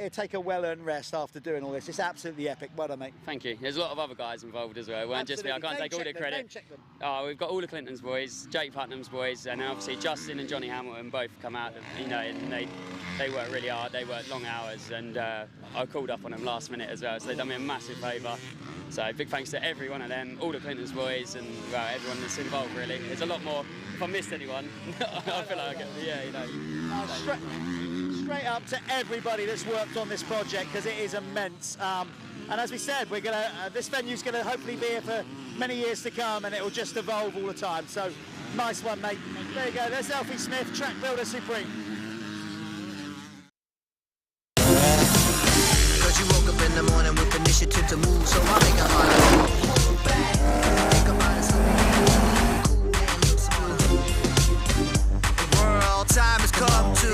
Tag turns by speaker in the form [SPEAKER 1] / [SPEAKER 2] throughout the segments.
[SPEAKER 1] take a well-earned rest after doing all this. It's absolutely epic. Well done, mate.
[SPEAKER 2] Thank you. There's a lot of other guys involved as well. It weren't just me. I can't take all the credit. Oh, we've got all the Clinton's boys, Jake Putnam's boys, and obviously Justin and Johnny Hamilton both come out. You know, and they work really hard. They work long hours, and I called up on them last minute as well. So they've done me a massive favour. So big thanks to every one of them, all the Clinton's boys, and well, everyone that's involved really. There's a lot more. If I missed anyone, I feel like, yeah, you know.
[SPEAKER 1] Straight up to everybody that's worked on this project, because it is immense. And as we said, we're gonna this venue's gonna hopefully be here for many years to come, and it will just evolve all the time. So nice one, mate. There you go. There's Alfie Smith, track builder supreme.
[SPEAKER 3] Cause you woke up in the morning with initiative to move, so I make a harder. Hold back, think about it, something cool and look smart. The world time has come to.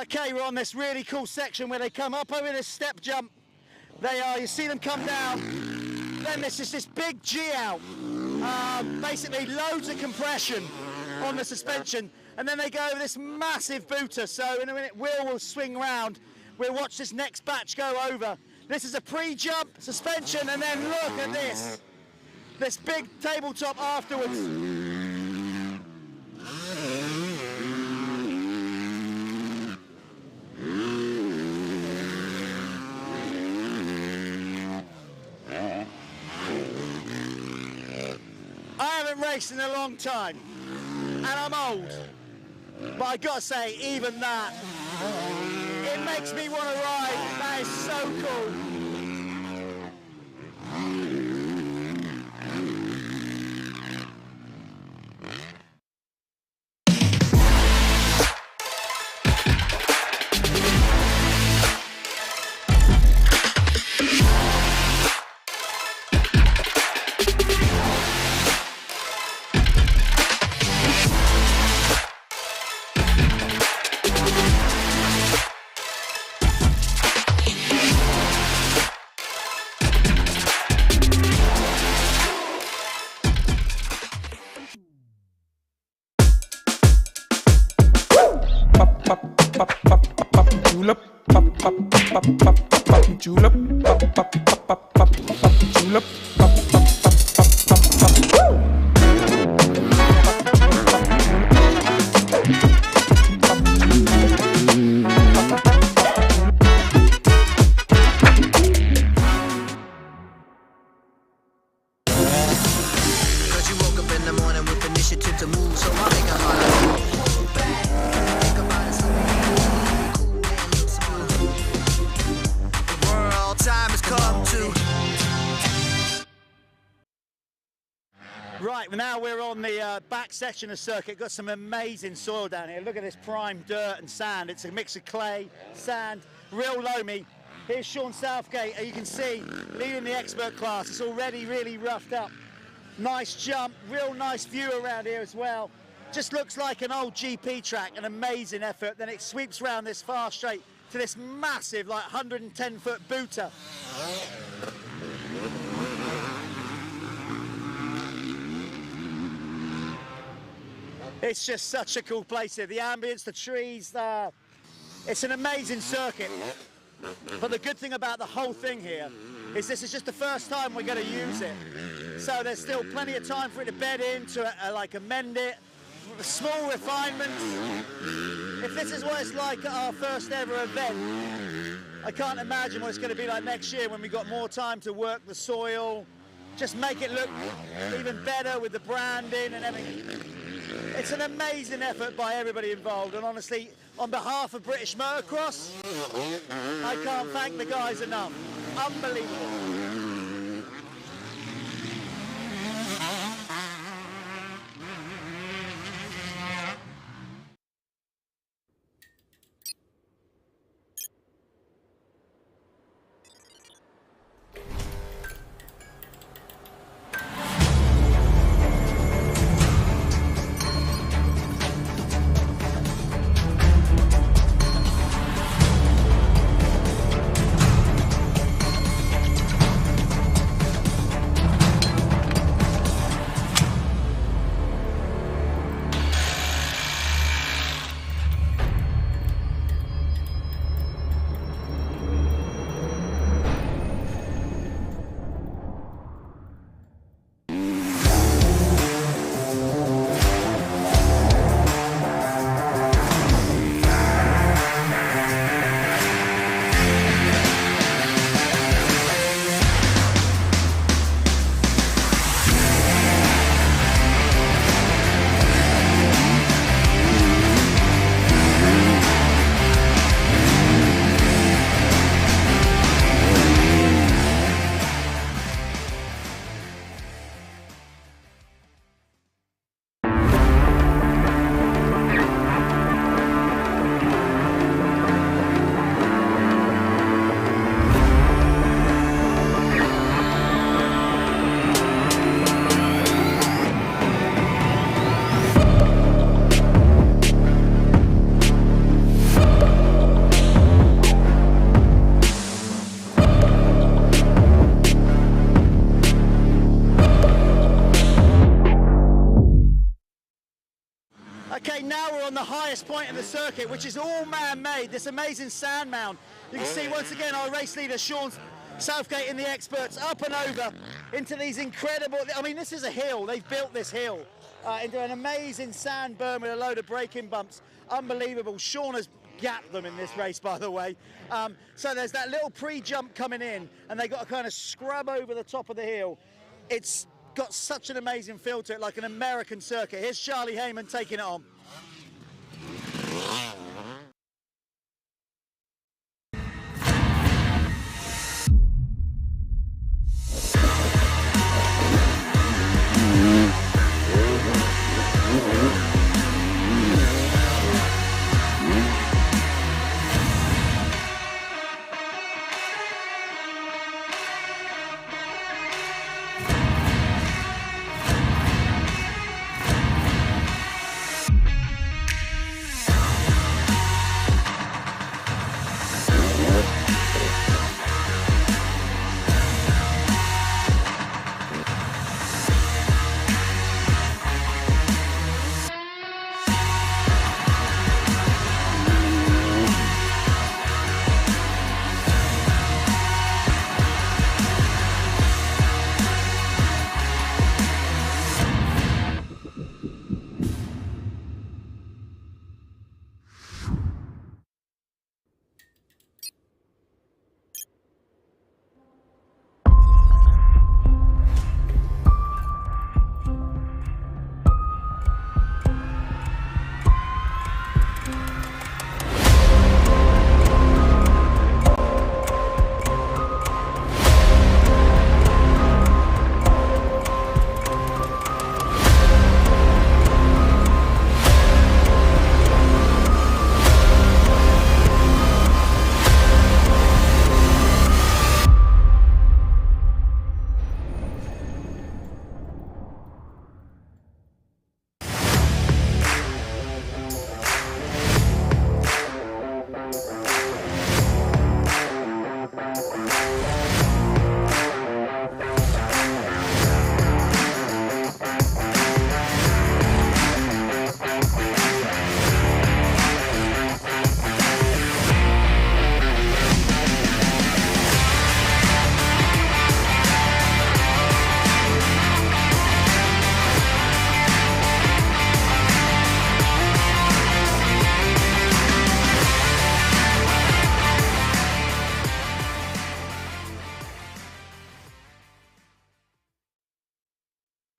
[SPEAKER 1] Okay, we're on this really cool section where they come up over this step jump. You see them come down. Then there's just this big G out. Basically loads of compression on the suspension. And then they go over this massive booter. So in a minute, will swing round. We'll watch this next batch go over. This is a pre-jump suspension, and then look at this. This big tabletop afterwards. I haven't raced in a long time, and I'm old. But I gotta say, even that, it makes me want to ride. That is so cool. Right, now we're on the back section of circuit. Got some amazing soil down here. Look at this prime dirt and sand. It's a mix of clay, sand, real loamy. Here's Sean Southgate, you can see, leading the expert class. It's already really roughed up. Nice jump, real nice view around here as well. Just looks like an old GP track, an amazing effort. Then it sweeps around this far straight to this massive, like 110-foot booter. It's just such a cool place here. The ambience, the trees, it's an amazing circuit. But the good thing about the whole thing here is this is just the first time we're going to use it. So there's still plenty of time for it to bed in, to like amend it, small refinements. If this is what it's like at our first ever event, I can't imagine what it's going to be like next year when we've got more time to work the soil, just make it look even better with the branding and everything. It's an amazing effort by everybody involved, and honestly, on behalf of British Motocross, I can't thank the guys enough. Unbelievable. the highest point of the circuit, which is all man-made, this amazing sand mound. You can see once again our race leader, Sean Southgate, and the experts up and over into these incredible, I mean, this is a hill. They've built this hill into an amazing sand berm with a load of braking bumps. Unbelievable. Sean has gapped them in this race, by the way. So there's that little pre-jump coming in, and they got to kind of scrub over the top of the hill. It's got such an amazing feel to it, like an American circuit. Here's Charlie Heyman taking it on.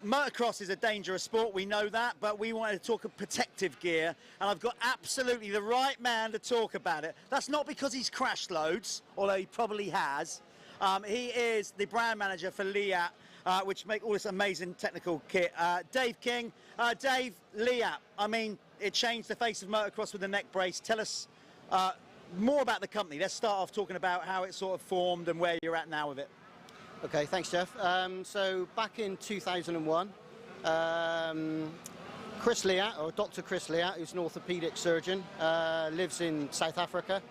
[SPEAKER 1] Motocross is a dangerous sport, we know that, but we wanted to talk of protective gear, and I've got absolutely the right man to talk about it. That's not because he's crashed loads, although he probably has. He is the brand manager for Leatt, which make all this amazing technical kit. Dave King. Dave, Leatt, I mean, it changed the face of motocross with the neck brace. Tell us more about the company. Let's start off talking about how it sort of formed and where you're at now with it.
[SPEAKER 4] Okay, thanks, Jeff. So back in 2001, Chris Leatt, or Dr. Chris Leatt, who's an orthopedic surgeon, lives in South Africa.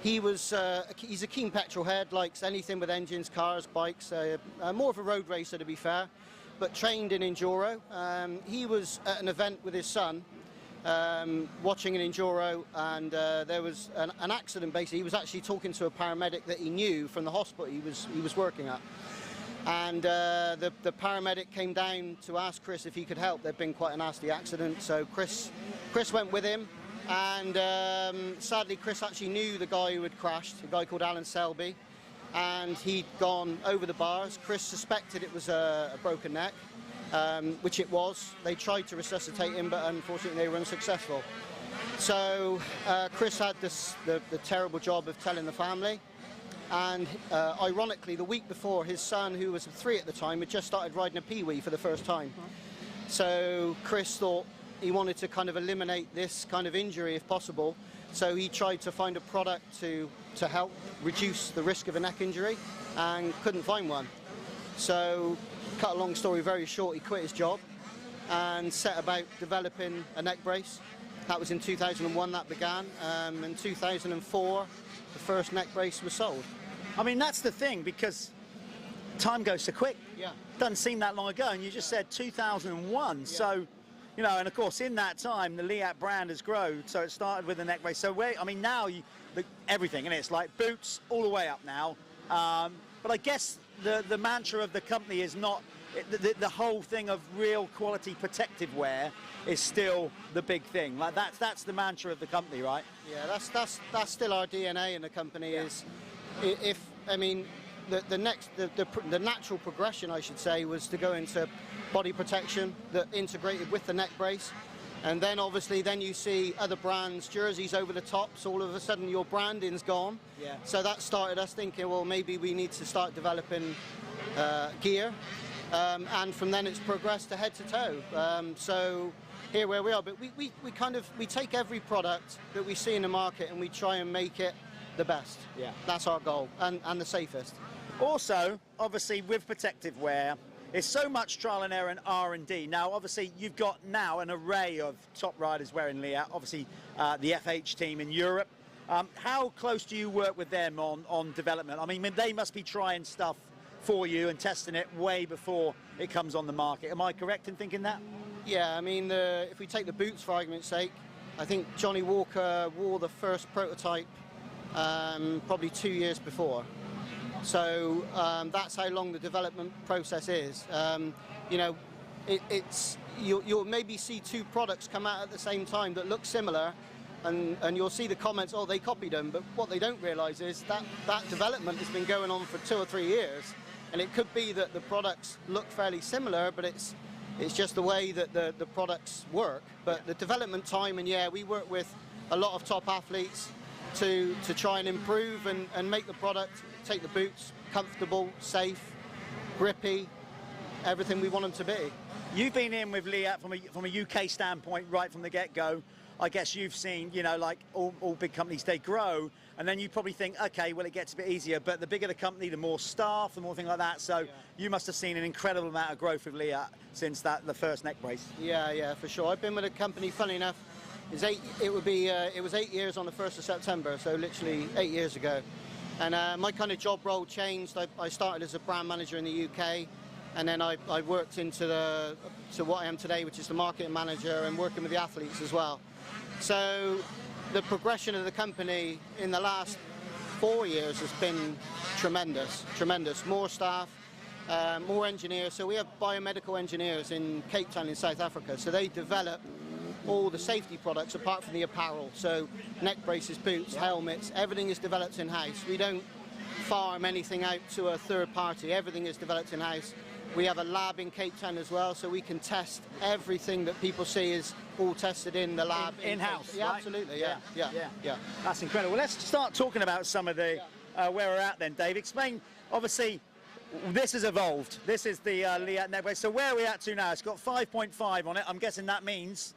[SPEAKER 4] He's a keen petrol head, likes anything with engines, cars, bikes, more of a road racer to be fair, but trained in enduro. He was at an event with his son, watching an enduro, and there was an accident. Basically, he was actually talking to a paramedic that he knew from the hospital he was working at, and the paramedic came down to ask Chris if he could help. There'd been quite a nasty accident, so Chris went with him, and sadly Chris actually knew the guy who had crashed, a guy called Alan Selby, and he'd gone over the bars. Chris suspected it was a broken neck, which it was. They tried to resuscitate him, but unfortunately they were unsuccessful. So Chris had the terrible job of telling the family, and ironically the week before, his son, who was 3 at the time, had just started riding a Pee-wee for the first time. So Chris thought he wanted to kind of eliminate this kind of injury if possible, so he tried to find a product to help reduce the risk of a neck injury, and couldn't find one. So, cut a long story very short, he quit his job and set about developing a neck brace. That was in 2001 that began. In 2004, the first neck brace was sold.
[SPEAKER 1] I mean, that's the thing, because time goes so quick.
[SPEAKER 4] Yeah.
[SPEAKER 1] Doesn't seem that long ago, and you just said 2001. Yeah. So you know, and of course in that time the Leatt brand has grown. So it started with the neck brace. So I mean now everything, and it's like boots all the way up now. But I guess the mantra of the company is not the whole thing of real quality protective wear is still the big thing. Like that's the mantra of the company, right?
[SPEAKER 4] Yeah, that's still our DNA in the company.
[SPEAKER 1] Yeah.
[SPEAKER 4] Is if I mean the natural progression, I should say, was to go into body protection that integrated with the neck brace, and then obviously you see other brands jerseys over the top, so all of a sudden your branding's gone.
[SPEAKER 1] Yeah.
[SPEAKER 4] So that started us thinking, well, maybe we need to start developing gear, and from then it's progressed to head to toe. So here where we are, but we take every product that we see in the market and we try and make it the best.
[SPEAKER 1] Yeah.
[SPEAKER 4] That's our goal, and the safest.
[SPEAKER 1] Also, obviously with protective wear, it's so much trial and error and R&D. Now, obviously, you've got now an array of top riders wearing Leatt. Obviously, the FH team in Europe. How close do you work with them on development? I mean, they must be trying stuff for you and testing it way before it comes on the market. Am I correct in thinking that?
[SPEAKER 4] Yeah, I mean, if we take the boots for argument's sake, I think Johnny Walker wore the first prototype probably 2 years before. So that's how long the development process is. You know, you'll maybe see two products come out at the same time that look similar, and you'll see the comments, oh, they copied them, but what they don't realise is that development has been going on for 2 or 3 years, and it could be that the products look fairly similar, but it's just the way that the products work. But the development time, and yeah, we work with a lot of top athletes to try and improve and make the product, take the boots comfortable, safe, grippy, everything we want them to be.
[SPEAKER 1] You've been in with Leatt from a UK standpoint right from the get-go. I guess you've seen, you know, like all big companies, they grow, and then you probably think, okay, well, it gets a bit easier, but the bigger the company, the more staff, the more thing like that. So you must have seen an incredible amount of growth with Leatt since the first neck brace. Yeah, for sure. I've been with a company, funny enough, it was 8 years on the 1st of September, so literally 8 years ago. And my kind of job role changed. I started as a brand manager in the UK, and then I worked into what I am today, which is the marketing manager and working with the athletes as well. So the progression of the company in the last 4 years has been tremendous. More staff, more engineers. So we have biomedical engineers in Cape Town in South Africa. So they develop all the safety products apart from the apparel. So neck braces, boots, helmets, everything is developed in-house. We don't farm anything out to a third party. Everything is developed in-house. We have a lab in Cape Town as well, so we can test everything that people see is all tested in the lab. In-house,
[SPEAKER 4] Yeah,
[SPEAKER 1] right?
[SPEAKER 4] absolutely, yeah.
[SPEAKER 1] That's incredible. Well, let's start talking about some of the where we're at then, Dave. Explain, obviously, this has evolved. This is the Leatt neck brace. So where are we at to now? It's got 5.5 on it. I'm guessing that means,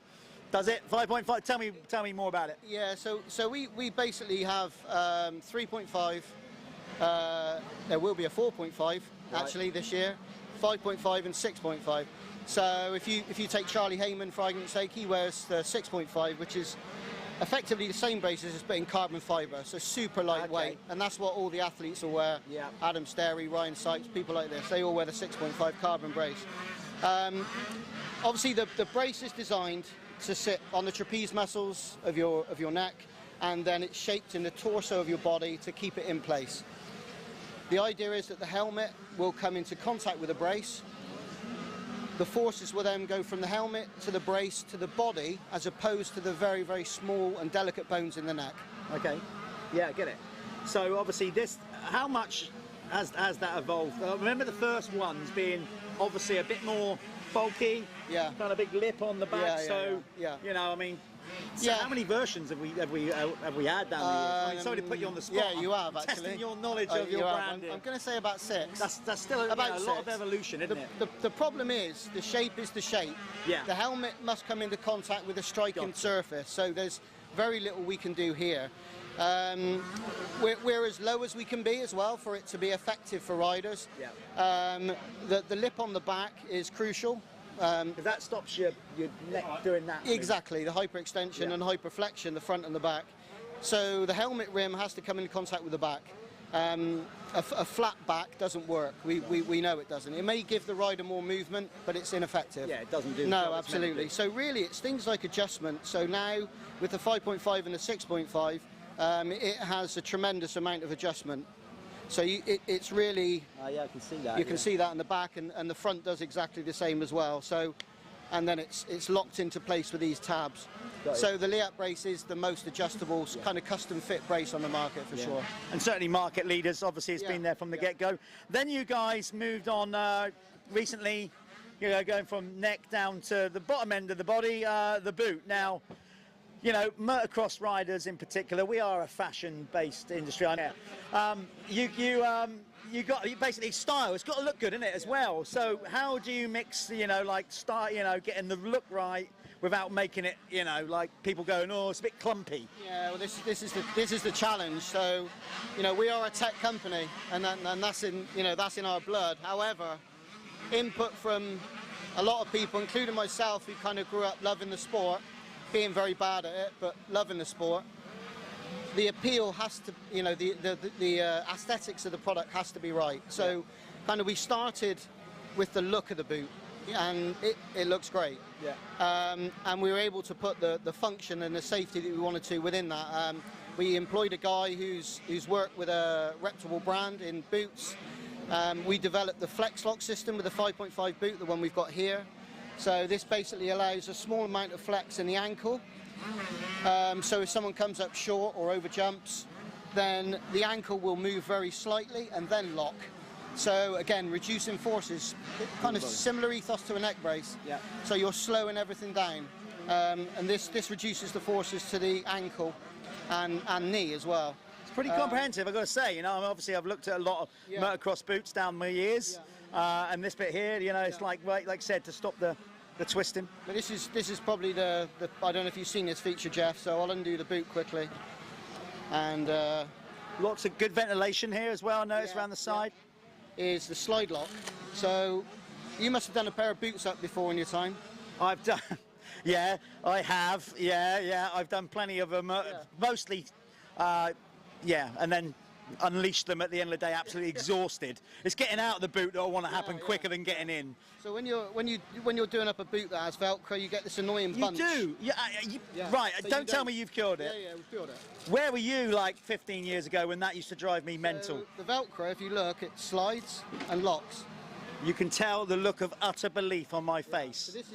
[SPEAKER 1] does it? 5.5? Tell me more about it.
[SPEAKER 4] Yeah, so we basically have 3.5. There will be a 4.5 actually this year, 5.5 and 6.5. So if you take Charlie Heyman for argument's sake, he wears the 6.5, which is effectively the same braces as but in carbon fibre, so super lightweight, and that's what all the athletes will wear.
[SPEAKER 1] Yeah.
[SPEAKER 4] Adam Sterry, Ryan Sykes, people like this, they all wear the 6.5 carbon brace. Obviously the brace is designed to sit on the trapeze muscles of your neck, and then it's shaped in the torso of your body to keep it in place. The idea is that the helmet will come into contact with the brace. The forces will then go from the helmet to the brace to the body, as opposed to the very, very small and delicate bones in the neck.
[SPEAKER 1] Okay, yeah, I get it. So obviously how much has that evolved? Remember the first ones being obviously a bit more bulky, kind of big lip on the back. You know, I mean, so how many versions have we had down the years? I mean, sorry to put you on the spot.
[SPEAKER 4] Yeah, you have actually.
[SPEAKER 1] Testing your knowledge of your branding.
[SPEAKER 4] I'm going to say about 6.
[SPEAKER 1] That's still a lot of evolution, isn't it?
[SPEAKER 4] The problem is the shape is the shape.
[SPEAKER 1] Yeah.
[SPEAKER 4] The helmet must come into contact with a striking surface, so there's very little we can do here. We're as low as we can be as well for it to be effective for riders.
[SPEAKER 1] Yeah.
[SPEAKER 4] The lip on the back is crucial.
[SPEAKER 1] Because that stops your neck doing that.
[SPEAKER 4] Exactly, the hyperextension and hyperflexion, the front and the back. So the helmet rim has to come into contact with the back. a flat back doesn't work. We know it doesn't. It may give the rider more movement, but it's ineffective.
[SPEAKER 1] Yeah, it doesn't do the
[SPEAKER 4] No,
[SPEAKER 1] job it's meant to
[SPEAKER 4] absolutely.
[SPEAKER 1] do.
[SPEAKER 4] So really, it's things like adjustment. So now, with the 5.5 and the 6.5, it has a tremendous amount of adjustment. So it's really...
[SPEAKER 1] yeah, I can see that.
[SPEAKER 4] You can see that in the back, and the front does exactly the same as well. So, and then it's locked into place with these tabs. So the Leatt brace is the most adjustable, kind of custom fit brace on the market for sure.
[SPEAKER 1] And certainly market leaders, obviously it's been there from the get-go. Then you guys moved on recently, you know, going from neck down to the bottom end of the body, the boot. Now, you know, motocross riders in particular, we are a fashion-based industry. You got basically style. It's got to look good, isn't it, as well? So how do you mix, you know, like style, you know, getting the look right without making it, you know, like people going, oh, it's a bit clumpy?
[SPEAKER 4] Yeah, well, this is the challenge. So, you know, we are a tech company, and that's in, you know, that's in our blood. However, input from a lot of people, including myself, who kind of grew up loving the sport, being very bad at it, but loving the sport. The appeal has to, you know, the aesthetics of the product has to be right. So, kind of, we started with the look of the boot, and it looks great.
[SPEAKER 1] Yeah.
[SPEAKER 4] And we were able to put the function and the safety that we wanted to within that. We employed a guy who's worked with a reputable brand in boots. We developed the flex lock system with the 5.5 boot, the one we've got here. So this basically allows a small amount of flex in the ankle. So if someone comes up short or over jumps, then the ankle will move very slightly and then lock. So again, reducing forces, kind of similar ethos to a neck brace.
[SPEAKER 1] Yeah.
[SPEAKER 4] So you're slowing everything down, and this reduces the forces to the ankle and knee as well.
[SPEAKER 1] It's pretty comprehensive, I've got to say. You know, obviously I've looked at a lot of motocross boots down my years, and this bit here, you know, it's like I said, to stop the twisting.
[SPEAKER 4] But this is probably the I don't know if you've seen this feature, Jeff. So I'll undo the boot quickly, and
[SPEAKER 1] lots of good ventilation here as well. I noticed around the side.
[SPEAKER 4] Is the slide lock. So you must have done a pair of boots up before in your time.
[SPEAKER 1] I've done, yeah, I have, yeah. I've done plenty of them, mostly, and then unleashed them at the end of the day, absolutely exhausted. It's getting out of the boot that I want to happen quicker than getting in.
[SPEAKER 4] So when you're doing up a boot that has Velcro, you get this annoying bunch.
[SPEAKER 1] You do, right?
[SPEAKER 4] So
[SPEAKER 1] don't tell me you've cured it.
[SPEAKER 4] Yeah, we've cured it.
[SPEAKER 1] Where were you like 15 years ago when that used to drive me mental?
[SPEAKER 4] The Velcro, if you look, it slides and locks.
[SPEAKER 1] You can tell the look of utter belief on my face.
[SPEAKER 4] So this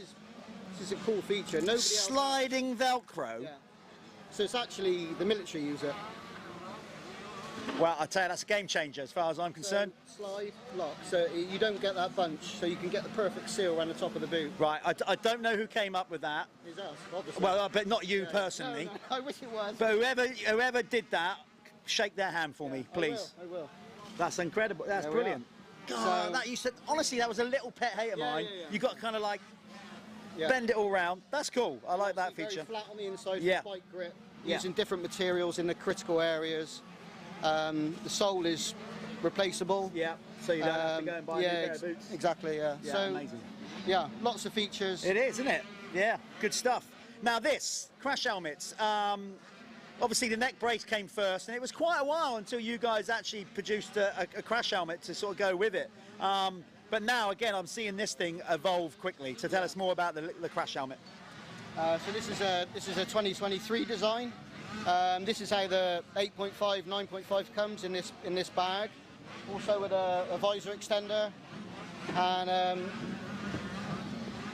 [SPEAKER 4] is a cool feature. Nobody else
[SPEAKER 1] Sliding Velcro.
[SPEAKER 4] Yeah. So it's actually the military use it.
[SPEAKER 1] Well, I tell you, that's a game changer as far as I'm concerned.
[SPEAKER 4] So slide, lock, so you don't get that bunch, so you can get the perfect seal around the top of the boot.
[SPEAKER 1] Right, I don't know who came up with that.
[SPEAKER 4] It's us, obviously.
[SPEAKER 1] Well, but not you personally.
[SPEAKER 4] No, I wish it was.
[SPEAKER 1] But whoever did that, shake their hand for me, please.
[SPEAKER 4] I will.
[SPEAKER 1] That's incredible. That's brilliant. God, that you said, honestly, that was a little pet hate of mine. You got to kind of like bend it all round. That's cool. I like that feature.
[SPEAKER 4] Very flat on the inside for spike grip, using different materials in the critical areas. The sole is replaceable.
[SPEAKER 1] Yeah, so you don't have to go and buy a new pair of boots.
[SPEAKER 4] Exactly, yeah.
[SPEAKER 1] Yeah,
[SPEAKER 4] So,
[SPEAKER 1] amazing.
[SPEAKER 4] Yeah, lots of features.
[SPEAKER 1] It is, isn't it? Yeah, good stuff. Now this, crash helmets. Obviously the neck brace came first, and it was quite a while until you guys actually produced a crash helmet to sort of go with it. But now, again, I'm seeing this thing evolve quickly. So tell us more about the crash helmet.
[SPEAKER 4] So this is a 2023 design. This is how the 8.5, 9.5 comes in this bag. Also with a visor extender, and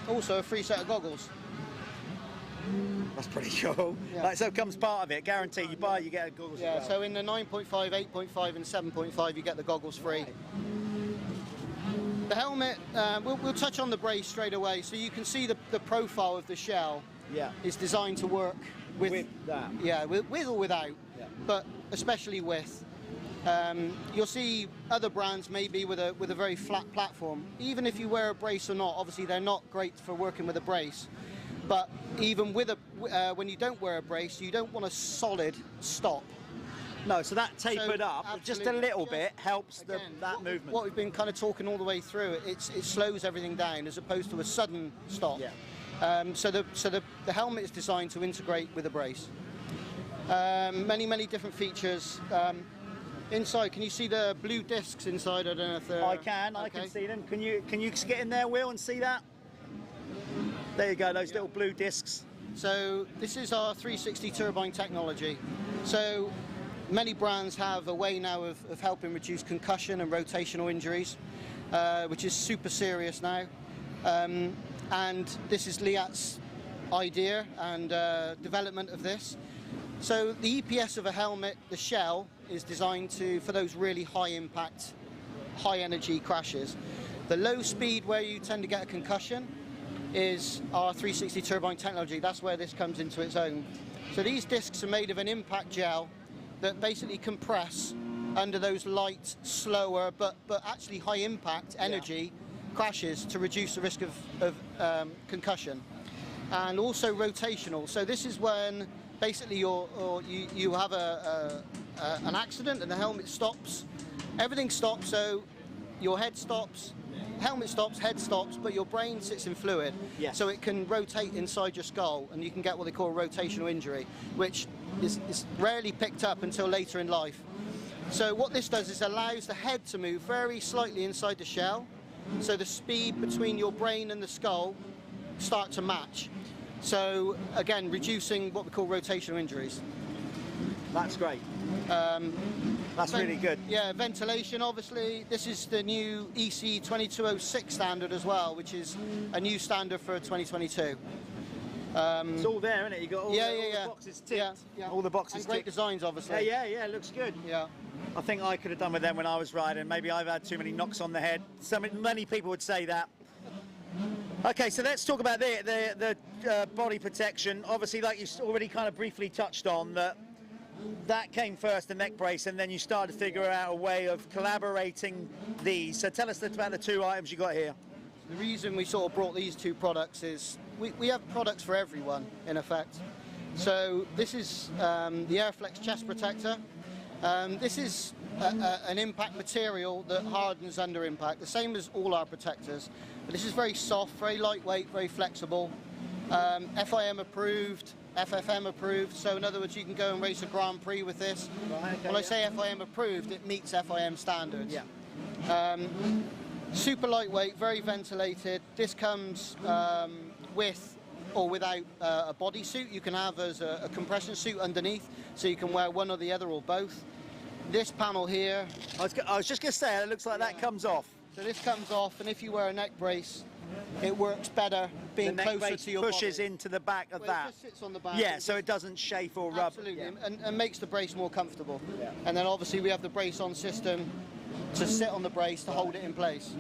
[SPEAKER 4] also a free set of goggles.
[SPEAKER 1] That's pretty cool.
[SPEAKER 4] Yeah.
[SPEAKER 1] Like, so comes part of it. Guarantee you buy, you get goggles.
[SPEAKER 4] Yeah.
[SPEAKER 1] As well.
[SPEAKER 4] So in the 9.5, 8.5, and 7.5, you get the goggles free.
[SPEAKER 1] Right.
[SPEAKER 4] The helmet, we'll touch on the brace straight away. So you can see the profile of the shell.
[SPEAKER 1] Yeah.
[SPEAKER 4] Is designed to work with
[SPEAKER 1] that.
[SPEAKER 4] Yeah, with or without, but especially with. You'll see other brands maybe with a very flat platform. Even if you wear a brace or not, obviously they're not great for working with a brace. But even with when you don't wear a brace, you don't want a solid stop.
[SPEAKER 1] No, so that tapered up just a little bit helps
[SPEAKER 4] again,
[SPEAKER 1] that movement.
[SPEAKER 4] What we've been kind of talking all the way through, it slows everything down as opposed to a sudden stop.
[SPEAKER 1] Yeah.
[SPEAKER 4] So the helmet is designed to integrate with a brace. Many different features. inside, can you see the blue discs inside? I don't know if they're...
[SPEAKER 1] I can see them. Can you get in there, Will, and see that? There you go, those little blue discs.
[SPEAKER 4] So this is our 360 turbine technology. So many brands have a way now of helping reduce concussion and rotational injuries, which is super serious now. And this is Leatt's idea and development of this. So the EPS of a helmet, the shell, is designed for those really high impact, high energy crashes. The low speed where you tend to get a concussion is our 360 turbine technology. That's where this comes into its own. So these discs are made of an impact gel that basically compress under those light, slower, but actually high impact energy crashes to reduce the risk of concussion. And also rotational. So this is when basically you have an accident and the helmet stops. Everything stops, so your head stops, helmet stops, head stops, but your brain sits in fluid.
[SPEAKER 1] Yes.
[SPEAKER 4] So it can rotate inside your skull and you can get what they call a rotational injury, which is rarely picked up until later in life. So what this does is allows the head to move very slightly inside the shell, so the speed between your brain and the skull start to match. So again, reducing what we call rotational injuries.
[SPEAKER 1] That's great. That's really good.
[SPEAKER 4] Yeah, ventilation, obviously. This is the new EC 2206 standard as well, which is a new standard for 2022.
[SPEAKER 1] It's all there, isn't it? You got all, the boxes ticked.
[SPEAKER 4] Yeah.
[SPEAKER 1] All the boxes
[SPEAKER 4] and great
[SPEAKER 1] ticked.
[SPEAKER 4] designs, obviously.
[SPEAKER 1] Yeah, it looks good.
[SPEAKER 4] Yeah.
[SPEAKER 1] I think I could have done with them when I was riding. Maybe I've had too many knocks on the head. Many people would say that. Okay, so let's talk about the body protection. Obviously, like you already kind of briefly touched on, that came first, the neck brace, and then you started to figure out a way of collaborating these. So tell us about the two items you got here.
[SPEAKER 4] The reason we sort of brought these two products is we have products for everyone, in effect. So this is the Airflex chest protector. This is an impact material that hardens under impact, the same as all our protectors. But this is very soft, very lightweight, very flexible. FIM approved, FFM approved, so in other words you can go and race a Grand Prix with this.
[SPEAKER 1] Right, okay,
[SPEAKER 4] when I say FIM approved, it meets FIM standards.
[SPEAKER 1] Yeah.
[SPEAKER 4] Super lightweight, very ventilated. This comes with or without a bodysuit. You can have as a compression suit underneath, so you can wear one or the other or both. This panel here...
[SPEAKER 1] I was just going to say, it looks like that comes off.
[SPEAKER 4] So this comes off, and if you wear a neck brace, it works better being
[SPEAKER 1] the neck
[SPEAKER 4] closer
[SPEAKER 1] brace
[SPEAKER 4] to your
[SPEAKER 1] pushes
[SPEAKER 4] body.
[SPEAKER 1] into the back of
[SPEAKER 4] Well,
[SPEAKER 1] that.
[SPEAKER 4] it just sits on the back.
[SPEAKER 1] Yeah, so it doesn't chafe or rub.
[SPEAKER 4] Absolutely,
[SPEAKER 1] Yeah.
[SPEAKER 4] and makes the brace more comfortable.
[SPEAKER 1] Yeah.
[SPEAKER 4] And then obviously we have the brace-on system to sit on the brace to hold it in place.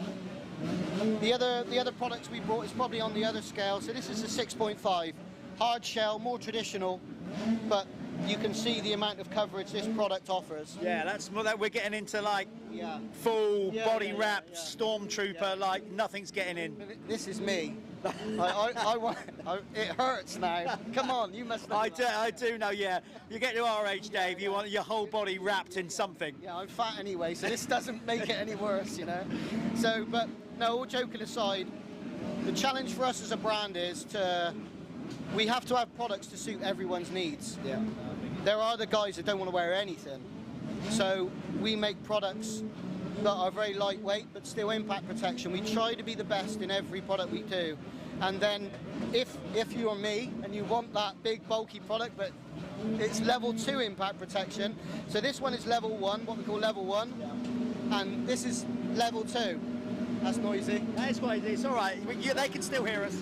[SPEAKER 4] The other products we brought is probably on the other scale. So this is a 6.5, hard shell, more traditional, but you can see the amount of coverage this product offers.
[SPEAKER 1] Yeah, that's more that we're getting into like
[SPEAKER 4] Yeah.
[SPEAKER 1] full body wrapped stormtrooper, like nothing's getting in.
[SPEAKER 4] This is me. It hurts now. Come on, you must know.
[SPEAKER 1] I do know, yeah. You get to our age, Dave, you want your whole body wrapped in something.
[SPEAKER 4] Yeah, I'm fat anyway, so this doesn't make it any worse, you know. So, but no, all joking aside, the challenge for us as a brand is we have to have products to suit everyone's needs.
[SPEAKER 1] Yeah.
[SPEAKER 4] There are the guys that don't want to wear anything. So we make products that are very lightweight but still impact protection. We try to be the best in every product we do. And then if you're me and you want that big bulky product, but it's level 2 impact protection. So this one is level 1, what we call level 1, and this is level 2. That's noisy.
[SPEAKER 1] That's noisy, it's all right. They can still hear us.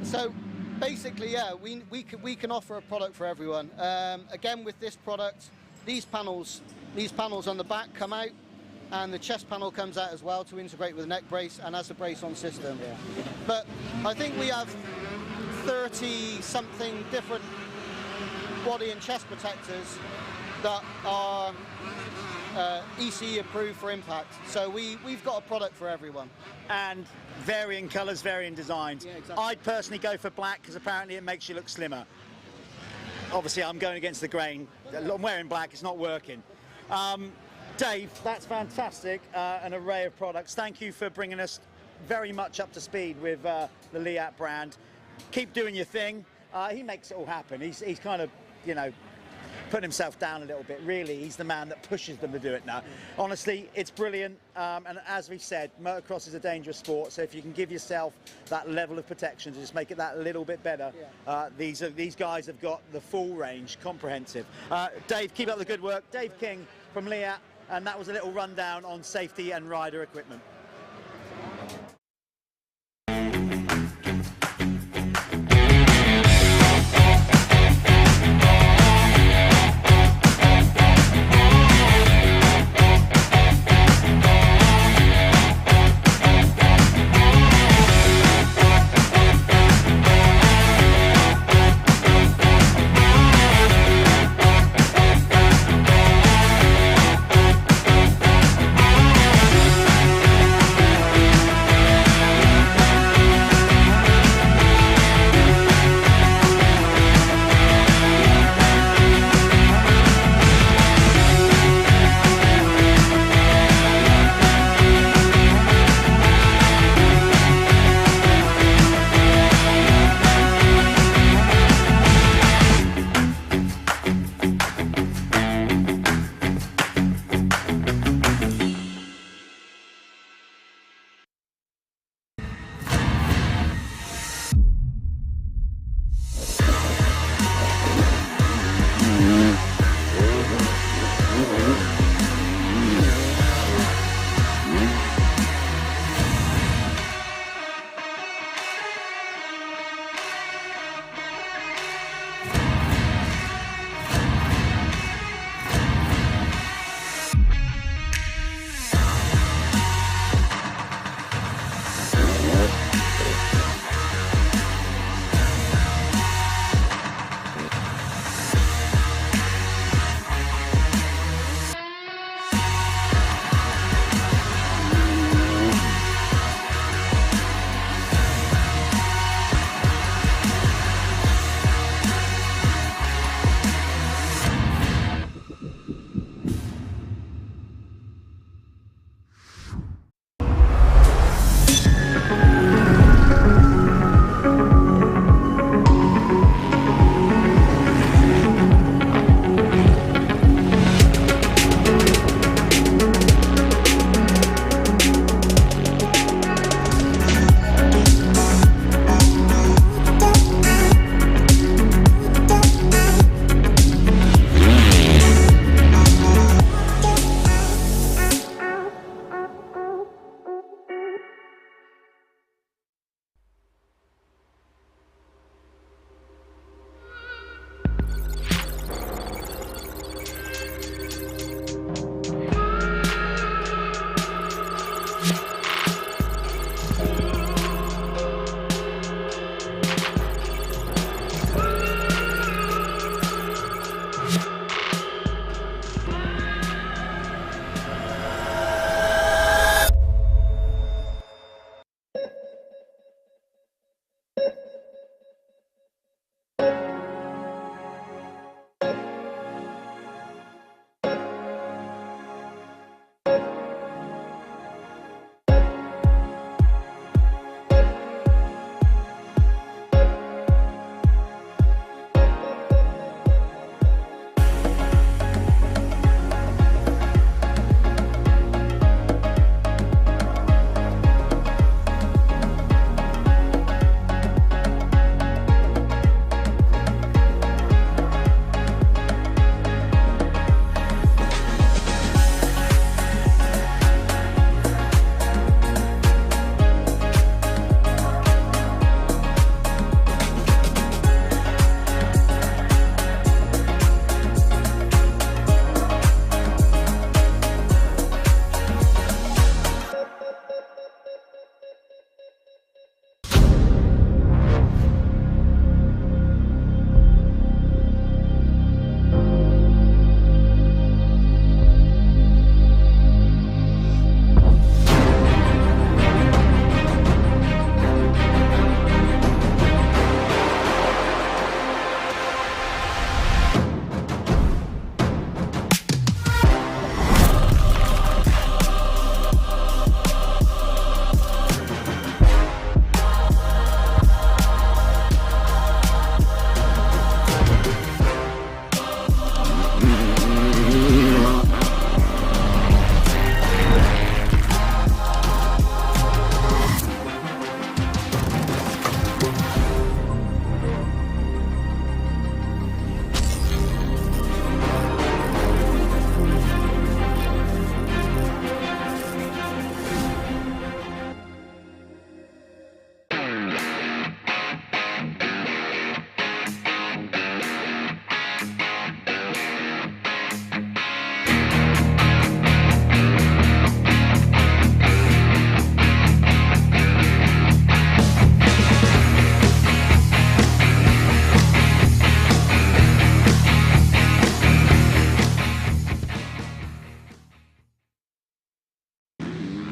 [SPEAKER 4] So basically, yeah, we can offer a product for everyone. Again, with this product, these panels on the back come out, and the chest panel comes out as well to integrate with the neck brace and as a brace-on system. Yeah. But I think we have 30-something different body and chest protectors that are ECE approved for impact. So we've got a product for everyone.
[SPEAKER 1] And varying colours, varying designs.
[SPEAKER 4] Yeah, exactly.
[SPEAKER 1] I'd personally go for black because apparently it makes you look slimmer. Obviously, I'm going against the grain. I'm wearing black, it's not working. Dave, that's fantastic, an array of products. Thank you for bringing us very much up to speed with the Leatt brand. Keep doing your thing. He makes it all happen. He's kind of, you know, putting himself down a little bit. Really, he's the man that pushes them to do it now. Honestly, it's brilliant. And as we've said, motocross is a dangerous sport. So if you can give yourself that level of protection to just make it that little bit better, these guys have got the full range, comprehensive. Dave, keep up the good work. Dave King from Leatt, and that was a little rundown on safety and rider equipment.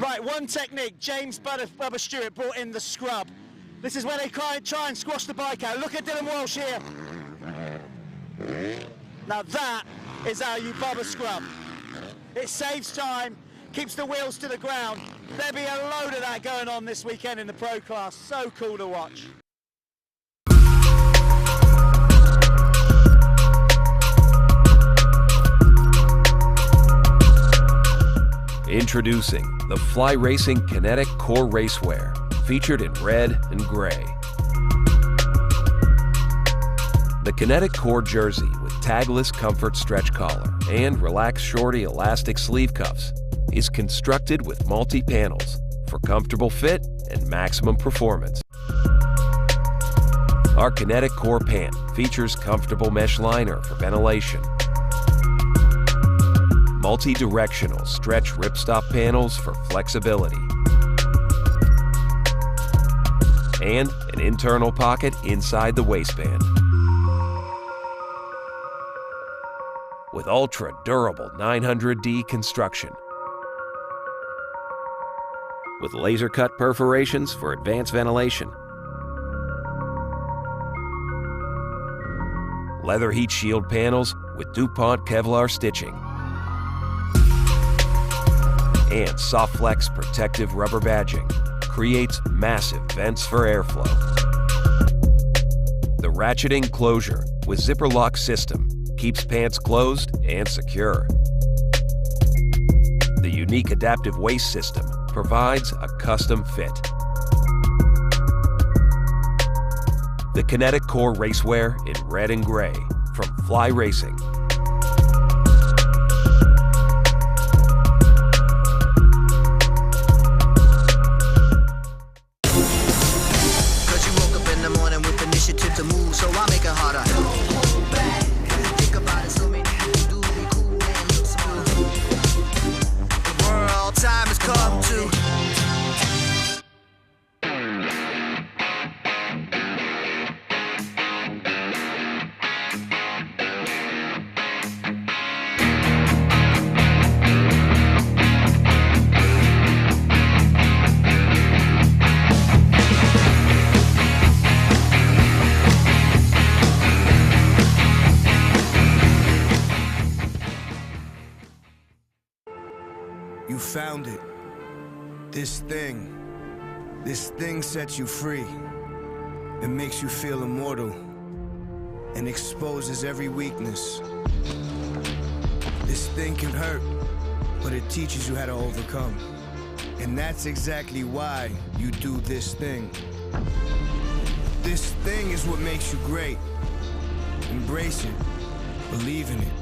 [SPEAKER 1] Right, one technique. James Bubba Stewart brought in the scrub. This is where they try and squash the bike out. Look at Dylan Walsh here. Now that is how you Bubba scrub. It saves time, keeps the wheels to the ground. There'll be a load of that going on this weekend in the pro class. So cool to watch.
[SPEAKER 5] Introducing the Fly Racing Kinetic Core Racewear, featured in red and gray. The Kinetic Core jersey with tagless comfort stretch collar and relaxed shorty elastic sleeve cuffs is constructed with multi-panels for comfortable fit and maximum performance. Our Kinetic Core pant features comfortable mesh liner for ventilation, multi-directional stretch ripstop panels for flexibility, and an internal pocket inside the waistband. With ultra-durable 900D construction, with laser-cut perforations for advanced ventilation, leather heat shield panels with DuPont Kevlar stitching, and SoftFlex protective rubber badging creates massive vents for airflow. The ratcheting closure with zipper lock system keeps pants closed and secure. The unique adaptive waist system provides a custom fit. The Kinetic Core Racewear in red and gray from Fly Racing.
[SPEAKER 3] Cause you woke up in the morning with initiative to move, so I make it harder. Think about it, so many people do be cool and look smart. The world time has come to.
[SPEAKER 6] You found it. This thing sets you free. It makes you feel immortal and exposes every weakness. This thing can hurt, but it teaches you how to overcome. And that's exactly why you do this thing. This thing is what makes you great. Embrace it. Believe in it.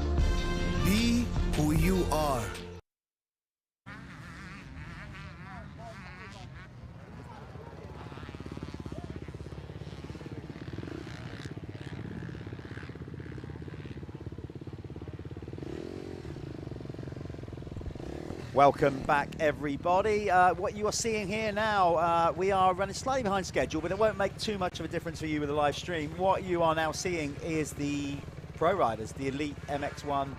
[SPEAKER 6] Be who you are.
[SPEAKER 1] Welcome back, everybody. What you are seeing here now, we are running slightly behind schedule, but it won't make too much of a difference for you with the live stream. What you are now seeing is the pro riders, the elite MX1,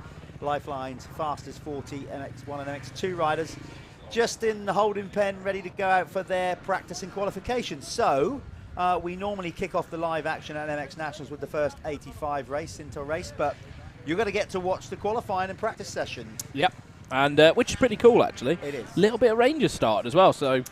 [SPEAKER 1] Lyfelinez, fastest 40 MX1 and MX2 riders, just in the holding pen, ready to go out for their practice and qualification. So we normally kick off the live action at MX Nationals with the first 85 race, Syntol race, but you're going to get to watch the qualifying and practice session.
[SPEAKER 7] Yep. And which is pretty cool, actually.
[SPEAKER 1] It is.
[SPEAKER 7] A little bit of Rangers started as well, so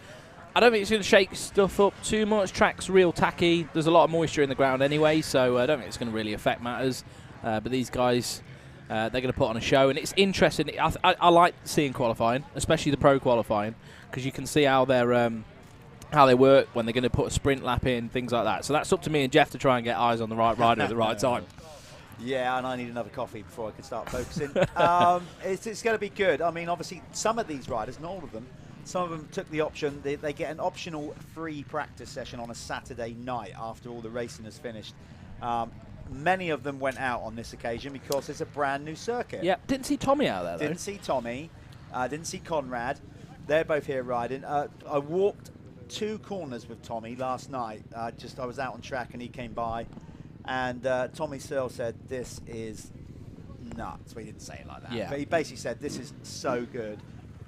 [SPEAKER 7] I don't think it's going to shake stuff up too much. Track's real tacky. There's a lot of moisture in the ground anyway, so I don't think it's going to really affect matters. But these guys, they're going to put on a show, and it's interesting. I like seeing qualifying, especially the pro qualifying, because you can see how they work when they're going to put a sprint lap in, things like that. So that's up to me and Jeff to try and get eyes on the right rider at the right time.
[SPEAKER 1] Yeah, and I need another coffee before I can start focusing. It's going to be good. I mean, obviously, some of these riders, not all of them, some of them took the option. They get an optional free practice session on a Saturday night after all the racing is finished. Many of them went out on this occasion because it's a brand new circuit.
[SPEAKER 7] Yeah, didn't see Tommy out there, though.
[SPEAKER 1] Didn't see Tommy. Didn't see Conrad. They're both here riding. I walked 2 corners with Tommy last night. I was out on track and he came by. And Tommy Searle said, "This is nuts." Well, he didn't say it like that.
[SPEAKER 7] Yeah.
[SPEAKER 1] But he basically said, "This is so good.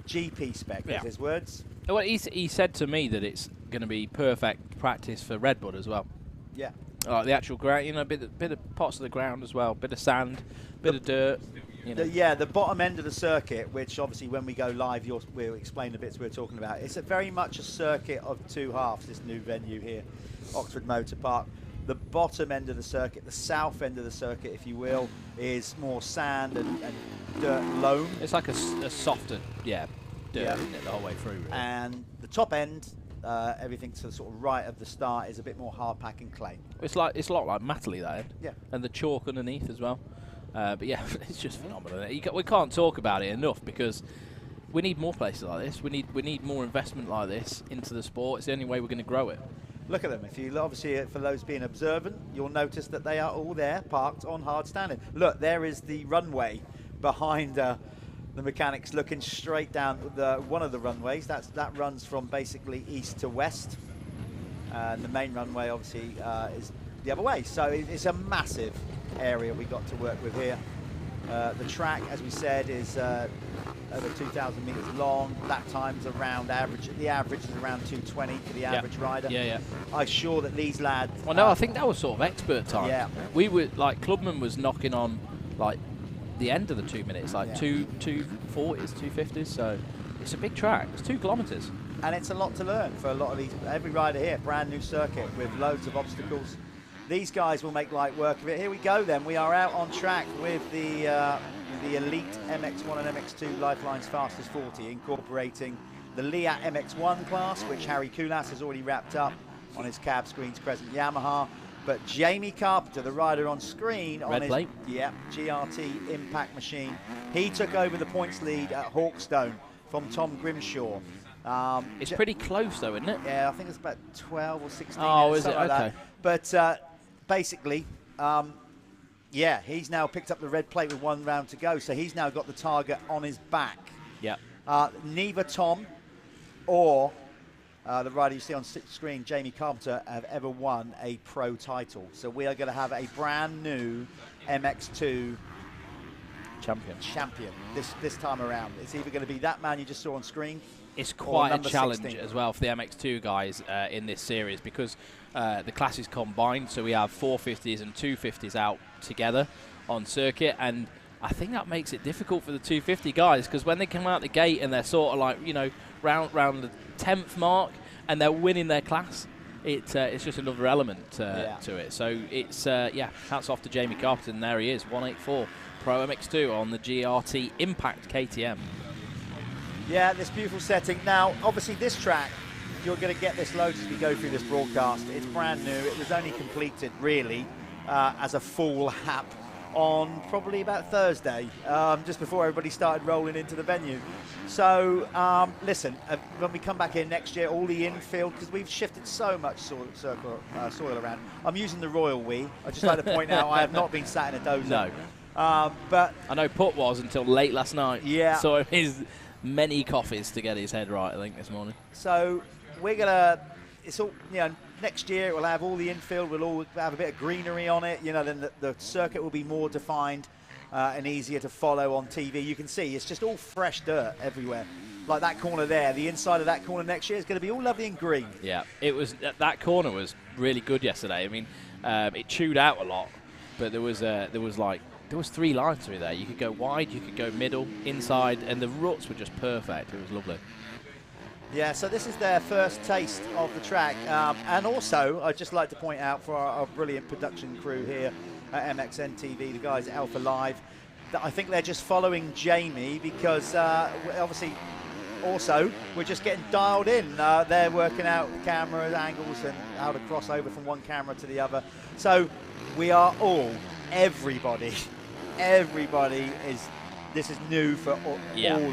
[SPEAKER 1] GP spec, is his words.
[SPEAKER 7] Well, he said to me that it's going to be perfect practice for Redbud as well.
[SPEAKER 1] Yeah.
[SPEAKER 7] Like the actual ground, you know, a bit of pots of the ground as well, bit of sand, bit of dirt. You know.
[SPEAKER 1] The bottom end of the circuit, which obviously when we go live, we'll explain the bits we're talking about. It's very much a circuit of two halves, this new venue here, Oxford MotorParc. The bottom end of the circuit, the south end of the circuit, if you will, is more sand and dirt loam.
[SPEAKER 7] It's like a softer, dirt, isn't it, the whole way through. Really.
[SPEAKER 1] And the top end, everything to the sort of right of the start, is a bit more hard pack and clay.
[SPEAKER 7] It's a lot like Matterley, that end.
[SPEAKER 1] Yeah.
[SPEAKER 7] And the chalk underneath as well. But yeah, it's just phenomenal. We can't talk about it enough because we need more places like this. We need more investment like this into the sport. It's the only way we're going to grow it.
[SPEAKER 1] Look at them. If you obviously, for those being observant, you'll notice that they are all there, parked on hard standing. Look, there is the runway behind the mechanics, looking straight down one of the runways. That runs from basically east to west, and the main runway obviously is the other way. So it's a massive area we got to work with here. The track, as we said, is over 2,000 meters long. Lap times around average. The average is around 2:20 for the average rider.
[SPEAKER 7] Yeah.
[SPEAKER 1] I'm sure that these lads.
[SPEAKER 7] Well, no, I think that was sort of expert time.
[SPEAKER 1] Yeah.
[SPEAKER 7] We were like Clubman was knocking on like the end of the 2 minutes, like 2:40s, 2:50s. So it's a big track. It's 2 kilometers.
[SPEAKER 1] And it's a lot to learn for a lot of these. Every rider here, brand new circuit with loads of obstacles. These guys will make light work of it. Here we go then. We are out on track with the Elite MX1 and MX2 Lyfelinez Fastest 40, incorporating the Leatt MX1 class, which Harry Koulas has already wrapped up on his cab screens present Yamaha. But Jamie Carpenter, the rider on screen, on his GRT Impact machine, he took over the points lead at Hawkstone from Tom Grimshaw.
[SPEAKER 7] It's pretty close though, isn't it?
[SPEAKER 1] Yeah, I think it's about 12 or 16
[SPEAKER 7] Oh,
[SPEAKER 1] minutes,
[SPEAKER 7] is it?
[SPEAKER 1] like
[SPEAKER 7] Okay.
[SPEAKER 1] That. But basically, he's now picked up the red plate with 1 round to go, so he's now got the target on his back.
[SPEAKER 7] Yeah.
[SPEAKER 1] Neither Tom or the rider you see on screen, Jamie Carpenter, have ever won a pro title. So we are going to have a brand new MX2 champion this time around. It's either going to be that man you just saw on screen.
[SPEAKER 7] It's quite a challenge
[SPEAKER 1] 16.
[SPEAKER 7] as well for the MX2 guys in this series because the classes combined, so we have 450s and 250s out together on circuit, and I think that makes it difficult for the 250 guys because when they come out the gate and they're sort of like, you know, round the 10th mark and they're winning their class, it's just another element to it. So it's, hats off to Jamie Carpenter, and there he is, 184 Pro MX2 on the GRT Impact KTM.
[SPEAKER 1] Yeah, this beautiful setting. Now, obviously this track, you're going to get this loads as we go through this broadcast. It's brand new. It was only completed, really, as a full lap on probably about Thursday, just before everybody started rolling into the venue. So, listen, when we come back in next year, all the infield, because we've shifted so much soil around. I'm using the Royal We. I'd just like to point out I have not been sat in a dozer.
[SPEAKER 7] No.
[SPEAKER 1] But
[SPEAKER 7] I know Putt was until late last night.
[SPEAKER 1] Yeah.
[SPEAKER 7] So his many coffees to get his head right, I think, this morning.
[SPEAKER 1] So we're gonna. It's all, you know. Next year we'll have all the infield. We'll all have a bit of greenery on it. You know, then the circuit will be more defined and easier to follow on TV. You can see it's just all fresh dirt everywhere. Like that corner there, the inside of that corner next year is going to be all lovely and green.
[SPEAKER 7] Yeah, it was. That corner was really good yesterday. I mean, it chewed out a lot, but there was 3 lines through there. You could go wide, you could go middle, inside, and the ruts were just perfect. It was lovely.
[SPEAKER 1] Yeah, so this is their first taste of the track. And also, I'd just like to point out for our brilliant production crew here at MXN-TV, the guys at Alpha Live, that I think they're just following Jamie because obviously also we're just getting dialed in. They're working out camera angles and how to cross over from one camera to the other. So we are everybody is. This is new for all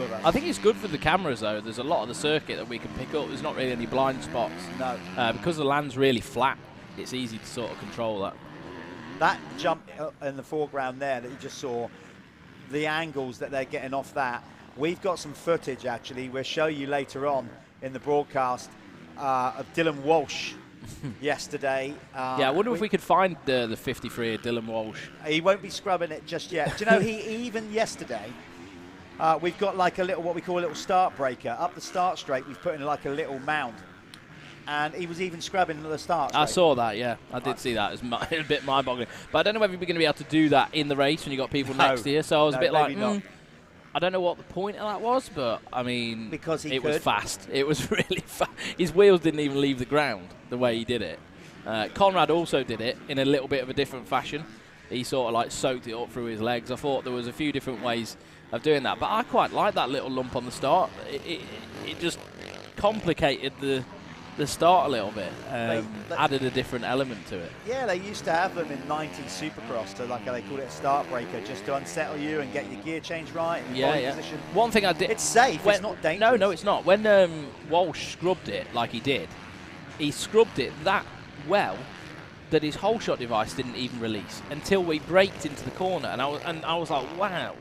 [SPEAKER 1] of us.
[SPEAKER 7] I think it's good for the cameras, though. There's a lot of the circuit that we can pick up. There's not really any blind spots.
[SPEAKER 1] No.
[SPEAKER 7] Because the land's really flat, it's easy to sort of control that.
[SPEAKER 1] That jump in the foreground there that you just saw, the angles that they're getting off that, we've got some footage, actually. We'll show you later on in the broadcast of Dylan Walsh yesterday.
[SPEAKER 7] I wonder if we could find the 53 of Dylan Walsh.
[SPEAKER 1] He won't be scrubbing it just yet. Do you know, he even yesterday, we've got like a little, what we call a little start breaker. Up the start straight, we've put in like a little mound. And he was even scrubbing at the start straight.
[SPEAKER 7] I saw that, yeah. I did see that. It was a bit mind-boggling. But I don't know whether we're going to be able to do that in the race when you've got people next to you. So I was a bit like, I don't know what the point of that was, but, I mean,
[SPEAKER 1] because it
[SPEAKER 7] was fast. It was really fast. His wheels didn't even leave the ground the way he did it. Conrad also did it in a little bit of a different fashion. He sort of like soaked it up through his legs. I thought there was a few different ways of doing that. But I quite like that little lump on the start. It just complicated the start a little bit, added a different element to it.
[SPEAKER 1] Yeah, they used to have them in 90s Supercross, so like they called it a start breaker, just to unsettle you and get your gear change right and position.
[SPEAKER 7] One thing I did...
[SPEAKER 1] It's safe, it's not dangerous.
[SPEAKER 7] No, it's not. When Walsh scrubbed it like he scrubbed it that well that his whole shot device didn't even release until we braked into the corner, and I was like, wow.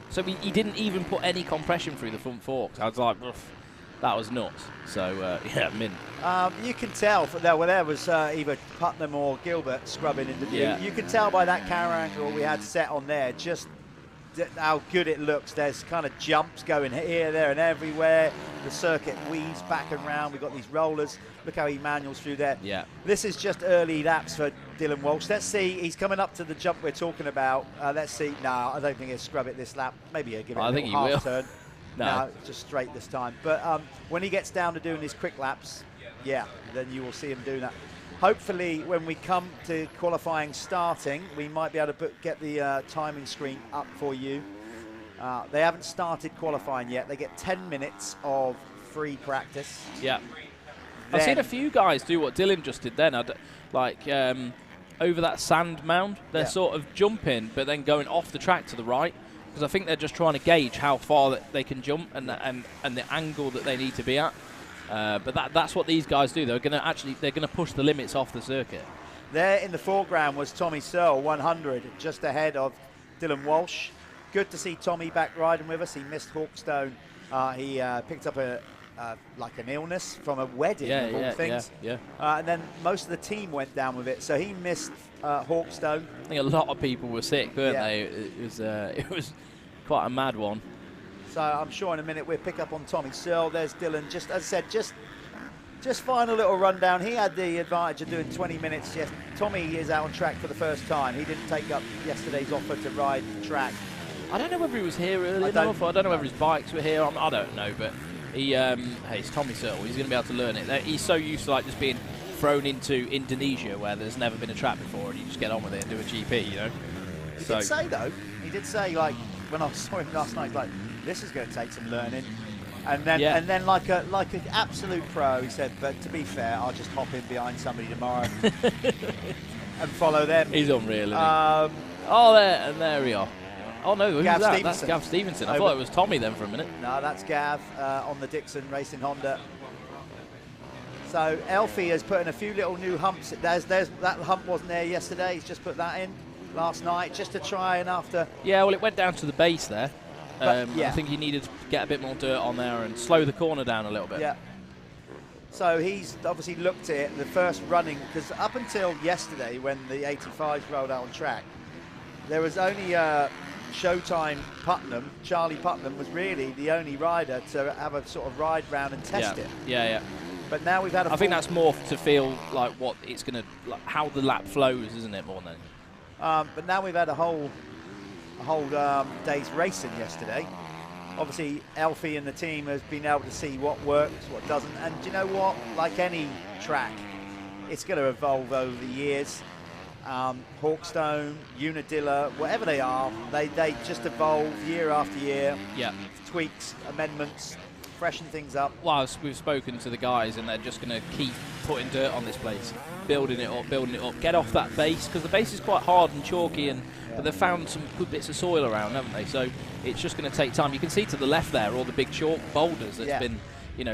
[SPEAKER 7] So he didn't even put any compression through the front forks. I was like, that was nuts. So, yeah, mint.
[SPEAKER 1] You can tell, there was either Putnam or Gilbert scrubbing in the view. You can tell by that camera angle we had set on there just how good it looks. There's kind of jumps going here, there, and everywhere. The circuit weaves back and round. We've got these rollers. Look how he manuals through there.
[SPEAKER 7] Yeah.
[SPEAKER 1] This is just early laps for Dylan Walsh. Let's see. He's coming up to the jump we're talking about. Let's see. No, I don't think he'll scrub it this lap. Maybe he'll give it a half turn. No, just straight this time. But when he gets down to doing his quick laps, yeah, then you will see him do that. Hopefully, when we come to qualifying starting, we might be able to get the timing screen up for you. They haven't started qualifying yet. They get 10 minutes of free practice.
[SPEAKER 7] Yeah. I've seen a few guys do what Dylan just did then. Over that sand mound, they're sort of jumping, but then going off the track to the right. Because I think they're just trying to gauge how far that they can jump and the angle that they need to be at. But that's what these guys do. They're going to push the limits off the circuit.
[SPEAKER 1] There in the foreground was Tommy Searle, 100, just ahead of Dylan Walsh. Good to see Tommy back riding with us. He missed Hawkstone. He picked up like an illness from a wedding of all things. And then most of the team went down with it, so he missed Hawkstone.
[SPEAKER 7] I think a lot of people were sick, weren't they? It was quite a mad one.
[SPEAKER 1] So I'm sure in a minute we'll pick up on Tommy Searle. There's Dylan, just as I said, just final little rundown. He had the advantage of doing 20 minutes. Yes, Tommy is out on track for the first time. He didn't take up yesterday's offer to ride the track.
[SPEAKER 7] I don't know whether he was here early enough. I don't know whether his bikes were here. I don't know, but he, hey, it's Tommy Searle. He's going to be able to learn it. He's so used to like just being thrown into Indonesia where there's never been a track before, and you just get on with it and do a GP, you know.
[SPEAKER 1] He did say though. He did say, like, when I saw him last night, like, this is going to take some learning. And then like an absolute pro, he said, but to be fair, I'll just hop in behind somebody tomorrow and follow them.
[SPEAKER 7] He's unreal, isn't he? There we are. Oh no, who's that? Stevenson. That's Gav Stevenson. I thought it was Tommy then for a minute.
[SPEAKER 1] No, that's Gav on the Dixon Racing Honda. So Elfie has put in a few little new humps. There's that hump wasn't there yesterday. He's just put that in last night just to try and after.
[SPEAKER 7] Yeah, well, it went down to the base there. I think he needed to get a bit more dirt on there and slow the corner down a little bit.
[SPEAKER 1] Yeah. So he's obviously looked at it, the first running, because up until yesterday when the 85s rolled out on track, there was only Showtime Putnam. Charlie Putnam was really the only rider to have a sort of ride round and test it.
[SPEAKER 7] Yeah.
[SPEAKER 1] But now we've had
[SPEAKER 7] I think that's more to feel like what it's going to, like how the lap flows, isn't it, more than?
[SPEAKER 1] But now we've had a whole day's racing yesterday. Obviously, Elfie and the team has been able to see what works, what doesn't. And do you know what? Like any track, it's going to evolve over the years. Hawkstone, Unadilla, whatever they are, they just evolve year after year.
[SPEAKER 7] Yeah.
[SPEAKER 1] Tweaks, amendments, freshen things up.
[SPEAKER 7] Well, we've spoken to the guys, and they're just going to keep putting dirt on this place, building it up, get off that base, because the base is quite hard and chalky, but they've found some good bits of soil around, haven't they? So it's just going to take time. You can see to the left there all the big chalk boulders that's been,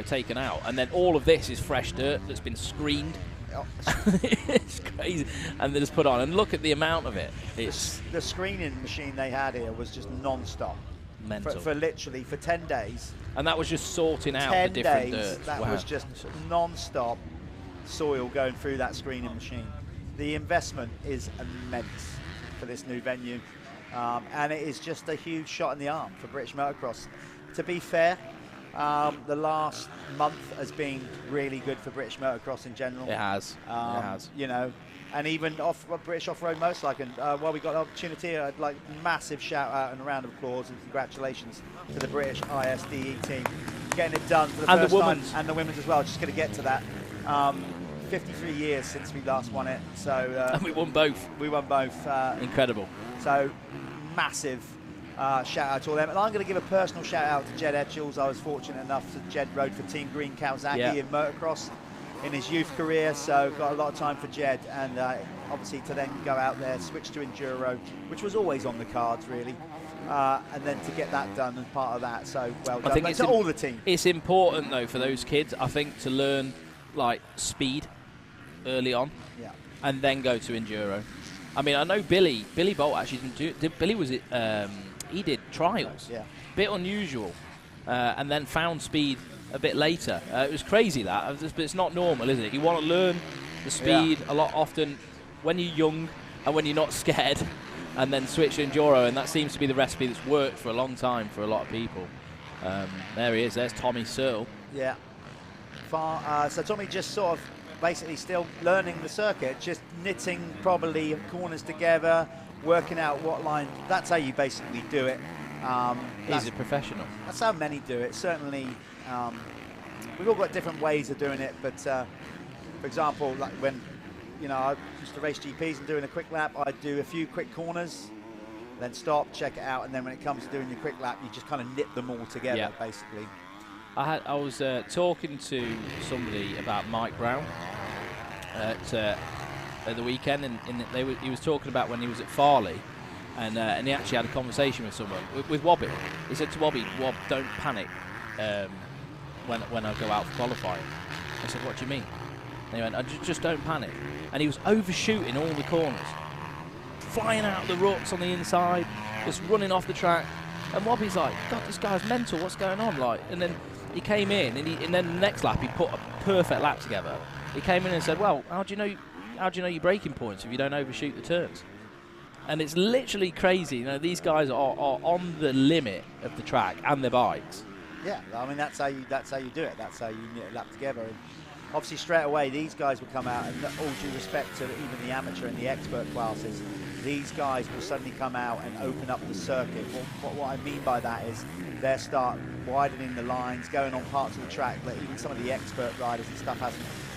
[SPEAKER 7] taken out, and then all of this is fresh dirt that's been screened. It's crazy, and they just put on, and look at the amount of it. It's
[SPEAKER 1] the screening machine they had here was just non-stop.
[SPEAKER 7] Mental.
[SPEAKER 1] For literally 10 days.
[SPEAKER 7] And that was just sorting out the different dirt.
[SPEAKER 1] That was just non-stop soil going through that screening machine. The investment is immense for this new venue. and it is just a huge shot in the arm for British motocross. To be fair, the last month has been really good for British motocross in general.
[SPEAKER 7] It has. It has.
[SPEAKER 1] You know, and even British off-road motorcycling. While we got an opportunity, I'd like massive shout out and a round of applause and congratulations to the British ISDE team getting it done for the first time, and the women's as well. Just going to get to that. 53 years since we last won it, so
[SPEAKER 7] and we won both.
[SPEAKER 1] We won both.
[SPEAKER 7] Incredible.
[SPEAKER 1] So massive shout out to all them, and I'm going to give a personal shout out to Jed Etchells. I was fortunate enough to Jed rode for Team Green Kawasaki in motocross in his youth career, so got a lot of time for Jed, and obviously to then go out there, switch to enduro, which was always on the cards really, and then to get that done as part of that. So well done. I think it's all the team.
[SPEAKER 7] It's important though for those kids, I think, to learn like speed early on, and then go to enduro. I mean, I know Billy Bolt actually didn't do. Billy was he did trials, bit unusual, and then found speed a bit later. It was crazy that, but it's not normal, is it? You want to learn the speed a lot often when you're young and when you're not scared, and then switch to enduro, and that seems to be the recipe that's worked for a long time for a lot of people. There he is. There's Tommy Syntol.
[SPEAKER 1] Yeah. So Tommy just sort of basically still learning the circuit, just knitting probably corners together, working out what line. That's how you basically do it.
[SPEAKER 7] He's a professional.
[SPEAKER 1] That's how many do it. Certainly, we've all got different ways of doing it. But for example, like when I used to race GPs and doing a quick lap, I'd do a few quick corners, then stop, check it out, and then when it comes to doing your quick lap, you just kind of knit them all together, basically.
[SPEAKER 7] I was talking to somebody about Mike Brown at the weekend, and he was talking about when he was at Farley, and he actually had a conversation with someone, with Wobby. He said to Wobby, "Wob, don't panic when I go out for qualifying." I said, "What do you mean?" And he went, "I just don't panic." And he was overshooting all the corners, flying out the ruts on the inside, just running off the track. And Wobby's like, "God, this guy's mental. What's going on?" Like, and then he came in, and then the next lap he put a perfect lap together. He came in and said, "Well, how do you know your braking points if you don't overshoot the turns?" And it's literally crazy. These guys are on the limit of the track and their bikes.
[SPEAKER 1] Yeah, I mean that's how you do it. That's how you knit a lap together. And obviously straight away these guys will come out, and all due respect to even the amateur and the expert classes, these guys will suddenly come out and open up the circuit. What I mean by that is they'll start widening the lines, going on parts of the track that even some of the expert riders and stuff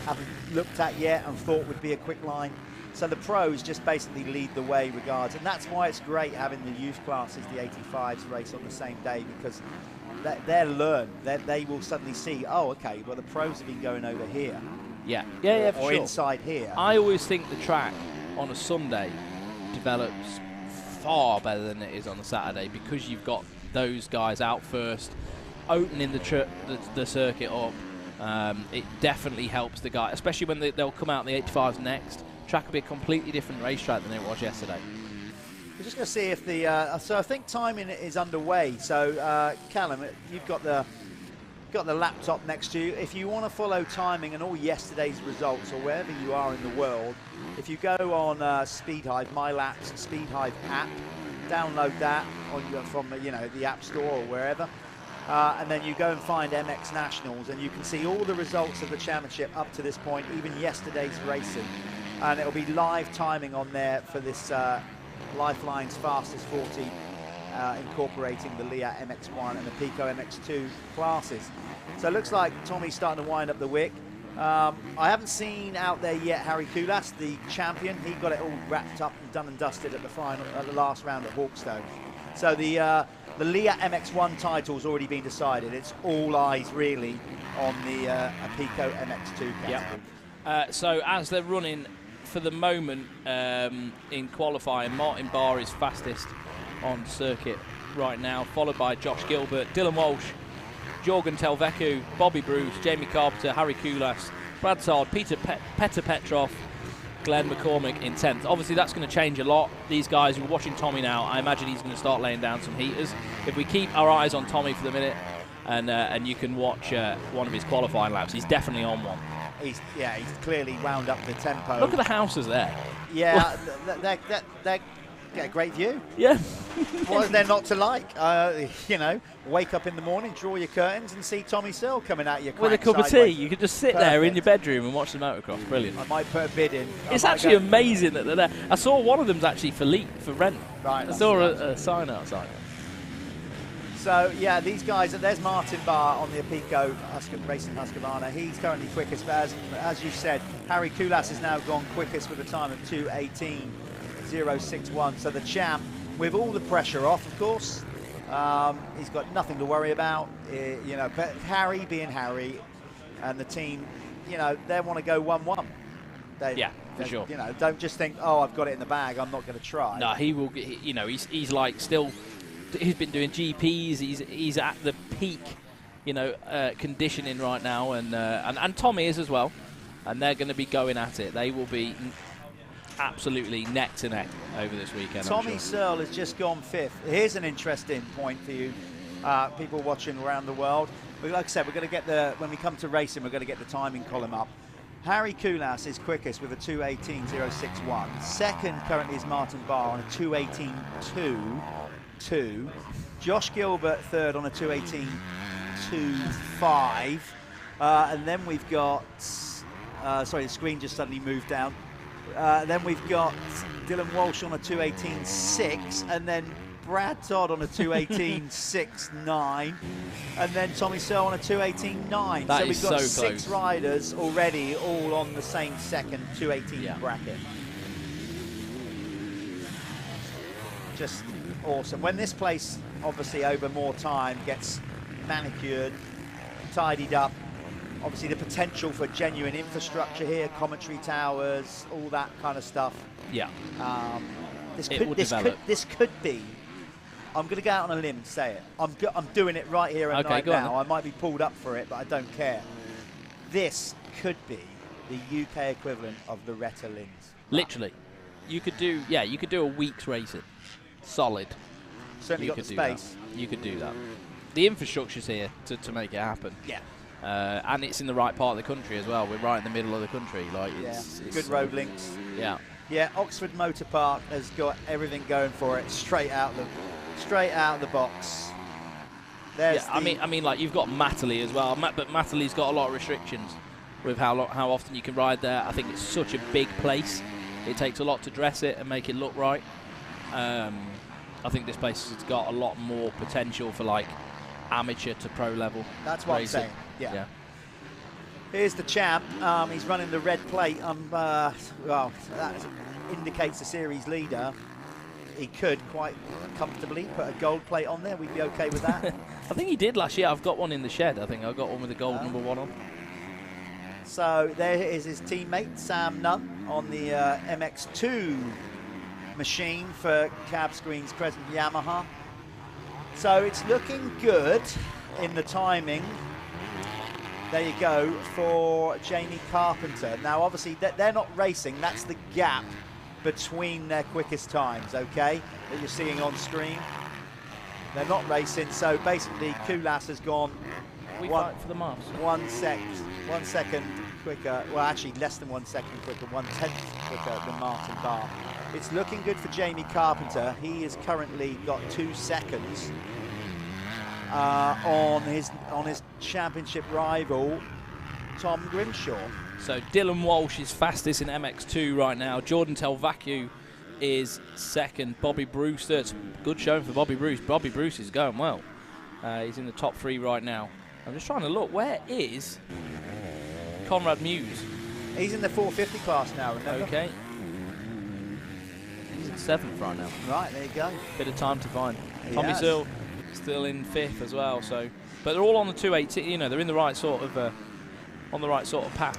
[SPEAKER 1] haven't looked at yet and thought would be a quick line. So the pros just basically lead the way regards, and that's why it's great having the youth classes, the 85s, race on the same day, because they'll learn. They will suddenly see, oh, okay, well the pros have been going over here.
[SPEAKER 7] Yeah, for
[SPEAKER 1] or
[SPEAKER 7] sure.
[SPEAKER 1] Inside here.
[SPEAKER 7] I always think the track on a Sunday develops far better than it is on a Saturday, because you've got those guys out first, opening the circuit up. It definitely helps the guy, especially when they'll come out in the 85s next. Track will be a completely different racetrack than it was yesterday.
[SPEAKER 1] We're just going to see if the so I think timing is underway. So Callum, you've got the laptop next to you. If you want to follow timing and all yesterday's results, or wherever you are in the world, if you go on Speedhive, MyLaps Speedhive app, download that from the App Store or wherever, and then you go and find MX Nationals, and you can see all the results of the championship up to this point, even yesterday's racing, and it'll be live timing on there for this Lyfelinez Fastest 40, incorporating the Leatt MX1 and the Apico MX2 classes. So it looks like Tommy's starting to wind up the wick. I haven't seen out there yet Harry Koulas, the champion. He got it all wrapped up and done and dusted at the last round at Hawkstone. So the Leatt MX1 title's already been decided. It's all eyes really on the Apico MX2 category.
[SPEAKER 7] So as they're running for the moment in qualifying, Martin Barr is fastest on circuit right now, followed by Josh Gilbert, Dylan Walsh, Jorgen Telvecu, Bobby Bruce, Jamie Carpenter, Harry Koulas, Brad Sard, Petr Petrov, Glenn McCormick in 10th. Obviously that's going to change a lot. These guys who are watching Tommy now, I imagine he's going to start laying down some heaters. If we keep our eyes on Tommy for the minute, and you can watch one of his qualifying laps, he's definitely on one.
[SPEAKER 1] He's clearly wound up the tempo.
[SPEAKER 7] Look at the houses there.
[SPEAKER 1] Yeah, they get a great view.
[SPEAKER 7] Yeah,
[SPEAKER 1] What is there not to like? You know, wake up in the morning, draw your curtains, and see Tommy Searle coming out your
[SPEAKER 7] with a cup of tea. You could just sit there in your bedroom and watch the motocross. Brilliant.
[SPEAKER 1] I might put a bid in.
[SPEAKER 7] It's actually amazing that they're there. I saw one of them's actually for Leatt, for rent.
[SPEAKER 1] Right.
[SPEAKER 7] I saw a sign outside.
[SPEAKER 1] So, yeah, these guys, there's Martin Barr on the Apico Racing Husqvarna. He's currently quickest, but as you said, Harry Koulas has now gone quickest with a time of 2:18.061. So the champ, with all the pressure off, of course, he's got nothing to worry about. You know, but Harry being Harry and the team, you know, they want to go 1-1.
[SPEAKER 7] Yeah, for sure.
[SPEAKER 1] You know, don't just think, oh, I've got it in the bag, I'm not going to try.
[SPEAKER 7] No, he will, you know, he's like still... He's been doing GPs. He's at the peak, you know, conditioning right now, and Tommy is as well, and they're going to be going at it. They will be absolutely neck to neck over this weekend.
[SPEAKER 1] Tommy Searle has just gone 5th. Here's an interesting point for you, people watching around the world. But like I said, we're going to get when we come to racing, we're going to get the timing column up. Harry Koulas is quickest with a 2:18.061. Second currently is Martin Barr on a 2:18.2. Josh Gilbert third on a 2:18.25. And then we've got, sorry, the screen just suddenly moved down. Then we've got Dylan Walsh on a 2:18.6, and then Brad Todd on a 2:18.69, and then Tommy Searle on a 2:18.9. So we've got 6 riders already, all on the same second 2:18 bracket. Just awesome. When this place, obviously over more time, gets manicured, tidied up, obviously the potential for genuine infrastructure here, commentary towers, all that kind of stuff.
[SPEAKER 7] Yeah.
[SPEAKER 1] This could be. I'm going to go out on a limb and say it. I'm doing it right here and right now. I might be pulled up for it, but I don't care. This could be the UK equivalent of the Lyfelinez.
[SPEAKER 7] Literally, you could do a week's racing, solid.
[SPEAKER 1] Certainly got the space.
[SPEAKER 7] You could do that. The infrastructure's here to make it happen.
[SPEAKER 1] Yeah.
[SPEAKER 7] And it's in the right part of the country as well. We're right in the middle of the country. Like it's
[SPEAKER 1] good road links.
[SPEAKER 7] Yeah.
[SPEAKER 1] Yeah. Oxford MotoParc has got everything going for it. Straight out of the box. There's
[SPEAKER 7] I mean, like you've got Matterley as well, but Matterley's got a lot of restrictions with how often you can ride there. I think it's such a big place. It takes a lot to dress it and make it look right. I think this place has got a lot more potential for like amateur to pro level.
[SPEAKER 1] That's what
[SPEAKER 7] racing.
[SPEAKER 1] I'm saying. Yeah. Here's the champ. He's running the red plate. Well, that indicates the series leader. He could quite comfortably put a gold plate on there. We'd be okay with that.
[SPEAKER 7] I think he did last year. I've got one in the shed. I think I got one with the gold number 1 on.
[SPEAKER 1] So there is his teammate Sam Nunn on the MX2 machine for Cab Screen's present Yamaha. So it's looking good in the timing. There you go for Jamie Carpenter. Now obviously they're not racing, that's the gap between their quickest times, okay, that you're seeing on screen. They're not racing, so basically Koulas has gone
[SPEAKER 7] fight for the marks.
[SPEAKER 1] 1 second quicker, well actually less than 1 second quicker, 1/10 quicker than Martin Barr. It's looking good for Jamie Carpenter. He has currently got 2 seconds on his championship rival, Tom Grimshaw.
[SPEAKER 7] So Dylan Walsh is fastest in MX2 right now. Jordan Telvacu is second. Bobby Bruce, that's good showing for Bobby Bruce. Bobby Bruce is going well. He's in the top 3 right now. I'm just trying to look. Where is Conrad Muse?
[SPEAKER 1] He's in the 450 class now, remember?
[SPEAKER 7] Okay. He's in 7th right now.
[SPEAKER 1] Right, there you go.
[SPEAKER 7] Bit of time to find. Tommy Searle still in 5th as well. So, but they're all on the 218. You know, they're in the right sort of on the right sort of path.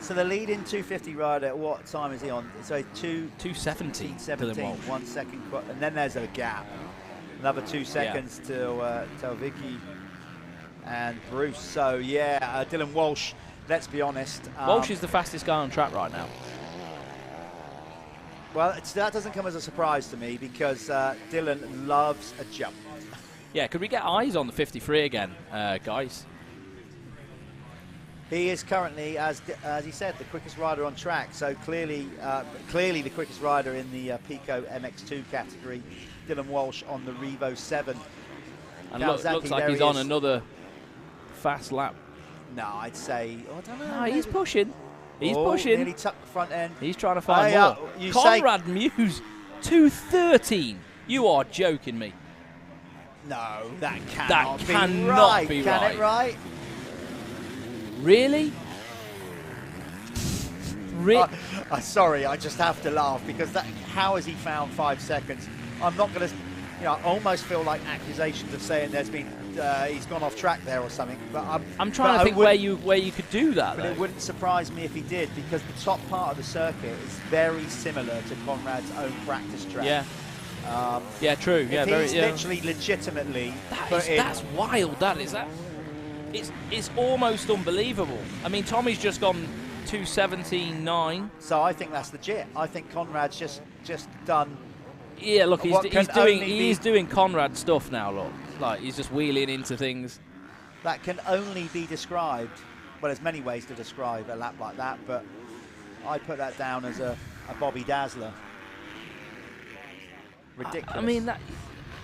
[SPEAKER 1] So the leading 250 rider, what time is he on? So
[SPEAKER 7] 2:17.
[SPEAKER 1] 1 second, and then there's a gap. Another 2 seconds till Vicky and Bruce. So yeah, Dylan Walsh. Let's be honest.
[SPEAKER 7] Walsh is the fastest guy on track right now.
[SPEAKER 1] Well, that doesn't come as a surprise to me because Dylan loves a jump.
[SPEAKER 7] Yeah, could we get eyes on the 53 again, guys?
[SPEAKER 1] He is currently, as he said, the quickest rider on track. So clearly the quickest rider in the Apico MX2 category. Dylan Walsh on the Revo 7.
[SPEAKER 7] And looks like he's on another fast lap.
[SPEAKER 1] No, I'd say, I don't know.
[SPEAKER 7] No, he's pushing. He's pushing.
[SPEAKER 1] Nearly tucked the front end.
[SPEAKER 7] He's trying to find more. Conrad Muse, 2:13. You are joking me.
[SPEAKER 1] No, that cannot be
[SPEAKER 7] right.
[SPEAKER 1] Can it right?
[SPEAKER 7] Really?
[SPEAKER 1] Sorry, I just have to laugh because how has he found 5 seconds? I'm not going to, I almost feel like accusations of saying there's been he's gone off track there or something. But
[SPEAKER 7] I'm trying to think where you could do that.
[SPEAKER 1] But it wouldn't surprise me if he did, because the top part of the circuit is very similar to Conrad's own practice track.
[SPEAKER 7] Yeah. Yeah, true. Yeah,
[SPEAKER 1] he's literally legitimately.
[SPEAKER 7] That's wild. That is that. It's almost unbelievable. I mean, Tommy's just gone 2:17.9.
[SPEAKER 1] So I think that's legit. I think Conrad's just done.
[SPEAKER 7] Yeah, look, he's doing Conrad stuff now. Look, like he's just wheeling into things.
[SPEAKER 1] That can only be described. Well, there's many ways to describe a lap like that, but I put that down as a Bobby Dazzler. Ridiculous.
[SPEAKER 7] I mean,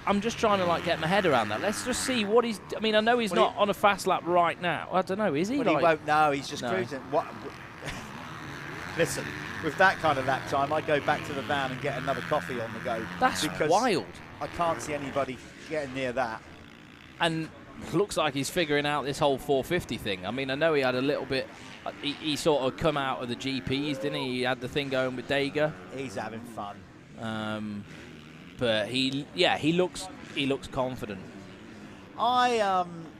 [SPEAKER 7] I'm just trying to get my head around that. Let's just see what he's. I mean, I know he's not on a fast lap right now. I don't know. Is he?
[SPEAKER 1] Well, he won't know. He's just cruising. What? Listen, with that kind of lap time, I'd go back to the van and get another coffee on the go.
[SPEAKER 7] That's wild.
[SPEAKER 1] I can't see anybody getting near that.
[SPEAKER 7] And looks like he's figuring out this whole 450 thing. I mean, I know he had a little bit. He sort of come out of the GPs, didn't he? He had the thing going with Dega.
[SPEAKER 1] He's having fun.
[SPEAKER 7] But he looks confident.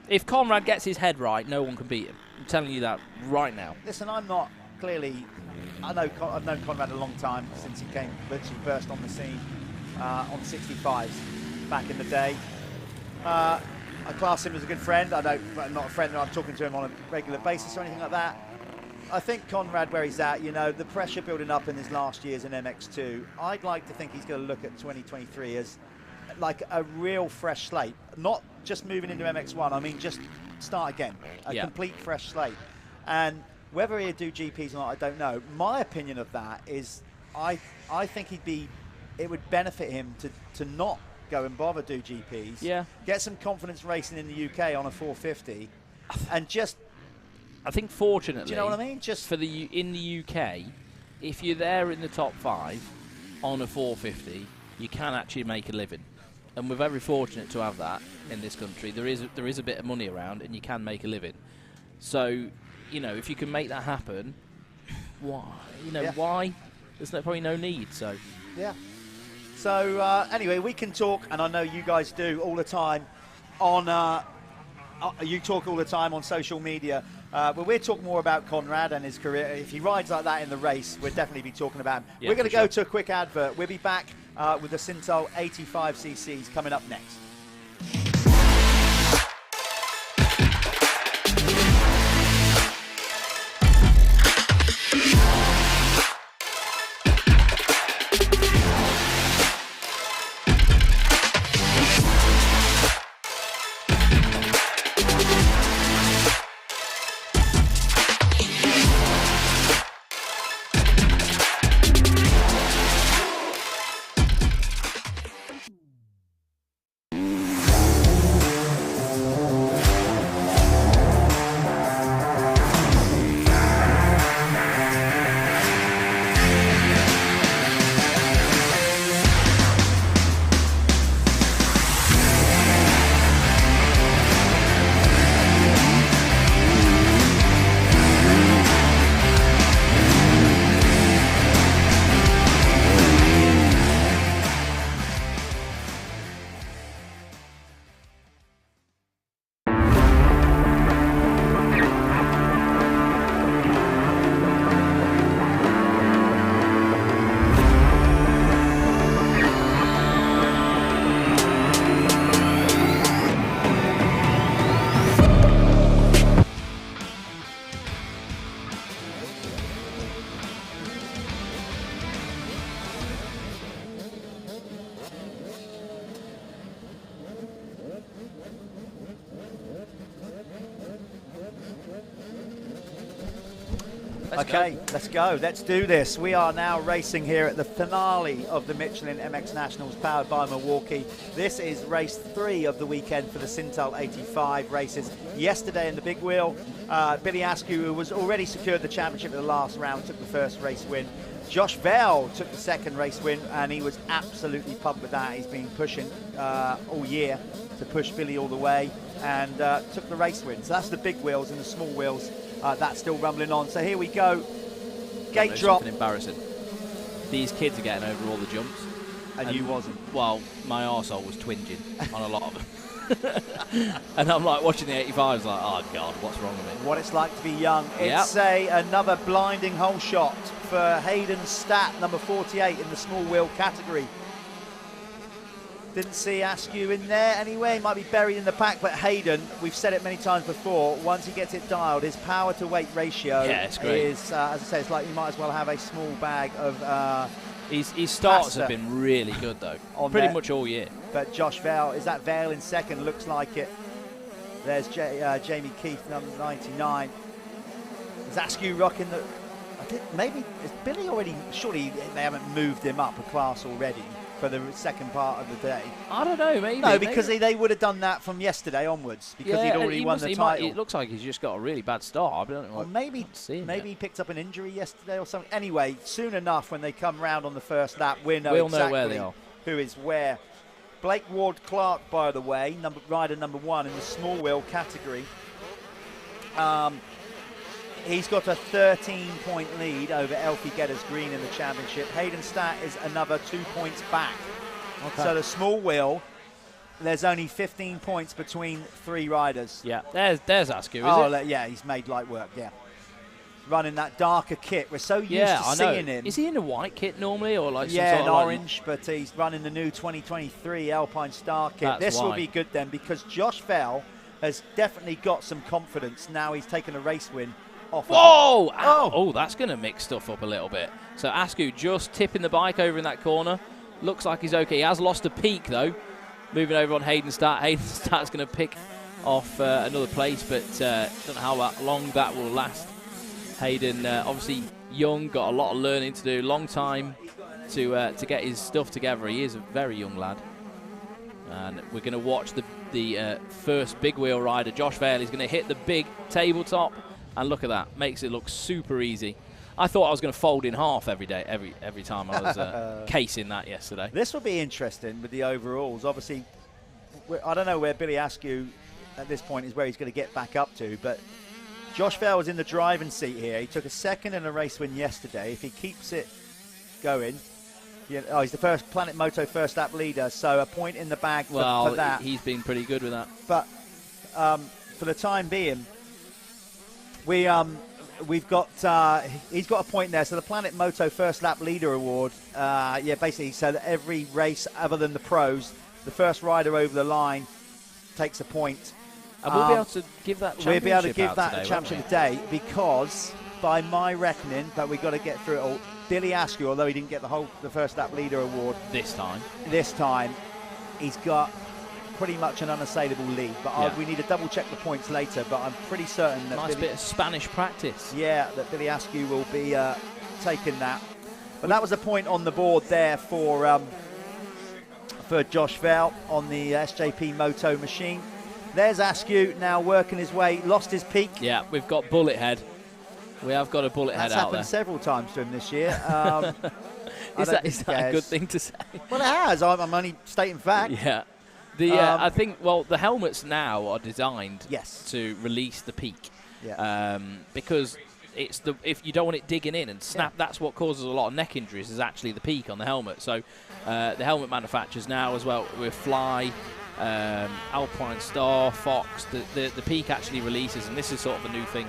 [SPEAKER 7] If Conrad gets his head right, no one can beat him. I'm telling you that right now.
[SPEAKER 1] Listen, I'm not clearly. I've known Conrad a long time, since he came literally burst on the scene on 65s back in the day. I class him as a good friend. I'm not a friend. I'm talking to him on a regular basis or anything like that. I think Conrad, where he's at, the pressure building up in his last years in MX2, I'd like to think he's going to look at 2023 as like a real fresh slate. Not just moving into MX1, I mean just start again. A complete fresh slate. And whether he'd do GPs or not, I don't know. My opinion of that is I think it would benefit him to not go and bother do GPs.
[SPEAKER 7] Yeah.
[SPEAKER 1] Get some confidence racing in the UK on a 450 and just...
[SPEAKER 7] I think fortunately,
[SPEAKER 1] do you know what I mean?
[SPEAKER 7] Just in the UK, if you're there in the top 5 on a 450, you can actually make a living, and we're very fortunate to have that in this country. There is a bit of money around, and you can make a living. So, if you can make that happen, why? Why? There's probably no need. So
[SPEAKER 1] yeah. So anyway, we can talk, and I know you guys do all the time on. You talk all the time on social media. But we're talking more about Conrad and his career. If he rides like that in the race, we'll definitely be talking about him. We're going to go to a quick advert. We'll be back with the Syntol 85cc's coming up next. Let's go. Let's do this. We are now racing here at the finale of the Michelin MX Nationals powered by Milwaukee. This is race 3 of the weekend for the Syntol 85 races. Yesterday in the big wheel, Billy Askew, who was already secured the championship in the last round, took the first race win. Josh Vell took the second race win, and he was absolutely pumped with that. He's been pushing all year to push Billy all the way, and took the race win. So that's the big wheels, and the small wheels, that's still rumbling on. So here we go. Gate drop.
[SPEAKER 7] Something embarrassing. These kids are getting over all the jumps.
[SPEAKER 1] And you wasn't.
[SPEAKER 7] Well, my arsehole was twinging on a lot of them. And I'm like watching the 85s like, oh God, what's wrong with me?
[SPEAKER 1] What it's like to be young. It's another blinding hole shot for Hayden Statt, number 48 in the small wheel category. Didn't see Askew in there anyway. He might be buried in the pack, but Hayden, we've said it many times before, once he gets it dialed, his power to weight ratio is, as I say, it's like you might as well have a small bag of
[SPEAKER 7] his starts have been really good though, pretty much all year.
[SPEAKER 1] But Josh Vale, is that Vale in second? Looks like it. There's Jamie Keith, number 99. Is Askew rocking the... maybe, is Billy already... Surely they haven't moved him up a class already for the second part of the day.
[SPEAKER 7] I don't know, maybe.
[SPEAKER 1] No, because they would have done that from yesterday onwards, because he'd already won the title.
[SPEAKER 7] It looks like he's just got a really bad start. I don't know.
[SPEAKER 1] Well, maybe he picked up an injury yesterday or something. Anyway, soon enough, when they come round on the first lap, we'll know exactly
[SPEAKER 7] where they are.
[SPEAKER 1] Who is where. Blake Ward-Clark, by the way, rider number 1 in the small wheel category. He's got a 13-point lead over Elfie Geddes-Green in the championship. Hayden Statt is another 2 points back. Okay. So the small wheel, there's only 15 points between 3 riders.
[SPEAKER 7] Yeah, there's Askew, is it?
[SPEAKER 1] Yeah, he's made light work, yeah. Running that darker kit. We're so used to seeing him.
[SPEAKER 7] Is he in a white kit normally, or like
[SPEAKER 1] some sort of orange, but he's running the new 2023 Alpine Star kit. This will be good then, because Josh Vell has definitely got some confidence. Now he's taken a race win off.
[SPEAKER 7] Whoa! Oh, that's going to mix stuff up a little bit. So Askew just tipping the bike over in that corner. Looks like he's okay. He has lost a peak, though. Moving over on Hayden Statt. Hayden Statt's going to pick off another place, but don't know how long that will last. Hayden, obviously young, got a lot of learning to do. Long time to get his stuff together. He is a very young lad. And we're going to watch the first big wheel rider, Josh Vale. He's going to hit the big tabletop. And look at that. Makes it look super easy. I thought I was going to fold in half every day, every time I was casing that yesterday.
[SPEAKER 1] This will be interesting with the overalls. Obviously, I don't know where Billy Askew at this point is where he's going to get back up to, but Josh Vale was in the driving seat here. He took a second in a race win yesterday. If he keeps it going, he's the first Planet Moto first lap leader, so a point in the bag for that.
[SPEAKER 7] He's been pretty good with that.
[SPEAKER 1] But for the time being, we've got he's got a point there. So the Planet Moto First Lap Leader Award, basically, so that every race other than the pros, the first rider over the line takes a point.
[SPEAKER 7] And we'll be able to give that championship.
[SPEAKER 1] We'll be able to give that
[SPEAKER 7] today,
[SPEAKER 1] championship today, because by my reckoning, but we've got to get through it all. Billy Askew, although he didn't get the First Lap Leader Award
[SPEAKER 7] this time,
[SPEAKER 1] he's got pretty much an unassailable lead, but we need to double check the points later, but I'm pretty certain that
[SPEAKER 7] bit of Spanish practice.
[SPEAKER 1] Yeah, that Billy Askew will be taking that. But that was a point on the board there for Josh Vale on the SJP Moto machine. There's Askew now working his way, lost his peak.
[SPEAKER 7] Yeah, we've got bullet head. We have got a bullet head out there.
[SPEAKER 1] That's happened several times to him this year.
[SPEAKER 7] Is that a good thing to say?
[SPEAKER 1] Well, it has. I'm only stating fact.
[SPEAKER 7] Yeah. I think, the helmets now are designed to release the peak.
[SPEAKER 1] Yeah.
[SPEAKER 7] Because if you don't want it digging in and snap, that's what causes a lot of neck injuries, is actually the peak on the helmet. So the helmet manufacturers now as well, with Fly, Alpine Star, Fox, the peak actually releases, and this is sort of a new thing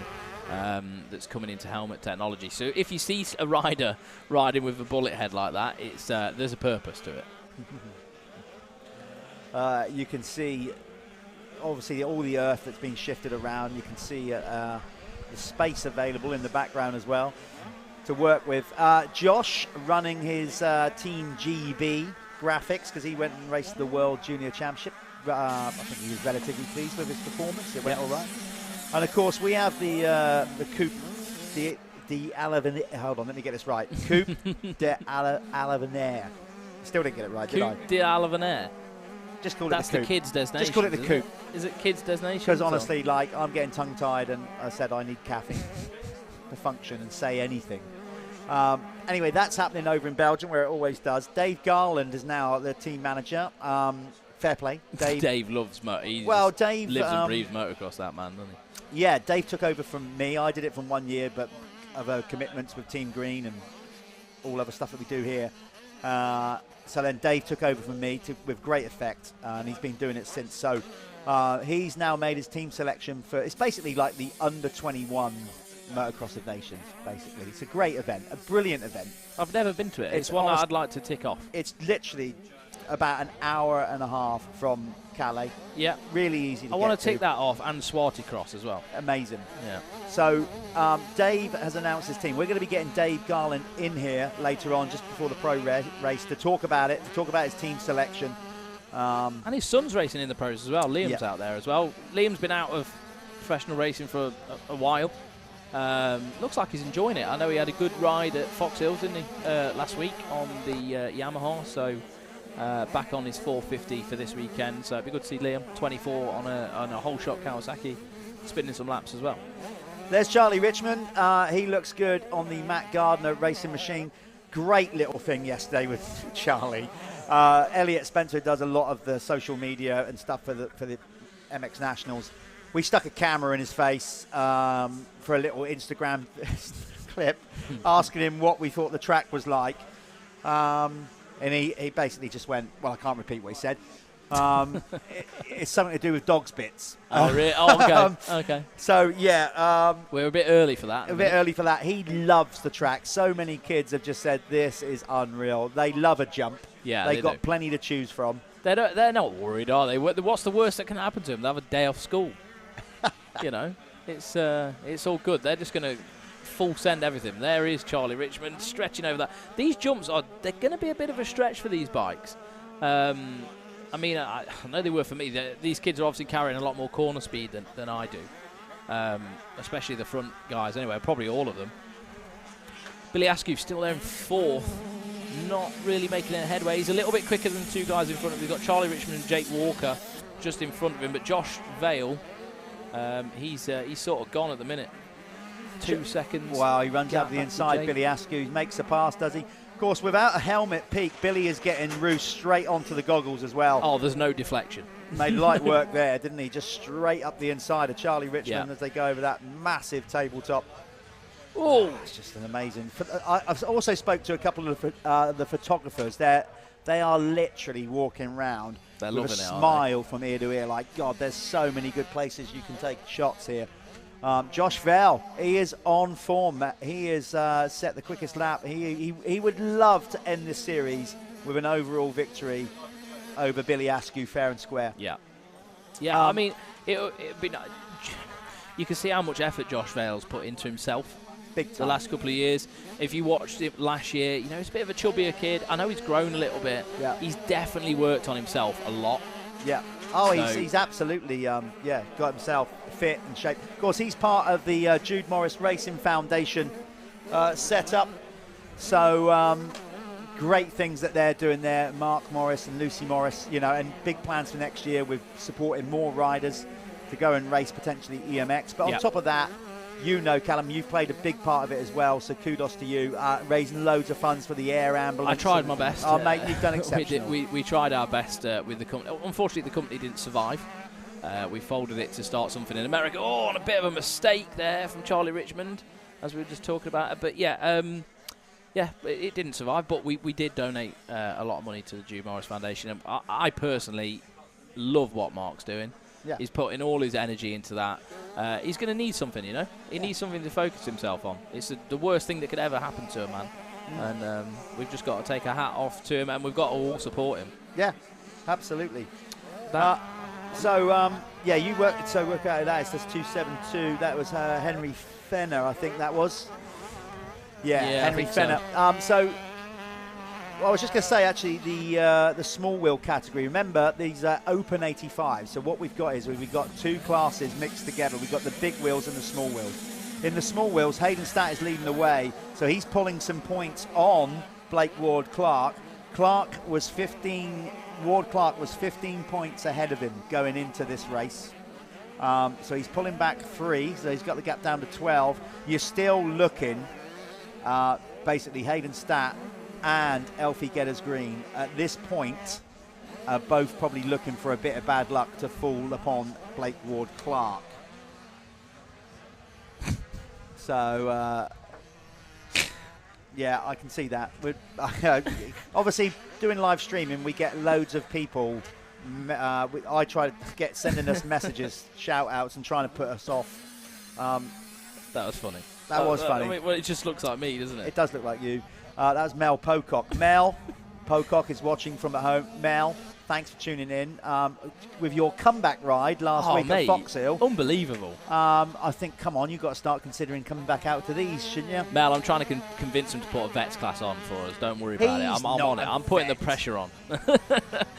[SPEAKER 7] that's coming into helmet technology. So if you see a rider riding with a bullet head like that, it's there's a purpose to it.
[SPEAKER 1] You can see, obviously, all the earth that's been shifted around. You can see the space available in the background as well to work with. Josh running his Team GB graphics, because he went and raced the World Junior Championship. I think he was relatively pleased with his performance. It went all right. And, of course, we have the coupe, the
[SPEAKER 8] Hold on, let me get this right. Coupe d'Alavenere. Still didn't get it right, did I?
[SPEAKER 7] Coupe d'Alavenere.
[SPEAKER 8] Just call
[SPEAKER 7] That's
[SPEAKER 8] it the
[SPEAKER 7] the
[SPEAKER 8] coupe.
[SPEAKER 7] kids' destination.
[SPEAKER 8] Just call it the coupe.
[SPEAKER 7] Is it kids' destination?
[SPEAKER 8] Because honestly, like, I'm getting tongue-tied, and I said I need caffeine to function and say anything. Anyway, that's happening over in Belgium, where it always does. Dave Garland is now the team manager. Fair play, Dave.
[SPEAKER 7] Dave loves Dave lives and breathes motocross, that man, doesn't he?
[SPEAKER 8] Yeah, Dave took over from me. I did it from 1 year, but other commitments with Team Green and all other stuff that we do here. So then Dave took over from me with great effect, and he's been doing it since. So he's now made his team selection for, it's basically like the under-21 Motocross of Nations, basically. It's a great event, a brilliant event.
[SPEAKER 7] I've never been to it. It's one that I'd like to tick off.
[SPEAKER 8] It's literally about an hour and a half from Calais.
[SPEAKER 7] Yeah.
[SPEAKER 8] Really easy to
[SPEAKER 7] I want to tick that off, and Swati Cross as well.
[SPEAKER 8] Amazing.
[SPEAKER 7] Yeah.
[SPEAKER 8] So Dave has announced his team. We're going to be getting Dave Garland in here later on, just before the pro race, to talk about it, to talk about his team selection.
[SPEAKER 7] And his son's racing in the pros as well. Liam's out there as well. Liam's been out of professional racing for a while. Looks like he's enjoying it. I know he had a good ride at Fox Hills, didn't he, last week on the Yamaha. So back on his 450 for this weekend. So it'd be good to see Liam, 24, on a whole shot Kawasaki, spinning some laps as well.
[SPEAKER 8] There's Charlie Richmond. He looks good on the Matt Gardner racing machine. Great little thing yesterday with Charlie. Elliot Spencer does a lot of the social media and stuff for the MX Nationals. We stuck a camera in his face for a little Instagram clip, asking him what we thought the track was like. And he basically just went, well, I can't repeat what he said. It's something to do with dog's bits.
[SPEAKER 7] Oh, really? Oh, okay. Okay.
[SPEAKER 8] So, yeah.
[SPEAKER 7] We're a bit early for that.
[SPEAKER 8] A bit early for that. He loves the track. So many kids have just said, this is unreal. They love a jump.
[SPEAKER 7] Yeah,
[SPEAKER 8] They've got plenty to choose from.
[SPEAKER 7] They're not worried, are they? What's the worst that can happen to them? They have a day off school. You know, it's all good. They're just going to full send everything. There is Charlie Richmond stretching over that. These jumps they're going to be a bit of a stretch for these bikes. I mean, I know they were for me. These kids are obviously carrying a lot more corner speed than I do, especially the front guys. Anyway, probably all of them. Billy Askew's still there in fourth, not really making any headway. He's a little bit quicker than the two guys in front of him. We've got Charlie Richmond and Jake Walker just in front of him, but Josh Vale, he's sort of gone at the minute. 2 seconds.
[SPEAKER 8] Wow, he runs out the inside. Billy Askew makes a pass, does he? Of course, without a helmet peak, Billy is getting Roos straight onto the goggles as well.
[SPEAKER 7] Oh, there's no deflection.
[SPEAKER 8] Made light work there, didn't he? Just straight up the inside of Charlie Richmond as they go over that massive tabletop. Oh, it's just an amazing. I've also spoke to a couple of the photographers. They are literally walking around with a smile from ear to ear, like, God, there's so many good places you can take shots here. Josh Vell, he is on form. He has set the quickest lap. He would love to end this series with an overall victory over Billy Askew, fair and square.
[SPEAKER 7] Yeah. Yeah, I mean, it'd be nice. You can see how much effort Josh Vale's put into himself the last couple of years. If you watched it last year, you know, he's a bit of a chubbier kid. I know he's grown a little bit.
[SPEAKER 8] Yeah.
[SPEAKER 7] He's definitely worked on himself a lot.
[SPEAKER 8] Yeah. Oh, he's absolutely, got himself fit and shape. Of course, he's part of the Jude Morris Racing Foundation setup. So great things that they're doing there. Mark Morris and Lucy Morris, you know, and big plans for next year with supporting more riders to go and race potentially EMX. But on top of that, you know, Callum, you've played a big part of it as well, so kudos to you. Raising loads of funds for the air ambulance.
[SPEAKER 7] I tried my best.
[SPEAKER 8] Oh, mate, you've done exceptional.
[SPEAKER 7] we tried our best with the company. Unfortunately, the company didn't survive. We folded it to start something in America. Oh, and a bit of a mistake there from Charlie Richmond, as we were just talking about. But yeah, it didn't survive. But we did donate a lot of money to the Jude Morris Foundation. And I personally love what Mark's doing. Yeah. He's putting all his energy into that. He's going to need something, you know. He needs something to focus himself on. It's the worst thing that could ever happen to a man. And we've just got to take a hat off to him, and we've got to all support him.
[SPEAKER 8] Yeah, absolutely. You work out that. It's just 272. That was Henry Fenner, I think that was. Yeah Henry Fenner. So. Well, I was just going to say, actually, the small wheel category. Remember, these are open 85. So what we've got is we've got two classes mixed together. We've got the big wheels and the small wheels. In the small wheels, Hayden Statt is leading the way, so he's pulling some points on Blake Ward-Clark. Ward Clark was 15 points ahead of him going into this race. So he's pulling back 3, so he's got the gap down to 12. You're still looking, basically, Hayden Statt and Elfie Getters-Green at this point are both probably looking for a bit of bad luck to fall upon Blake Ward-Clark. So, yeah, I can see that. Obviously, doing live streaming, we get loads of people. I try to get sending us messages, shout-outs, and trying to put us off.
[SPEAKER 7] That was funny.
[SPEAKER 8] That was funny.
[SPEAKER 7] I mean, well, it just looks like me, doesn't it?
[SPEAKER 8] It does look like you. That was Mel Pocock. Mel Pocock is watching from at home. Mel, thanks for tuning in. With your comeback ride last week at Fox Hill.
[SPEAKER 7] Unbelievable.
[SPEAKER 8] I think, come on, you've got to start considering coming back out to these, shouldn't you?
[SPEAKER 7] Mel, I'm trying to convince him to put a vets class on for us. Don't worry about it. I'm on it. I'm putting the pressure on.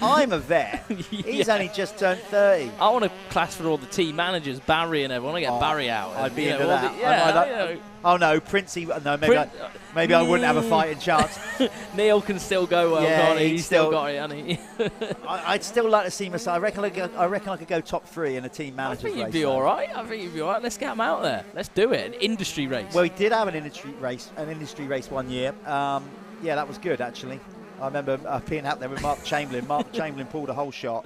[SPEAKER 8] I'm a vet. He's only just turned 30.
[SPEAKER 7] I want a class for all the team managers, Barry and everyone. I want to get Barry out.
[SPEAKER 8] I'd be into that. Oh no, Princey. No, maybe I wouldn't have a fighting chance.
[SPEAKER 7] Neil can still go well, can't he? He's still got it, hasn't he?
[SPEAKER 8] I'd still like to see myself. I reckon I could go top 3 in a team manager's race.
[SPEAKER 7] I think you'd be all right. Let's get him out there. Let's do it. An industry race.
[SPEAKER 8] Well, we did have an industry race one year. Yeah, that was good actually. I remember being out there with Mark Chamberlain. Mark Chamberlain pulled a whole shot,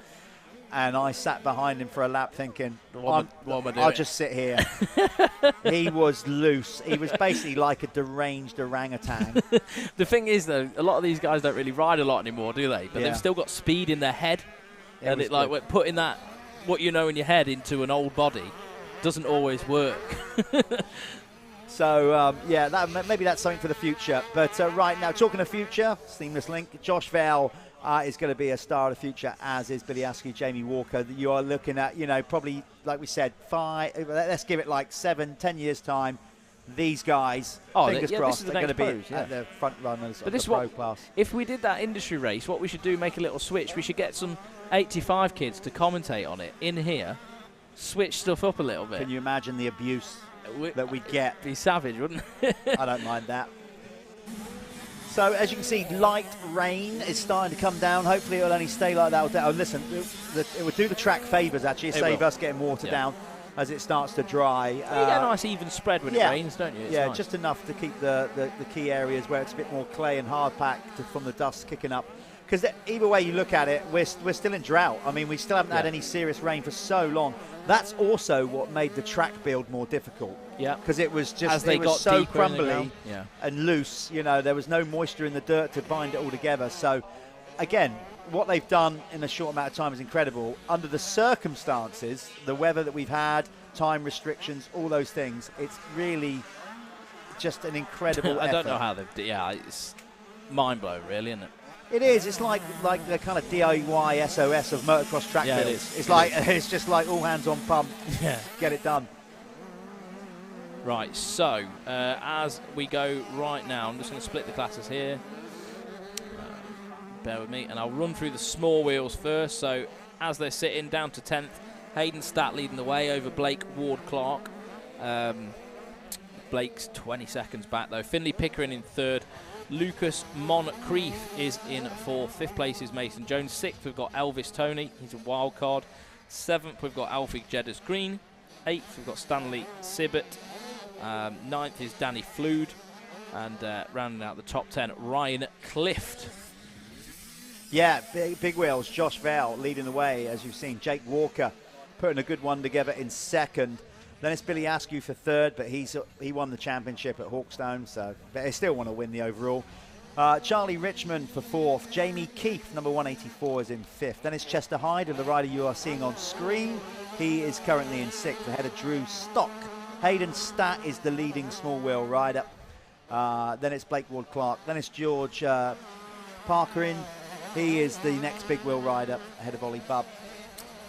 [SPEAKER 8] and I sat behind him for a lap thinking, I'll just sit here. He was loose. He was basically like a deranged orangutan.
[SPEAKER 7] The thing is, though, a lot of these guys don't really ride a lot anymore, do they? But they've still got speed in their head. And putting that, what you know in your head, into an old body doesn't always work.
[SPEAKER 8] So, maybe that's something for the future. But right now, talking of future, seamless link, Josh Vale is going to be a star of the future, as is Billy Askew, Jamie Walker. You are looking at, probably, like we said, let's give it like 7-10 years' time. These guys, fingers crossed, they're going to be at the front runners of the pro class.
[SPEAKER 7] If we did that industry race, what we should do, make a little switch. We should get some 85 kids to commentate on it in here, switch stuff up a little bit.
[SPEAKER 8] Can you imagine the abuse that we get?
[SPEAKER 7] It'd be savage, wouldn't it?
[SPEAKER 8] I don't mind that. So, as you can see, light rain is starting to come down. Hopefully, it'll only stay like that. Oh, listen, it would do the track favours, actually, save us getting water down as it starts to dry.
[SPEAKER 7] You get a nice even spread when it rains, don't you? It's nice.
[SPEAKER 8] Just enough to keep the key areas where it's a bit more clay and hard packed from the dust kicking up. Because either way you look at it, we're still in drought. I mean, we still haven't had any serious rain for so long. That's also what made the track build more difficult.
[SPEAKER 7] Yeah.
[SPEAKER 8] Because it was just so crumbly and loose. There was no moisture in the dirt to bind it all together. So, again, what they've done in a short amount of time is incredible. Under the circumstances, the weather that we've had, time restrictions, all those things, it's really just an incredible effort.
[SPEAKER 7] I don't know how they've... it's mind-blowing, really, isn't it?
[SPEAKER 8] It is. It's like the kind of DIY SOS of motocross track builds.
[SPEAKER 7] It is.
[SPEAKER 8] It's just like all hands on pump. Get it done.
[SPEAKER 7] Right. So as we go right now, I'm just going to split the classes here. Bear with me, and I'll run through the small wheels first. So as they're sitting down to 10th, Hayden Statt leading the way over Blake Ward-Clark. Blake's 20 seconds back though. Finley Pickering in 3rd. Lucas Moncrief is in 4th. 5th place is Mason Jones. 6th, we've got Elvis Toney. He's a wild card. 7th, we've got Alfie Gedders-Green. 8th, we've got Stanley Sibbett. 9th is Danny Flood. And rounding out the top 10, Ryan Clift.
[SPEAKER 8] Yeah, big wheels. Josh Vale leading the way, as you've seen. Jake Walker putting a good one together in 2nd. Then it's Billy Askew for 3rd, but he won the championship at Hawkstone, so but they still want to win the overall. Charlie Richmond for 4th. Jamie Keefe, number 184, is in 5th. Then it's Chester Hyde, the rider you are seeing on screen. He is currently in 6th, ahead of Drew Stock. Hayden Statt is the leading small wheel rider. Then it's Blake Ward-Clark. Then it's George Parker. He is the next big wheel rider, ahead of Ollie Bubb.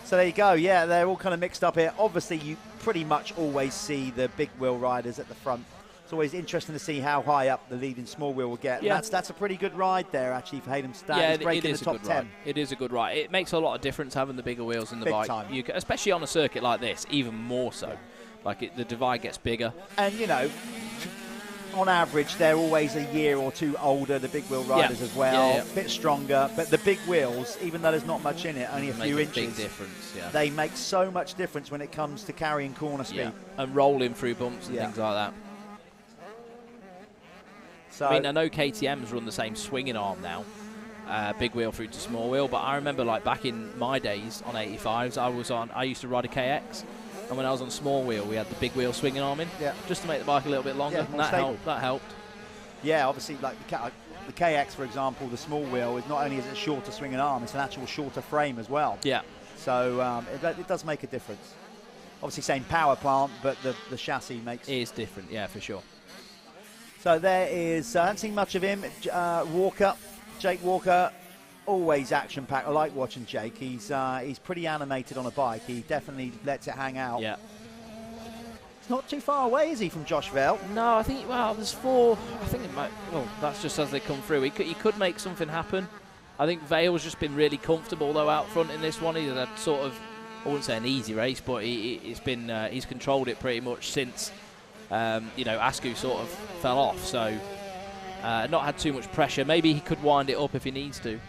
[SPEAKER 8] So there you go. Yeah, they're all kind of mixed up here. Obviously, you pretty much always see the big wheel riders at the front. It's always interesting to see how high up the leading small wheel will get.
[SPEAKER 7] Yeah.
[SPEAKER 8] That's a pretty good ride there, actually, for Hayden Statt.
[SPEAKER 7] Yeah,
[SPEAKER 8] He's breaking the top 10.
[SPEAKER 7] It is a good ride. It makes a lot of difference having the bigger wheels in the
[SPEAKER 8] Big
[SPEAKER 7] bike,
[SPEAKER 8] time.
[SPEAKER 7] especially on a circuit like this, even more so. Like the divide gets bigger.
[SPEAKER 8] And, you know, on average, they're always a year or two older, the big wheel riders as well, a bit stronger. But the big wheels, even though there's not much in it, only a few inches,
[SPEAKER 7] big difference. Yeah.
[SPEAKER 8] They make so much difference when it comes to carrying corner speed.
[SPEAKER 7] And rolling through bumps and things like that.
[SPEAKER 8] So,
[SPEAKER 7] I mean, I know KTM's run the same swinging arm now, big wheel through to small wheel, but I remember like back in my days on 85s, I used to ride a KX, and when I was on small wheel, we had the big wheel swinging arm in, just to make the bike a little bit longer, and that helped.
[SPEAKER 8] Yeah, obviously, like the KX, for example, the small wheel is not only is it shorter swinging arm, it's an actual shorter frame as well.
[SPEAKER 7] Yeah.
[SPEAKER 8] So it does make a difference. Obviously, same power plant, but the chassis is
[SPEAKER 7] different. Yeah, for sure.
[SPEAKER 8] So there is, I haven't seen much of him, Jake Walker, always action-packed. I like watching Jake. He's pretty animated on a bike. He definitely lets it hang out.
[SPEAKER 7] Yeah.
[SPEAKER 8] It's not too far away, is he, from Josh Vale?
[SPEAKER 7] No, I think, well, there's 4. I think it might, well, that's just as they come through. He could make something happen. I think Vale's just been really comfortable, though, out front in this one. He's had sort of, I wouldn't say an easy race, but he's controlled it pretty much since, you know, Askew sort of fell off. So not had too much pressure. Maybe he could wind it up if he needs to.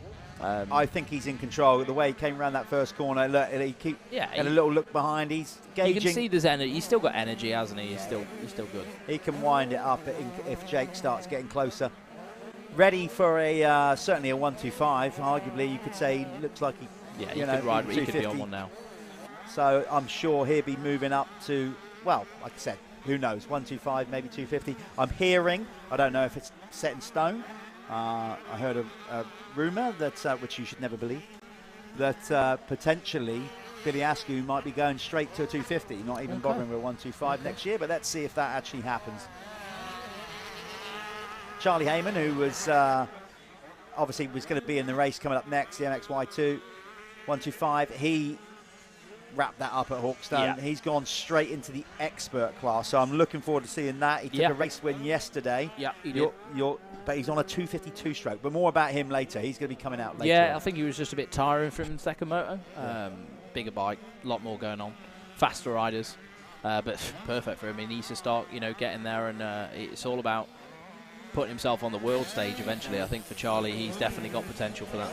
[SPEAKER 8] I think he's in control. The way he came around that first corner, look, he had a little look behind. He's gauging.
[SPEAKER 7] You can see there's energy. He's still got energy, hasn't he? He's still good.
[SPEAKER 8] He can wind it up if Jake starts getting closer. Ready for a certainly a 125. Arguably, you could say he looks like he
[SPEAKER 7] could ride. He could be on one now.
[SPEAKER 8] So I'm sure he'll be moving up to, well, like I said, who knows, 125, maybe 250. I'm hearing, I don't know if it's set in stone. I heard a rumour that, which you should never believe, that potentially Billy Askew might be going straight to a 250, not even bothering with a 125 next year, but let's see if that actually happens. Charlie Heyman, who was obviously was going to be in the race coming up next, the MXY2 125, he wrapped that up at Hawkstone. He's gone straight into the expert class, so I'm looking forward to seeing that. He took a race win yesterday.
[SPEAKER 7] Yeah, he did.
[SPEAKER 8] But he's on a 252 stroke. But more about him later. He's going to be coming out later.
[SPEAKER 7] Yeah, I think he was just a bit tiring from second moto. Bigger bike, a lot more going on, faster riders, but perfect for him. He needs to start, you know, getting there, and it's all about putting himself on the world stage eventually. I think for Charlie, he's definitely got potential for that.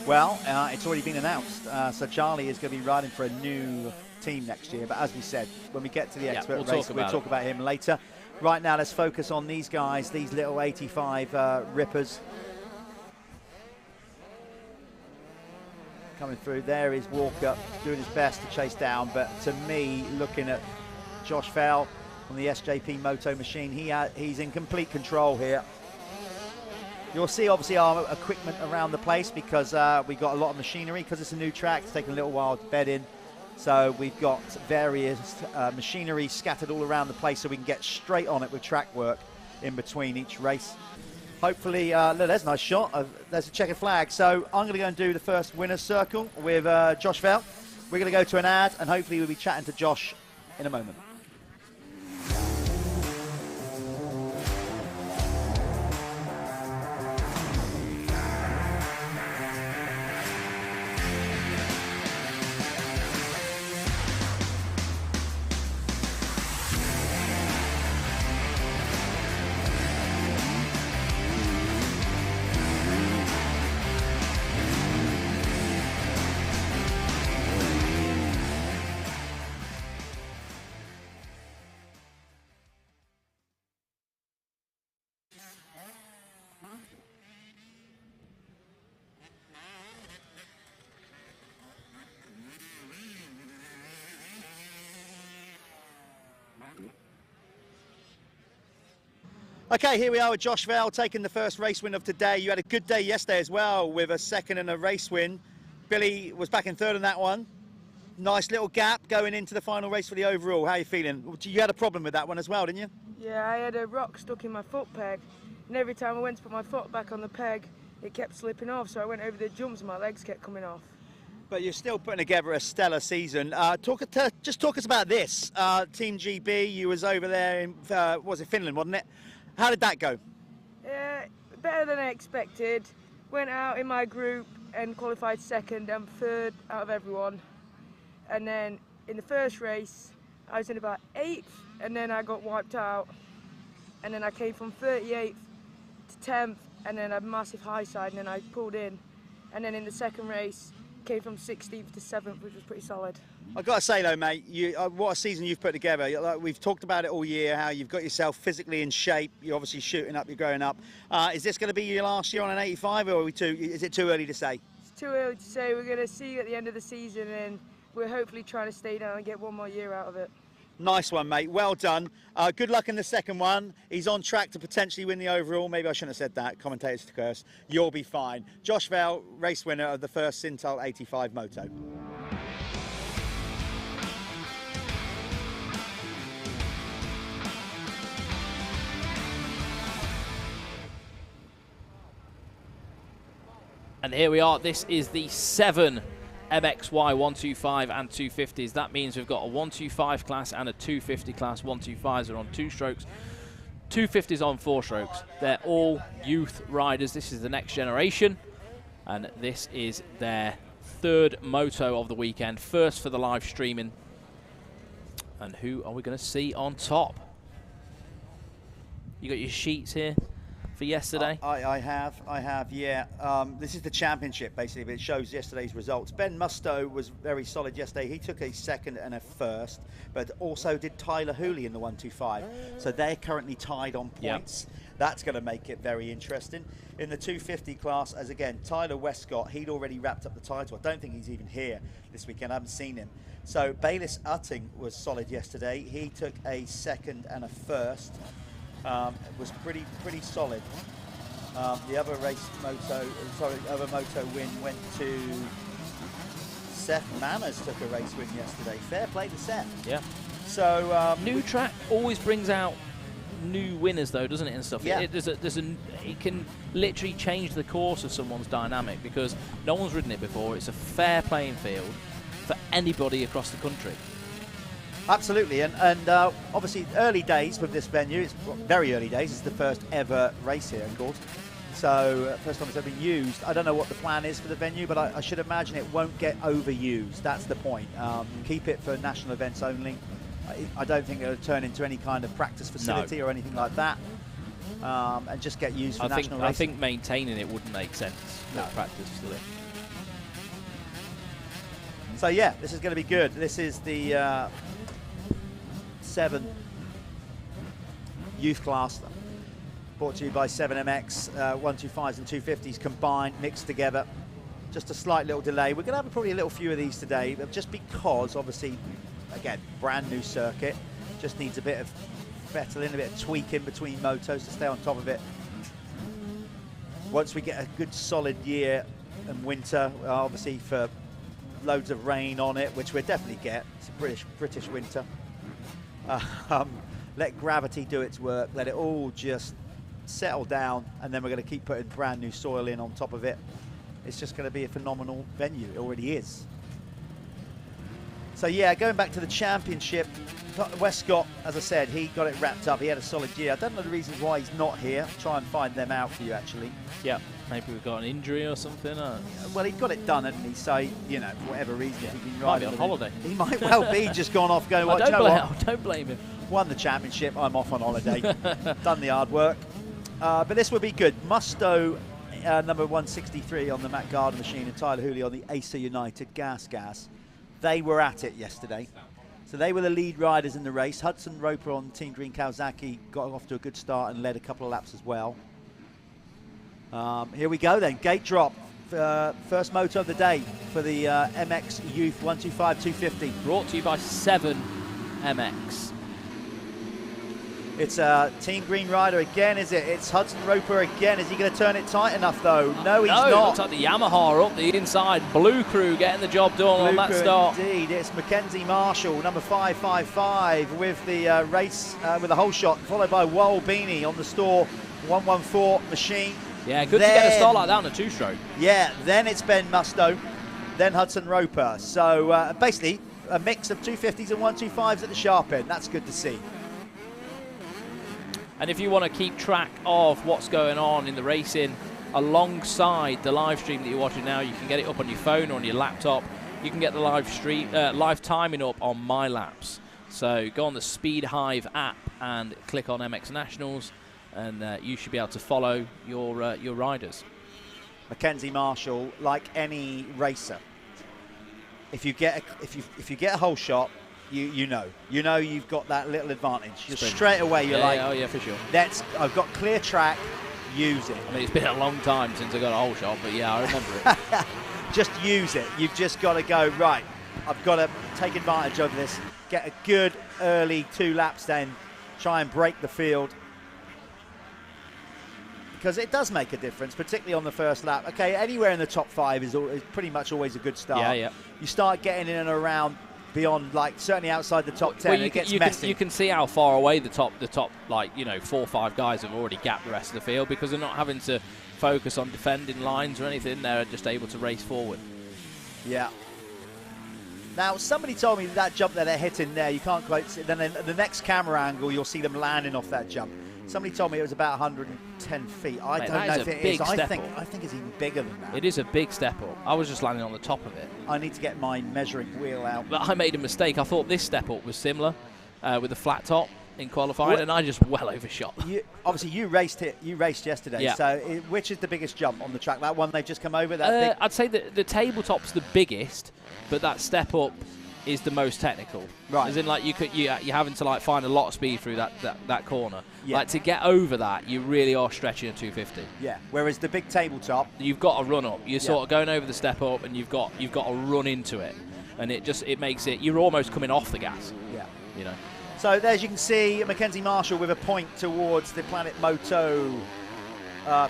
[SPEAKER 8] Well, it's already been announced. So Charlie is going to be riding for a new team next year. But as we said, when we get to the expert race, we'll talk about him later. Right now, let's focus on these guys, these little 85 rippers. Coming through, there is Walker doing his best to chase down. But to me, looking at Josh Vale on the SJP Moto machine, he's in complete control here. You'll see, obviously, our equipment around the place because we've got a lot of machinery because it's a new track. It's taken a little while to bed in. So we've got various machinery scattered all around the place so we can get straight on it with track work in between each race. Hopefully, there's a nice shot. There's a checkered flag. So I'm going to go and do the first winner's circle with Josh Vale. We're going to go to an ad, and hopefully we'll be chatting to Josh in a moment. Okay, here we are with Josh Vale taking the first race win of today. You had a good day yesterday as well with a second and a race win. Billy was back in third on that one. Nice little gap going into the final race for the overall. How are you feeling? You had a problem with that one as well, didn't you?
[SPEAKER 9] Yeah, I had a rock stuck in my foot peg, and every time I went to put my foot back on the peg, it kept slipping off, so I went over the jumps and my legs kept coming off.
[SPEAKER 8] But you're still putting together a stellar season. Just talk us about this. Team GB, you was over there in, was it Finland, wasn't it? How did that go?
[SPEAKER 9] Better than I expected. Went out in my group and qualified second and third out of everyone. And then in the first race, I was in about 8th, and then I got wiped out. And then I came from 38th to 10th, and then a massive high side, and then I pulled in. And then in the second race, came from 16th to 7th, which was pretty solid.
[SPEAKER 10] I've got to say though, mate, what a season you've put together. Like, we've talked about it all year, how you've got yourself physically in shape. You're obviously shooting up, you're growing up. Is this going to be your last year on an 85, or is it too early to say?
[SPEAKER 9] It's too early to say. We're going to see you at the end of the season, and we're hopefully trying to stay down and get one more year out of it.
[SPEAKER 10] Nice one, mate. Well done. Good luck in the second one. He's on track to potentially win the overall. Maybe I shouldn't have said that. Commentators to curse. You'll be fine. Josh Vale, race winner of the first Syntol 85 Moto.
[SPEAKER 7] And here we are. This is the 7 MXY 125 and 250s. That means we've got a 125 class and a 250 class. 125s are on 2 strokes, 250s on 4 strokes. They're all youth riders. This is the next generation, and this is their 3rd moto of the weekend, first for the live streaming. And who are we going to see on top? You got your sheets here for yesterday?
[SPEAKER 8] I have, yeah. This is the championship, basically, but it shows yesterday's results. Ben Musto was very solid yesterday. He took a 2nd and a 1st, but also did Tyler Hooley in the 125. So they're currently tied on points. Yep. That's going to make it very interesting. In the 250 class, as again, Tyler Westcott, he'd already wrapped up the title. I don't think he's even here this weekend. I haven't seen him. So Bayliss Utting was solid yesterday. He took a 2nd and a 1st. It was pretty solid. The other other moto win went to Seth Manners. Took a race win yesterday. Fair play to Seth.
[SPEAKER 7] Yeah.
[SPEAKER 8] So
[SPEAKER 7] new track always brings out new winners, though, doesn't it? And stuff.
[SPEAKER 8] Yeah.
[SPEAKER 7] It can literally change the course of someone's dynamic because no one's ridden it before. It's a fair playing field for anybody across the country.
[SPEAKER 8] Absolutely, and obviously early days with this venue. It's very early days. It's the first ever race here, of course. So first time it's ever been used. I don't know what the plan is for the venue, but I should imagine it won't get overused. That's the point. Keep it for national events only. I don't think it'll turn into any kind of practice facility or anything like that. And just get used for national racing.
[SPEAKER 7] I think maintaining it wouldn't make sense for practice facility.
[SPEAKER 8] So yeah, this is going to be good. This is the 7 youth class, brought to you by 7MX, 125s and 250s combined, mixed together. Just a slight little delay. We're going to have probably a little few of these today, just because, obviously, again, brand new circuit, just needs a bit of fettling, a bit of tweaking between motos to stay on top of it. Once we get a good solid year and winter, obviously for loads of rain on it, which we'll definitely get. It's a British winter. Let gravity do its work, let it all just settle down, and then we're going to keep putting brand new soil in on top of it. It's just going to be a phenomenal venue. It already is. So yeah, going back to the championship, Westcott, as I said, he got it wrapped up. He had a solid year. I don't know the reasons why he's not here. I'll try and find them out for you, actually.
[SPEAKER 7] Yeah, maybe we've got an injury or something.
[SPEAKER 8] Well, he got it done, hadn't he? So, you know, for whatever reason, he's been riding
[SPEAKER 7] on holiday.
[SPEAKER 8] He might well be just gone off going, well,
[SPEAKER 7] don't blame him.
[SPEAKER 8] Won the championship, I'm off on holiday. Done the hard work. But this will be good. Musto, number 163 on the Matt Gardner machine, and Tyler Hooley on the Acer United Gas. They were at it yesterday. So they were the lead riders in the race. Hudson Roper on Team Green Kawasaki got off to a good start and led a couple of laps as well. Here we go then, gate drop. First moto of the day for the MX Youth 125 250.
[SPEAKER 7] Brought to you by 7MX.
[SPEAKER 8] It's Team Green rider again, is it? It's Hudson Roper again. Is he going to turn it tight enough, though? No, he's not.
[SPEAKER 7] It looks like the Yamaha up the inside. Blue Crew getting the job done on that start.
[SPEAKER 8] Indeed, it's Mackenzie Marshall, number 555, with the race with a whole shot, followed by Wal Beanie on the store 114 machine.
[SPEAKER 7] Yeah, good to get a start like that on a 2-stroke.
[SPEAKER 8] Yeah, then it's Ben Musto, then Hudson Roper. So basically, a mix of 250s and 125s at the sharp end. That's good to see.
[SPEAKER 7] And if you want to keep track of what's going on in the racing alongside the live stream that you're watching now, you can get it up on your phone or on your laptop. You can get the live timing up on My Laps. So go on the Speed Hive app and click on MX Nationals, and you should be able to follow your riders.
[SPEAKER 8] Mackenzie Marshall, like any racer, if you get a whole shot, you know you've got that little advantage. Just straight away you're like,
[SPEAKER 7] oh yeah, for sure.
[SPEAKER 8] I've got clear track, use it.
[SPEAKER 7] I mean, it's been a long time since I got a whole shot, but yeah, I remember it.
[SPEAKER 8] Just use it. You've just got to go, right, I've got to take advantage of this, get a good early 2 laps, then try and break the field. Because it does make a difference, particularly on the first lap. Okay, anywhere in the top 5 is pretty much always a good start.
[SPEAKER 7] Yeah.
[SPEAKER 8] You start getting in and around beyond, like, certainly outside the top 10, it gets messy.
[SPEAKER 7] You can see how far away the top, like, 4 or 5 guys have already gapped the rest of the field because they're not having to focus on defending lines or anything. They're just able to race forward.
[SPEAKER 8] Yeah. Now, somebody told me that jump that they're hitting there, you can't quite see. Then the next camera angle, you'll see them landing off that jump. Somebody told me it was about 110 feet. I don't know if it is. I think it's even bigger than that.
[SPEAKER 7] It is a big step up. I was just landing on the top of it.
[SPEAKER 8] I need to get my measuring wheel out.
[SPEAKER 7] But I made a mistake. I thought this step up was similar with the flat top in qualifying, and I just well overshot.
[SPEAKER 8] Obviously, you raced it. You raced yesterday.
[SPEAKER 7] Yeah.
[SPEAKER 8] So, which is the biggest jump on the track? That one they've just come over. That big?
[SPEAKER 7] I'd say that the tabletop's the biggest, but that step up is the most technical.
[SPEAKER 8] Right.
[SPEAKER 7] As in, like, you're having to, like, find a lot of speed through that corner.
[SPEAKER 8] Yeah.
[SPEAKER 7] Like, to get over that, you really are stretching a 250.
[SPEAKER 8] Yeah. Whereas the big tabletop,
[SPEAKER 7] you've got to run up. You're sort of going over the step up, and you've got to run into it, and it makes it. You're almost coming off the gas.
[SPEAKER 8] Yeah.
[SPEAKER 7] You know.
[SPEAKER 8] So as you can see, Mackenzie Marshall with a point towards the Planet Moto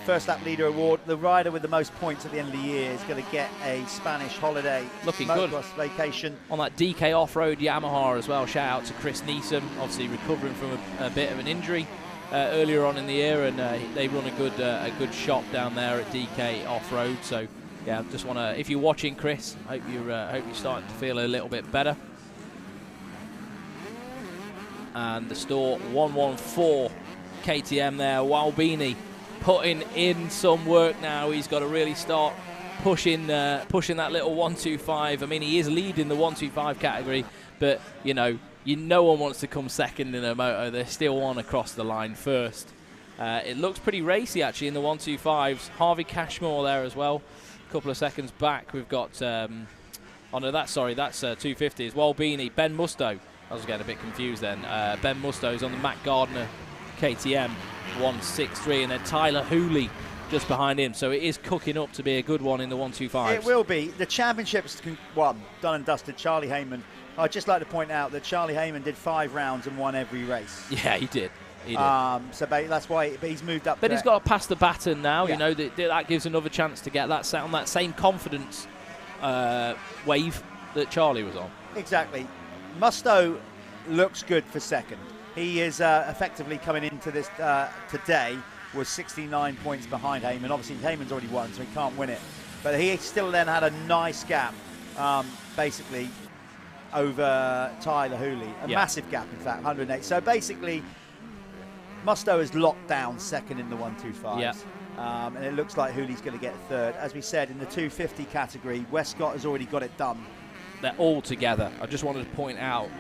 [SPEAKER 8] First Lap Leader Award. The rider with the most points at the end of the year is going to get a Spanish holiday.
[SPEAKER 7] Looking good.
[SPEAKER 8] Motocross vacation.
[SPEAKER 7] On that DK Off-Road Yamaha as well. Shout out to Chris Neeson, obviously recovering from a bit of an injury earlier on in the year, and they run a good shop down there at DK Off-Road. So yeah, just want to, if you're watching, Chris, hope you're starting to feel a little bit better. And the store 114 KTM there. Walbini putting in some work now. He's got to really start pushing that little 125. I mean, he is leading the 125 category, but no one wants to come second in a moto. They still want to cross the line first. It looks pretty racy actually in the 125s. Harvey Cashmore there as well. A couple of seconds back, we've got. That's 250s. Walbini, Ben Musto. I was getting a bit confused then. Ben Musto's on the Matt Gardner KTM 163, and then Tyler Hooley just behind him. So it is cooking up to be a good one in the 125s.
[SPEAKER 8] It will be. The championship's won, done and dusted. Charlie Heyman. I'd just like to point out that Charlie Heyman did 5 rounds and won every race.
[SPEAKER 7] Yeah, he did.
[SPEAKER 8] So that's why he's moved up.
[SPEAKER 7] But he's got to pass the baton now.
[SPEAKER 8] Yeah.
[SPEAKER 7] That gives another chance to get that on that same confidence wave that Charlie was on.
[SPEAKER 8] Exactly. Musto looks good for second. He is effectively coming into this today was 69 points behind Heyman. Obviously, Heyman's already won, so he can't win it. But he still then had a nice gap, basically, over Tyler Hooley. A massive gap, in fact, 108. So basically, Musto is locked down second in the 125s.
[SPEAKER 7] Yeah.
[SPEAKER 8] And it looks like Hooley's going to get third. As we said, in the 250 category, Westcott has already got it done.
[SPEAKER 7] They're all together. I just wanted to point out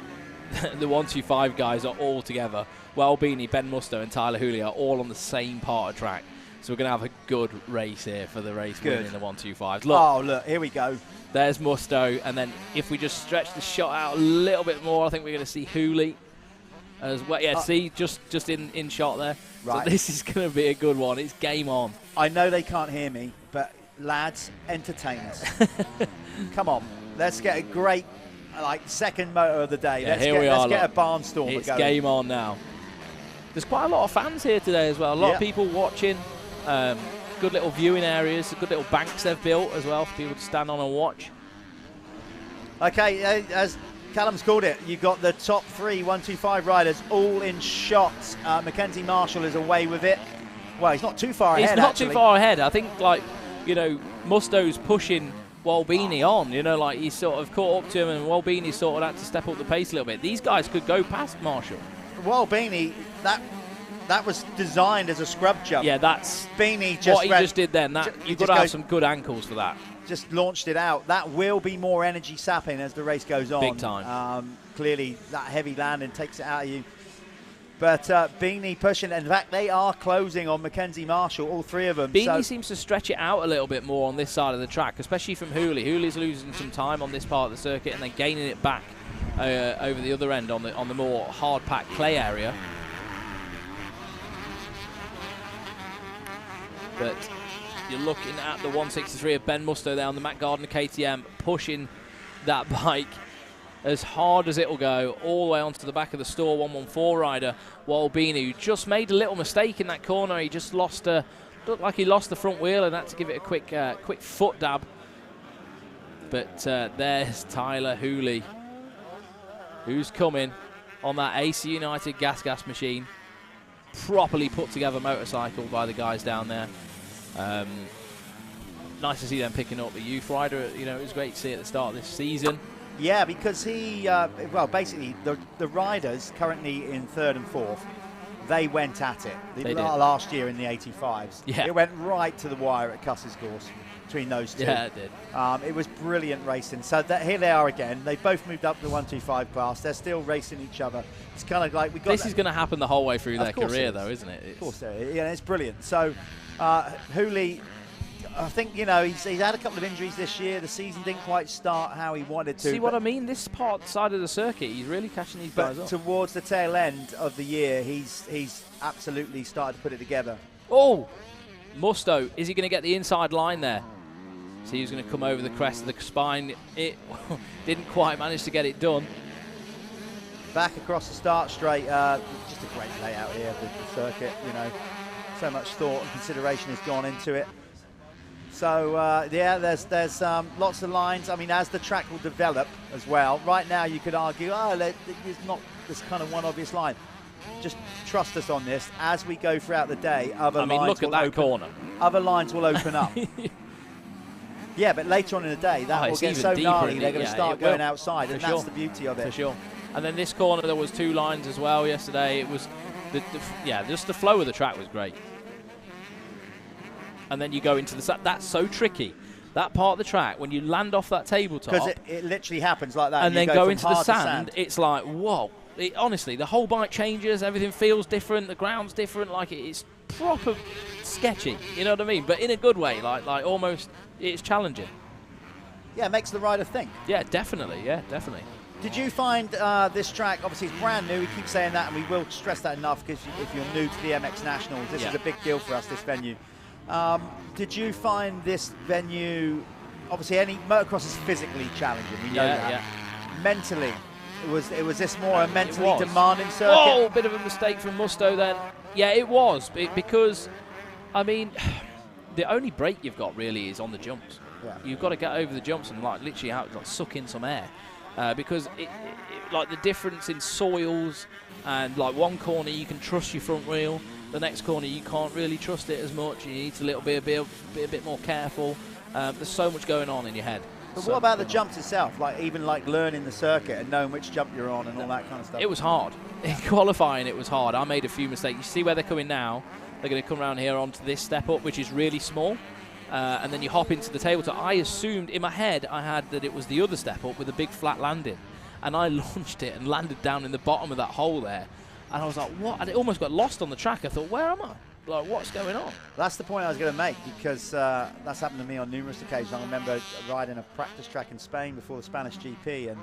[SPEAKER 7] the 125 guys are all together. Walbini, Ben Musto and Tyler Hooley are all on the same part of track. So we're going to have a good race here for the race win in the 125s.
[SPEAKER 8] Look, here we go.
[SPEAKER 7] There's Musto, and then if we just stretch the shot out a little bit more, I think we're going to see Hooley as well. Yeah, see, just in shot there.
[SPEAKER 8] Right.
[SPEAKER 7] So this is going to be a good one. It's game on.
[SPEAKER 8] I know they can't hear me, but lads, entertain us. Come on. Let's get a great, second moto of the day.
[SPEAKER 7] Yeah, let's
[SPEAKER 8] get a barnstormer going.
[SPEAKER 7] It's game on now. There's quite a lot of fans here today as well. A lot of people watching. Good little viewing areas. Good little banks they've built as well for people to stand on and watch.
[SPEAKER 8] Okay, as Callum's called it, you've got the top 3 125 riders all in shots. Mackenzie Marshall is away with it. Well, he's not too far ahead,
[SPEAKER 7] He's not too far ahead. I think, Musto's pushing Walbini on, he's sort of caught up to him, and Walbini sort of had to step up the pace a little bit. These guys could go past Marshall.
[SPEAKER 8] Walbini, that was designed as a scrub jump.
[SPEAKER 7] Yeah, that's
[SPEAKER 8] Beanie
[SPEAKER 7] what he just did then. You've got to have some good ankles for that.
[SPEAKER 8] Just launched it out. That will be more energy sapping as the race goes on.
[SPEAKER 7] Big time.
[SPEAKER 8] clearly that heavy landing takes it out of you. But Beanie pushing, in fact, they are closing on Mackenzie Marshall, all three of them.
[SPEAKER 7] Beanie seems to stretch it out a little bit more on this side of the track, especially from Hooley. Hooley's losing some time on this part of the circuit and then gaining it back over the other end on the more hard-packed clay area. But you're looking at the 163 of Ben Musto there on the Matt Gardner KTM, pushing that bike as hard as it'll go all the way onto the back of the Store 114 rider, while Beanie, who just made a little mistake in that corner. He just looked like he lost the front wheel and had to give it a quick foot dab. But there's Tyler Hooley, who's coming on that AC United gas machine. Properly put together motorcycle by the guys down there. Nice to see them picking up the youth rider. You know, it was great to see at the start of this season.
[SPEAKER 8] Yeah, because he, well, basically, the riders currently in 3rd and 4th, they went at it.
[SPEAKER 7] They did.
[SPEAKER 8] Last year in the 85s.
[SPEAKER 7] Yeah.
[SPEAKER 8] It went right to the wire at Cuss's course between those two.
[SPEAKER 7] Yeah, it did.
[SPEAKER 8] It was brilliant racing. So here they are again. They both moved up to the 125 class. They're still racing each other. It's kind of like we got.
[SPEAKER 7] This is going to happen the whole way through their career, though, isn't it?
[SPEAKER 8] Of course, yeah, it's brilliant. So Hooley, I think, you know, he's had a couple of injuries this year. The season didn't quite start how he wanted to.
[SPEAKER 7] See what I mean? This side of the circuit, he's really catching these guys up.
[SPEAKER 8] Towards the tail end of the year, he's absolutely started to put it together.
[SPEAKER 7] Oh, Musto, is he going to get the inside line there? So he was going to come over the crest of the spine. It didn't quite manage to get it done.
[SPEAKER 8] Back across the start straight, just a great layout here of the circuit. You know, so much thought and consideration has gone into it. So yeah, there's lots of lines. I mean, as the track will develop as well. Right now, you could argue, there's not this kind of one obvious line. Just trust us on this. As we go throughout the day,
[SPEAKER 7] look at that corner.
[SPEAKER 8] Other lines will open up. Yeah, but later on in the day, that will get so gnarly, they're going to start going outside, and that's the beauty of it.
[SPEAKER 7] For sure. And then this corner, there was 2 lines as well yesterday. It was, just the flow of the track was great. And then you go into the, that's so tricky. That part of the track, when you land off that tabletop.
[SPEAKER 8] Because it literally happens like that.
[SPEAKER 7] And then go into the sand, it's like, whoa. Honestly, the whole bike changes, everything feels different, the ground's different, like it's proper sketchy, you know what I mean? But in a good way, like almost, it's challenging.
[SPEAKER 8] Yeah, it makes the rider think.
[SPEAKER 7] Yeah, definitely,
[SPEAKER 8] Did you find this track, obviously it's brand new, we keep saying that, and we will stress that enough, because if you're new to the MX Nationals, this is a big deal for us, this venue. Did you find this venue, obviously any motocross is physically challenging, we know that. Yeah. Mentally, was this more a mentally demanding circuit?
[SPEAKER 7] Oh, bit of a mistake from Musto then. Yeah, it was, because, I mean, the only break you've got really is on the jumps. Yeah. You've got to get over the jumps and like literally suck in some air. Because like the difference in soils, and like one corner you can trust your front wheel, the next corner you can't really trust it as much. You need to be a bit more careful. There's so much going on in your head.
[SPEAKER 8] But what about the jumps itself? Like even like learning the circuit and knowing which jump you're on and all that kind of stuff.
[SPEAKER 7] It was hard. In qualifying, it was hard. I made a few mistakes. You see where they're coming now? They're going to come around here onto this step up, which is really small. And then you hop into the tabletop. I assumed in my head I had that it was the other step up with a big flat landing, and I launched it and landed down in the bottom of that hole there, and I was like, what? And it almost got lost on the track. I thought, where am I? Like, what's going on?
[SPEAKER 8] That's the point I was going to make, because that's happened to me on numerous occasions. I remember riding a practice track in Spain before the Spanish GP, and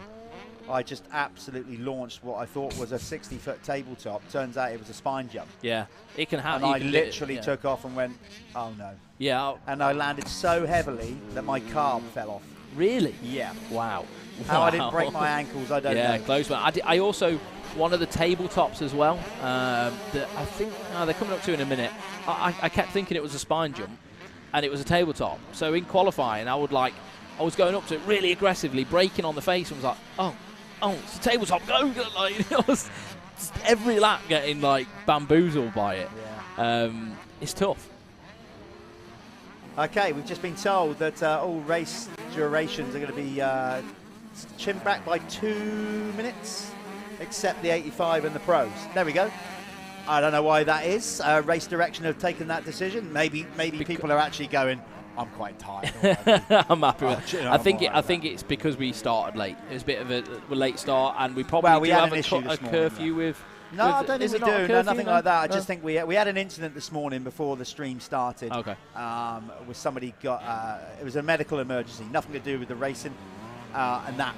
[SPEAKER 8] I just absolutely launched what I thought was a 60-foot tabletop. Turns out it was a spine jump.
[SPEAKER 7] Yeah, it can happen.
[SPEAKER 8] And I literally took off and went, oh no.
[SPEAKER 7] Yeah.
[SPEAKER 8] And I landed so heavily that my carb fell off.
[SPEAKER 7] Really?
[SPEAKER 8] Yeah.
[SPEAKER 7] Wow.
[SPEAKER 8] How I didn't break my ankles, I don't know.
[SPEAKER 7] Yeah, close one. I also, one of the tabletops as well, that I think they're coming up to in a minute. I kept thinking it was a spine jump, and it was a tabletop. So in qualifying, I was going up to it really aggressively, braking on the face, and was like, oh, it's a tabletop, go! Like, it was every lap getting like bamboozled by it. Yeah. It's tough.
[SPEAKER 8] Okay, we've just been told that all race durations are going to be trimmed back by 2 minutes, except the 85 and the pros. There we go. I don't know why that is. Race Direction have taken that decision. Maybe people are actually going, I'm quite tired.
[SPEAKER 7] I'm happy with it. I think it's because we started late. It was a bit of a late start, and we probably do have a curfew with.
[SPEAKER 8] No, I don't think we do. No, nothing like that. I just think we had an incident this morning before the stream started.
[SPEAKER 7] Okay.
[SPEAKER 8] With somebody got it was a medical emergency, nothing to do with the racing, and that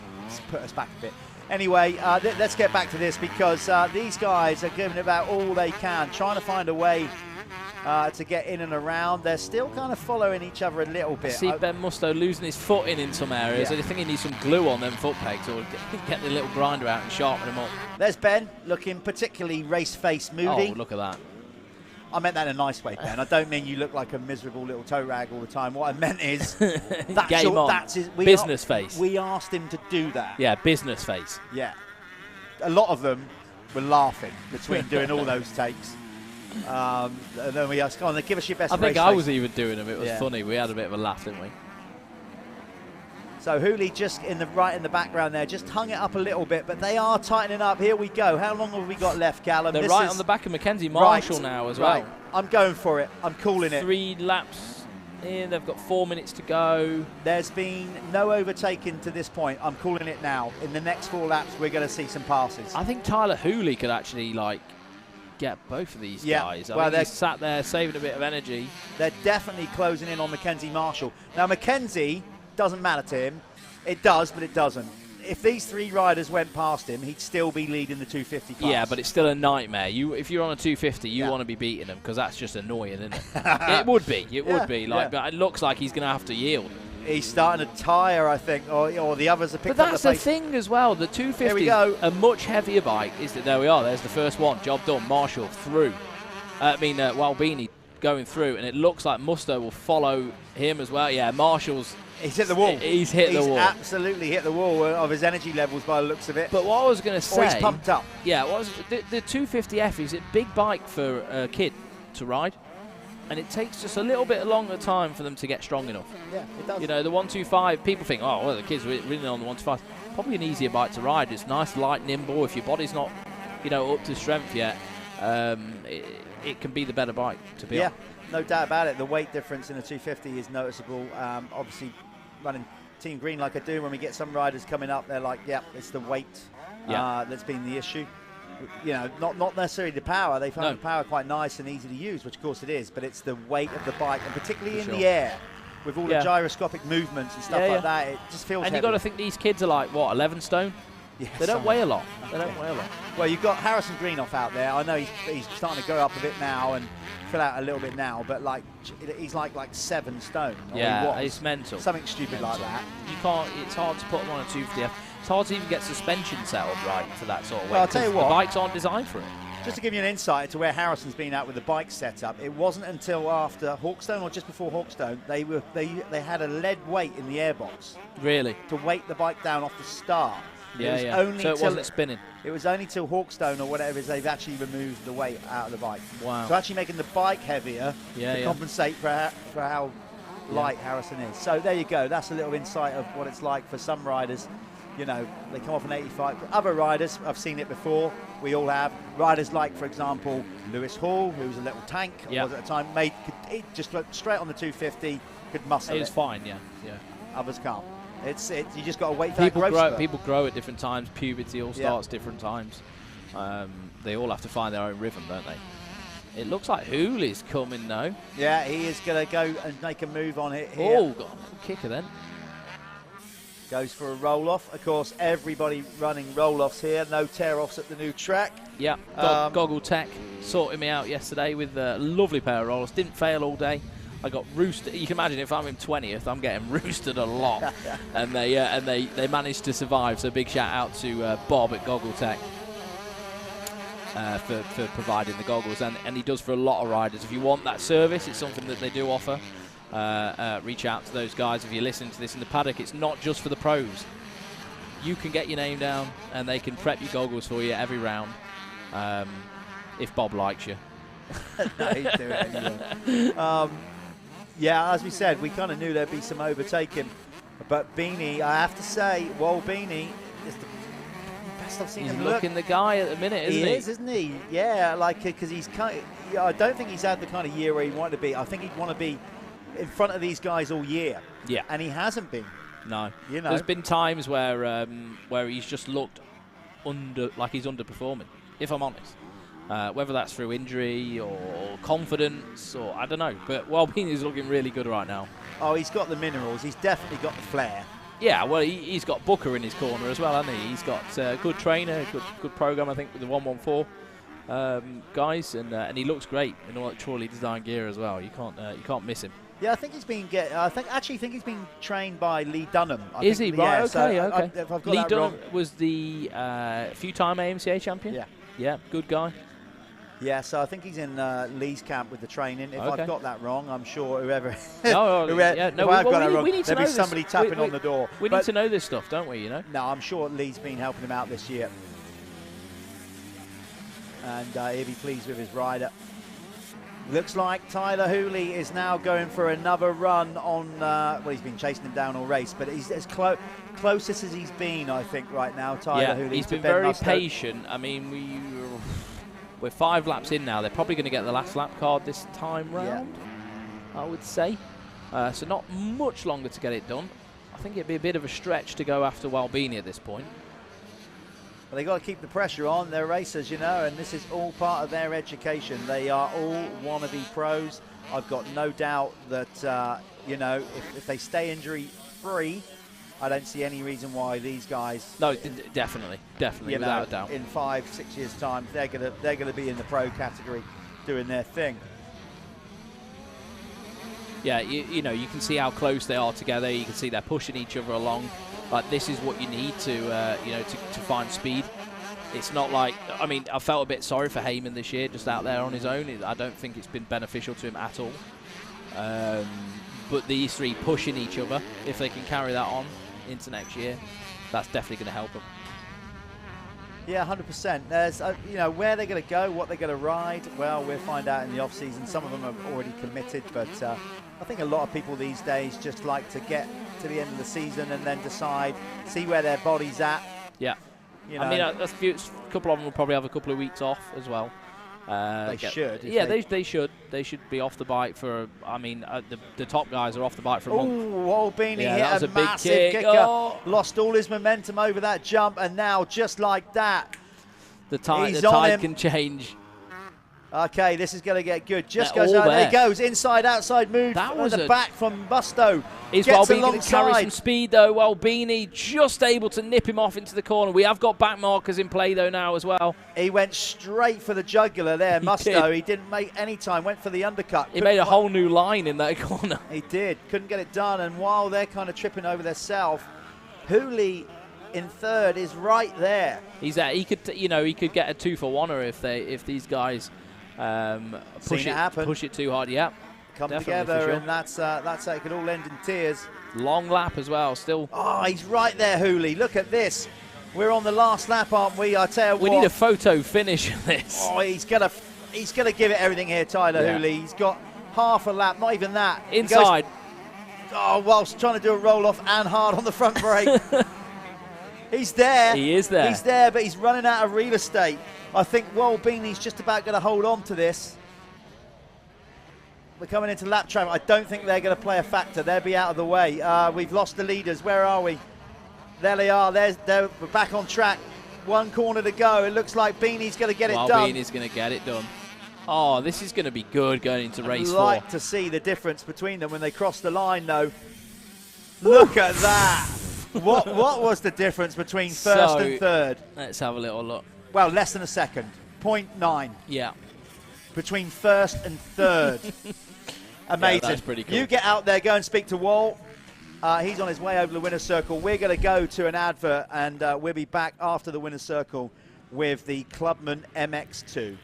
[SPEAKER 8] put us back a bit. Anyway, let's get back to this because these guys are giving about all they can, trying to find a way to get in and around. They're still kind of following each other a little bit.
[SPEAKER 7] I see Ben Musto losing his footing in some areas.
[SPEAKER 8] Yeah.
[SPEAKER 7] I think he needs some glue on them foot pegs or get the little grinder out and sharpen them up.
[SPEAKER 8] There's Ben looking particularly race-face moody.
[SPEAKER 7] Oh, look at that.
[SPEAKER 8] I meant that in a nice way, Ben. I don't mean you look like a miserable little toe rag all the time. What I meant is that's his
[SPEAKER 7] business face.
[SPEAKER 8] We asked him to do that.
[SPEAKER 7] Yeah, business face.
[SPEAKER 8] Yeah. A lot of them were laughing between doing all those takes. And then we asked, "Go on, give us your best."
[SPEAKER 7] I think
[SPEAKER 8] race
[SPEAKER 7] I
[SPEAKER 8] face.
[SPEAKER 7] was even doing them. It was funny. We had a bit of a laugh, didn't we?
[SPEAKER 8] So Hooley just right in the background there, just hung it up a little bit, but they are tightening up. Here we go. How long have we got left, Callum?
[SPEAKER 7] They're right on the back of Mackenzie Marshall now as well.
[SPEAKER 8] I'm going for it. I'm calling it.
[SPEAKER 7] 3 laps in. They've got 4 minutes to go.
[SPEAKER 8] There's been no overtaking to this point. I'm calling it now. In the next 4 laps, we're going to see some passes.
[SPEAKER 7] I think Tyler Hooley could actually get both of these guys. I think he's sat there saving a bit of energy.
[SPEAKER 8] They're definitely closing in on Mackenzie Marshall. Now, Mackenzie doesn't matter to him. It does, but it doesn't. If these 3 riders went past him, he'd still be leading the 250 class.
[SPEAKER 7] Yeah, but it's still a nightmare. If you're on a 250, you want to be beating them because that's just annoying, isn't it? It would be. It would be. But it looks like he's going to have to yield.
[SPEAKER 8] He's starting to tire, I think, or the others are picking up the pace.
[SPEAKER 7] But that's the thing as well. The 250 is a much heavier bike. There we are. There's the first one. Job done. Marshall through. Walbini going through, and it looks like Musto will follow him as well. Yeah, Marshall's.
[SPEAKER 8] He's hit the wall.
[SPEAKER 7] He's hit the wall.
[SPEAKER 8] He's absolutely hit the wall of his energy levels by the looks of it.
[SPEAKER 7] But what I was going to say...
[SPEAKER 8] he's pumped up.
[SPEAKER 7] Yeah, the 250F is a big bike for a kid to ride. And it takes just a little bit longer time for them to get strong enough.
[SPEAKER 8] Yeah, it does.
[SPEAKER 7] You know, the 125, people think, oh, well, the kids are really on the 125. Probably an easier bike to ride. It's nice, light, nimble. If your body's not, up to strength yet, it can be the better bike to be on.
[SPEAKER 8] No doubt about it. The weight difference in a 250 is noticeable. Obviously, running Team Green like I do, when we get some riders coming up, they're like, it's the weight that's been the issue. Not necessarily the power. They find the power quite nice and easy to use, which of course it is, but it's the weight of the bike, and particularly in the air, with all the gyroscopic movements and stuff like that, it just feels heavy.
[SPEAKER 7] You've got to think these kids are like, 11 stone?
[SPEAKER 8] Yes,
[SPEAKER 7] they don't weigh a lot. They don't weigh a lot.
[SPEAKER 8] Well, you've got Harrison Greenoff out there. I know he's starting to go up a bit now and fill out a little bit now, but he's like 7 stone.
[SPEAKER 7] Yeah, it's mental.
[SPEAKER 8] Something stupid like that.
[SPEAKER 7] You can't. It's hard to put them on a 250F. It's hard to even get suspension set up right for that sort of weight.
[SPEAKER 8] Well, I'll tell you what,
[SPEAKER 7] the bikes aren't designed for it.
[SPEAKER 8] Just to give you an insight to where Harrison's been at with the bike setup, it wasn't until after Hawkstone or just before Hawkstone they had a lead weight in the airbox.
[SPEAKER 7] Really?
[SPEAKER 8] To weight the bike down off the start.
[SPEAKER 7] So it wasn't spinning.
[SPEAKER 8] It was only till Hawkstone or whatever it is they've actually removed the weight out of the bike.
[SPEAKER 7] Wow.
[SPEAKER 8] So actually making the bike heavier to compensate for how light Harrison is. So there you go. That's a little insight of what it's like for some riders. They come off an 85. Other riders, I've seen it before. We all have. Riders like, for example, Lewis Hall, who was a little tank, was at the time, it just looked straight on the 250, could muscle it.
[SPEAKER 7] It was fine, yeah.
[SPEAKER 8] Others can't. You just got to wait for
[SPEAKER 7] people
[SPEAKER 8] that growth.
[SPEAKER 7] People grow at different times. Puberty all starts different times. They all have to find their own rhythm, don't they? It looks like Hooley's coming now.
[SPEAKER 8] Yeah, he is going to go and make a move on it here.
[SPEAKER 7] Oh, got a kicker then.
[SPEAKER 8] Goes for a roll-off. Of course, everybody running roll-offs here. No tear-offs at the new track.
[SPEAKER 7] Yeah, Goggle Tech sorted me out yesterday with a lovely pair of roll-offs. Didn't fail all day. I got roosted. You can imagine if I'm in 20th, I'm getting roosted a lot. and they managed to survive. So big shout out to Bob at Goggle Tech for providing the goggles, and he does for a lot of riders. If you want that service, it's something that they do offer. Reach out to those guys. If you're listening to this in the paddock, it's not just for the pros. You can get your name down, and they can prep your goggles for you every round. If Bob likes you.
[SPEAKER 8] No, he'd do it anyway. Yeah, as we said, we kind of knew there'd be some overtaking. But Beanie, I have to say, Beanie is the best I've seen him look.
[SPEAKER 7] He's looking the guy at the minute, isn't he?
[SPEAKER 8] He is, isn't he? Yeah, because he's kind of, I don't think he's had the kind of year where he wanted to be. I think he'd want to be in front of these guys all year.
[SPEAKER 7] Yeah.
[SPEAKER 8] And he hasn't been.
[SPEAKER 7] No.
[SPEAKER 8] You know.
[SPEAKER 7] There's been times where he's just looked like he's underperforming, if I'm honest. Whether that's through injury or confidence or I don't know. But Wellbeing is looking really good right now.
[SPEAKER 8] Oh, he's got the minerals. He's definitely got the flair.
[SPEAKER 7] Yeah, well, he's got Booker in his corner as well, hasn't he? He's got a good trainer, good program, I think, with the 114 guys, and he looks great in all that Trolley design gear as well. You can't miss him.
[SPEAKER 8] Yeah, I think he's been think he's been trained by Lee Dunham.
[SPEAKER 7] Is he? Right, okay,
[SPEAKER 8] so
[SPEAKER 7] okay.
[SPEAKER 8] If I've got
[SPEAKER 7] Lee
[SPEAKER 8] that
[SPEAKER 7] Dunham
[SPEAKER 8] wrong.
[SPEAKER 7] was the few-time AMCA champion?
[SPEAKER 8] Yeah.
[SPEAKER 7] Yeah, good guy.
[SPEAKER 8] Yeah, so I think he's in Lee's camp with the training. If
[SPEAKER 7] Okay.
[SPEAKER 8] I've got that wrong, I'm sure whoever.
[SPEAKER 7] If
[SPEAKER 8] I've got that wrong,
[SPEAKER 7] we need to
[SPEAKER 8] there'll
[SPEAKER 7] know
[SPEAKER 8] be somebody
[SPEAKER 7] this.
[SPEAKER 8] tapping on the door.
[SPEAKER 7] We need to know this stuff, don't we? You know.
[SPEAKER 8] No, I'm sure Lee's been helping him out this year, and he'll be pleased with his rider. Looks like Tyler Hooley is now going for another run on. Well, he's been chasing him down all race, but he's as closest as he's been, I think, right now. Tyler Hooley.
[SPEAKER 7] He's been very patient. I mean, we're 5 laps in now. They're probably going to get the last lap card this time round, I would say. So not much longer to get it done. I think it'd be a bit of a stretch to go after Walbini at this point.
[SPEAKER 8] Well, they've got to keep the pressure on. They're racers, you know, and this is all part of their education. They are all wannabe pros. I've got no doubt that, you know, if they stay injury-free, I don't see any reason why these guys.
[SPEAKER 7] No, definitely, without a doubt.
[SPEAKER 8] In 5-6 years' time, they're gonna be in the pro category, doing their thing.
[SPEAKER 7] Yeah, you know, you can see how close they are together. You can see they're pushing each other along. Like, this is what you need to, you know, to find speed. It's not like, I mean, I felt a bit sorry for Heyman this year, just out there on his own. I don't think it's been beneficial to him at all. But these three pushing each other, if they can carry that on into next year, that's definitely going to help them.
[SPEAKER 8] Yeah, 100%. There's, you know, where they're going to go, what they're going to ride. Well, we'll find out in the off-season. Some of them have already committed, but I think a lot of people these days just like to get to the end of the season and then decide, see where their body's at.
[SPEAKER 7] Yeah.
[SPEAKER 8] You know.
[SPEAKER 7] I mean, a couple of them will probably have a couple of weeks off as well.
[SPEAKER 8] They should.
[SPEAKER 7] Yeah, they should. They should be off the bike for. I mean, the top guys are off the bike for a month.
[SPEAKER 8] Oh, Walbini hit a
[SPEAKER 7] big
[SPEAKER 8] massive kicker.
[SPEAKER 7] Oh.
[SPEAKER 8] Lost all his momentum over that jump, and now just like that,
[SPEAKER 7] the tide can change.
[SPEAKER 8] Okay, this is going to get good. Just
[SPEAKER 7] They're
[SPEAKER 8] goes
[SPEAKER 7] all
[SPEAKER 8] out. There
[SPEAKER 7] there.
[SPEAKER 8] he goes. Inside, outside move.
[SPEAKER 7] That was
[SPEAKER 8] the back from Busto.
[SPEAKER 7] Is
[SPEAKER 8] Gets
[SPEAKER 7] Walbini going to carry
[SPEAKER 8] alongside.
[SPEAKER 7] some speed, though? Walbini just able to nip him off into the corner. We have got back markers in play, though, now as well.
[SPEAKER 8] He went straight for the jugular there,
[SPEAKER 7] He
[SPEAKER 8] Musto.
[SPEAKER 7] did.
[SPEAKER 8] He didn't make any time. Went for the undercut.
[SPEAKER 7] He made a whole new line in that corner.
[SPEAKER 8] He did. Couldn't get it done. And while they're kind of tripping over themselves, Hooley in third is right there.
[SPEAKER 7] He's there. He could, you know, he could get a 2-for-1er if these guys push it too hard. Yeah,
[SPEAKER 8] Come
[SPEAKER 7] definitely,
[SPEAKER 8] together,
[SPEAKER 7] for sure.
[SPEAKER 8] and that's how it could all end in tears.
[SPEAKER 7] Long lap as well. Still.
[SPEAKER 8] Oh, he's right there, Hooley. Look at this. We're on the last lap, aren't we? I tell you
[SPEAKER 7] We
[SPEAKER 8] what.
[SPEAKER 7] need a photo finish of this.
[SPEAKER 8] Oh, he's gonna give it everything here, Tyler Hooley. He's got half a lap, not even that.
[SPEAKER 7] Inside.
[SPEAKER 8] Whilst trying to do a roll off and hard on the front brake. He's there.
[SPEAKER 7] He is there.
[SPEAKER 8] He's there, but he's running out of real estate. I think Walbini's just about going to hold on to this. We're coming into lap traffic. I don't think they're going to play a factor. They'll be out of the way. We've lost the leaders. Where are we? There they are. We're back on track. One corner to go. It looks like Beanie's going to get it done.
[SPEAKER 7] Beanie's going to get it done. Oh, this is going to be good going into race 4.
[SPEAKER 8] I'd like to see the difference between them when they cross the line, though. Look at that. What was the difference between first and third?
[SPEAKER 7] Let's have a little look.
[SPEAKER 8] Well, less than a second. 0.9.
[SPEAKER 7] Yeah.
[SPEAKER 8] Between first and third. Amazing.
[SPEAKER 7] Yeah, that's pretty cool.
[SPEAKER 8] You get out there, go and speak to Walt. He's on his way over the winner's circle. We're going to go to an advert, and we'll be back after the winner's circle with the Clubman MX2.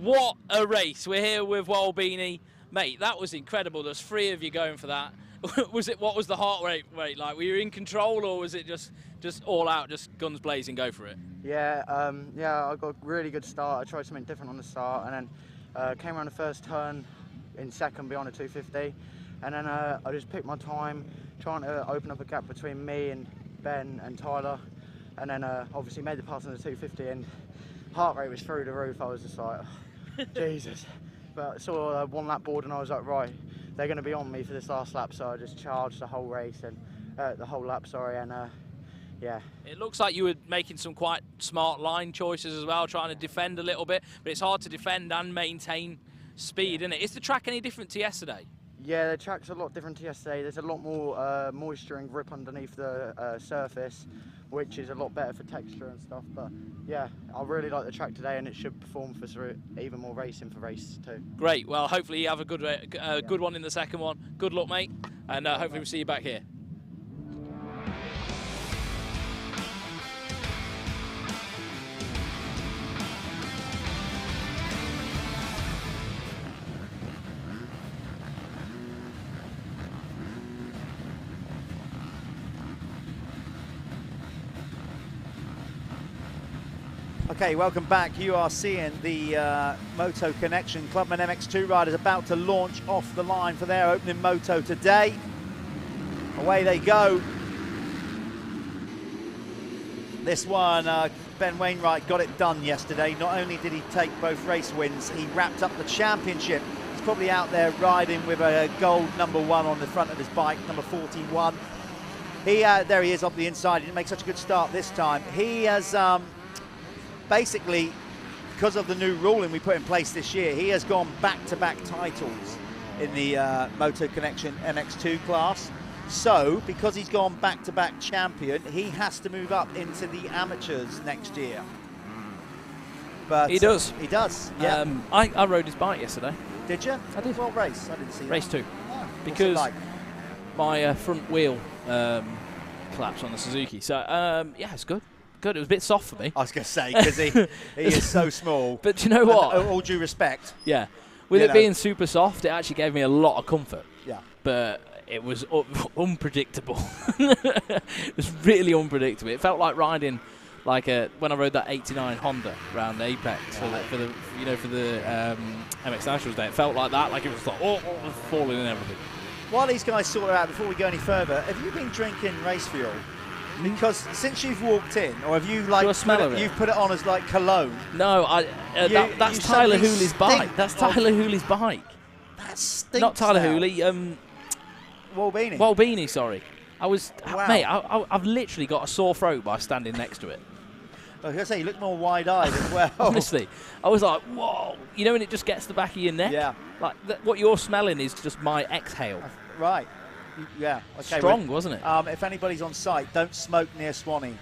[SPEAKER 7] what a race. We're here with Walbini. Mate, that was incredible. There's 3 of you going for that. What was the heart rate like? Were you in control, or was it just all out, just guns blazing, go for it?
[SPEAKER 11] Yeah, I got a really good start. I tried something different on the start, and then came around the first turn in second behind the 250, and then I just picked my time, trying to open up a gap between me and Ben and Tyler, and then obviously made the pass on the 250, and heart rate was through the roof. I was just like, oh, Jesus. But I saw one lap board and I was like, right, they're going to be on me for this last lap, so I just charged the whole race and the whole lap, sorry, and yeah.
[SPEAKER 7] It looks like you were making some quite smart line choices as well, trying to defend a little bit, but it's hard to defend and maintain speed, isn't it? Is the track any different to yesterday?
[SPEAKER 11] Yeah, the track's a lot different to yesterday. There's a lot more moisture and grip underneath the surface, which is a lot better for texture and stuff. But yeah, I really like the track today, and it should perform for even more racing for race 2.
[SPEAKER 7] Great. Well, hopefully you have a good one in the second one. Good luck, mate, and hopefully we'll see you back here.
[SPEAKER 8] Okay, welcome back. You are seeing the Moto-Connection Clubman MX2 riders about to launch off the line for their opening moto today. Away they go. This one, Ben Wainwright got it done yesterday. Not only did he take both race wins, he wrapped up the championship. He's probably out there riding with a gold #1 on the front of his bike, number 41. There he is up the inside. He didn't make such a good start this time. He has basically, because of the new ruling we put in place this year, he has gone back-to-back titles in the Moto-Connection MX2 class. So, because he's gone back-to-back champion, he has to move up into the amateurs next year. But
[SPEAKER 7] he does.
[SPEAKER 8] He does, yeah.
[SPEAKER 7] I rode his bike yesterday.
[SPEAKER 8] Did you?
[SPEAKER 7] I did.
[SPEAKER 8] What race? I didn't see
[SPEAKER 7] Race
[SPEAKER 8] that.
[SPEAKER 7] 2.
[SPEAKER 8] Oh,
[SPEAKER 7] because
[SPEAKER 8] like?
[SPEAKER 7] my front wheel collapsed on the Suzuki. So, yeah, it's good. Good. It was a bit soft for me.
[SPEAKER 8] I was going to say, because he is so small.
[SPEAKER 7] But do you know what?
[SPEAKER 8] All due respect.
[SPEAKER 7] Yeah. With it being super soft, it actually gave me a lot of comfort.
[SPEAKER 8] Yeah.
[SPEAKER 7] But it was unpredictable. It was really unpredictable. It felt like riding like when I rode that '89 Honda around Apex for the MX Nationals Day. It felt like that. Like it was like falling and everything.
[SPEAKER 8] While these guys sort it out, before we go any further, have you been drinking race fuel? Because since you've walked in, or have you like you've put it on as like cologne?
[SPEAKER 7] No, that's Tyler Hooley's bike. That's Tyler Hooley's bike.
[SPEAKER 8] That stinks.
[SPEAKER 7] Not Tyler Hooley.
[SPEAKER 8] Walbini.
[SPEAKER 7] Walbini, sorry.
[SPEAKER 8] Wow.
[SPEAKER 7] Mate, I've literally got a sore throat by standing next to it.
[SPEAKER 8] I was going to say, you look more wide-eyed as well.
[SPEAKER 7] Honestly, I was like, whoa. You know when it just gets the back of your neck?
[SPEAKER 8] Yeah.
[SPEAKER 7] Like what you're smelling is just my exhale.
[SPEAKER 8] Right. Yeah. Okay.
[SPEAKER 7] Strong, wasn't it?
[SPEAKER 8] If anybody's on site, don't smoke near Swanee.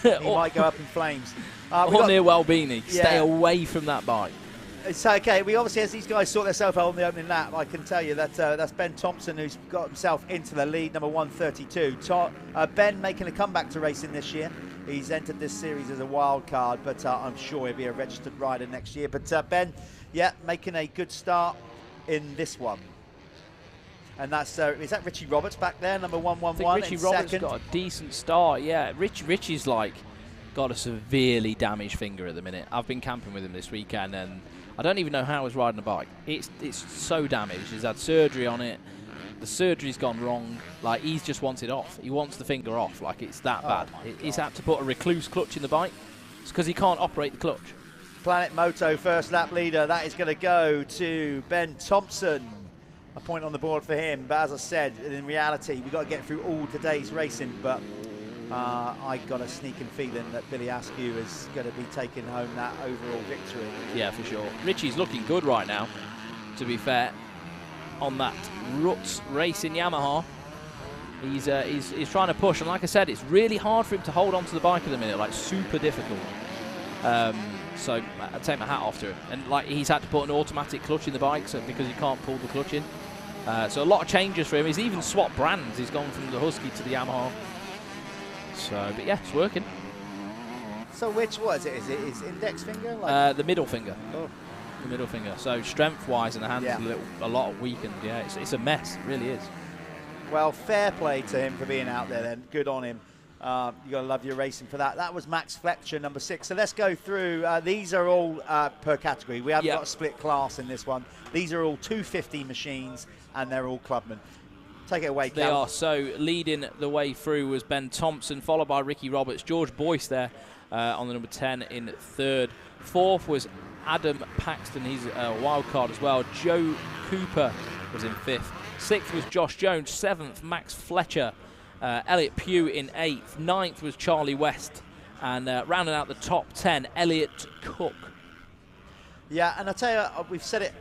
[SPEAKER 8] He might go up in flames.
[SPEAKER 7] Or near Walbini. Yeah. Stay away from that bike.
[SPEAKER 8] It's okay. We obviously, as these guys sort themselves out on the opening lap, I can tell you that that's Ben Thompson who's got himself into the lead, number 132. Ben making a comeback to racing this year. He's entered this series as a wild card, but I'm sure he'll be a registered rider next year. But Ben, yeah, making a good start in this one. And that's is that Richie Roberts back there, number 111?
[SPEAKER 7] I think Richie Roberts got a decent start. Yeah, Richie's like got a severely damaged finger at the minute. I've been camping with him this weekend, and I don't even know how he's riding a bike. It's so damaged. He's had surgery on it. The surgery's gone wrong. Like, he's just wants it off. He wants the finger off. Like, it's that bad. He's had to put a recluse clutch in the bike. It's because he can't operate the clutch.
[SPEAKER 8] Planet Moto first lap leader. That is going to go to Ben Thompson. A point on the board for him. But as I said, in reality, we've got to get through all today's racing. But I got a sneaking feeling that Billy Askew is going to be taking home that overall victory.
[SPEAKER 7] Yeah, for sure. Richie's looking good right now, to be fair, on that Ruts Racing Yamaha. He's trying to push, and like I said, it's really hard for him to hold on to the bike at the minute, like super difficult. So I take my hat off to him. And like he's had to put an automatic clutch in the bike because he can't pull the clutch in. So a lot of changes for him. He's even swapped brands. He's gone from the Husky to the Yamaha. So, but yeah, it's working.
[SPEAKER 8] So what is it? Is it his index finger? Like
[SPEAKER 7] the middle finger.
[SPEAKER 8] Oh.
[SPEAKER 7] The middle finger. So strength-wise in the hands, a lot weakened. Yeah, it's a mess. It really is.
[SPEAKER 8] Well, fair play to him for being out there then. Good on him. You got to love your racing for that. That was Max Fletcher, number 6. So let's go through. These are all per category. We haven't got a split class in this one. These are all 250 machines, and they're all Clubman. Take it away, Cal.
[SPEAKER 7] They are. So leading the way through was Ben Thompson, followed by Ricky Roberts. George Boyce there on the number 10 in 3rd. 4th was Adam Paxton. He's a wild card as well. Joe Cooper was in 5th. 6th was Josh Jones. 7th, Max Fletcher. Elliot Pugh in 8th. 9th was Charlie West. And rounding out the top 10, Elliot Cook.
[SPEAKER 8] Yeah, and I tell you, we've said it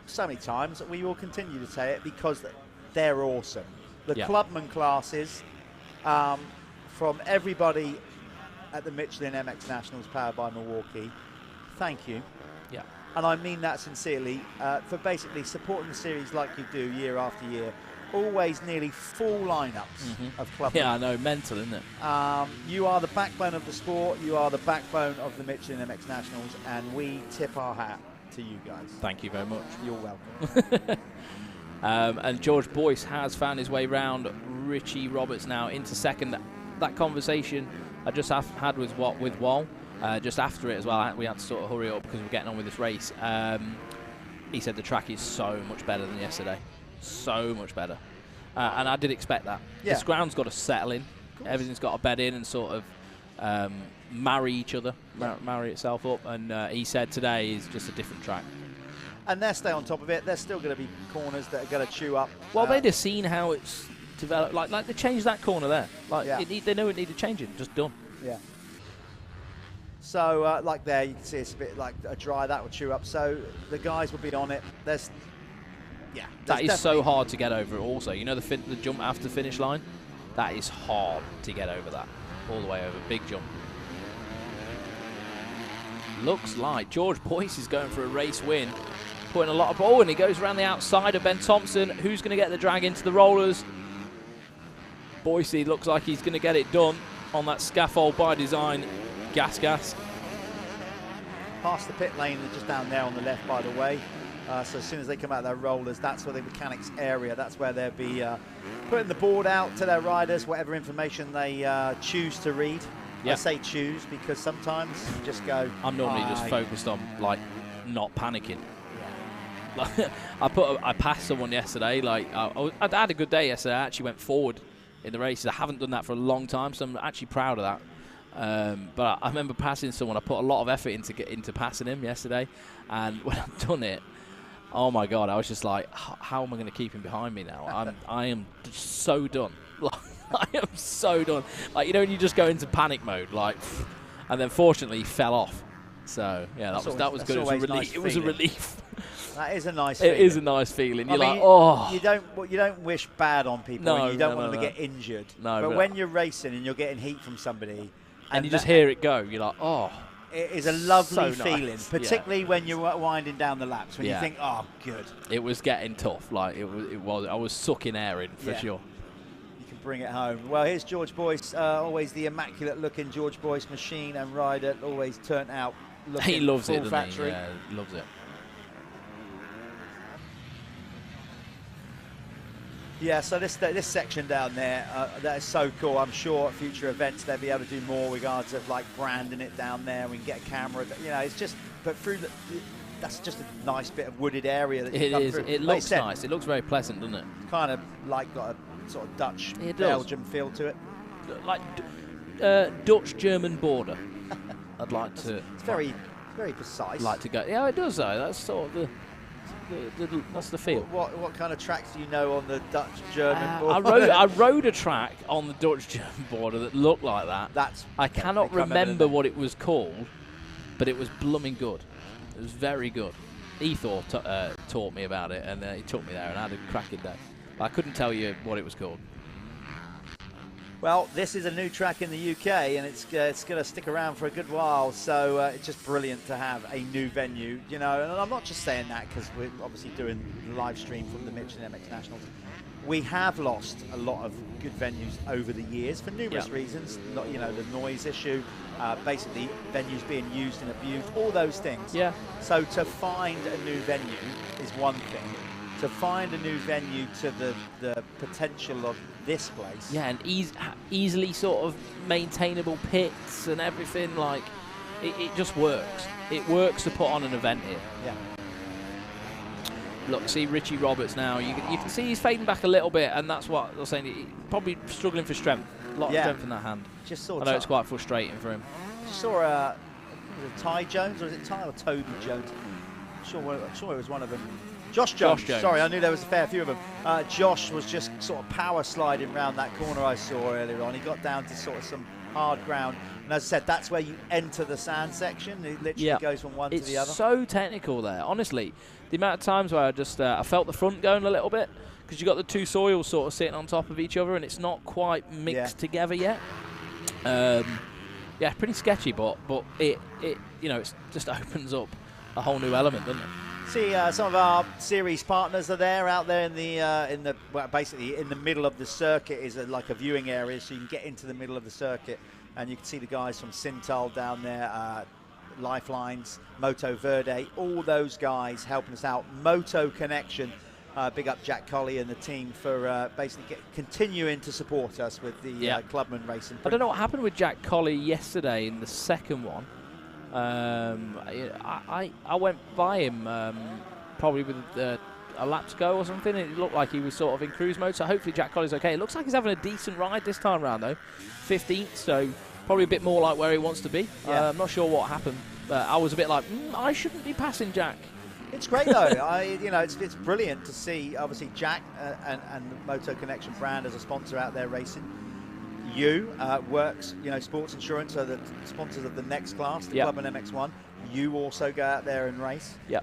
[SPEAKER 8] so many times. We will continue to say it because they're awesome. The Clubman classes, from everybody at the Michelin MX Nationals powered by Milwaukee, thank you.
[SPEAKER 7] Yeah.
[SPEAKER 8] And I mean that sincerely, for basically supporting the series like you do year after year. Always nearly full lineups of Clubman.
[SPEAKER 7] Yeah, I know, mental, isn't it?
[SPEAKER 8] You are the backbone of the sport. You are the backbone of the Michelin MX Nationals, and we tip our hat to you guys.
[SPEAKER 7] Thank you very much.
[SPEAKER 8] You're welcome.
[SPEAKER 7] And George Boyce has found his way round Richie Roberts now into 2nd. That conversation I just had with Wall. Just after it as well, we had to sort of hurry up because we're getting on with this race. He said the track is so much better than yesterday. So much better. And I did expect that.
[SPEAKER 8] Yeah.
[SPEAKER 7] This ground's got to settle in. Everything's got to bed in and sort of marry each other, marry itself up. And he said today is just a different track.
[SPEAKER 8] And they'll stay on top of it. There's still going to be corners that are going to chew up.
[SPEAKER 7] Well, they'd have seen how it's developed. Like they changed that corner there. They know it needed changing. Just done.
[SPEAKER 8] Yeah. So, like there, you can see it's a bit like a dry. That will chew up. So the guys will be on it.
[SPEAKER 7] That is so hard to get over also. You know the jump after the finish line? That is hard to get over that. All the way over. Big jump. Looks like George Boyce is going for a race win. Putting a lot of ball, and he goes around the outside of Ben Thompson. Who's going to get the drag into the rollers? Boyce looks like he's going to get it done on that scaffold by design. Gas.
[SPEAKER 8] Past the pit lane, they're just down there on the left, by the way. So as soon as they come out of their rollers, that's where the mechanics area, that's where they'll be putting the board out to their riders, whatever information they choose to read. I say choose because sometimes you just go...
[SPEAKER 7] I'm normally just focused on, like, not panicking. I passed someone yesterday. Like I had a good day yesterday. I actually went forward in the races. I haven't done that for a long time, so I'm actually proud of that. But I remember passing someone. I put a lot of effort into passing him yesterday, and when I've done it, oh my God, I was just like, how am I going to keep him behind me now? I am so done. I am so done. Like, you know, when you just go into panic mode, like, and then fortunately he fell off. So yeah, that was good. It was a relief. It was a relief.
[SPEAKER 8] That is a nice feeling.
[SPEAKER 7] It is a nice feeling. You're like, oh.
[SPEAKER 8] You don't wish bad on people.
[SPEAKER 7] No,
[SPEAKER 8] you don't want them to get injured.
[SPEAKER 7] No,
[SPEAKER 8] but when you're racing and you're getting heat from somebody,
[SPEAKER 7] and you just hear it go, you're like, oh.
[SPEAKER 8] It is a lovely feeling,
[SPEAKER 7] nice.
[SPEAKER 8] Particularly when you're winding down the laps, when you think, oh, good.
[SPEAKER 7] It was getting tough. Like it was. I was sucking air in for sure.
[SPEAKER 8] You can bring it home. Well, here's George Boyce, always the immaculate-looking George Boyce machine and rider, always turned out looking
[SPEAKER 7] he loves
[SPEAKER 8] full
[SPEAKER 7] it, doesn't
[SPEAKER 8] factory.
[SPEAKER 7] he? Yeah, loves it.
[SPEAKER 8] Yeah, so this section down there, that is so cool. I'm sure at future events they'll be able to do more regards of like branding it down there. We can get a camera. You know, it's just, but through that's just a nice bit of wooded area that you come through.
[SPEAKER 7] It looks nice. It looks very pleasant, doesn't it?
[SPEAKER 8] Kind of like got a sort of Dutch Belgian feel to it.
[SPEAKER 7] Like Dutch-German border. I'd like to.
[SPEAKER 8] It's very precise.
[SPEAKER 7] Like to go. Yeah, it does though. That's sort of that's the feel.
[SPEAKER 8] What kind of tracks do you know on the Dutch-German border?
[SPEAKER 7] I rode a track on the Dutch-German border that looked like that. I cannot remember what it was called, but it was blooming good. It was very good. Ethor taught me about it, and he took me there, and I had a cracking day. But I couldn't tell you what it was called.
[SPEAKER 8] Well, this is a new track in the UK, and it's going to stick around for a good while. So it's just brilliant to have a new venue, you know. And I'm not just saying that because we're obviously doing the live stream from the Michelin MX Nationals.
[SPEAKER 10] We have lost a lot of good venues over the years for numerous reasons. You know, the noise issue, basically venues being used and abused, all those things.
[SPEAKER 7] Yeah.
[SPEAKER 10] So to find a new venue is one thing. To find a new venue to the potential of this place.
[SPEAKER 7] Yeah, and easily sort of maintainable pits and everything. Like, it just works. It works to put on an event here.
[SPEAKER 10] Yeah.
[SPEAKER 7] Look, see Richie Roberts now. You can see he's fading back a little bit, and that's what I was saying. He's probably struggling for strength. A lot of strength in that hand.
[SPEAKER 10] Just saw.
[SPEAKER 7] I know it's quite frustrating for him.
[SPEAKER 10] Just saw was it Ty Jones, or is it Ty or Toby Jones? I'm sure it was one of them. Josh Jones. Sorry, I knew there was a fair few of them. Josh was just sort of power sliding around that corner I saw earlier on. He got down to sort of some hard ground. And as I said, that's where you enter the sand section. It literally goes from one to the other.
[SPEAKER 7] It's so technical there. Honestly, the amount of times where I just I felt the front going a little bit, because you got the two soils sort of sitting on top of each other, and it's not quite mixed together yet. Yeah, pretty sketchy, but it you know, it just opens up a whole new element, doesn't it?
[SPEAKER 10] See, some of our series partners are there, out there in the well, basically in the middle of the circuit is like a viewing area, so you can get into the middle of the circuit, and you can see the guys from Syntol down there, Lyfelinez, Motoverde, all those guys helping us out. Moto-Connection, big up Jack Colley and the team for basically continuing to support us with the Clubman racing.
[SPEAKER 7] I don't know what happened with Jack Colley yesterday in the second one. I went by him probably with a lap to go or something, and it looked like he was sort of in cruise mode, so hopefully Jack Colley's okay. It looks like he's having a decent ride this time around though, 15th, so probably a bit more like where he wants to be. I'm not sure what happened, but I was a bit like, I shouldn't be passing Jack.
[SPEAKER 10] It's great though. You know, it's brilliant to see obviously Jack and the Moto-Connection brand as a sponsor out there racing. Worx, you know, Sports Insurance are the sponsors of the next class, the Clubman MX1. You also go out there and race.
[SPEAKER 7] Yeah.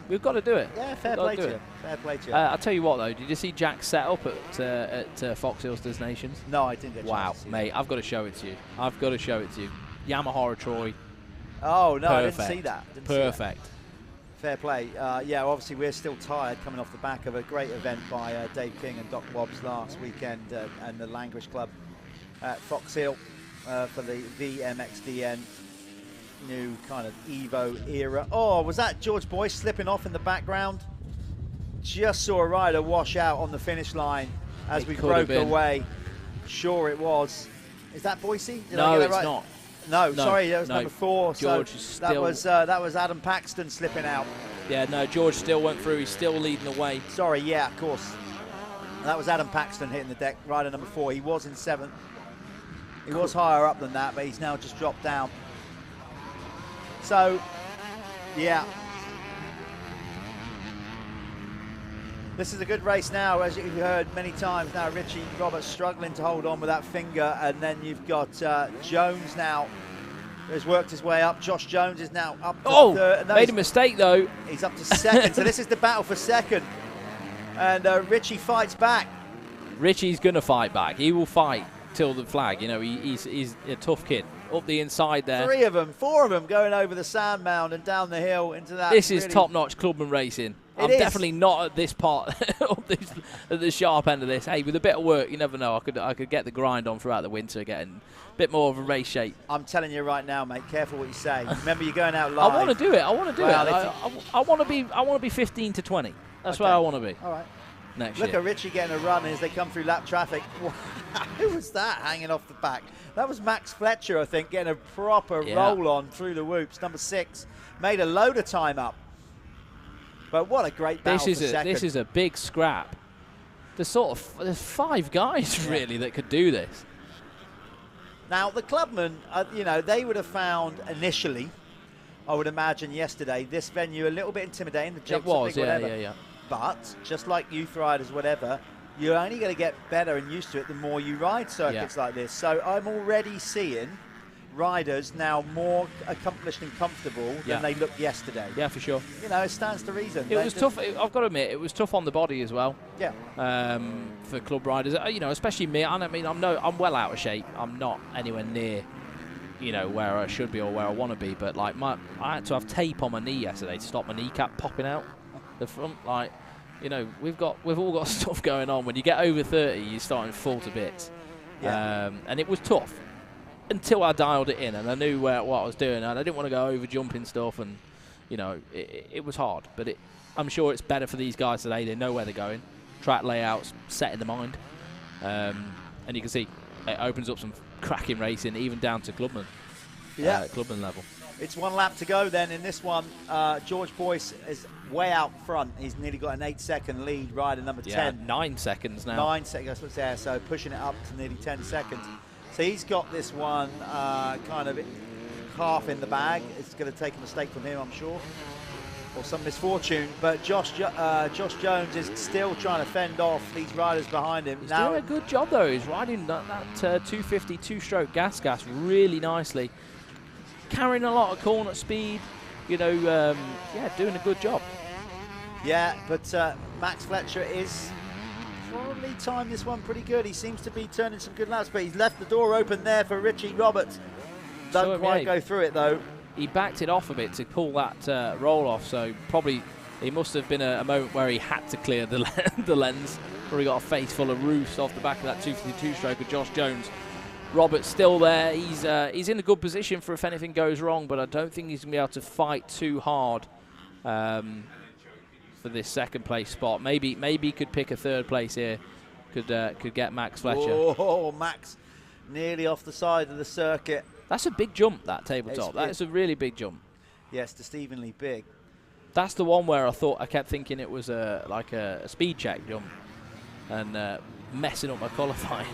[SPEAKER 7] We've got to do it.
[SPEAKER 10] Yeah, fair play to you. Fair play to you.
[SPEAKER 7] I'll tell you what though, did you see Jack set up at Fox Hills Destinations?
[SPEAKER 10] No, I didn't get a chance to see
[SPEAKER 7] mate,
[SPEAKER 10] that.
[SPEAKER 7] I've got to show it to you. I've got to show it to you. Yamaha Troy.
[SPEAKER 10] Oh no,
[SPEAKER 7] Perfect.
[SPEAKER 10] I didn't see that.
[SPEAKER 7] Perfect.
[SPEAKER 10] Fair play. Yeah, obviously we're still tired coming off the back of a great event by Dave King and Doc Wobbs last weekend and the Language Club at Fox Hill for the VMXDN new kind of Evo era. Oh, was that George Boyce slipping off in the background? Just saw a rider wash out on the finish line as we broke away. Sure it was. Is that Boise?
[SPEAKER 7] No, it's not.
[SPEAKER 10] No, sorry, that was number 4.
[SPEAKER 7] George
[SPEAKER 10] so that was Adam Paxton slipping out.
[SPEAKER 7] Yeah, no, George still went through. He's still leading the way.
[SPEAKER 10] Sorry, yeah, of course. That was Adam Paxton hitting the deck, rider number 4. He was in 7th. He was higher up than that, but he's now just dropped down. So, yeah. This is a good race now, as you've heard many times now. Richie Roberts struggling to hold on with that finger, and then you've got Jones now, who's worked his way up. Josh Jones is now up to third.
[SPEAKER 7] Made a mistake though.
[SPEAKER 10] He's up to 2nd, so this is the battle for 2nd. And Richie fights back.
[SPEAKER 7] Richie's going to fight back. He will fight till the flag. You know, he's a tough kid. Up the inside there.
[SPEAKER 10] 4 of them going over the sand mound and down the hill into that.
[SPEAKER 7] This is top-notch Clubman racing. I'm definitely not at this part, at the sharp end of this. Hey, with a bit of work, you never know. I could get the grind on throughout the winter, getting a bit more of a race shape.
[SPEAKER 10] I'm telling you right now, mate. Careful what you say. Remember, you're going out live.
[SPEAKER 7] I want to do it. I want to be 15 to 20. That's where I want to be.
[SPEAKER 10] All right.
[SPEAKER 7] Next
[SPEAKER 10] Look
[SPEAKER 7] year.
[SPEAKER 10] at Richie getting a run as they come through lap traffic. Who was that hanging off the back? That was Max Fletcher, I think, getting a proper roll on through the whoops. Number 6 made a load of time up. But what a great battle for 2nd.
[SPEAKER 7] This is a big scrap. There's 5 guys really that could do this.
[SPEAKER 10] Now the Clubman, you know, they would have found initially, I would imagine yesterday, this venue a little bit intimidating. The jumps are big, whatever.
[SPEAKER 7] Yeah.
[SPEAKER 10] But just like youth riders, whatever, you're only going to get better and used to it the more you ride circuits like this. So I'm already seeing riders now more accomplished and comfortable than they looked yesterday.
[SPEAKER 7] Yeah, for sure.
[SPEAKER 10] You know, it stands to reason.
[SPEAKER 7] It was tough. I've got to admit, it was tough on the body as well.
[SPEAKER 10] Yeah.
[SPEAKER 7] For club riders, you know, especially me. I mean, I'm well out of shape. I'm not anywhere near, you know, where I should be or where I want to be. But like I had to have tape on my knee yesterday to stop my kneecap popping out the front. Like, You know, we've all got stuff going on. When you get over 30, you're starting to fall to bits.
[SPEAKER 8] Yeah.
[SPEAKER 7] And it was tough until I dialed it in and I knew what I was doing, and I didn't want to go over jumping stuff, and you know, it was hard. But I'm sure it's better for these guys today. They know where they're going. Track layouts set in the mind, and you can see it opens up some cracking racing, even down to Clubman.
[SPEAKER 8] Yeah,
[SPEAKER 7] Clubman level.
[SPEAKER 10] It's 1 lap to go then in this one. George Boyce is way out front. He's nearly got an 8-second lead, rider number 10.
[SPEAKER 7] 9 seconds now.
[SPEAKER 10] 9 seconds, that's there, so pushing it up to nearly 10 seconds. So he's got this one kind of half in the bag. It's going to take a mistake from him, I'm sure, or some misfortune. But Josh Jones is still trying to fend off these riders behind him.
[SPEAKER 7] He's doing a good job though. He's riding that 250 two-stroke gas really nicely, carrying a lot of corner speed. You know, yeah, doing a good job.
[SPEAKER 10] Yeah, but Max Fletcher is probably timed this one pretty good. He seems to be turning some good laps, but he's left the door open there for Richie Roberts. Doesn't quite go through it though.
[SPEAKER 7] He backed it off a bit to pull that roll off, so probably it must have been a moment where he had to clear the lens. Probably got a face full of roofs off the back of that 252 stroke of Josh Jones. Roberts still there. He's in a good position for if anything goes wrong, but I don't think he's going to be able to fight too hard for this second place spot. Maybe he could pick a third place here. Could get Max Fletcher.
[SPEAKER 10] Oh, Max nearly off the side of the circuit.
[SPEAKER 7] That's a big jump, that tabletop. That is a really big jump.
[SPEAKER 10] Yes, deceivingly big.
[SPEAKER 7] That's the one where I kept thinking it was like a speed check jump and messing up my qualifying.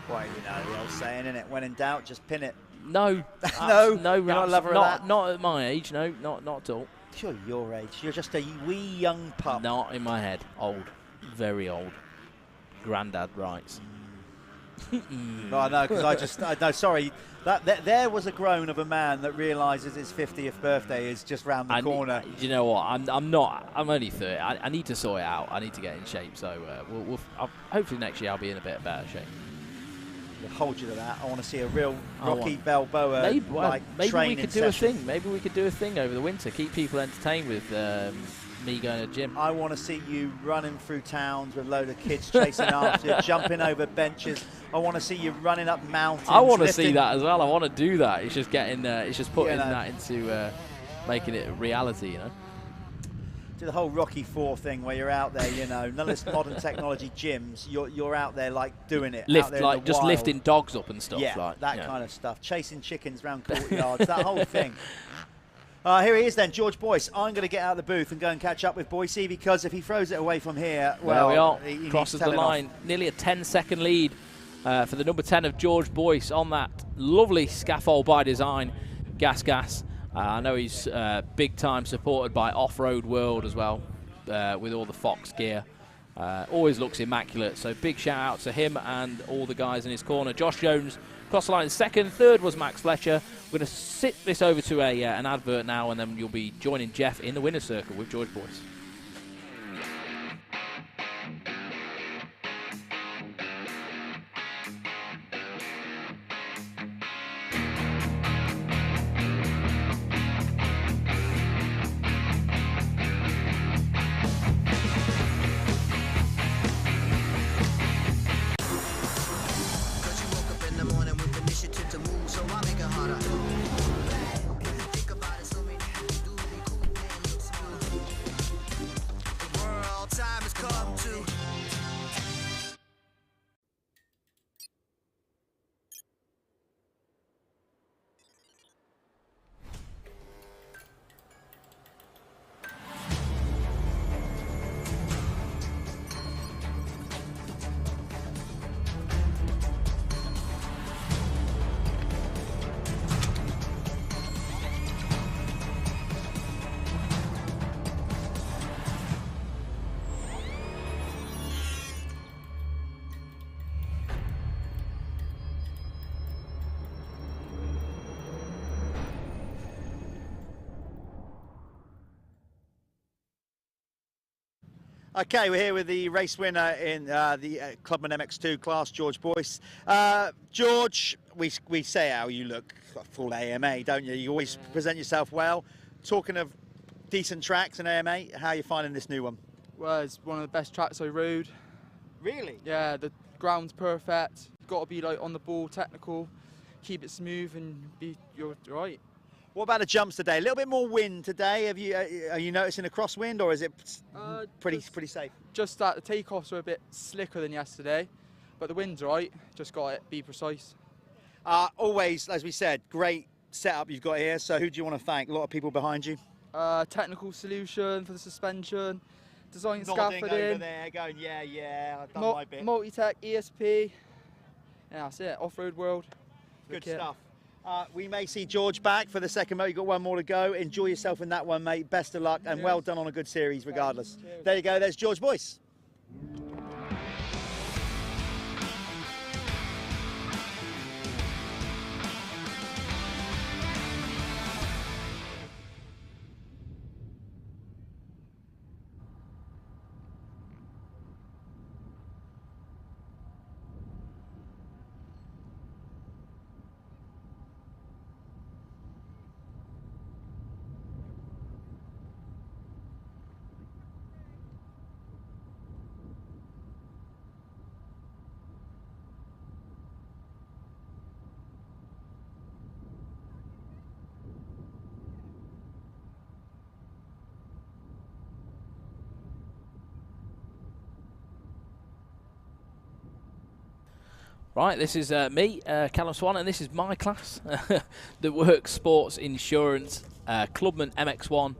[SPEAKER 10] Well, you know the old saying, innit? When in doubt, just pin it.
[SPEAKER 7] No,
[SPEAKER 10] no,
[SPEAKER 7] no,
[SPEAKER 10] you're not a lover of that.
[SPEAKER 7] Not at my age. No, not at all.
[SPEAKER 10] Sure, your age. You're just a wee young pup.
[SPEAKER 7] Not in my head. Old, very old. Grandad rights.
[SPEAKER 10] Oh, no, because sorry. There was a groan of a man that realises his 50th birthday is just round the corner.
[SPEAKER 7] You know what? I'm only 30. I need to sort it out. I need to get in shape. So hopefully next year I'll be in a bit better shape.
[SPEAKER 10] We'll hold you to that. I want to see a real Rocky Balboa
[SPEAKER 7] maybe we could do
[SPEAKER 10] session.
[SPEAKER 7] a thing. Maybe we could do a thing over the winter. Keep people entertained with me going to the gym.
[SPEAKER 10] I want to see you running through towns with a load of kids chasing after you, jumping over benches. I want to see you running up mountains.
[SPEAKER 7] I want to see that as well. I want to do that. It's just putting that into making it a reality, you know.
[SPEAKER 10] Do the whole Rocky 4 thing where you're out there, you know, none of this modern technology gyms. You're out there like doing it.
[SPEAKER 7] Lift,
[SPEAKER 10] out there
[SPEAKER 7] like
[SPEAKER 10] in the
[SPEAKER 7] just
[SPEAKER 10] wild.
[SPEAKER 7] lifting dogs up and stuff.
[SPEAKER 10] Yeah,
[SPEAKER 7] like
[SPEAKER 10] that kind of stuff. Chasing chickens around courtyards, that whole thing. Here he is then, George Boyce. I'm going to get out of the booth and go and catch up with Boycey, because if he throws it away from here, well,
[SPEAKER 7] there we are.
[SPEAKER 10] He
[SPEAKER 7] Crosses the line. Nearly a 10-second lead for the number 10 of George Boyce on that lovely scaffold by design. Gas. I know he's big time supported by Off-Road World as well, with all the Fox gear. Always looks immaculate, so big shout out to him and all the guys in his corner. Josh Jones crossed the line in second. Third was Max Fletcher. We're going to sit this over to an advert now, and then you'll be joining Jeff in the winner's circle with George Boyce.
[SPEAKER 10] Okay, we're here with the race winner in the Clubman MX2 class, George Boyce. George, we say how you look full AMA, don't you? You always present yourself well. Talking of decent tracks in AMA, how are you finding this new one?
[SPEAKER 11] Well, it's one of the best tracks I rode.
[SPEAKER 10] Really?
[SPEAKER 11] Yeah, the ground's perfect. You've got to be like on the ball, technical, keep it smooth, and you're right.
[SPEAKER 10] What about the jumps today? A little bit more wind today. Are you noticing a crosswind, or is it pretty safe?
[SPEAKER 11] Just that the takeoffs were a bit slicker than yesterday, but the wind's right. Just got to be precise.
[SPEAKER 10] Always, as we said, great setup you've got here. So who do you want to thank? A lot of people behind you.
[SPEAKER 11] Technical solution for the suspension, design
[SPEAKER 10] Nodding
[SPEAKER 11] scaffolding.
[SPEAKER 10] over there, going yeah, I've done my bit.
[SPEAKER 11] Multi-tech, ESP, and that's it. Off-road world.
[SPEAKER 10] Good stuff. We may see George back for the second moto. You've got one more to go. Enjoy yourself in that one, mate. Best of luck, and well done on a good series regardless. There you go. There's George Boyce.
[SPEAKER 7] Right, this is me, Callum Swan, and this is my class, the Worx Sports Insurance Clubman MX1.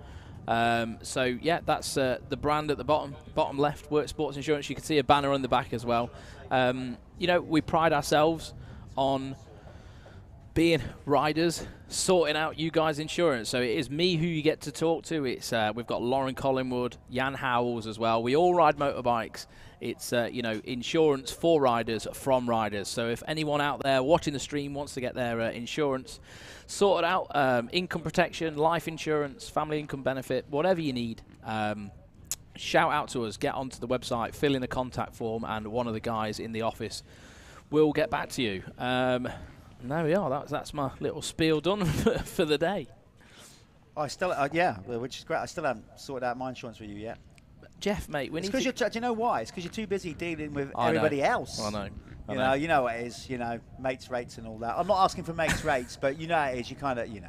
[SPEAKER 7] So yeah, that's the brand at the bottom left, Worx Sports Insurance. You can see a banner on the back as well. You know, we pride ourselves on being riders, sorting out you guys' insurance. So it is me who you get to talk to. It's we've got Lauren Collingwood, Jan Howells as well. We all ride motorbikes. It's you know, insurance for riders from riders. So if anyone out there watching the stream wants to get their insurance sorted out, income protection, life insurance, family income benefit, whatever you need, shout out to us. Get onto the website, fill in a contact form, and one of the guys in the office will get back to you. And there we are. That's my little spiel done for the day.
[SPEAKER 8] I still, yeah, which is great. I still haven't sorted out my insurance for you yet.
[SPEAKER 7] Jeff, mate, we
[SPEAKER 8] it's
[SPEAKER 7] need
[SPEAKER 8] because
[SPEAKER 7] to...
[SPEAKER 8] do you know why? It's because you're too busy dealing with
[SPEAKER 7] I
[SPEAKER 8] everybody
[SPEAKER 7] know.
[SPEAKER 8] else.
[SPEAKER 7] I know.
[SPEAKER 8] You know what it is. You know, mates rates and all that. I'm not asking for mates rates, but you know how it is. You kind of, you know,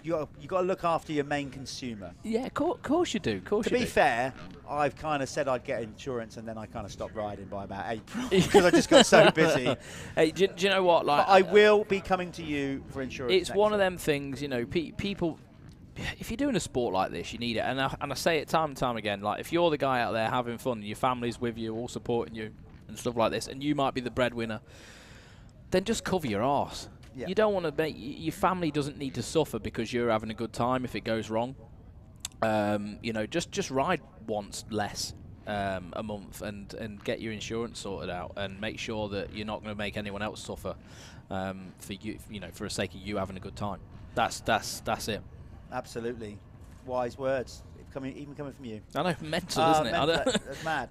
[SPEAKER 8] you got to look after your main consumer.
[SPEAKER 7] Yeah, of course you do.
[SPEAKER 8] To be fair, I've kind of said I'd get insurance, and then I kind of stopped riding by about April because I just got so busy.
[SPEAKER 7] Hey, do you know what? Like,
[SPEAKER 8] but I will be coming to you for insurance.
[SPEAKER 7] It's one of them things, you know. People, if you're doing a sport like this, you need it. And I say it time and time again. Like, if you're the guy out there having fun, and your family's with you, all supporting you, and stuff like this, and you might be the breadwinner, then just cover your arse. Yeah. You don't want to make your family doesn't need to suffer because you're having a good time if it goes wrong. You know, just ride once less a month and get your insurance sorted out, and make sure that you're not going to make anyone else suffer for you know, for the sake of you having a good time. That's it.
[SPEAKER 8] Absolutely, wise words even coming from you.
[SPEAKER 7] I know, mental, isn't it?
[SPEAKER 8] That's mad.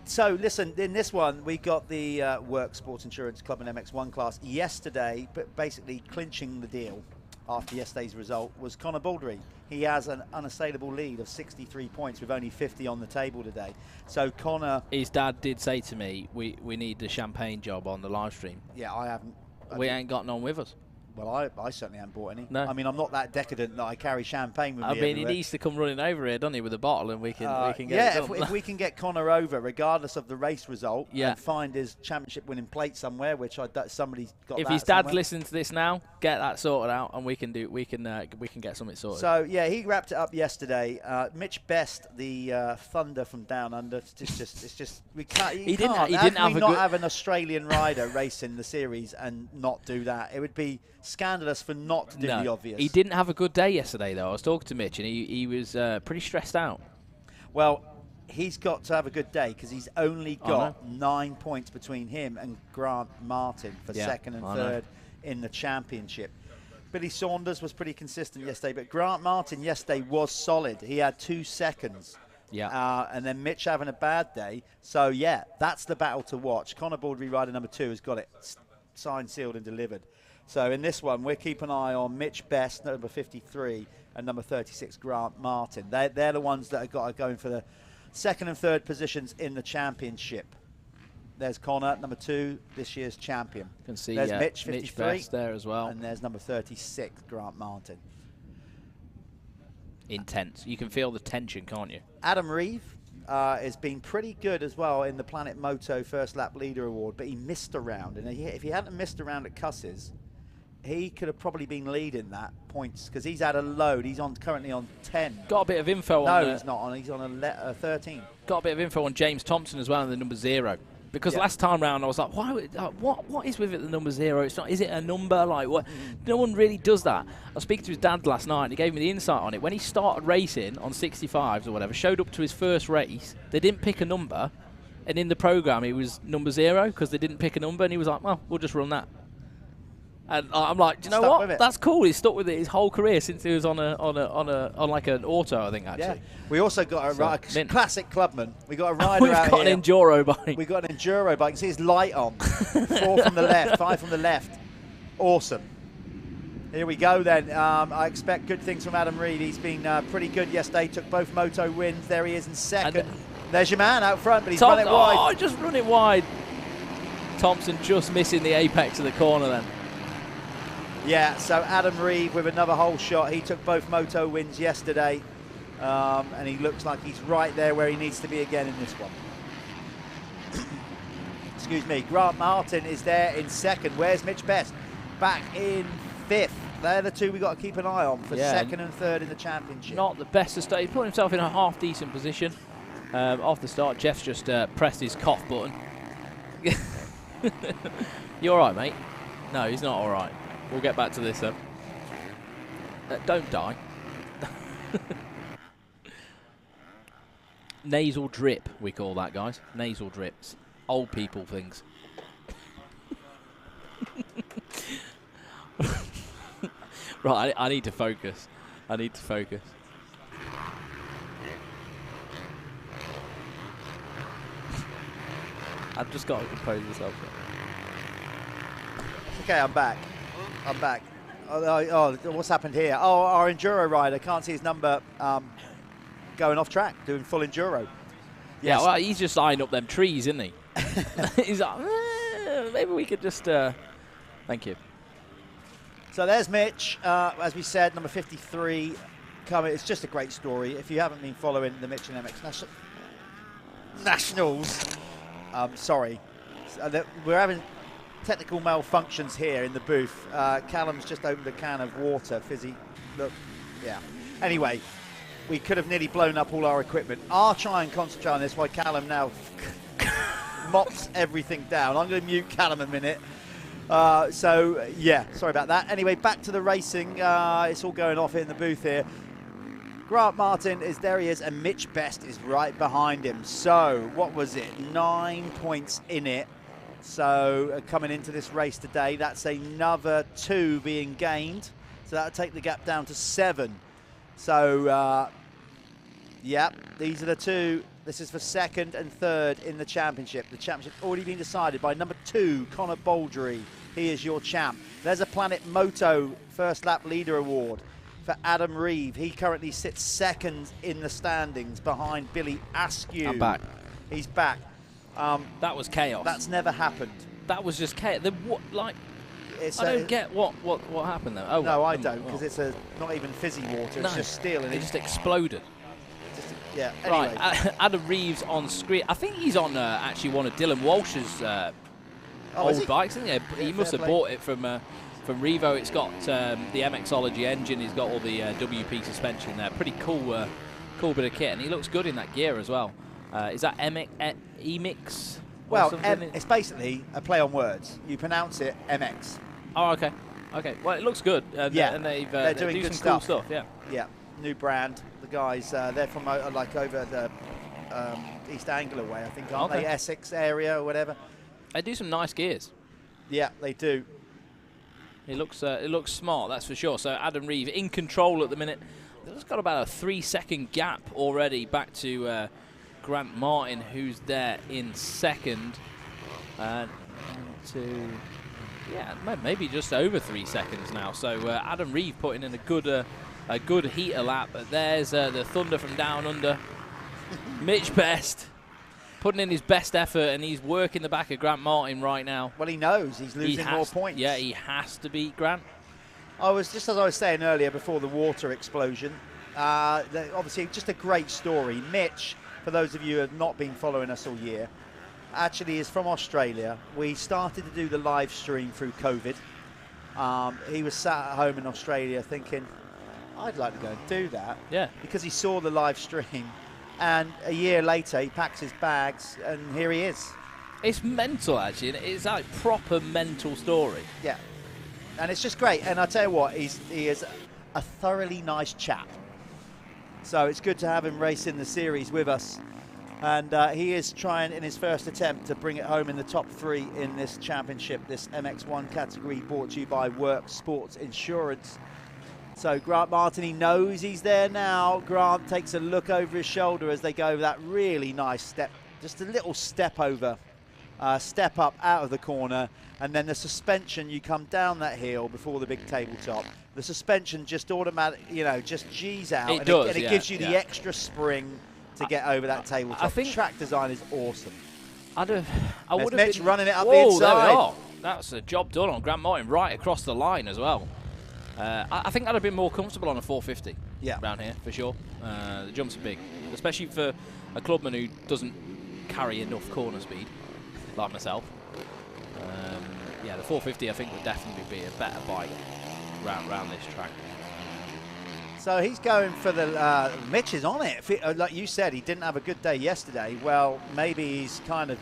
[SPEAKER 8] So listen, in this one we got the Worx Sports Insurance Club and MX1 class yesterday, but basically clinching the deal after yesterday's result was Connor Baldry. He has an unassailable lead of 63 points with only 50 on the table today. So Connor...
[SPEAKER 7] His dad did say to me, we need the champagne job on the live stream.
[SPEAKER 8] Yeah, I haven't...
[SPEAKER 7] We ain't got none with us.
[SPEAKER 8] Well, I certainly haven't bought any.
[SPEAKER 7] No.
[SPEAKER 8] I mean, I'm not that decadent that I carry champagne with me.
[SPEAKER 7] I mean,
[SPEAKER 8] everywhere.
[SPEAKER 7] He needs to come running over here, doesn't he, with a bottle, and we can get
[SPEAKER 8] yeah,
[SPEAKER 7] it done.
[SPEAKER 8] if we can get Connor over, regardless of the race result,
[SPEAKER 7] yeah,
[SPEAKER 8] and find his championship-winning plate somewhere, which somebody's got.
[SPEAKER 7] If
[SPEAKER 8] that
[SPEAKER 7] his dad's
[SPEAKER 8] somewhere.
[SPEAKER 7] listening to this now, get that sorted out, and we can get something sorted.
[SPEAKER 8] So yeah, he wrapped it up yesterday. Mitch Best, the Thunder from Down Under. It's just we can't. He didn't have an Australian rider race in the series and not do that. It would be scandalous for not to do the obvious.
[SPEAKER 7] He didn't have a good day yesterday, though. I was talking to Mitch, and he was pretty stressed out.
[SPEAKER 8] Well, he's got to have a good day because he's only got 9 points between him and Grant Martin for second and third in the championship. Billy Saunders was pretty consistent yesterday, but Grant Martin yesterday was solid. He had 2 seconds.
[SPEAKER 7] Yeah.
[SPEAKER 8] And then Mitch having a bad day. So, yeah, that's the battle to watch. Connor Baldry, rider number 2, has got it signed, sealed, and delivered. So in this one, we'll keep an eye on Mitch Best, number 53, and number 36, Grant Martin. They're the ones that have got to go in for second and third positions in the championship. There's Connor, number 2, this year's champion.
[SPEAKER 7] You can see
[SPEAKER 8] there's Mitch, 53.
[SPEAKER 7] Mitch Best there as well.
[SPEAKER 8] And there's number 36, Grant Martin.
[SPEAKER 7] Intense. You can feel the tension, can't you?
[SPEAKER 8] Adam Reeve has been pretty good as well in the Planet Moto First Lap Leader Award, but he missed a round. And if he hadn't missed a round at Cusses, he could have probably been leading that points, because he's had a load. He's currently on 10.
[SPEAKER 7] Got a bit of info on...
[SPEAKER 8] No, he's not on. He's on 13.
[SPEAKER 7] Got a bit of info on James Thompson as well in the number 0. Because last time round I was like, what is with it, the number 0? It's not. Is it a number? Like what? No one really does that. I was speaking to his dad last night, and he gave me the insight on it. When he started racing on 65s or whatever, showed up to his first race, they didn't pick a number, and in the program he was number 0 because they didn't pick a number, and he was like, well, we'll just run that. And I'm like, do you know what? That's cool. He's stuck with it his whole career since he was on like an auto, I think, actually. Yeah.
[SPEAKER 8] We also got a classic Clubman. We got a rider
[SPEAKER 7] We've got an enduro bike.
[SPEAKER 8] We got an enduro bike. You see his light on. 4 from the left, 5 from the left. Awesome. Here we go then. I expect good things from Adam Reeve. He's been pretty good yesterday. Took both moto wins. There he is in second. There's your man out front, but he's run it wide.
[SPEAKER 7] Oh, just run it wide. Thompson just missing the apex of the corner then.
[SPEAKER 8] Yeah, so Adam Reeve with another whole shot. He took both moto wins yesterday, and he looks like he's right there where he needs to be again in this one. Excuse me. Grant Martin is there in second. Where's Mitch Best? Back in 5th. They're the two we got to keep an eye on for second and third in the championship.
[SPEAKER 7] Not the best to start. He put himself in a half-decent position off the start. Jeff's just pressed his cough button. You all right, mate? No, he's not all right. We'll get back to this then. Don't die. Nasal drip, we call that, guys. Nasal drips. Old people things. Right, I need to focus. I need to focus. I've just got to compose myself.
[SPEAKER 8] Okay, I'm back. I'm back. Oh, what's happened here? Oh, our enduro rider, can't see his number, going off track, doing full enduro.
[SPEAKER 7] Yeah, well, he's just eyeing up them trees, isn't he? He's like, maybe we could just... Thank you.
[SPEAKER 8] So there's Mitch, as we said, number 53 coming. It's just a great story. If you haven't been following the Michelin MX Nationals, sorry, we're having technical malfunctions here in the booth. Callum's just opened a can of water, fizzy. Look, yeah. Anyway, we could have nearly blown up all our equipment. I'll try and concentrate on this while Callum now mops everything down. I'm going to mute Callum a minute. So, yeah, sorry about that. Anyway, back to the racing. It's all going off in the booth here. Grant Martin is there, he is, and Mitch Best is right behind him. So, what was it? 9 points in it. So, coming into this race today, that's another 2 being gained. So, that'll take the gap down to 7. So, yeah, these are the 2. This is for second and third in the championship. The championship's already been decided by number 2, Connor Baldry. He is your champ. There's a Planet Moto First Lap Leader Award for Adam Reeve. He currently sits second in the standings behind Billy Askew.
[SPEAKER 7] I'm back.
[SPEAKER 8] He's back.
[SPEAKER 7] That was chaos.
[SPEAKER 8] That's never happened.
[SPEAKER 7] That was just chaos. I don't get what happened there. Oh,
[SPEAKER 8] no, I don't, because it's not even fizzy water. It's just steel. And
[SPEAKER 7] it just exploded.
[SPEAKER 8] Yeah. Anyway.
[SPEAKER 7] Right, Adam Reeves on screen. I think he's on actually one of Dylan Walsh's old bikes, isn't he? Yeah, he must have bought it from Revo. It's got the MXology engine. He's got all the WP suspension there. Pretty cool bit of kit, and he looks good in that gear as well. Is that EMIX?
[SPEAKER 8] Well, it's basically a play on words. You pronounce it MX.
[SPEAKER 7] Oh, okay. Okay. Well, it looks good.
[SPEAKER 8] Yeah.
[SPEAKER 7] And
[SPEAKER 8] they're doing good
[SPEAKER 7] some cool stuff. Yeah.
[SPEAKER 8] Yeah. New brand. The guys, they're from like over the East Anglia way, I think, aren't they? Essex area or whatever.
[SPEAKER 7] They do some nice gears.
[SPEAKER 8] Yeah, they do.
[SPEAKER 7] It looks smart, that's for sure. So Adam Reeve in control at the minute. It's got about a 3-second gap already back to Grant Martin, who's there in second. Maybe just over 3 seconds now. So Adam Reeve putting in a good heater lap. But there's the Thunder from Down Under. Mitch Best putting in his best effort, and he's working the back of Grant Martin right now.
[SPEAKER 8] Well, he knows he's losing more points.
[SPEAKER 7] Yeah, he has to beat Grant.
[SPEAKER 8] Just as I was saying earlier before the water explosion, obviously just a great story. Mitch, for those of you who have not been following us all year, actually is from Australia. We started to do the live stream through COVID. He was sat at home in Australia thinking, I'd like to go and do that.
[SPEAKER 7] Yeah.
[SPEAKER 8] Because he saw the live stream, and a year later he packs his bags and here he is.
[SPEAKER 7] It's mental, actually. It's like proper mental story.
[SPEAKER 8] Yeah. And it's just great. And I tell you what, he is a thoroughly nice chap. So it's good to have him race in the series with us. And he is trying in his first attempt to bring it home in the top 3 in this championship, this MX1 category, brought to you by Worx Sports Insurance. So Grant Martin, he knows he's there now. Grant takes a look over his shoulder as they go over that really nice step, just a little step over, step up out of the corner. And then the suspension, you come down that hill before the big tabletop. The suspension just automatic, just G's out.
[SPEAKER 7] It does,
[SPEAKER 8] and it gives you the extra spring to get over that tabletop.
[SPEAKER 7] I think
[SPEAKER 8] the track design is awesome.
[SPEAKER 7] I would have
[SPEAKER 8] Mitch
[SPEAKER 7] been
[SPEAKER 8] running it up
[SPEAKER 7] Whoa,
[SPEAKER 8] the inside.
[SPEAKER 7] There we are. That's a job done on Grant Martin, right across the line as well. I think I'd have been more comfortable on a 450 around here, for sure. The jumps are big, especially for a clubman who doesn't carry enough corner speed, like myself. Yeah, the 450 I think would definitely be a better bike round this track.
[SPEAKER 8] So he's going for the, Mitch is on it. Like you said, he didn't have a good day yesterday. Well, maybe he's kind of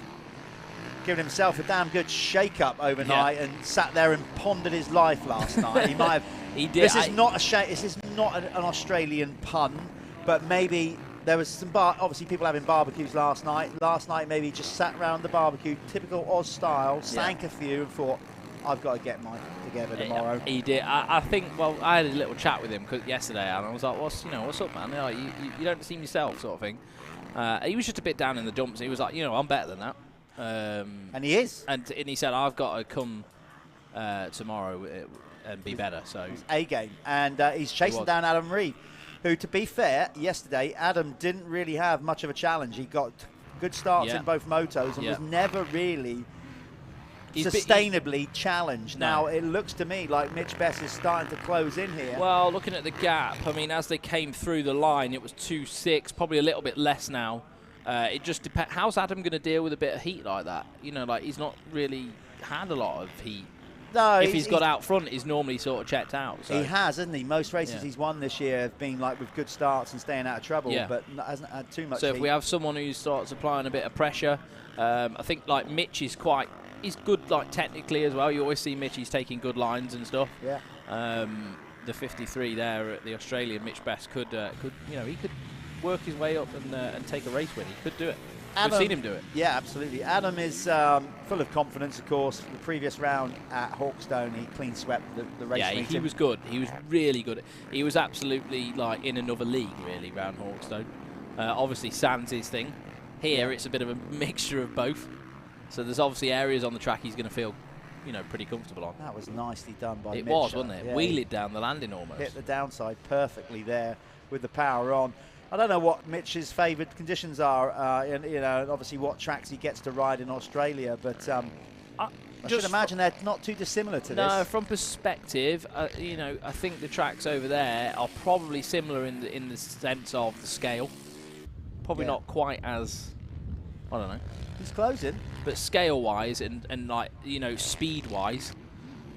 [SPEAKER 8] given himself a damn good shake-up overnight and sat there and pondered his life last night. He might have.
[SPEAKER 7] He did.
[SPEAKER 8] This is not an Australian pun, but maybe there was some obviously people having barbecues last night. Last night maybe he just sat around the barbecue, typical Oz style, sank a few and thought, I've got to get mine together tomorrow.
[SPEAKER 7] He did. I think. Well, I had a little chat with him yesterday, and I was like, "What's up, man? Like, you don't seem yourself, sort of thing." He was just a bit down in the dumps. He was like, "I'm better than that."
[SPEAKER 8] And he is.
[SPEAKER 7] And he said, "I've got to come tomorrow and be better." So
[SPEAKER 8] he's A game, and he's chasing down Adam Reed, who, to be fair, yesterday Adam didn't really have much of a challenge. He got good starts in both motos and was never really sustainably challenged. Now it looks to me like Mitch Best is starting to close in here.
[SPEAKER 7] Well, looking at the gap, I mean, as they came through the line, it was 2.6, probably a little bit less now. It just depends. How's Adam going to deal with a bit of heat like that? Like he's not really had a lot of heat.
[SPEAKER 8] No,
[SPEAKER 7] if he's got out front, he's normally sort of checked out. So.
[SPEAKER 8] He has, hasn't he? Most races he's won this year have been like with good starts and staying out of trouble, but hasn't had too much heat.
[SPEAKER 7] If we have someone who starts applying a bit of pressure, I think like Mitch is he's good like technically as well. You always see Mitch, he's taking good lines and stuff.
[SPEAKER 8] Yeah.
[SPEAKER 7] The 53 there at the Australian, Mitch Best could he could work his way up and take a race win. He could do it. We've seen him do it.
[SPEAKER 8] Yeah, absolutely. Adam is full of confidence, of course. The previous round at Hawkstone, he clean swept the race meeting.
[SPEAKER 7] He was good. He was really good. He was absolutely like in another league, really, round Hawkstone. Obviously, Sand's his thing. Here, it's a bit of a mixture of both. So there's obviously areas on the track he's going to feel, pretty comfortable on.
[SPEAKER 8] That was nicely done by Mitch.
[SPEAKER 7] It was, wasn't it?
[SPEAKER 8] Yeah,
[SPEAKER 7] Wheel it down the landing almost.
[SPEAKER 8] Hit the downside perfectly there with the power on. I don't know what Mitch's favoured conditions are, and obviously what tracks he gets to ride in Australia, but I should imagine they're not too dissimilar to this.
[SPEAKER 7] No, from perspective, I think the tracks over there are probably similar in the sense of the scale. Probably not quite as, I don't know.
[SPEAKER 8] He's closing.
[SPEAKER 7] But scale-wise and like, speed-wise,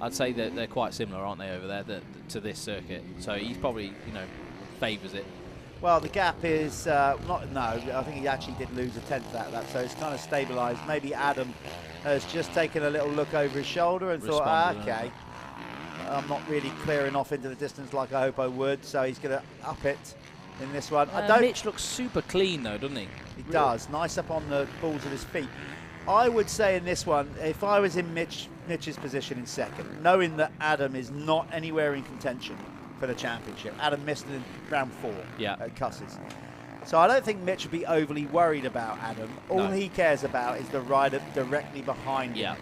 [SPEAKER 7] I'd say that they're quite similar, aren't they, over there to this circuit? So he's probably, favours it.
[SPEAKER 8] Well, the gap is I think he actually did lose a tenth that lap, so it's kind of stabilised. Maybe Adam has just taken a little look over his shoulder and thought, okay, I'm not really clearing off into the distance like I hope I would, so he's going to up it in this one.
[SPEAKER 7] Mitch looks super clean, though, doesn't he?
[SPEAKER 8] He does. Nice up on the balls of his feet. I would say in this one, if I was in Mitch's position in second, knowing that Adam is not anywhere in contention for the championship. Adam missed in round 4 at Cusses. So I don't think Mitch would be overly worried about Adam. All he cares about is the rider directly behind him.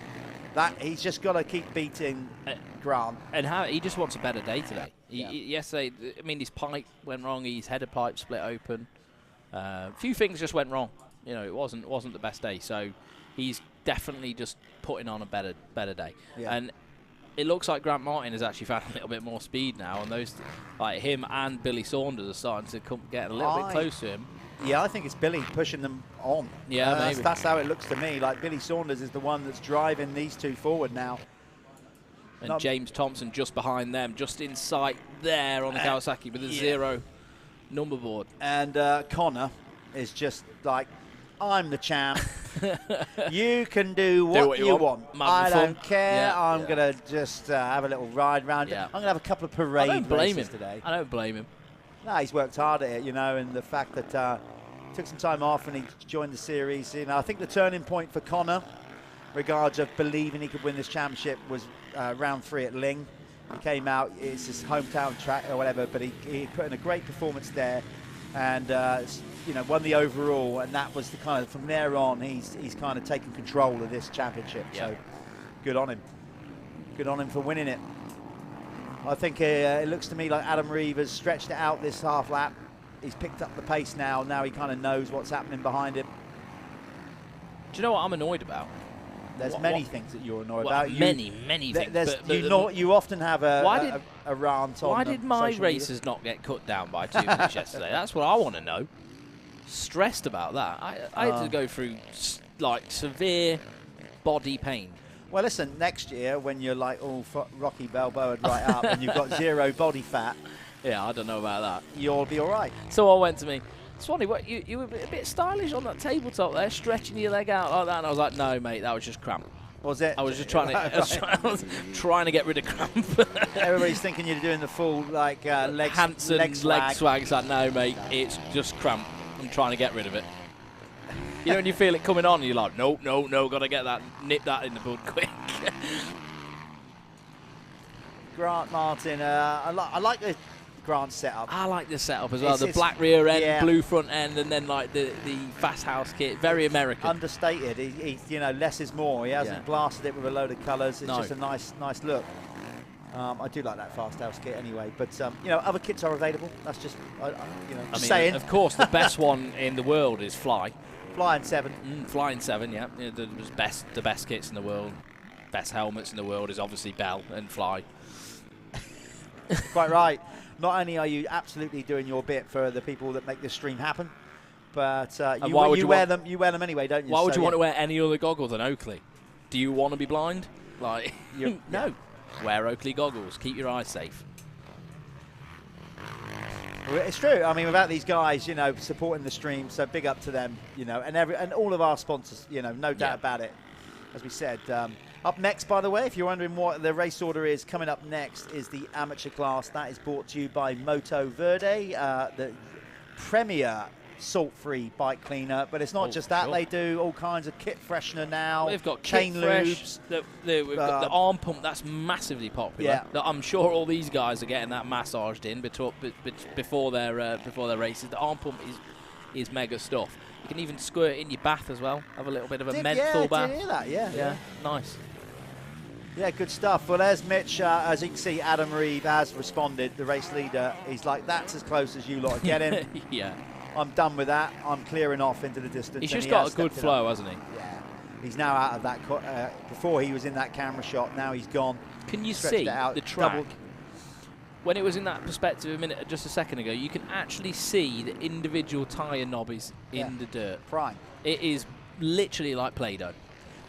[SPEAKER 8] That he's just got to keep beating Grant.
[SPEAKER 7] And he just wants a better day today. Yesterday, I mean, his pipe went wrong. His header pipe split open. A few things just went wrong. You know, it wasn't the best day. So he's definitely just putting on a better day.
[SPEAKER 8] Yeah.
[SPEAKER 7] And it looks like Grant Martin has actually found a little bit more speed now, and those, like him and Billy Saunders, are starting to get a little bit close to him.
[SPEAKER 8] Yeah, I think it's Billy pushing them on.
[SPEAKER 7] Yeah, maybe.
[SPEAKER 8] That's how it looks to me. Like Billy Saunders is the one that's driving these two forward now.
[SPEAKER 7] And James Thompson just behind them, just in sight there on the Kawasaki with a 0 number board.
[SPEAKER 8] And Connor is just like, I'm the champ. You can do what you want. I don't care. I'm going to just have a little ride around. I'm going to have a couple of parade races today.
[SPEAKER 7] I don't blame him.
[SPEAKER 8] No, he's worked hard at it, you know, and the fact that took some time off and he joined the series. You know, I think the turning point for Connor, regards of believing he could win this championship, was round 3 at Ling. He came out, it's his hometown track or whatever, but he put in a great performance there, and you know, won the overall, and that was the kind of, from there on, he's kind of taken control of this championship. So good on him. Good on him for winning it. I think it looks to me like Adam Reeve has stretched it out this half lap. He's picked up the pace now. Now he kind of knows what's happening behind him.
[SPEAKER 7] Do you know what I'm annoyed about?
[SPEAKER 8] There's many things that you're annoyed about.
[SPEAKER 7] Many things.
[SPEAKER 8] You often have a rant on.
[SPEAKER 7] Why did my races not get cut down by 2 minutes yesterday? That's what I want to know. Stressed about that. I had to go through like severe body pain.
[SPEAKER 8] Well, listen, next year when you're like all Rocky Balboa'd right up and you've got 0 body fat.
[SPEAKER 7] Yeah, I don't know about that.
[SPEAKER 8] You'll be all right.
[SPEAKER 7] Someone went to me, Swanee, what, you were a bit stylish on that tabletop there, stretching your leg out like that. And I was like, no, mate, that was just cramp.
[SPEAKER 8] Was it?
[SPEAKER 7] I was just trying to, I was trying to get rid of cramp.
[SPEAKER 8] Everybody's thinking you're doing the full like leg
[SPEAKER 7] swag. It's like, no, mate, it's just cramp. I'm trying to get rid of it. You know, when you feel it coming on, you're like, no, got to get that, nip that in the bud quick.
[SPEAKER 8] Grant Martin, I like the Grant setup.
[SPEAKER 7] I like the setup as well. The black rear end, blue front end, and then like the fast house kit. Very American.
[SPEAKER 8] Understated. He you know, less is more. He hasn't blasted it with a load of colours. It's just a nice look. I do like that fast house kit anyway, but you know, other kits are available. That's just you know, saying.
[SPEAKER 7] Of course, the best one in the world is Fly.
[SPEAKER 8] Flying 7.
[SPEAKER 7] Flying 7, yeah. The best kits in the world, best helmets in the world is obviously Bell and Fly.
[SPEAKER 8] Quite right. Not only are you absolutely doing your bit for the people that make this stream happen, but you wear them anyway, don't you?
[SPEAKER 7] Why would you want to wear any other goggles than Oakley? Do you want to be blind? Like, no. Wear Oakley goggles. Keep your eyes safe.
[SPEAKER 8] It's true. I mean, without these guys, you know, supporting the stream, so big up to them, you know, and all of our sponsors, you know, no doubt about it. As we said, up next, by the way, if you're wondering what the race order is, coming up next is the amateur class. That is brought to you by Motoverde, the premier salt-free bike cleaner. But it's not just that; they do all kinds of kit freshener now.
[SPEAKER 7] They've got
[SPEAKER 8] chain lubes.
[SPEAKER 7] We've got the arm pump that's massively popular.
[SPEAKER 8] Yeah.
[SPEAKER 7] I'm sure all these guys are getting that massaged in before their races. The arm pump is mega stuff. You can even squirt it in your bath as well. Have a little bit of a menthol bath.
[SPEAKER 8] Did you hear that? Yeah.
[SPEAKER 7] Nice.
[SPEAKER 8] Yeah, good stuff. Well, there's Mitch. As you can see, Adam Reeve has responded, the race leader. He's like, that's as close as you lot are getting.
[SPEAKER 7] Yeah.
[SPEAKER 8] I'm done with that. I'm clearing off into the distance.
[SPEAKER 7] He's just got a good flow, hasn't he?
[SPEAKER 8] Yeah. He's now out of that. Before he was in that camera shot. Now he's gone.
[SPEAKER 7] Can you see the track? When it was in that perspective just a second ago, you can actually see the individual tyre knobbies in the dirt.
[SPEAKER 8] Prime.
[SPEAKER 7] It is literally like Play-Doh.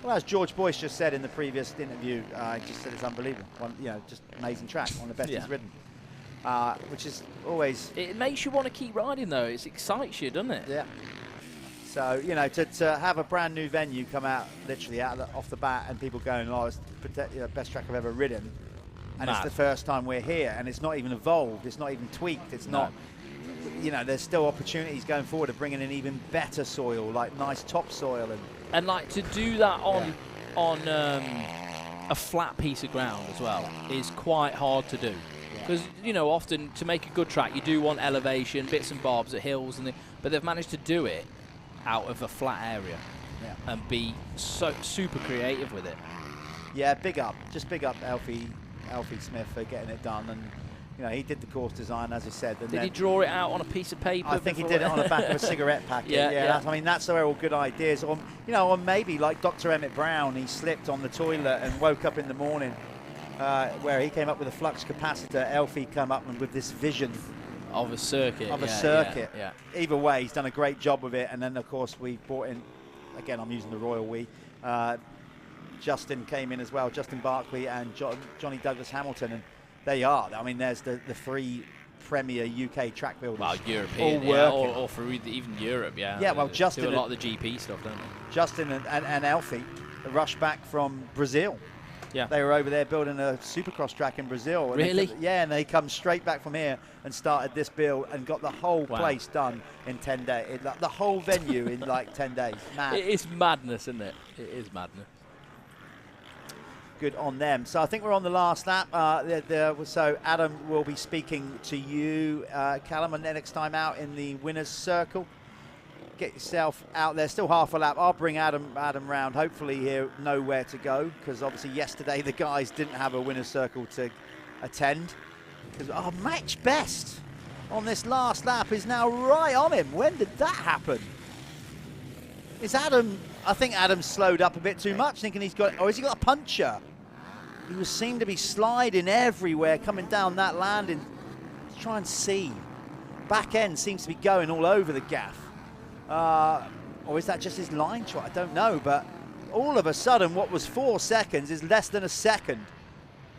[SPEAKER 8] Well, as George Boyce just said in the previous interview, he just said it's unbelievable. Just amazing track, one of the best he's ridden. Which is always...
[SPEAKER 7] It makes you want to keep riding, though. It excites you, doesn't it?
[SPEAKER 8] Yeah. So, you know, to have a brand new venue come out literally off the bat and people going, oh, it's the best track I've ever ridden. And it's the first time we're here, and it's not even evolved, it's not even tweaked, it's not, you know, there's still opportunities going forward of bringing in even better soil, like nice topsoil.
[SPEAKER 7] And like to do that on a flat piece of ground as well is quite hard to do. Because, you know, often to make a good track, you do want elevation, bits and bobs at hills, but they've managed to do it out of a flat area and be so super creative with it.
[SPEAKER 8] Yeah, big up. Just big up Alfie Smith for getting it done. And, you know, he did the course design, as I said. And
[SPEAKER 7] did he draw it out on a piece of paper?
[SPEAKER 8] I think he did it on the back of a cigarette packet. Yeah. I mean, that's where all good ideas. Or, you know, or maybe like Dr. Emmett Brown, he slipped on the toilet and woke up in the morning where he came up with a flux capacitor. Elfie come up and with this vision
[SPEAKER 7] of a circuit.
[SPEAKER 8] Yeah. Either way, he's done a great job with it. And then, of course, we brought in, again, I'm using the royal we. Justin came in as well, Justin Barkley and Johnny Douglas Hamilton, and there you are. I mean, there's the three premier UK track builders.
[SPEAKER 7] Well, European, or for even Europe,
[SPEAKER 8] Yeah, well, Justin
[SPEAKER 7] do a lot of the GP stuff, don't they?
[SPEAKER 8] Justin and Elfie rushed back from Brazil.
[SPEAKER 7] Yeah,
[SPEAKER 8] they were over there building a Supercross track in Brazil. And
[SPEAKER 7] really?
[SPEAKER 8] And they come straight back from here and started this build and got the whole place done in 10 days. The whole venue in like 10 days. Mad.
[SPEAKER 7] It is madness, isn't it? It is madness.
[SPEAKER 8] Good on them. So I think we're on the last lap. So Adam will be speaking to you, Callum, and next time out in the winner's circle. Get yourself out there. Still half a lap. I'll bring Adam round. Hopefully he'll know where to go, because obviously yesterday the guys didn't have a winner's circle to attend. Because match best on this last lap is now right on him. When did that happen? Is Adam? I think Adam slowed up a bit too much, thinking he's got, or has he got a puncher? He seemed to be sliding everywhere, coming down that landing. Let's try and see. Back end seems to be going all over the gaff. Or is that just his line trot? I don't know, but all of a sudden what was 4 seconds is less than a second.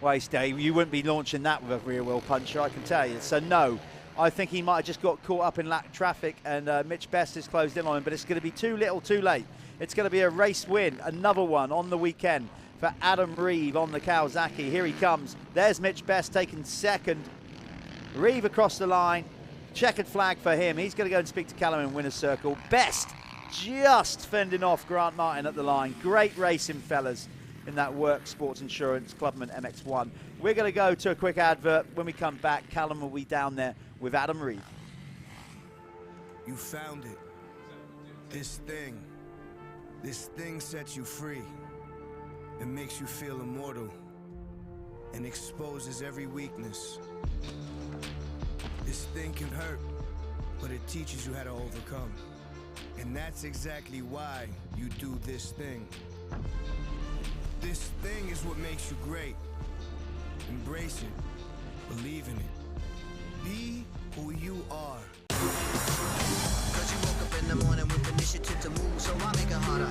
[SPEAKER 8] Waste day. You wouldn't be launching that with a rear wheel puncher, I can tell you. So no, I think he might have just got caught up in traffic, and Mitch Best has closed in on him, but it's going to be too little too late. It's going to be a race win, another one on the weekend for Adam Reeve on the Kawasaki. Here he comes. There's Mitch Best taking second. Reeve across the line. Checkered flag for him. He's going to go and speak to Callum in winner's circle. Best just fending off Grant Martin at the line. Great racing, fellas, in that Worx Sports Insurance Clubman MX-1. We're going to go to a quick advert. When we come back, Callum will be down there with Adam Reeve.
[SPEAKER 6] You found it. This thing sets you free. It makes you feel immortal and exposes every weakness. This thing can hurt, but it teaches you how to overcome. And that's exactly why you do this thing. This thing is what makes you great. Embrace it. Believe in it. Be who you are.
[SPEAKER 3] Cause you woke up in the morning with initiative to move, so I make it harder.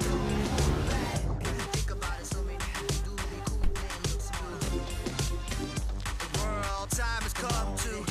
[SPEAKER 3] Think about it, so many people do be cool and look smart. The world time has come to.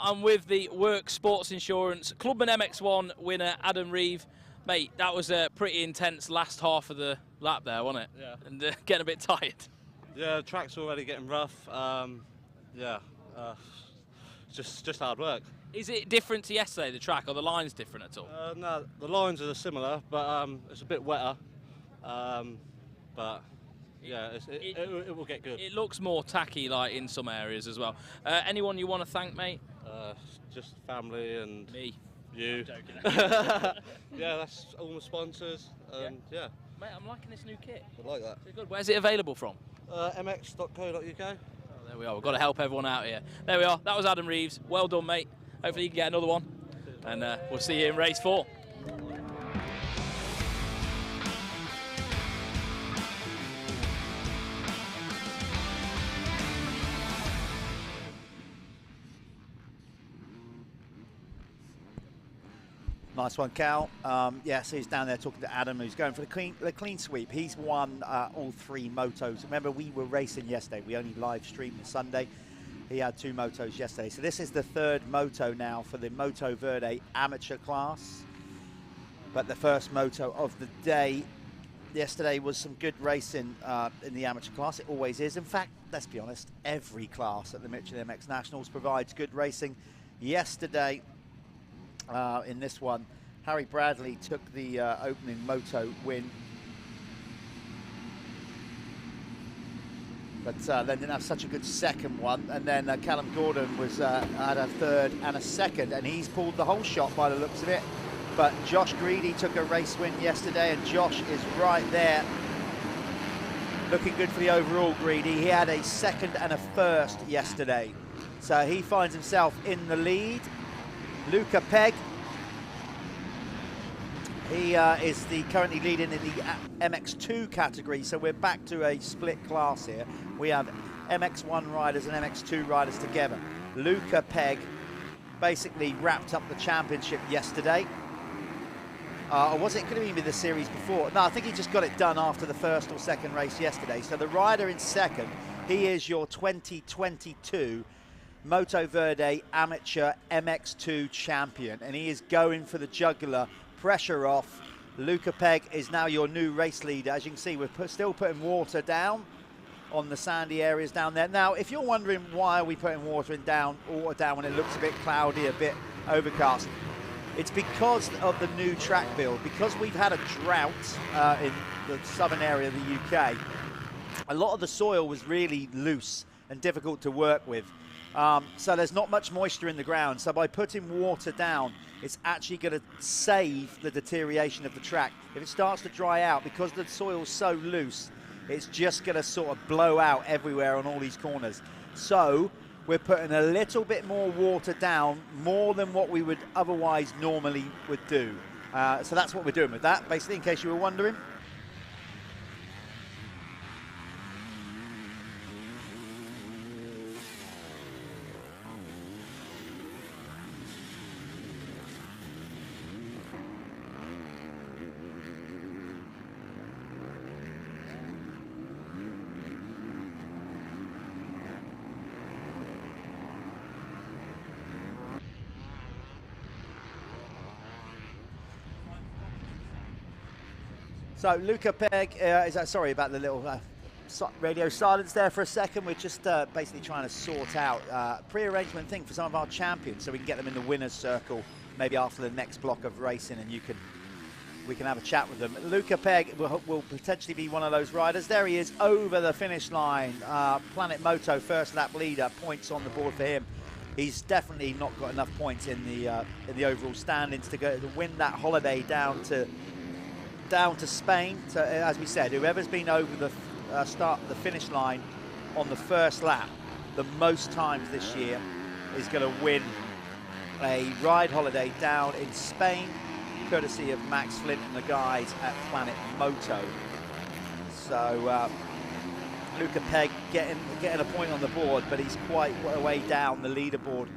[SPEAKER 7] I'm with the Worx Sports Insurance Clubman MX-1 winner Adam Reeve. Mate, that was a pretty intense last half of the lap there, wasn't it?
[SPEAKER 12] Yeah.
[SPEAKER 7] And getting a bit tired.
[SPEAKER 12] Yeah, the track's already getting rough. Just hard work.
[SPEAKER 7] Is it different to yesterday, the track, or the line's different at all?
[SPEAKER 12] No, the lines are similar, but it's a bit wetter. But yeah, it will get good.
[SPEAKER 7] It looks more tacky, like in some areas as well. Anyone you want to thank, mate?
[SPEAKER 12] Just family and
[SPEAKER 7] me,
[SPEAKER 12] you.
[SPEAKER 7] I'm joking.
[SPEAKER 12] Yeah, that's all my sponsors. And yeah.
[SPEAKER 7] Mate, I'm liking this new kit.
[SPEAKER 12] I like that.
[SPEAKER 7] It's good. Where's it available from?
[SPEAKER 12] mx.co.uk.
[SPEAKER 7] Oh, there we are. We've got to help everyone out here. There we are. That was Adam Reeves. Well done, mate. Hopefully you can get another one. And we'll see you in race 4.
[SPEAKER 8] Nice one, Cal. Yeah, so he's down there talking to Adam, who's going for the clean sweep. He's won all 3 motos. Remember, we were racing yesterday. We only live streamed the Sunday. He had 2 motos yesterday. So this is the 3rd moto now for the Motoverde amateur class. But the first moto of the day. Yesterday was some good racing in the amateur class. It always is. In fact, let's be honest, every class at the Michelin MX Nationals provides good racing. Yesterday, in this one, Harry Bradley took the opening moto win, but then didn't have such a good second one. And then Callum Gordon was had a 3rd and a 2nd, and he's pulled the whole shot by the looks of it. But Josh Greedy took a race win yesterday, and Josh is right there, looking good for the overall. Greedy, he had a 2nd and a 1st yesterday, so he finds himself in the lead. Luca Pegg, he is currently leading in the MX2 category, so we're back to a split class here. We have MX1 riders and MX2 riders together. Luca Pegg basically wrapped up the championship yesterday. Or was it, could have even been the series before? No, I think he just got it done after the 1st or 2nd race yesterday. So the rider in 2nd, he is your 2022 Motoverde Amateur MX2 champion, and he is going for the jugular. Pressure off. Luca Pegg is now your new race leader. As you can see, we're still putting water down on the sandy areas down there. Now, if you're wondering why are we putting water down when it looks a bit cloudy, a bit overcast, it's because of the new track build. Because we've had a drought in the southern area of the UK, a lot of the soil was really loose and difficult to work with. So there's not much moisture in the ground. So by putting water down, it's actually going to save the deterioration of the track. If it starts to dry out, because the soil's so loose, it's just going to sort of blow out everywhere on all these corners. So we're putting a little bit more water down, more than what we would otherwise normally would do. So that's what we're doing with that, basically, in case you were wondering. So Luca Pegg, sorry about the little radio silence there for a second. We're just basically trying to sort out a pre-arrangement thing for some of our champions so we can get them in the winner's circle maybe after the next block of racing, and we can have a chat with them. Luca Pegg will potentially be one of those riders. There he is over the finish line. Planet Moto first lap leader, points on the board for him. He's definitely not got enough points in the overall standings to win that holiday down to Spain. So as we said, whoever's been over the the finish line on the first lap the most times this year is going to win a ride holiday down in Spain, courtesy of Max Flint and the guys at Planet Moto. So Luca Pegg getting a point on the board, but he's quite a way down the leaderboard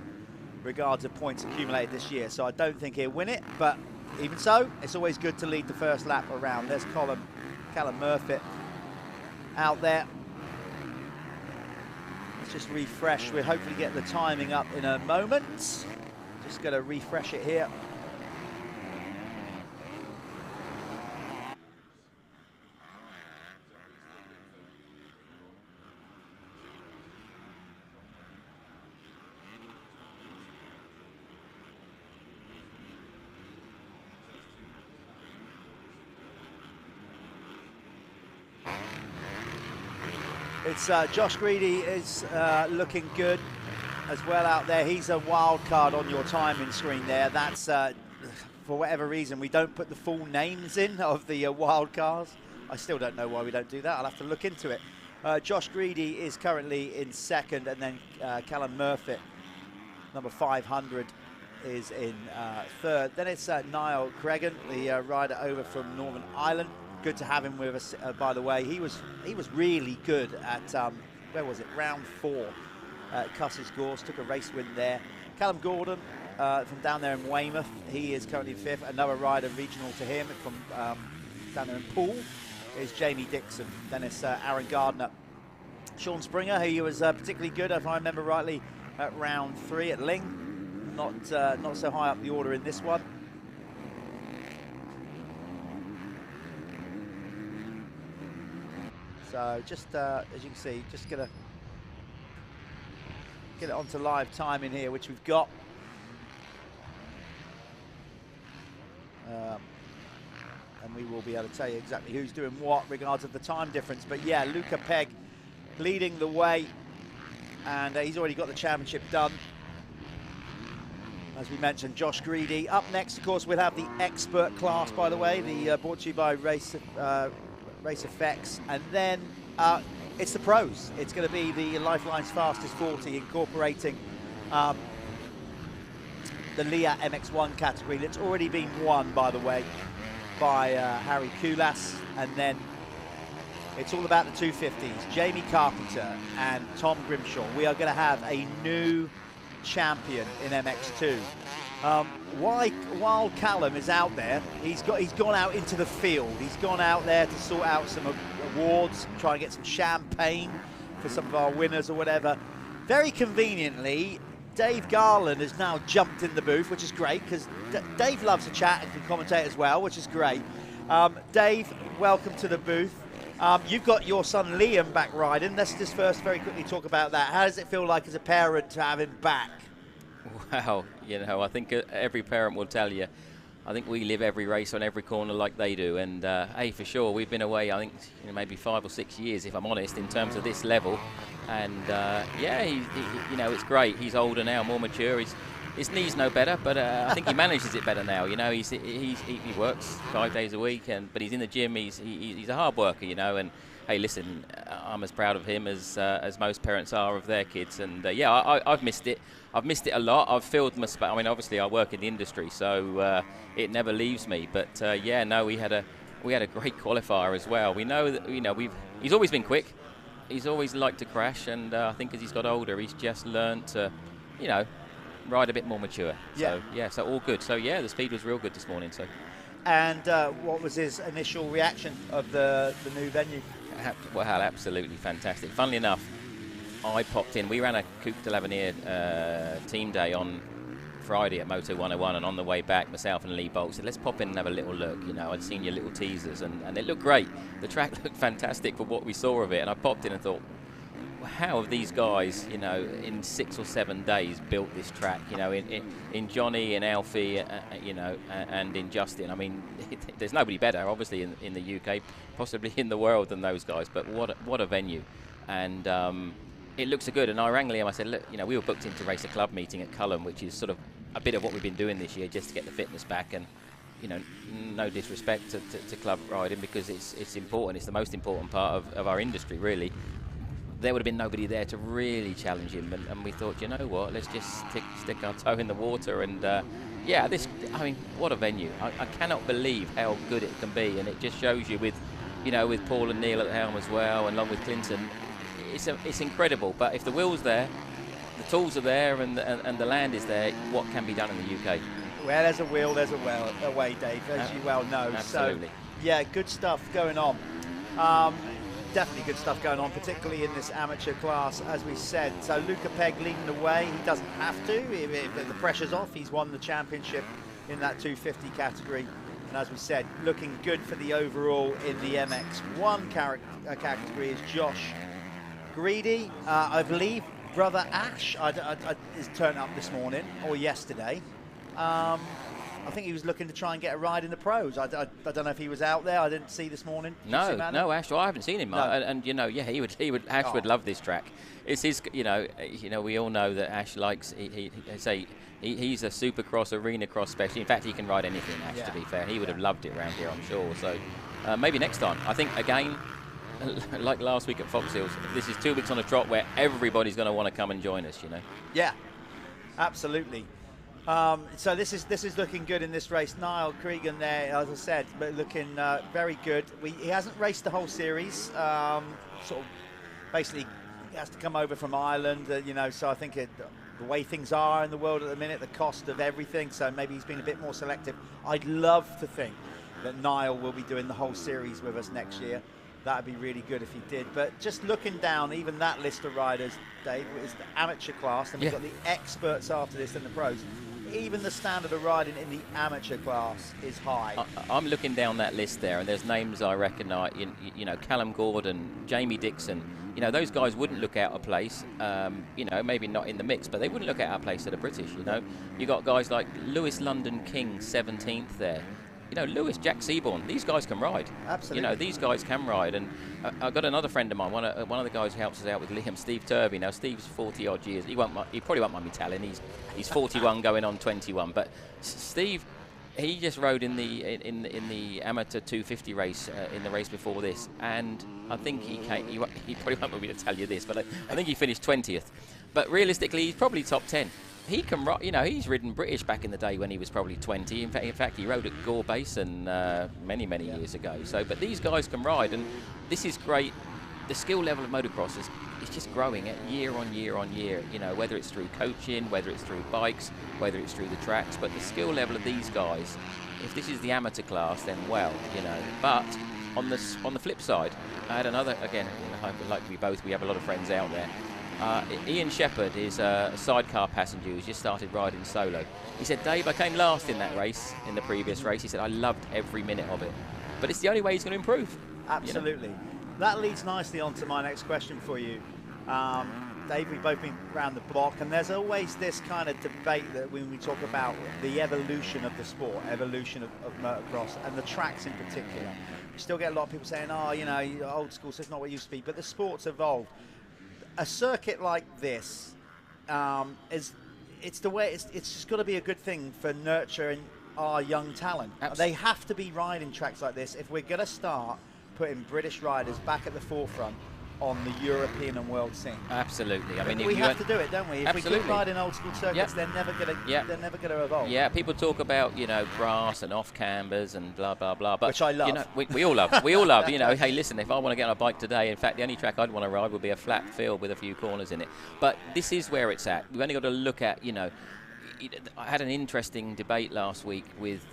[SPEAKER 8] regards of points accumulated this year. So I don't think he'll win it, but even so, it's always good to lead the first lap around. There's Callum Murphy out there. Let's just refresh. We'll hopefully get the timing up in a moment. Just going to refresh it here. It's Josh Greedy is looking good as well out there. He's a wild card on your timing screen there. That's for whatever reason we don't put the full names in of the wild cards. I still don't know why we don't do that. I'll have to look into it. Josh Greedy is currently in second, and then Callum Murphy, number 500, is in third. Then it's Niall Cregan, the rider over from Northern Ireland. Good to have him with us, by the way. He was really good at, where was it, round 4 at Cuss's Gorse, took a race win there. Callum Gordon from down there in Weymouth, he is currently 5th. Another rider regional to him from down there in Poole is Jamie Dixon. Then it's Aaron Gardner. Sean Springer, he was particularly good, if I remember rightly, at round 3 at Ling. Not so high up the order in this one. So just as you can see, just gonna get it onto live time in here, which we've got. And we will be able to tell you exactly who's doing what regards of the time difference. But yeah, Luca Pegg leading the way, and he's already got the championship done. As we mentioned, Josh Greedy. Up next, of course, we'll have the expert class, by the way, brought to you by Race Effects. And then it's the pros. It's going to be the Lyfelinez Fastest 40, incorporating the Leatt MX1 category that's already been won, by the way, by Harry Kulas. And then it's all about the 250s. Jamie Carpenter and Tom Grimshaw. We are going to have a new champion in MX2. While Callum is out there, he's gone out into the field. He's gone out there to sort out some awards, try and get some champagne for some of our winners or whatever. Very conveniently, Dave Garland has now jumped in the booth, which is great, because Dave loves to chat and can commentate as well, which is great. Dave, welcome to the booth. You've got your son Liam back riding. Let's just first very quickly talk about that. How does it feel like as a parent to have him back?
[SPEAKER 13] Wow, you know, I think every parent will tell you. I think we live every race on every corner like they do, and hey, for sure, we've been away, I think, maybe 5 or 6 years, if I'm honest, in terms of this level. And yeah, he, you know, it's great. He's older now, more mature. His knee's no better, but I think he manages it better now. You know, he works 5 days a week, but he's in the gym. He's a hard worker, you know. And hey, listen, I'm as proud of him as most parents are of their kids. And yeah, I've missed it. I've missed it a lot. I've filled my space. I mean, obviously, I work in the industry, so it never leaves me. But yeah, no, we had a great qualifier as well. We know that, you know, he's always been quick. He's always liked to crash, and I think as he's got older, he's just learned to, you know, ride a bit more mature.
[SPEAKER 8] Yeah.
[SPEAKER 13] So yeah, so all good. So yeah, the speed was real good this morning. So.
[SPEAKER 8] And what was his initial reaction of the new venue?
[SPEAKER 13] Well, absolutely fantastic. Funnily enough, I popped in. We ran a Coupe de l'Avenir team day on Friday at Moto 101, and on the way back, myself and Lee Bolt said, let's pop in and have a little look. You know, I'd seen your little teasers, and it looked great. The track looked fantastic for what we saw of it, and I popped in and thought, how have these guys, you know, in 6 or 7 days built this track? You know, in Johnny and Alfie, you know, and in Justin. I mean, there's nobody better, obviously, in the UK, possibly in the world than those guys. But what a venue, and it looks so good. And I rang Liam. I said, look, you know, we were booked in to race a club meeting at Cullen, which is sort of a bit of what we've been doing this year, just to get the fitness back. And you know, no disrespect to club riding, because it's important. It's the most important part of our industry, really. There would have been nobody there to really challenge him, and we thought, you know what, let's just stick our toe in the water. And yeah, I mean, what a venue. I cannot believe how good it can be, and it just shows you with, you know, with Paul and Neil at the helm as well, and along with Clinton, it's incredible. But if the will's there, the tools are there, and the land is there, what can be done in the UK?
[SPEAKER 8] Well, there's a will, there's a way, Dave, as you well know.
[SPEAKER 13] Absolutely.
[SPEAKER 8] So, yeah, good stuff going on. Definitely good stuff going on, particularly in this amateur class, as we said. So Luca Pegg leading the way. He doesn't have to. If the pressure's off, he's won the championship in that 250 category. And as we said, looking good for the overall in the MX1 category is Josh Greedy. I believe brother Ash is turned up this morning or yesterday. I think he was looking to try and get a ride in the pros. I don't know if he was out there. I didn't see this morning.
[SPEAKER 13] No, Ash. Well, I haven't seen him. No. And you know, yeah, Ash would love this track. It's his. You know, we all know that Ash likes. He's a Supercross, arena cross specialist. In fact, he can ride anything. Ash, to be fair, he would have loved it around here, I'm sure. So maybe next time. I think again, like last week at Fox Hills, this is 2 weeks on a trot where everybody's going to want to come and join us, you know.
[SPEAKER 10] Yeah, absolutely. So this is looking good in this race. Niall Cregan there, as I said, but looking very good. He hasn't raced the whole series. Sort of basically he has to come over from Ireland, you know. So I think the way things are in the world at the minute, the cost of everything. So maybe he's been a bit more selective. I'd love to think that Niall will be doing the whole series with us next year. That would be really good if he did. But just looking down, even that list of riders, Dave, is the amateur class, and we've got the experts after this and the pros. Even the standard of riding in the amateur class is high.
[SPEAKER 13] I'm looking down that list there, and there's names I recognise. You know, Callum Gordon, Jamie Dixon. You know, those guys wouldn't look out of place. You know, maybe not in the mix, but they wouldn't look out of place at the British. You know, you got guys like Lewis London King, 17th there. You know, Lewis, Jack Seaborn, these guys can ride.
[SPEAKER 10] Absolutely.
[SPEAKER 13] You know, these guys can ride. And I've got another friend of mine, one of the guys who helps us out with Liam, Steve Turby. Now, Steve's 40-odd years. He probably won't mind me telling. He's 41 going on 21. But Steve, he just rode in the amateur 250 race, in the race before this. And I think he probably won't want me to tell you this, but I think he finished 20th. But realistically, he's probably top 10. He can ride, you know, he's ridden British back in the day when he was probably 20. In fact, he rode at Gore Basin many years ago. So, but these guys can ride, and this is great. The skill level of motocross is just growing year on year on year. You know, whether it's through coaching, whether it's through bikes, whether it's through the tracks. But the skill level of these guys, if this is the amateur class, then well, you know. But on the flip side, I had another, again, like we have a lot of friends out there. Ian Shepherd is a sidecar passenger who's just started riding solo. He said, Dave, I came last in that race, in the previous race. He said, I loved every minute of it. But it's the only way he's going to improve.
[SPEAKER 10] Absolutely. You know? That leads nicely on to my next question for you. Dave, we've both been around the block, and there's always this kind of debate that when we talk about the evolution of the sport, evolution of motocross, and the tracks in particular. You still get a lot of people saying, oh, you know, old school, so it's not what it used to be, but the sport's evolved. A circuit like this it's just got to be a good thing for nurturing our young talent. Absolutely. They have to be riding tracks like this if we're going to start putting British riders back at the forefront on the European and world scene.
[SPEAKER 13] Absolutely. I mean,
[SPEAKER 10] we have to do it, don't we? If
[SPEAKER 13] absolutely.
[SPEAKER 10] we keep riding old school circuits, they're never going to evolve.
[SPEAKER 13] Yeah, people talk about, you know, grass and off cambers and blah blah blah, but
[SPEAKER 10] which I love.
[SPEAKER 13] You know, we all love. We all love. You know, hey, listen, if I want to get on a bike today, in fact, the only track I'd want to ride would be a flat field with a few corners in it. But this is where it's at. We've only got to look at, you know. I had an interesting debate last week with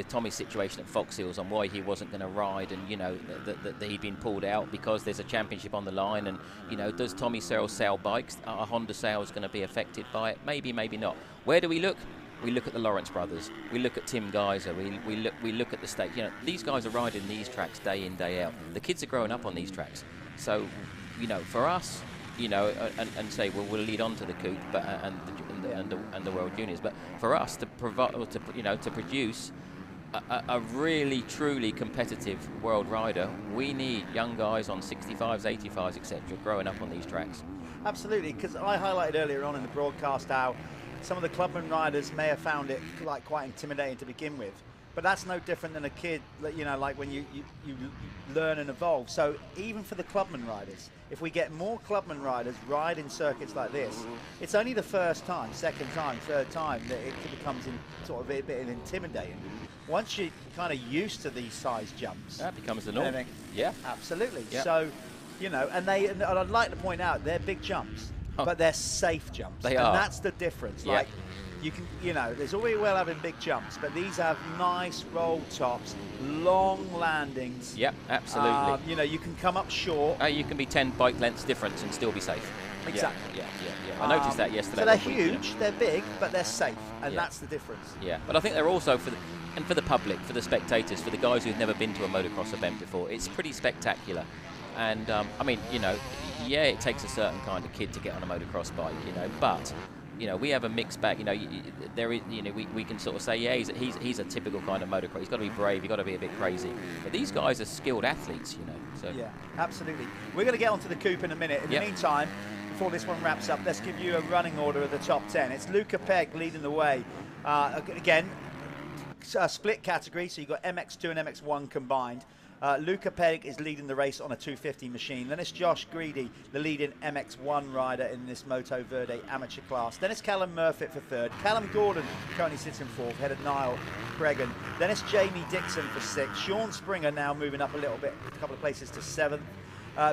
[SPEAKER 13] Tommy's situation at Fox Hills on why he wasn't going to ride, and you know that he'd been pulled out because there's a championship on the line, and you know, does Tommy Searle sell bikes? Are Honda sales going to be affected by it? Maybe, maybe not. Where do we look? We look at the Lawrence brothers. We look at Tim Geiser. We look at the state. You know, these guys are riding these tracks day in, day out. The kids are growing up on these tracks. So, you know, for us, you know, and say, well, we'll lead on to the coupe, but and the World Juniors. But for us to provide, to produce a really truly competitive world rider, we need young guys on 65s, 85s, etc., growing up on these tracks.
[SPEAKER 10] Absolutely, because I highlighted earlier on in the broadcast how some of the Clubman riders may have found it like quite intimidating to begin with. But that's no different than a kid, you know, like when you learn and evolve. So even for the Clubman riders, if we get more Clubman riders riding circuits like this, it's only the first time, second time, third time that it becomes sort of a bit intimidating. Once you're kind of used to these size jumps,
[SPEAKER 13] that becomes the norm.
[SPEAKER 10] Yeah, absolutely.
[SPEAKER 13] Yeah.
[SPEAKER 10] So, you know, and I'd like to point out they're big jumps, but they're safe jumps.
[SPEAKER 13] They are.
[SPEAKER 10] And that's the difference.
[SPEAKER 13] Yeah.
[SPEAKER 10] Like, you can, you know, there's all very well having big jumps, but these have nice roll tops, long landings.
[SPEAKER 13] Yep, absolutely.
[SPEAKER 10] You know, you can come up short.
[SPEAKER 13] You can be 10 bike lengths difference and still be safe.
[SPEAKER 10] Exactly.
[SPEAKER 13] Yeah. I noticed that yesterday.
[SPEAKER 10] So they're huge, they're big, but they're safe, and that's the difference.
[SPEAKER 13] Yeah, but I think they're also for the public, for the spectators, for the guys who've never been to a motocross event before. It's pretty spectacular. And I mean, you know, yeah, it takes a certain kind of kid to get on a motocross bike, you know, but you know, we have a mixed bag. You know, there is, you know, we can sort of say, yeah, he's a typical kind of motocross. He's got to be brave. He's got to be a bit crazy. But these guys are skilled athletes, you know. So
[SPEAKER 10] yeah, absolutely. We're going to get onto the coupe in a minute. In the meantime, before this one wraps up, let's give you a running order of the top 10. It's Luca Pegg leading the way. Again, a split category, so you've got MX2 and MX1 combined. Luca Peg is leading the race on a 250 machine. Then it's Josh Greedy, the leading MX1 rider in this Motoverde amateur class. Then it's Callum Murfitt for third. Callum Gordon currently sits in fourth, ahead of Niall Cregan. Then it's Jamie Dixon for sixth. Sean Springer now moving up a little bit, a couple of places to seventh.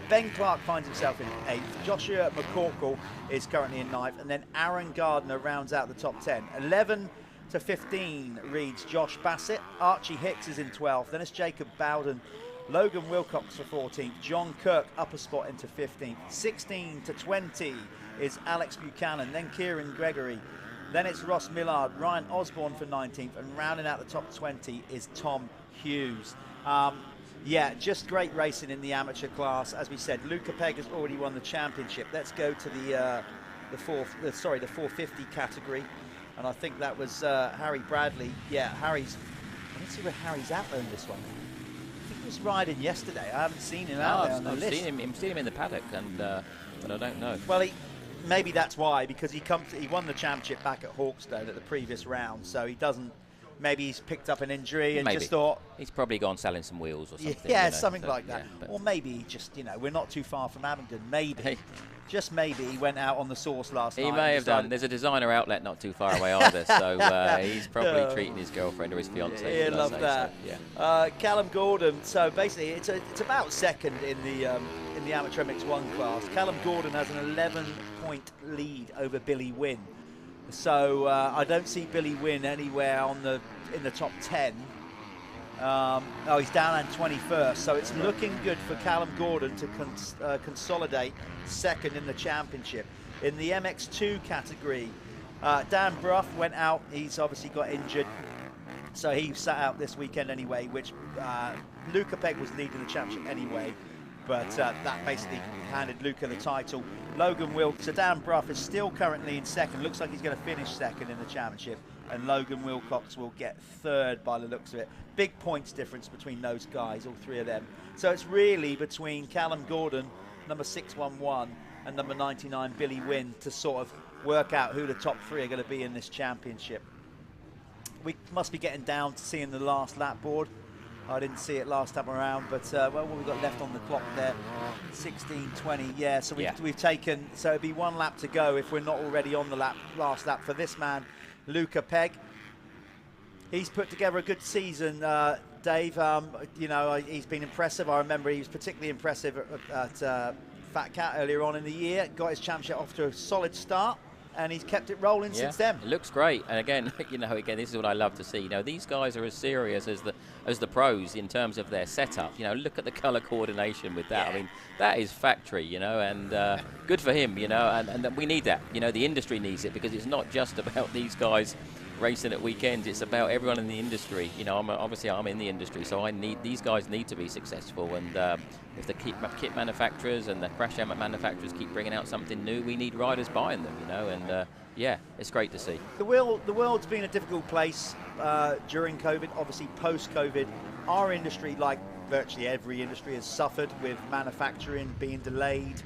[SPEAKER 10] Ben Clark finds himself in eighth. Joshua McCorkle is currently in ninth. And then Aaron Gardner rounds out the top 10. 11 to 15 reads Josh Bassett. Archie Hicks is in 12th. Then it's Jacob Bowden. Logan Wilcox for 14th. John Kirk up a spot into 15th. 16 to 20 is Alex Buchanan. Then Kieran Gregory. Then it's Ross Millard. Ryan Osborne for 19th. And rounding out the top 20 is Tom Hughes. Yeah, just great racing in the amateur class. As we said, Luca Peg has already won the championship. Let's go to the 450 category. And I think that was Harry Bradley. Yeah, Harry's. Let's see where Harry's at on this one. I think he was riding yesterday. I haven't seen him out there on the list.
[SPEAKER 13] I've seen him in the paddock, and but I don't know.
[SPEAKER 10] Well, maybe that's why, because he won the championship back at Hawkstone at the previous round, so he doesn't. Maybe he's picked up an injury and just thought
[SPEAKER 13] he's probably gone selling some wheels or something.
[SPEAKER 10] Yeah, something like that. Yeah, or maybe he just, we're not too far from Abingdon. Maybe. Just maybe he went out on the sauce last night.
[SPEAKER 13] He may have done. There's a designer outlet not too far away either, so he's probably treating his girlfriend or his fiancée.
[SPEAKER 10] Yeah, love that. So, yeah. Callum Gordon. So basically, it's about second in the amateur MX1 class. Callum Gordon has an 11-point lead over Billy Wynn. So I don't see Billy Wynn anywhere in the top 10. He's down on 21st, so it's looking good for Callum Gordon to consolidate second in the championship. In the MX2 category, Dan Bruff went out. He's obviously got injured, so he sat out this weekend anyway, which Luca Peg was leading the championship anyway, but that basically handed Luca the title. Logan Wilcox, so Dan Bruff is still currently in second. Looks like he's going to finish second in the championship, and Logan Wilcox will get third by the looks of it. Big points difference between those guys, all three of them. So it's really between Callum Gordon, number 611, and number 99, Billy Wynn, to sort of work out who the top three are going to be in this championship. We must be getting down to seeing the last lap board. I didn't see it last time around, but what we've got left on the clock there, 16:20. Yeah, so we've taken, so it'd be one lap to go if we're not already on the last lap for this man, Luca Peg. He's put together a good season, Dave. He's been impressive. I remember he was particularly impressive at Fat Cat earlier on in the year. Got his championship off to a solid start, and he's kept it rolling since then.
[SPEAKER 13] It looks great. And again, this is what I love to see. These guys are as serious as the pros in terms of their setup. Look at the colour coordination with that. Yeah. I mean, that is factory, and good for him, and we need that. The industry needs it, because it's not just about these guys racing at weekends. It's about everyone in the industry. I'm in the industry, so these guys need to be successful. And if the kit manufacturers and the crash helmet manufacturers keep bringing out something new, we need riders buying them. And yeah, it's great to see.
[SPEAKER 10] The world's been a difficult place during COVID. Obviously, post-COVID, our industry, like virtually every industry, has suffered with manufacturing being delayed,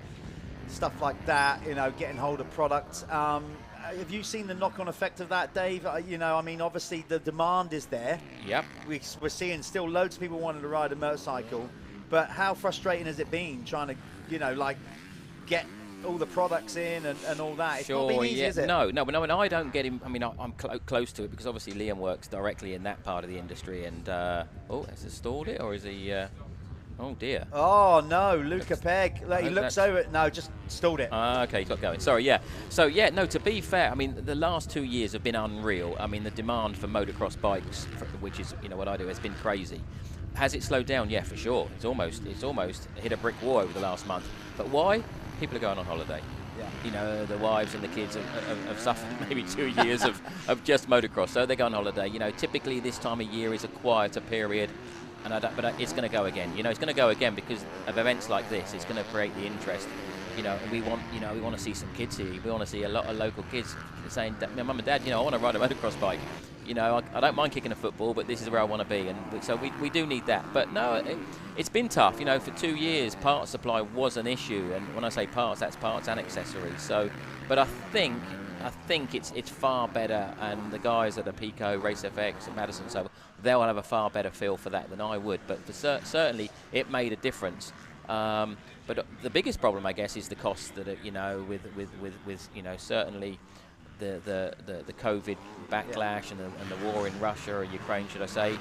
[SPEAKER 10] stuff like that. Getting hold of products. Have you seen the knock-on effect of that, Dave? Obviously the demand is there.
[SPEAKER 13] Yep.
[SPEAKER 10] We're seeing still loads of people wanting to ride a motorcycle, but how frustrating has it been trying to, get all the products in and all that? It's not been easy, is it?
[SPEAKER 13] No, I don't get him. I'm close to it, because obviously Liam works directly in that part of the industry. And has he stalled it, or is he? Oh dear.
[SPEAKER 10] Oh no, Luca Peg. He looks over it. No, just stalled it.
[SPEAKER 13] Okay, he's got going. Sorry, yeah. So yeah, no. To be fair, the last 2 years have been unreal. The demand for motocross bikes, which is what I do, has been crazy. Has it slowed down? Yeah, for sure. It's almost hit a brick wall over the last month. But why? People are going on holiday. Yeah. The wives and the kids have suffered maybe 2 years of just motocross, so they go on holiday. Typically this time of year is a quieter period. But it's going to go again. It's going to go again because of events like this. It's going to create the interest. And we want to see some kids here. We want to see a lot of local kids saying, "Mum and Dad, I want to ride a motocross bike. I don't mind kicking a football, but this is where I want to be." And so we do need that. But no, it's been tough. For 2 years, parts supply was an issue. And when I say parts, that's parts and accessories. So, but I think I think it's far better, and the guys at Apico, Race FX, and Madison, so they'll have a far better feel for that than I would. But certainly, it made a difference. But the biggest problem, I guess, is the cost that with certainly the COVID backlash and the war in Russia or Ukraine, should I say,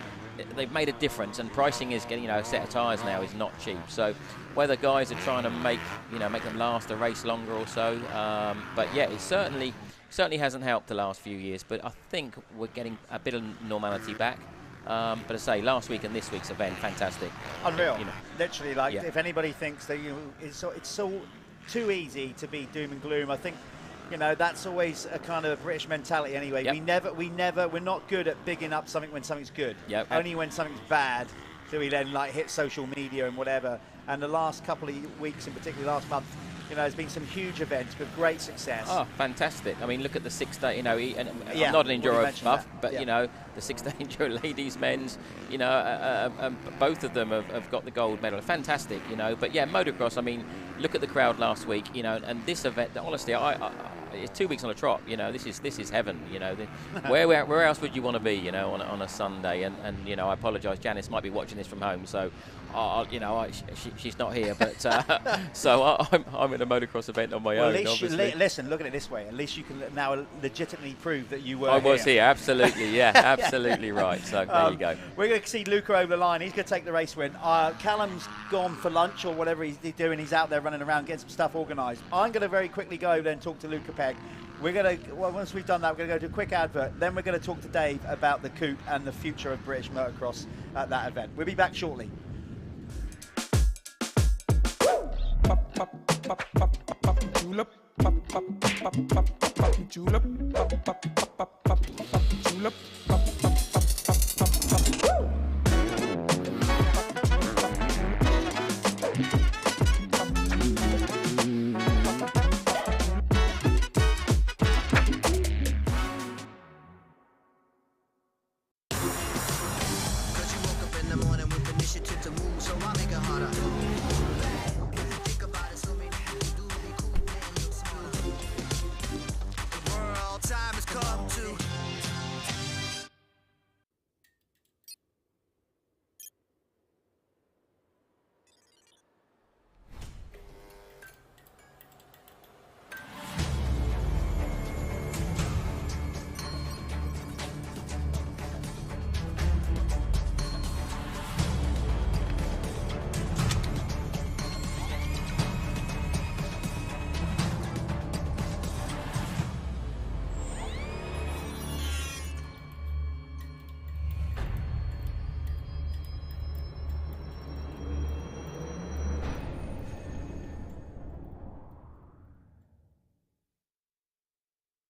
[SPEAKER 13] they've made a difference. And pricing is getting, a set of tyres now is not cheap. So whether guys are trying to make them last a race longer or so, but yeah, it certainly hasn't helped the last few years. But I think we're getting a bit of normality back. But I say, last week and this week's event, fantastic.
[SPEAKER 10] Unreal. Literally, if anybody thinks that it's so too easy to be doom and gloom, I think that's always a kind of British mentality anyway.
[SPEAKER 13] Yep.
[SPEAKER 10] We're not good at bigging up something when something's good.
[SPEAKER 13] Yep.
[SPEAKER 10] Only when something's bad do we then hit social media and whatever. And the last couple of weeks, in particular last month, there's been some huge events with great success.
[SPEAKER 13] Oh, fantastic. I mean, look at the 6-day, and
[SPEAKER 10] Yeah,
[SPEAKER 13] I'm not an enduro buff,
[SPEAKER 10] that.
[SPEAKER 13] but,
[SPEAKER 10] Yeah.
[SPEAKER 13] The 6-day enduro ladies, men's, both of them have got the gold medal. Fantastic, But, yeah, motocross, I mean, look at the crowd last week, and this event, honestly, it's 2 weeks on a trot, this is heaven, Where else would you want to be, on a Sunday? And I apologise, Janice might be watching this from home, so, she's not here, but, so I'm in a motocross event on my own,
[SPEAKER 10] at least
[SPEAKER 13] obviously.
[SPEAKER 10] listen, look at it this way. At least you can now legitimately prove that you were
[SPEAKER 13] I was here, absolutely, yeah, absolutely right. So there you go.
[SPEAKER 10] We're going to see Luca over the line. He's going to take the race win. Callum's gone for lunch or whatever he's doing. He's out there running around getting some stuff organised. I'm going to very quickly go over there and talk to Luca Pegg. We're going to, once we've done that, we're going to go to a quick advert. Then we're going to talk to Dave about the coupe and the future of British motocross at that event. We'll be back shortly.
[SPEAKER 14] Julep, julep, julep.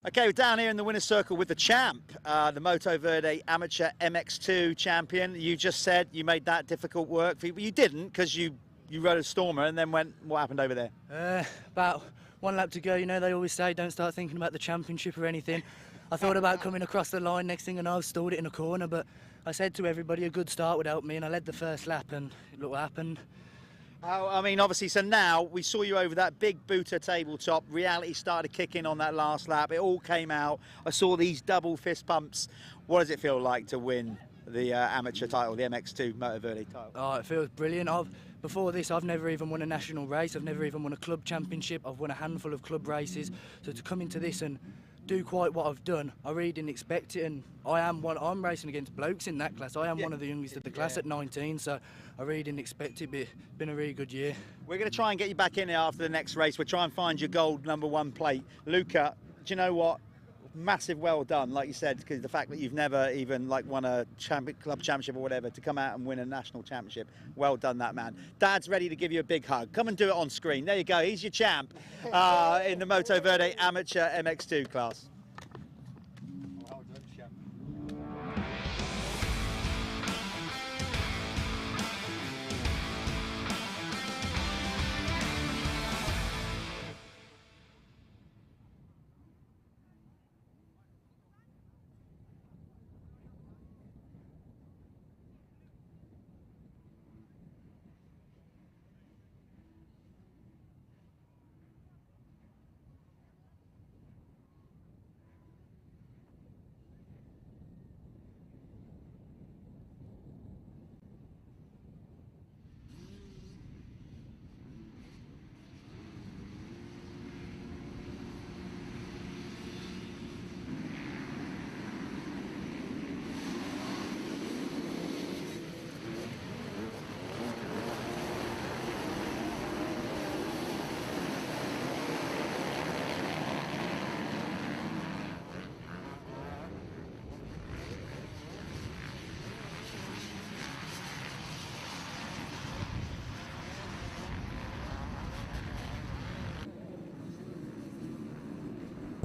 [SPEAKER 10] Okay, we're down here in the winner's circle with the champ, the Motoverde Amateur MX2 champion. You just said you made that difficult work for you. You didn't, because you rode a Stormer and then went, what happened over there?
[SPEAKER 15] About one lap to go. They always say don't start thinking about the championship or anything. I thought about coming across the line, next thing I know I've stalled it in a corner, but I said to everybody a good start would help me, and I led the first lap, and look what happened.
[SPEAKER 10] I mean, obviously, so now we saw you over that big booter tabletop. Reality started kicking on that last lap. It all came out. I saw these double fist pumps. What does it feel like to win the amateur title, the MX2 Motoverde title?
[SPEAKER 15] Oh, it feels brilliant. Before this, I've never even won a national race. I've never even won a club championship. I've won a handful of club races. So to come into this and do quite what I've done, I really didn't expect it, and I'm racing against blokes in that class. I am one of the youngest of the class at 19, so I really didn't expect it, but it's been a really good year.
[SPEAKER 10] We're going to try and get you back in here after the next race. We'll try and find your gold #1 plate. Luca, do you know what? Massive well done, like you said, because the fact that you've never even won a club championship or whatever, to come out and win a national championship, well done, that man. Dad's ready to give you a big hug. Come and do it on screen. There you go. He's your champ in the Motoverde Amateur MX2 class.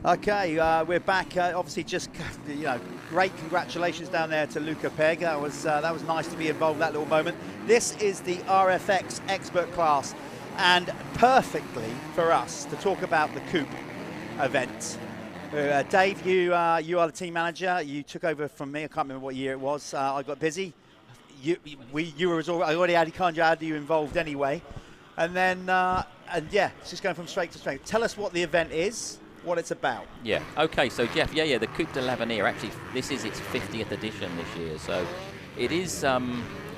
[SPEAKER 10] Okay, we're back. Obviously, just great congratulations down there to Luca Pegg. That was nice to be involved in that little moment. This is the RFX expert class, and perfectly for us to talk about the Coupe event. Dave, you are the team manager. You took over from me. I can't remember what year it was. I got busy. I already had you involved anyway, and then it's just going from straight to straight. Tell us what the event is. What it's about. Yeah.
[SPEAKER 13] Okay. So Jeff, the Coupe de l'Avenir. Actually, this is its 50th edition this year. So it is.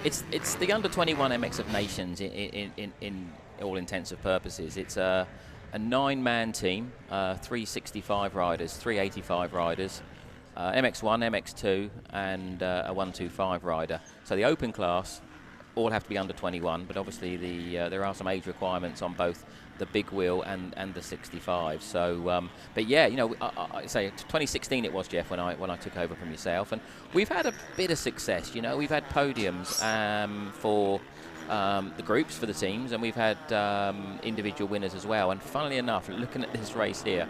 [SPEAKER 13] It's the under 21 MX of Nations in all intents and purposes. It's a 9-man team, 365 riders, 385 riders, MX1, MX2, and a 125 rider. So the open class all have to be under 21, but obviously there are some age requirements on both the big wheel and the 65. So, but yeah, I say 2016 it was, Jeff, when I took over from yourself, and we've had a bit of success. We've had podiums for the groups for the teams, and we've had individual winners as well. And funnily enough, looking at this race here,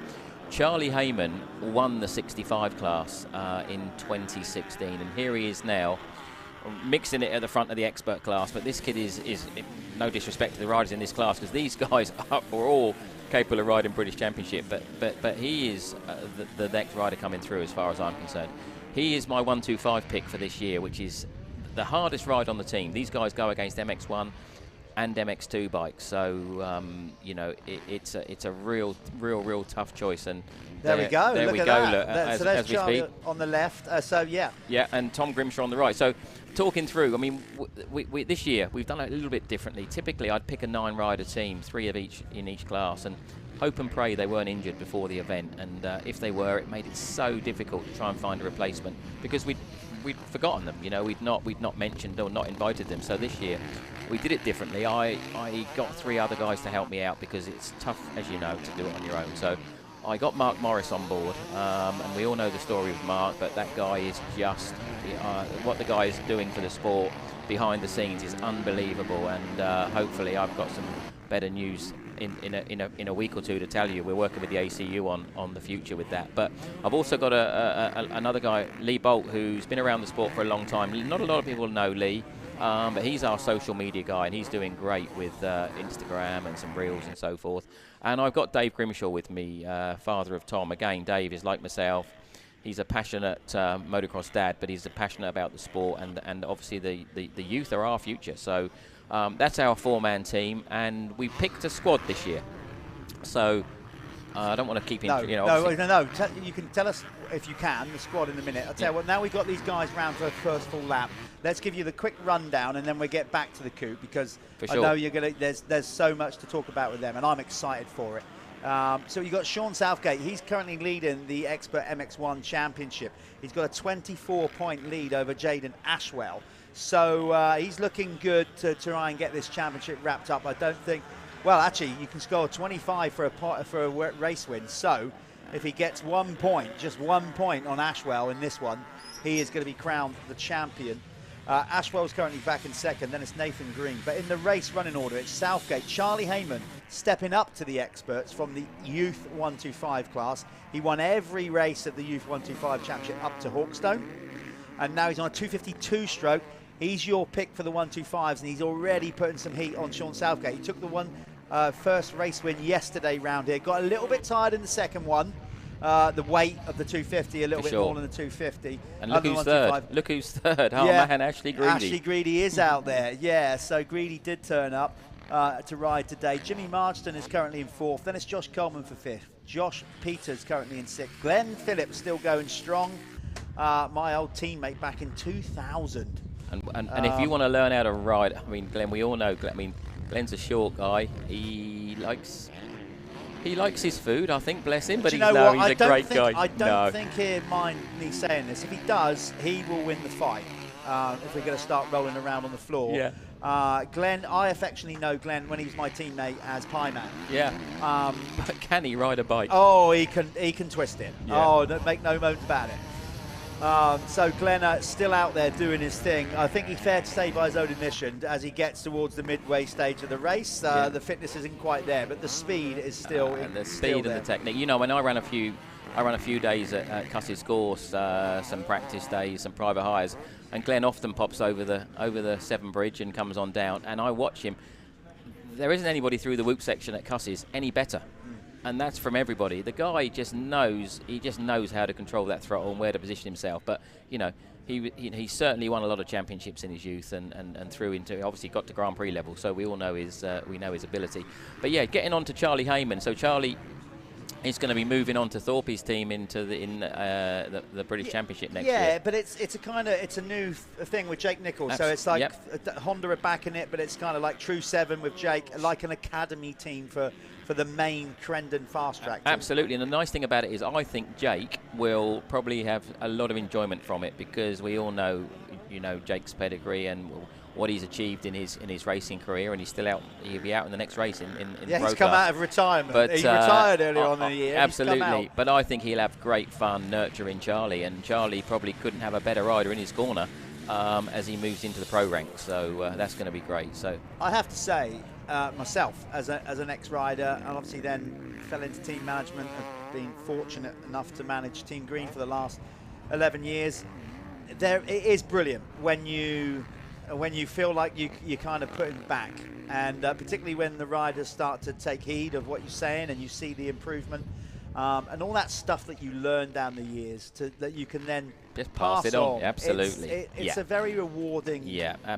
[SPEAKER 13] Charlie Heyman won the 65 class in 2016, and here he is now, mixing it at the front of the expert class. But this kid is no disrespect to the riders in this class, because these guys are all capable of riding British Championship, but he is the next rider coming through as far as I'm concerned. He is my 125 pick for this year, which is the hardest ride on the team. These guys go against MX1 and MX2 bikes, so it's a real tough choice. And
[SPEAKER 10] there we go.
[SPEAKER 13] There
[SPEAKER 10] Look
[SPEAKER 13] we
[SPEAKER 10] at
[SPEAKER 13] go.
[SPEAKER 10] that.
[SPEAKER 13] Look,
[SPEAKER 10] So there's Charlie
[SPEAKER 13] speak.
[SPEAKER 10] on the left.
[SPEAKER 13] Yeah, and Tom Grimshaw on the right. So talking through, I mean, we this year we've done it a little bit differently. Typically, I'd pick a 9-rider team, 3 of each in each class, and hope and pray they weren't injured before the event. And if they were, it made it so difficult to try and find a replacement, because we'd forgotten them. We'd not mentioned or not invited them. So this year we did it differently. I got 3 other guys to help me out, because it's tough, as you know, to do it on your own. So I got Mark Morris on board, and we all know the story of Mark, but that guy is just what the guy is doing for the sport behind the scenes is unbelievable. And hopefully I've got some better news in a week or two to tell you. We're working with the ACU on the future with that. But I've also got another guy, Lee Bolt, who's been around the sport for a long time. Not a lot of people know Lee, but he's our social media guy, and he's doing great with Instagram and some reels and so forth. And I've got Dave Grimshaw with me, father of Tom. Again, Dave is like myself. He's a passionate motocross dad, but he's passionate about the sport, and obviously the youth are our future. So that's our 4-man team, and we picked a squad this year. So I don't want to keep
[SPEAKER 10] No. You can tell us, if you can, the squad in a minute. I'll tell you what, now we've got these guys round for a first full lap. Let's give you the quick rundown, and then we'll get back to the Coupe, because I know you're going to. There's so much to talk about with them, and I'm excited for it. So you've got Sean Southgate. He's currently leading the Expert MX1 Championship. He's got a 24-point lead over Jaden Ashwell. So he's looking good to try and get this championship wrapped up. I don't think. Well, actually, you can score 25 for a race win. So if he gets 1 point, just 1 point on Ashwell in this one, he is going to be crowned the champion. Ashwell's currently back in second, then it's Nathan Green. But in the race running order, it's Southgate. Charlie Heyman stepping up to the experts from the Youth 125 class. He won every race at the Youth 125 Championship up to Hawkstone. And now he's on a 252 stroke. He's your pick for the 125s, and he's already putting some heat on Sean Southgate. He took the first race win yesterday round here. Got a little bit tired in the second one. The weight of the 250 a little bit more than the 250.
[SPEAKER 13] And look who's third. Look who's third. Oh man, Ashley Greedy.
[SPEAKER 10] Ashley Greedy is out there. Yeah, so Greedy did turn up to ride today. Jimmy Marston is currently in 4th. Then it's Josh Coleman for 5th. Josh Peters currently in 6th. Glenn Phillips still going strong. My old teammate back in 2000.
[SPEAKER 13] And if you want to learn how to ride, I mean, Glenn, we all know. Glenn's a short guy. He likes his food, I think, bless him. But he's a great guy.
[SPEAKER 10] I don't think he'll mind me saying this. If he does, he will win the fight. If we're going to start rolling around on the floor.
[SPEAKER 13] Yeah.
[SPEAKER 10] Glenn, I affectionately know Glenn when he was my teammate as Pie Man.
[SPEAKER 13] Yeah. But can he ride a bike?
[SPEAKER 10] Oh, he can twist it. Yeah. Oh, don't make no moans about it. So Glenn still out there doing his thing. I think he fared to say by his own admission, as he gets towards the midway stage of the race, the fitness isn't quite there, but the speed is still
[SPEAKER 13] and the speed and the technique. When I ran a few I run a few days at Cuss's course, some practice days, some private hires, and Glenn often pops over the Severn Bridge and comes on down, and I watch him. There isn't anybody through the whoop section at Cuss's any better. And that's from everybody. The guy just knows how to control that throttle and where to position himself. But, you know, he certainly won a lot of championships in his youth and through into, obviously got to Grand Prix level, so we all know his ability. But yeah, getting on to Charlie Heyman. So Charlie is going to be moving on to Thorpe's team into the British Championship next year.
[SPEAKER 10] Yeah, but it's a new thing with Jake Nichols. So it's like Honda are backing it, but it's kind of like True 7 with Jake, like an academy team for the main Crendon fast track team.
[SPEAKER 13] Absolutely, and the nice thing about it is I think Jake will probably have a lot of enjoyment from it, because we all know, you know, Jake's pedigree and what he's achieved in his racing career, and he'll be out in the next race in
[SPEAKER 10] yeah,
[SPEAKER 13] Pro
[SPEAKER 10] he's come
[SPEAKER 13] Class.
[SPEAKER 10] out of retirement.
[SPEAKER 13] But,
[SPEAKER 10] he retired earlier on in the year.
[SPEAKER 13] Absolutely, but I think he'll have great fun nurturing Charlie, and Charlie probably couldn't have a better rider in his corner as he moves into the pro ranks. So that's going to be great. So
[SPEAKER 10] I have to say, myself as an ex-rider, and obviously then fell into team management, have been fortunate enough to manage Team Green for the last 11 years. It is brilliant when you feel like you're kind of putting back, and particularly when the riders start to take heed of what you're saying and you see the improvement and all that stuff that you learn down the years that you can then
[SPEAKER 13] just pass it on. Absolutely,
[SPEAKER 10] it's a very rewarding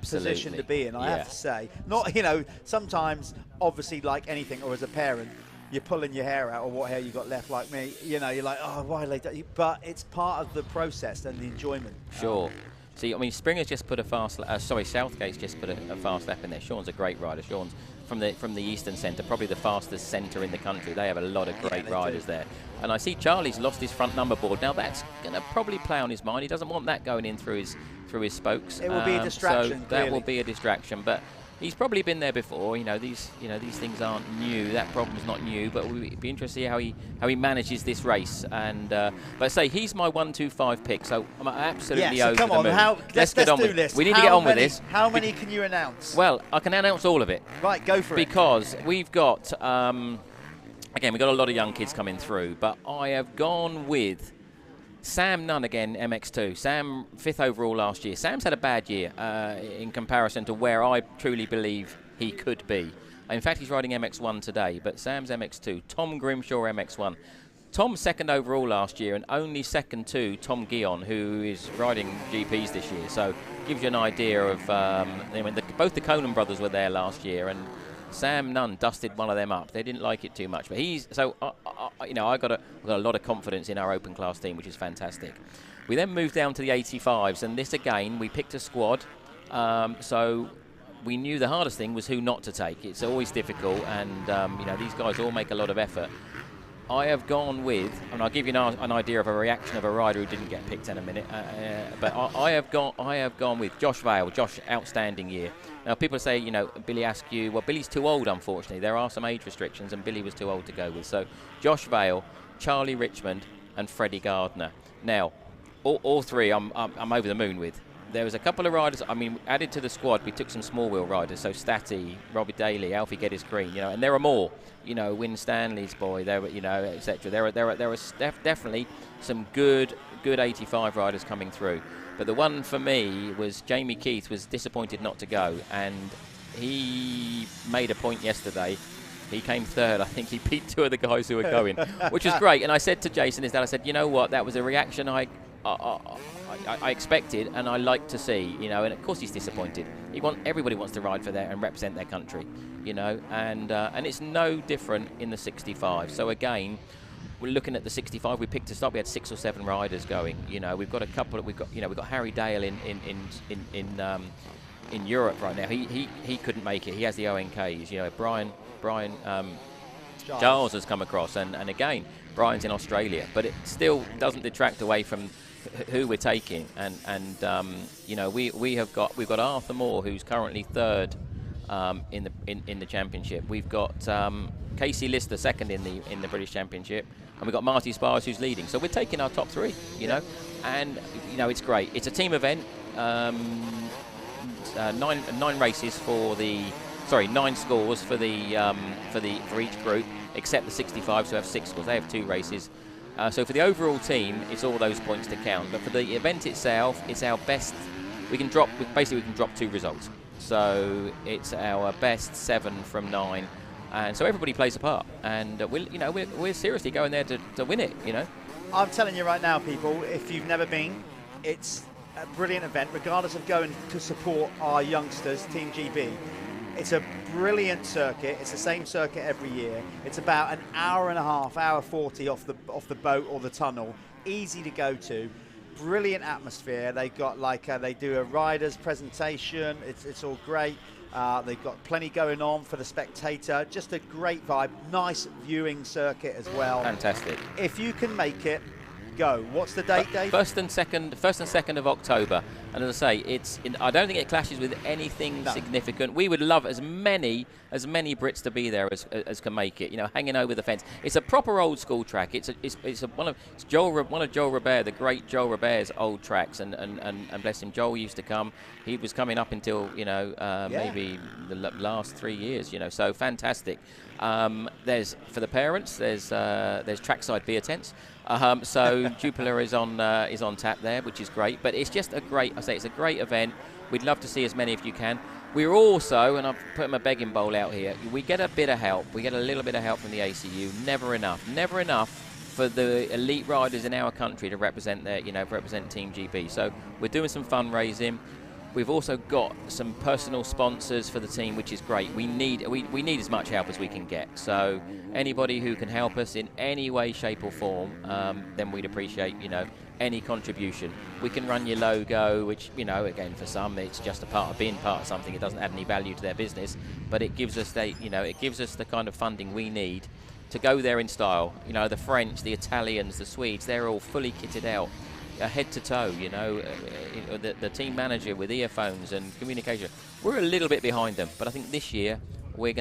[SPEAKER 10] position to be in. I have to say, not, you know, sometimes obviously like anything, or as a parent, you're pulling your hair out, or what hair you got left, like me. You know, you're like, oh, why are they done? But it's part of the process and the enjoyment.
[SPEAKER 13] Sure. See, I mean, Springer's just put a fast. Southgate's just put a fast lap in there. Sean's a great rider. Sean's from the Eastern Centre, probably the fastest centre in the country. They have a lot of great riders there. And I see Charlie's lost his front number board. Now that's going to probably play on his mind. He doesn't want that going in through his spokes.
[SPEAKER 10] It will be a distraction.
[SPEAKER 13] So that will be a distraction. But he's probably been there before. You know, these things aren't new. That problem's not new. But we'll be interested to see how he manages this race. And but say he's my 1-2-5 pick. So I'm absolutely over
[SPEAKER 10] come
[SPEAKER 13] the
[SPEAKER 10] moon.
[SPEAKER 13] Let's get on with this. We need to get on with this.
[SPEAKER 10] How many can you announce?
[SPEAKER 13] Well, I can announce all of it.
[SPEAKER 10] Right, go for it.
[SPEAKER 13] Because we've got again, we've got a lot of young kids coming through. But I have gone with Sam Nunn again, MX2. Sam, 5th overall last year. Sam's had a bad year in comparison to where I truly believe he could be. In fact, he's riding MX1 today, but Sam's MX2. Tom Grimshaw, MX1. Tom's 2nd overall last year, and only second to Tom Guion, who is riding GPs this year. So gives you an idea of, both the Conan brothers were there last year, and Sam Nunn dusted one of them up. They didn't like it too much, but I got a lot of confidence in our open class team, which is fantastic. We then moved down to the 85s, and this again, we picked a squad. So we knew the hardest thing was who not to take. It's always difficult, and these guys all make a lot of effort. I have gone with, and I'll give you an idea of a reaction of a rider who didn't get picked in a minute. But I have gone with Josh Vale. Josh, outstanding year. Now people say, Billy Askew. Well, Billy's too old, unfortunately. There are some age restrictions, and Billy was too old to go with. So Josh Vale, Charlie Richmond, and Freddie Gardner. Now, all three, I'm over the moon with. There was a couple of riders. I mean, added to the squad, we took some small wheel riders. So Statty, Robbie Daly, Alfie Geddes Green. And there are more. Win Stanley's boy. There were, etc. There was definitely some good 85 riders coming through. But the one for me was Jamie Keith was disappointed not to go, and he made a point yesterday. He came 3rd. I think he beat 2 of the guys who were going, which was great. And I said to Jason, his dad, I said, you know what? That was a reaction I expected, and I like to see. And of course he's disappointed. Everybody wants to ride for that and represent their country, and it's no different in the 65. So again, we're looking at the 65. We picked a stop. We had 6 or 7 riders going. We've got a couple. We've got Harry Dale in Europe right now. He couldn't make it. He has the ONKs. Brian Giles has come across, and again Brian's in Australia, but it still doesn't detract away from who we're taking. We've got Arthur Moore, who's currently 3rd in the championship. We've got Casey Lister 2nd in the British Championship, and we've got Marty Spires who's leading. So we're taking our top 3, and it's great. It's a team event. 9 races for the 9 scores for each group, except the 65s who have 6 scores. They have 2 races. So for the overall team, it's all those points to count. But for the event itself, it's our best. We can drop 2 results. So it's our best 7 from 9, and so everybody plays a part. And we're seriously going there to win it.
[SPEAKER 10] I'm telling you right now, people, if you've never been, it's a brilliant event, regardless of going to support our youngsters, Team GB. It's a brilliant circuit. It's the same circuit every year. It's about an hour and a half, hour 40 off the boat or the tunnel. Easy to go to. Brilliant atmosphere. They've got they do a rider's presentation. It's all great. They've got plenty going on for the spectator. Just a great vibe. Nice viewing circuit as well.
[SPEAKER 13] Fantastic.
[SPEAKER 10] If you can make it, go. What's the date, Dave?
[SPEAKER 13] 1st and 2nd of October. And as I say, I don't think it clashes with anything significant. We would love as many Brits to be there as can make it. Hanging over the fence. It's a proper old school track. It's one of Joel Robert, the great Joel Robert's old tracks. And bless him, Joel used to come. He was coming up until maybe the last 3 years. So fantastic. There's for the parents. There's trackside beer tents. So Jupiler is on tap there, which is great. But it's just it's a great event. We'd love to see as many of you can. We're also, and I've put my begging bowl out here, we get a bit of help. We get a little bit of help from the ACU. Never enough for the elite riders in our country to represent represent Team GB. So we're doing some fundraising. We've also got some personal sponsors for the team, which is great. We need as much help as we can get. So anybody who can help us in any way, shape or form, then we'd appreciate, any contribution. We can run your logo, which, again, for some, it's just a part of being part of something. It doesn't add any value to their business, but it gives us it gives us the kind of funding we need to go there in style. The French, the Italians, the Swedes, they're all fully kitted out. Head to toe, the team manager with earphones and communication. We're a little bit behind them, but I think this year we're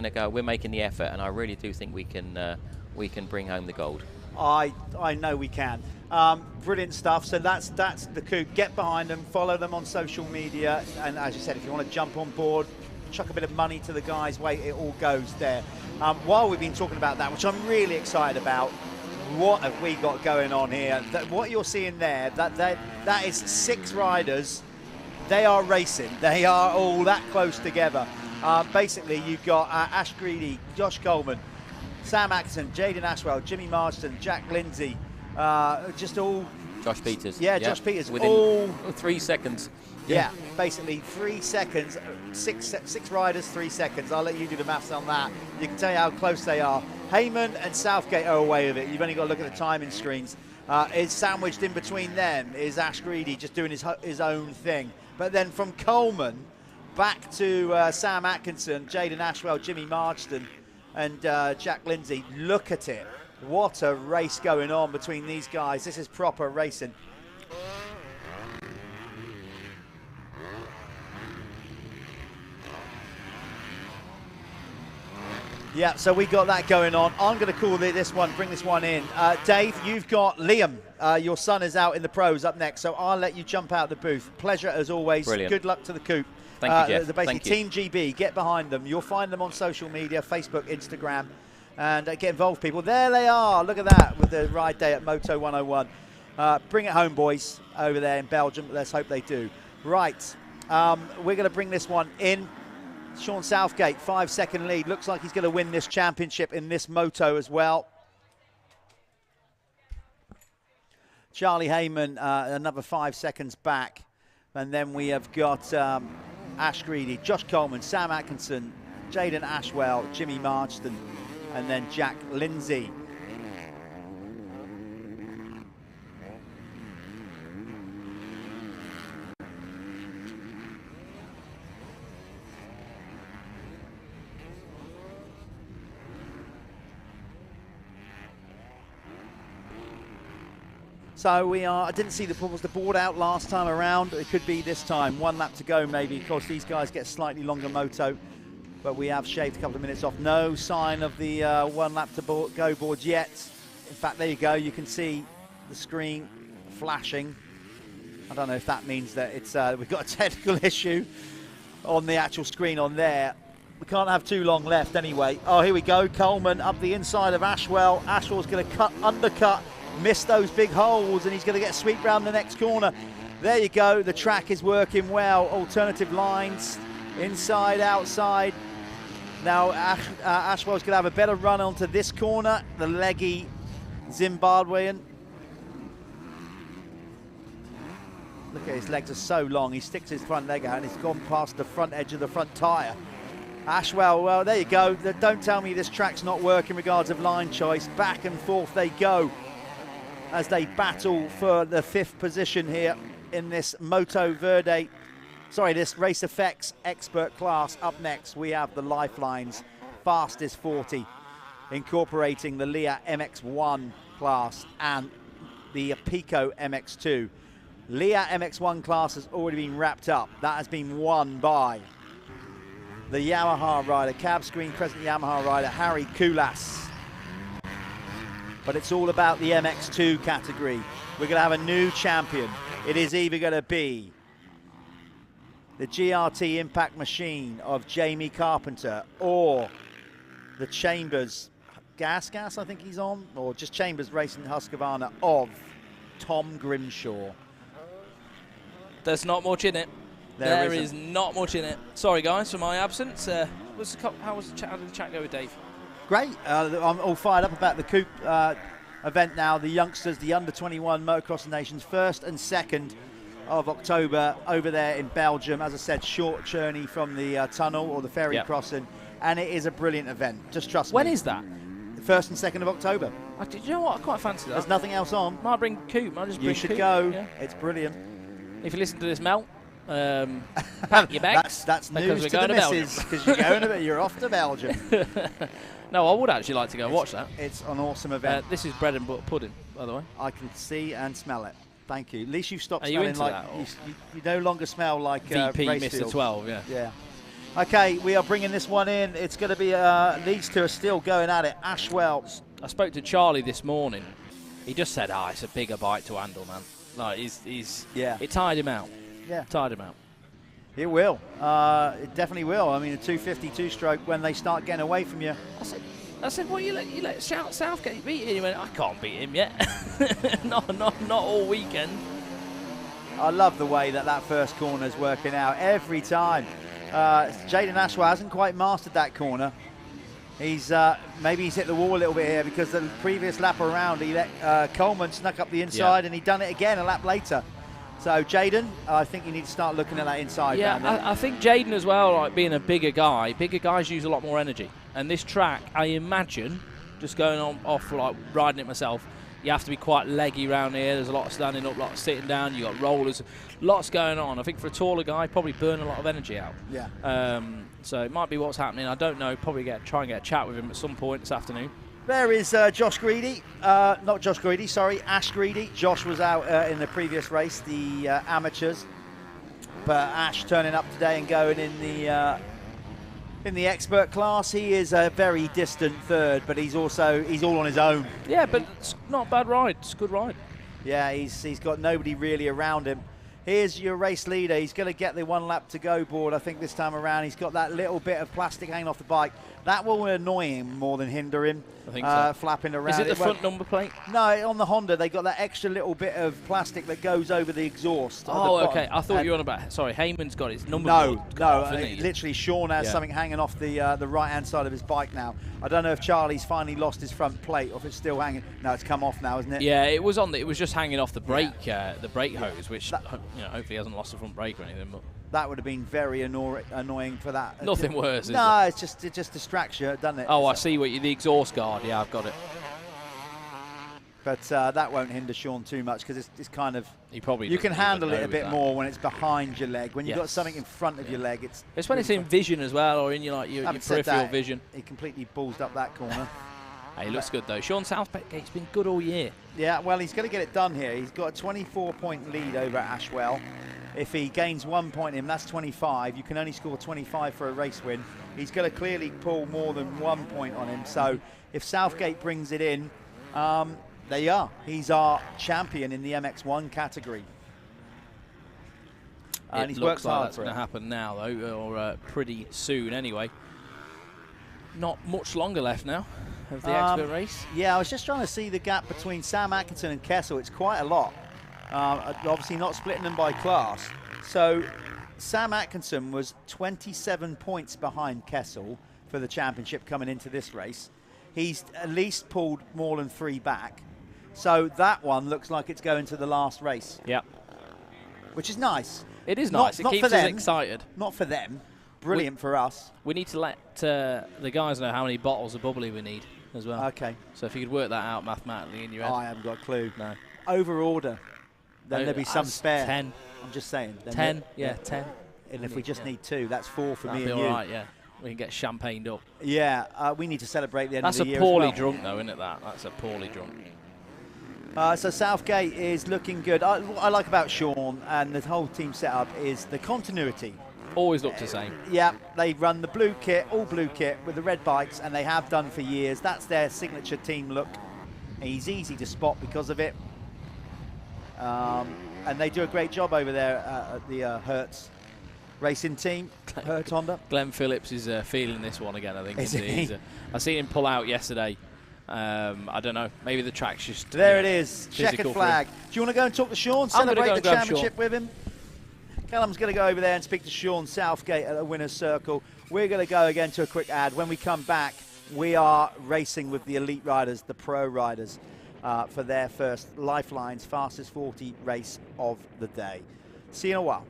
[SPEAKER 13] making the effort, and I really do think we can bring home the gold.
[SPEAKER 10] I know we can. Brilliant stuff. So that's the coup. Get behind them, follow them on social media, and as you said, if you want to jump on board, chuck a bit of money to the guys' way, it all goes there. While we've been talking about that, which I'm really excited about, what have we got going on here? What you're seeing there, that is 6 riders. They are racing. They are all that close together. Basically, you've got Ash Greedy, Josh Coleman, Sam Atkinson, Jaden Ashwell, Jimmy Marston, Jack Lindsay, just all...
[SPEAKER 13] Josh Peters.
[SPEAKER 10] Yeah, Josh Peters.
[SPEAKER 13] Within
[SPEAKER 10] all
[SPEAKER 13] 3 seconds.
[SPEAKER 10] Yeah, basically 3 seconds. 6 riders, 3 seconds. I'll let you do the maths on that. You can tell you how close they are. Heyman and Southgate are away with it. You've only got to look at the timing screens. Is sandwiched in between them is Ash Greedy just doing his own thing. But then from Coleman back to Sam Atkinson, Jaden Ashwell, Jimmy Marston and Jack Lindsay. Look at it. What a race going on between these guys. This is proper racing. Yeah, so we got that going on. I'm going to bring this one in. Dave, you've got Liam. Your son is out in the pros up next, so I'll let you jump out the booth. Pleasure as always.
[SPEAKER 13] Brilliant.
[SPEAKER 10] Good luck to the coupe.
[SPEAKER 13] Thank you, Jeff.
[SPEAKER 10] Basically,
[SPEAKER 13] Thank you.
[SPEAKER 10] Team GB, get behind them. You'll find them on social media, Facebook, Instagram, and get involved, people. There they are. Look at that with the ride day at Moto 101. Bring it home, boys, over there in Belgium. Let's hope they do. Right, we're going to bring this one in. Sean Southgate, 5-second lead. Looks like he's going to win this championship in this moto as well. Charlie Heyman, another 5 seconds back. And then we have got Ash Greedy, Josh Coleman, Sam Atkinson, Jaden Ashwell, Jimmy Marston, and then Jack Lindsay. So we are, I didn't see was the board out last time around. It could be this time. 1 lap to go maybe. Of course, these guys get slightly longer moto, but we have shaved a couple of minutes off. No sign of the 1 lap to go boards yet. In fact, there you go. You can see the screen flashing. I don't know if that means that it's we've got a technical issue on the actual screen on there. We can't have too long left anyway. Oh, here we go. Coleman up the inside of Ashwell. Ashwell's going to undercut
[SPEAKER 8] missed those big holes, and he's going to get sweep round the next corner. There you go. The track is working well. Alternative lines, inside, outside. Now Ashwell's going to have a better run onto this corner, the leggy Zimbabwean. Look at his legs are so long. He sticks his front leg out and he's gone past the front edge of the front tyre. Ashwell, well, there you go. Don't tell me this track's not working in regards of line choice. Back and forth they go as they battle for the 5th position here in this Motoverde. Sorry, this Race Effects expert class. Up next, we have the Lyfelinez fastest 40, incorporating the Leatt MX1 class and the Apico MX2. Leatt MX1 class has already been wrapped up. That has been won by the Yamaha rider, cab screen present Yamaha rider, Harry Kulas. But it's all about the MX2 category. We're going to have a new champion. It is either going to be the GRT Impact Machine of Jamie Carpenter or the Chambers Gas, I think he's on, or just Chambers Racing Husqvarna of Tom Grimshaw.
[SPEAKER 7] There's not much in it. There is not much in it. Sorry, guys, for my absence. How did the chat go with Dave?
[SPEAKER 8] Great. I'm all fired up about the Coupe event now. The youngsters, the under-21 Motocross Nations, 1st and 2nd of October over there in Belgium. As I said, short journey from the tunnel or the ferry crossing, and it is a brilliant event. Just trust me.
[SPEAKER 7] When is that?
[SPEAKER 8] 1st and 2nd of October.
[SPEAKER 7] Do you know what? I quite fancy that.
[SPEAKER 8] There's nothing else on.
[SPEAKER 7] Might bring Coupe.
[SPEAKER 8] You should go. Yeah. It's brilliant.
[SPEAKER 7] If you listen to this, Mel, pack your bags.
[SPEAKER 8] That's news to the missus, because you're off to Belgium.
[SPEAKER 7] No, I would actually like to go watch that.
[SPEAKER 8] It's an awesome event.
[SPEAKER 7] This is bread and butter pudding, by the way.
[SPEAKER 8] I can see and smell it. Thank you. At least you've stopped
[SPEAKER 7] Are you
[SPEAKER 8] smelling
[SPEAKER 7] into
[SPEAKER 8] like
[SPEAKER 7] that,
[SPEAKER 8] you no longer smell like
[SPEAKER 7] VP
[SPEAKER 8] race
[SPEAKER 7] Mr.
[SPEAKER 8] fields.
[SPEAKER 7] 12. Yeah.
[SPEAKER 8] Yeah. Okay, we are bringing this one in. It's going to be these two are still going at it. Ashwell.
[SPEAKER 7] I spoke to Charlie this morning. He just said, it's a bigger bike to handle, man. Like it tired him out.
[SPEAKER 8] Yeah.
[SPEAKER 7] Tired him out.
[SPEAKER 8] It will. It definitely will. I mean, a 252 stroke when they start getting away from you.
[SPEAKER 7] I said, well, you let Southgate beat him. He went, I can't beat him yet. not all weekend.
[SPEAKER 8] I love the way that first corner is working out every time. Jaden Ashwell hasn't quite mastered that corner. He's maybe he's hit the wall a little bit here because the previous lap around he let Coleman snuck up the inside and he done it again a lap later. So Jaden, I think you need to start looking at that inside.
[SPEAKER 7] Yeah, I think Jaden as well, like being a bigger guys use a lot more energy. And this track, I imagine, just going off like riding it myself, you have to be quite leggy around here. There's a lot of standing up, a lot of sitting down. You got rollers, lots going on. I think for a taller guy, probably burn a lot of energy out.
[SPEAKER 8] Yeah.
[SPEAKER 7] So it might be what's happening. I don't know. Probably try and get a chat with him at some point this afternoon.
[SPEAKER 8] There is Josh Greedy. Not Josh Greedy, sorry, Ash Greedy. Josh was out in the previous race, the amateurs. But Ash turning up today and going in the expert class. He is a very distant third, but he's all on his own.
[SPEAKER 7] Yeah, but it's not a bad ride. It's a good ride.
[SPEAKER 8] Yeah, he's got nobody really around him. Here's your race leader. He's going to get the 1 lap to go board, I think, this time around. He's got that little bit of plastic hanging off the bike. That will annoy him more than hinder him.
[SPEAKER 7] I think so.
[SPEAKER 8] Flapping around.
[SPEAKER 7] Is it the front number plate?
[SPEAKER 8] No, on the Honda, they got that extra little bit of plastic that goes over the exhaust.
[SPEAKER 7] Oh, okay. I thought you were on about... Sorry, Heyman's got his number board.
[SPEAKER 8] Literally, Sean has something hanging off the right-hand side of his bike now. I don't know if Charlie's finally lost his front plate or if it's still hanging. No, it's come off now, isn't it?
[SPEAKER 7] Yeah, it was it was just hanging off the brake, the brake hose, which hopefully he hasn't lost the front brake or anything. But
[SPEAKER 8] that would have been very annoying for that.
[SPEAKER 7] Nothing worse.
[SPEAKER 8] No, it just distracts you, doesn't it?
[SPEAKER 7] Oh, I see the exhaust guard. Yeah, I've got it.
[SPEAKER 8] But that won't hinder Sean too much because it's kind of...
[SPEAKER 7] You
[SPEAKER 8] can handle it a bit more when it's behind your leg. When you've got something in front of your leg, it's when
[SPEAKER 7] it's in vision as well, or in your peripheral vision.
[SPEAKER 8] He completely ballsed up that corner.
[SPEAKER 7] He looks good though. Sean Southgate's been good all year.
[SPEAKER 8] Yeah, well, he's going to get it done here. He's got a 24-point lead over Ashwell. If he gains 1 point in him, that's 25. You can only score 25 for a race win. He's going to clearly pull more than 1 point on him. So if Southgate brings it in, there you are. He's our champion in the MX1 category. And he's worked hard
[SPEAKER 7] that's going to happen now, though, or pretty soon anyway. Not much longer left now. of the expert race?
[SPEAKER 8] Yeah, I was just trying to see the gap between Sam Atkinson and Kessel. It's quite a lot. Obviously not splitting them by class. So Sam Atkinson was 27 points behind Kessel for the championship coming into this race. He's at least pulled more than 3 back. So that one looks like it's going to the last race.
[SPEAKER 7] Yeah.
[SPEAKER 8] Which is nice.
[SPEAKER 7] It is nice. It keeps us excited.
[SPEAKER 8] Not for them. Brilliant for us.
[SPEAKER 7] We need to let the guys know how many bottles of bubbly we need as well.
[SPEAKER 8] Okay.
[SPEAKER 7] So if you could work that out mathematically in your head.
[SPEAKER 8] I haven't got a clue.
[SPEAKER 7] No.
[SPEAKER 8] Over order. Then there'll be some spare.
[SPEAKER 7] 10.
[SPEAKER 8] I'm just saying.
[SPEAKER 7] 10. Yeah, 10.
[SPEAKER 8] And if we just need 2, that's 4 for
[SPEAKER 7] That'd
[SPEAKER 8] me
[SPEAKER 7] be
[SPEAKER 8] and
[SPEAKER 7] all
[SPEAKER 8] you.
[SPEAKER 7] right, yeah. We can get champagned up.
[SPEAKER 8] Yeah, we need to celebrate the end
[SPEAKER 7] That's
[SPEAKER 8] of the year
[SPEAKER 7] a poorly
[SPEAKER 8] as well.
[SPEAKER 7] drunk, though, isn't it, that? That's a poorly drunk.
[SPEAKER 8] So Southgate is looking good. What I like about Sean and the whole team setup is the continuity.
[SPEAKER 7] Always look the same.
[SPEAKER 8] Yeah, they run the blue kit, all blue kit, with the red bikes, and they have done for years. That's their signature team look. He's easy to spot because of it. And they do a great job over there at the Hertz racing team, Hertz Honda.
[SPEAKER 7] Glenn Phillips is feeling this one again, I think.
[SPEAKER 8] Is he?
[SPEAKER 7] I seen him pull out yesterday. I don't know. Maybe the track's just...
[SPEAKER 8] There it is. Checkered flag. Do you want to go and talk to Sean? Celebrate the championship with him? Callum's going to go over there and speak to Sean Southgate at the winner's circle. We're going to go again to a quick ad. When we come back, we are racing with the elite riders, the pro riders, for their first Lyfelinez fastest 40 race of the day. See you in a while.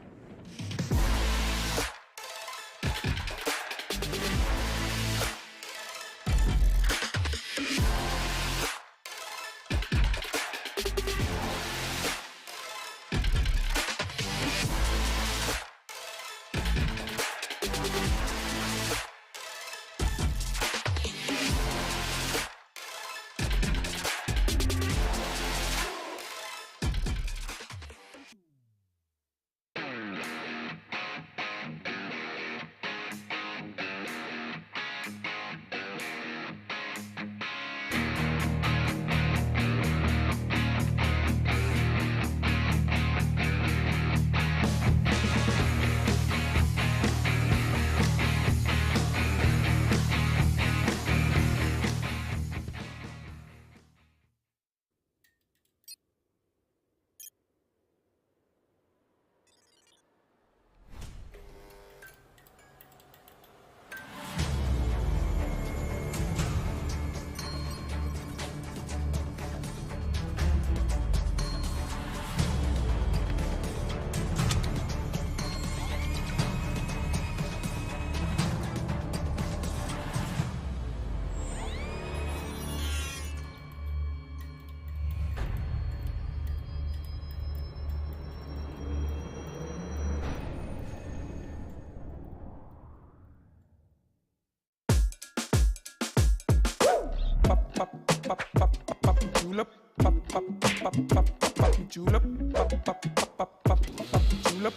[SPEAKER 14] julep, pop pop pop pop pop julep, pop pop pop pop pop julep, pop pop pop pop pop pop.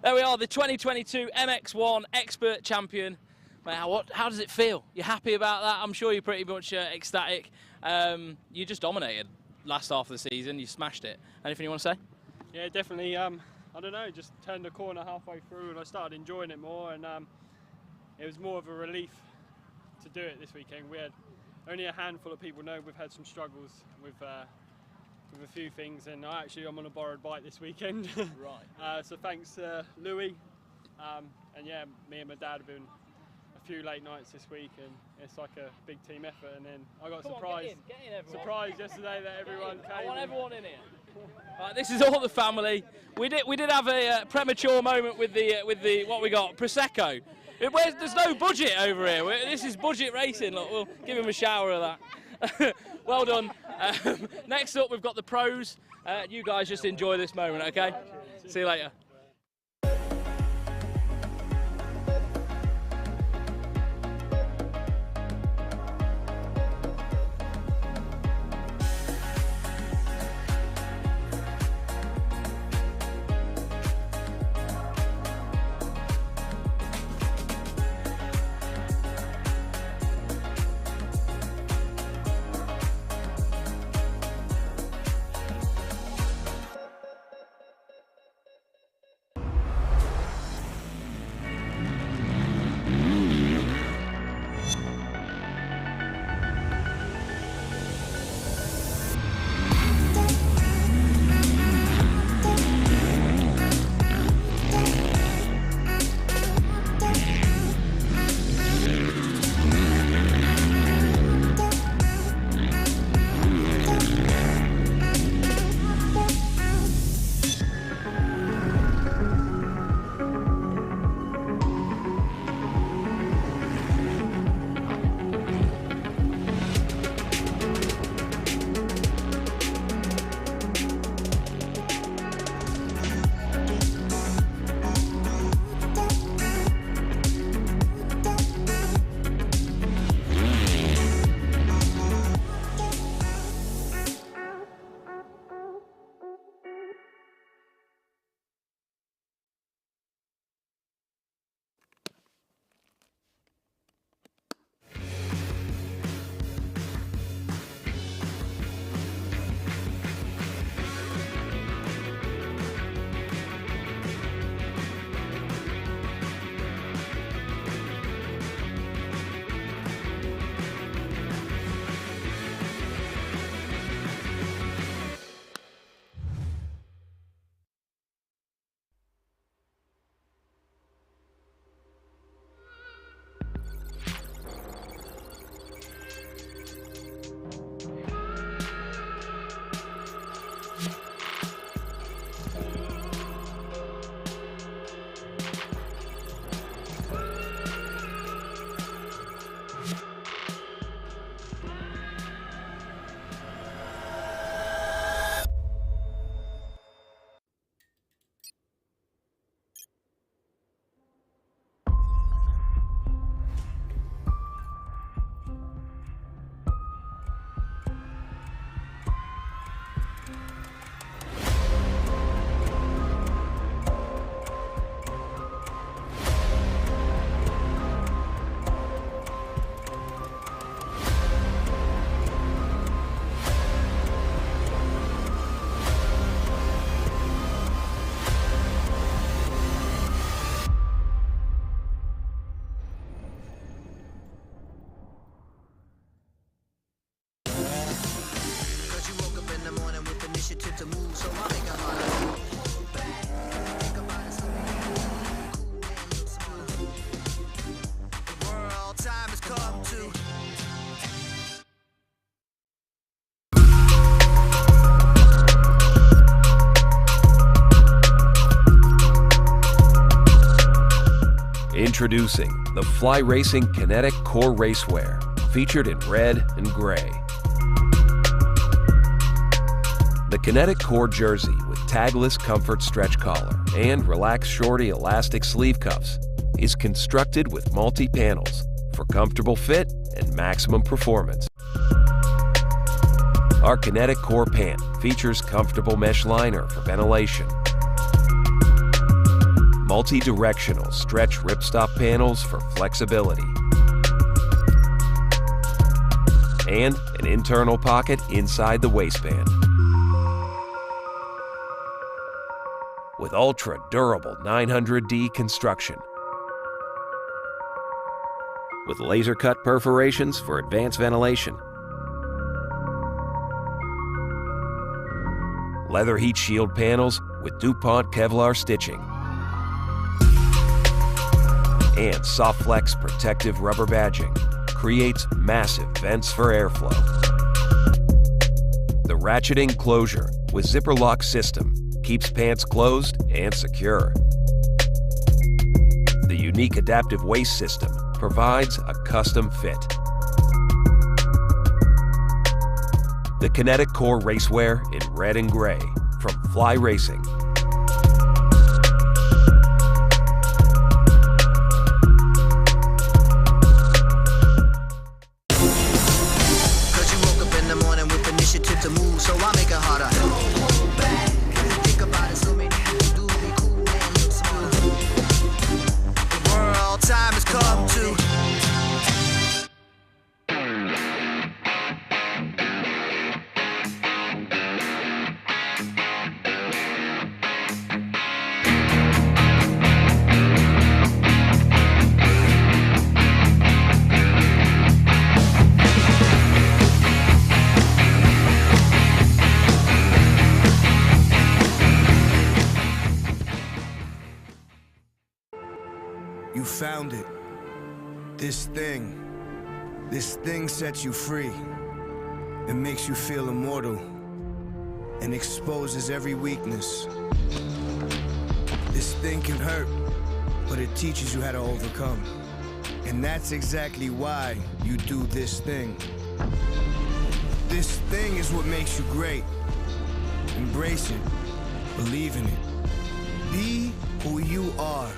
[SPEAKER 7] There we are, the 2022 MX1 Expert Champion. Wow, how does it feel? You're happy about that? I'm sure you're pretty much ecstatic. You just dominated last half of the season. You smashed it. Anything you want to say?
[SPEAKER 16] Yeah, definitely. I don't know, just turned the corner halfway through and I started enjoying it more, and it was more of a relief to do it this weekend. We had only a handful of people know we've had some struggles with a few things, and I'm on a borrowed bike this weekend.
[SPEAKER 7] Right.
[SPEAKER 16] So thanks Louis, and yeah, me and my dad have been a few late nights this week, and it's like a big team effort. And then I got surprised yesterday that everyone came.
[SPEAKER 7] I want everyone in here. Right, this is all the family. We did have a premature moment with the what we got, Prosecco. There's no budget over here. This is budget racing. Look, we'll give him a shower of that. Well done. Next up, we've got the pros. You guys just enjoy this moment, okay? See you later.
[SPEAKER 5] Introducing the Fly Racing Kinetic Core Racewear, featured in red and gray. The Kinetic Core jersey with tagless comfort stretch collar and relaxed shorty elastic sleeve cuffs is constructed with multi-panels for comfortable fit and maximum performance. Our Kinetic Core pant features comfortable mesh liner for ventilation, multi-directional stretch ripstop panels for flexibility, and an internal pocket inside the waistband. With ultra-durable 900D construction, with laser-cut perforations for advanced ventilation, leather heat shield panels with DuPont Kevlar stitching, and SoftFlex protective rubber badging creates massive vents for airflow. The ratcheting closure with zipper lock system keeps pants closed and secure. The unique adaptive waist system provides a custom fit. The Kinetic Core Racewear in red and gray from Fly Racing.
[SPEAKER 3] Cause you woke up in the morning with initiative to move, so I make it harder. Hold back, think about it, so many people do be cool and look smart. The world time has come to.
[SPEAKER 6] You found it. This thing sets you free. It makes you feel immortal and exposes every weakness. This thing can hurt, but it teaches you how to overcome. And that's exactly why you do this thing. This thing is what makes you great. Embrace it. Believe in it. Be who you are.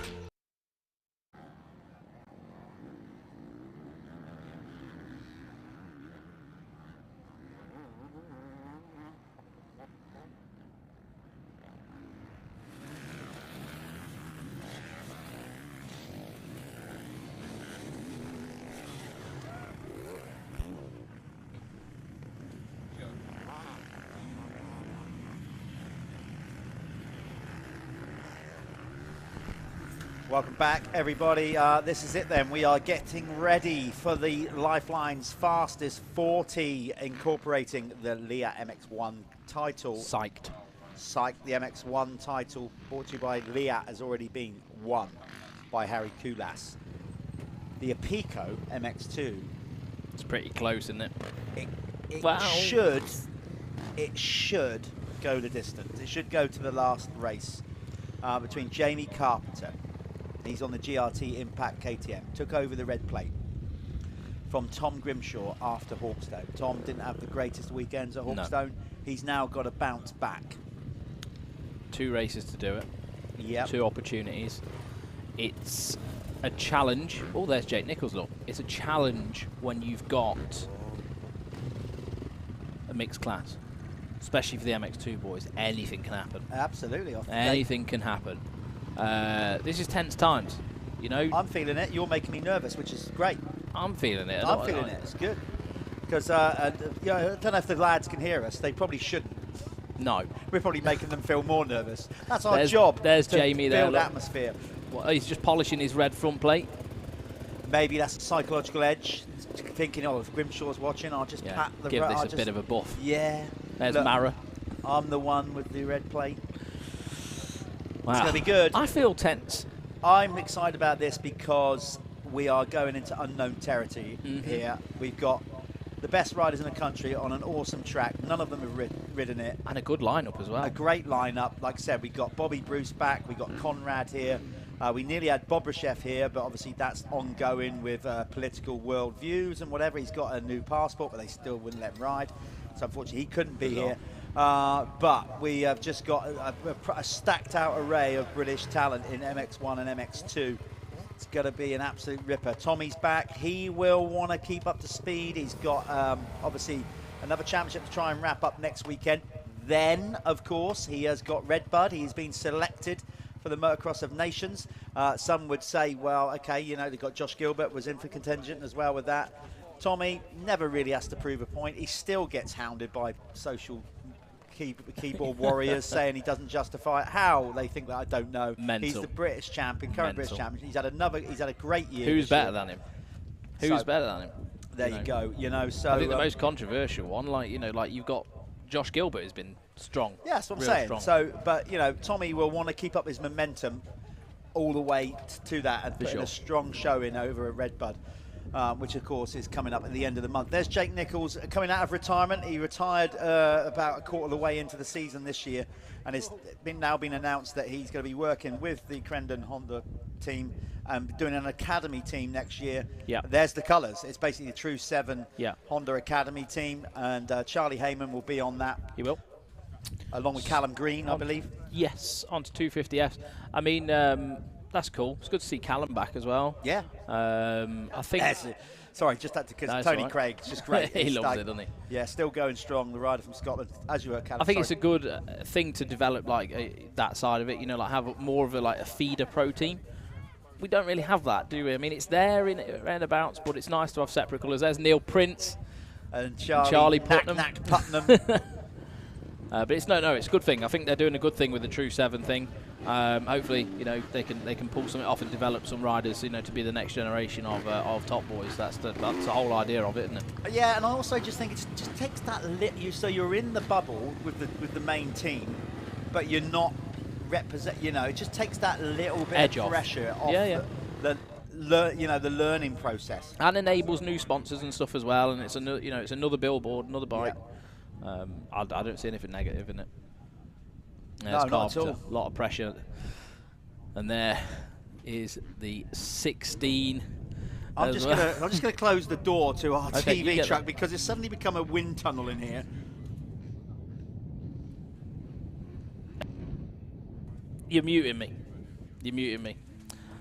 [SPEAKER 8] Welcome back, everybody. This is it then. We are getting ready for the Lyfelinez fastest 40, incorporating the Leatt MX1 title.
[SPEAKER 7] Psyched.
[SPEAKER 8] The MX1 title, brought to you by Leatt, has already been won by Harry Kulas. The Apico MX2.
[SPEAKER 7] It's pretty close, isn't it?
[SPEAKER 8] It should go the distance. It should go to the last race between Jamie Carpenter. He's on the GRT Impact KTM. Took over the red plate from Tom Grimshaw after Hawkstone. Tom didn't have the greatest weekends at Hawkstone. No. He's now got to bounce back.
[SPEAKER 7] 2 races to do it.
[SPEAKER 8] Yep.
[SPEAKER 7] 2 opportunities. It's a challenge. Oh, there's Jake Nichols, look. It's a challenge when you've got a mixed class. Especially for the MX2 boys. Anything can happen.
[SPEAKER 8] Absolutely.
[SPEAKER 7] Anything can happen. This is tense times, you know.
[SPEAKER 8] I'm feeling it. You're making me nervous, which is great.
[SPEAKER 7] I'm feeling it.
[SPEAKER 8] I'm feeling it. It's good. Because I don't know if the lads can hear us. They probably shouldn't.
[SPEAKER 7] No.
[SPEAKER 8] We're probably making them feel more nervous. That's our job.
[SPEAKER 7] There's Jamie there.
[SPEAKER 8] Build atmosphere.
[SPEAKER 7] Well, he's just polishing his red front plate.
[SPEAKER 8] Maybe that's a psychological edge. Thinking, oh, if Grimshaw's watching, I'll just pat the...
[SPEAKER 7] Give this a bit of a buff.
[SPEAKER 8] Yeah.
[SPEAKER 7] There's Mara.
[SPEAKER 8] I'm the one with the red plate.
[SPEAKER 7] Wow.
[SPEAKER 8] It's going to be good.
[SPEAKER 7] I feel tense.
[SPEAKER 8] I'm excited about this because we are going into unknown territory here. We've got the best riders in the country on an awesome track. None of them have ridden it.
[SPEAKER 7] And a good lineup as well.
[SPEAKER 8] A great lineup. Like I said, we've got Bobby Bruce back. We've got Conrad here. We nearly had Bobryshev here, but obviously that's ongoing with political world views and whatever. He's got a new passport, but they still wouldn't let him ride. So unfortunately, he couldn't be here. But we have just got a stacked out array of British talent in MX1 and MX2. It's going to be an absolute ripper. Tommy's back. He will want to keep up to speed. He's got, obviously, another championship to try and wrap up next weekend. Then, of course, he has got Redbud. He's been selected for the Motocross of Nations. Some would say, well, okay, you know, they've got Josh Gilbert was in for contingent as well with that. Tommy never really has to prove a point. He still gets hounded by social keyboard warriors saying he doesn't justify it. How they think that, I don't know.
[SPEAKER 7] Mental.
[SPEAKER 8] He's the British champion, current British champion. He's had a great year.
[SPEAKER 7] Who's better than him? Who's better than him?
[SPEAKER 8] There you go. You know, so
[SPEAKER 7] I think the most controversial one, like you've got Josh Gilbert has been strong.
[SPEAKER 8] Yeah, that's what I'm saying.
[SPEAKER 7] Strong.
[SPEAKER 8] So, but you know, Tommy will want to keep up his momentum all the way to that and put in a strong showing over at Redbud, which of course is coming up at the end of the month. There's Jake Nichols coming out of retirement. He retired about a quarter of the way into the season this year, and it's now been announced that he's going to be working with the Crendon Honda team and doing an academy team next year.
[SPEAKER 7] Yeah.
[SPEAKER 8] There's the colours. It's basically the True 7
[SPEAKER 7] yeah.
[SPEAKER 8] Honda Academy team, and Charlie Heyman will be on that.
[SPEAKER 7] He will.
[SPEAKER 8] Along with Callum Green, I believe.
[SPEAKER 7] Yes, onto 250Fs. I mean, that's cool. It's good to see Callum back as well.
[SPEAKER 8] Yeah.
[SPEAKER 7] I think...
[SPEAKER 8] Sorry, just had to, because Tony Craig's just great.
[SPEAKER 7] He loves it, doesn't he?
[SPEAKER 8] Yeah, still going strong, the rider from Scotland, as you were, Callum.
[SPEAKER 7] I think it's a good thing to develop, like, that side of it, you know, like have more of a feeder pro team. We don't really have that, do we? I mean, it's there in roundabouts, but it's nice to have separate colours. There's Neil Prince
[SPEAKER 8] and
[SPEAKER 7] Charlie Putnam.
[SPEAKER 8] Putnam.
[SPEAKER 7] But it's it's a good thing. I think they're doing a good thing with the True 7 thing. Hopefully, you know, they can pull something off and develop some riders, you know, to be the next generation of top boys. That's the whole idea of it, isn't it?
[SPEAKER 8] Yeah, and I also just think it just takes that so you're in the bubble with the main team, but you're not represent. You know, it just takes that little bit
[SPEAKER 7] Edge
[SPEAKER 8] of pressure off. The learning process,
[SPEAKER 7] and enables new sponsors and stuff as well. And it's another billboard, another bike. Yeah. I don't see anything negative in it.
[SPEAKER 8] No, not at all.
[SPEAKER 7] A lot of pressure. And there is the 16.
[SPEAKER 8] I'm just gonna close the door to our TV truck because it's suddenly become a wind tunnel in here.
[SPEAKER 7] You're muting me.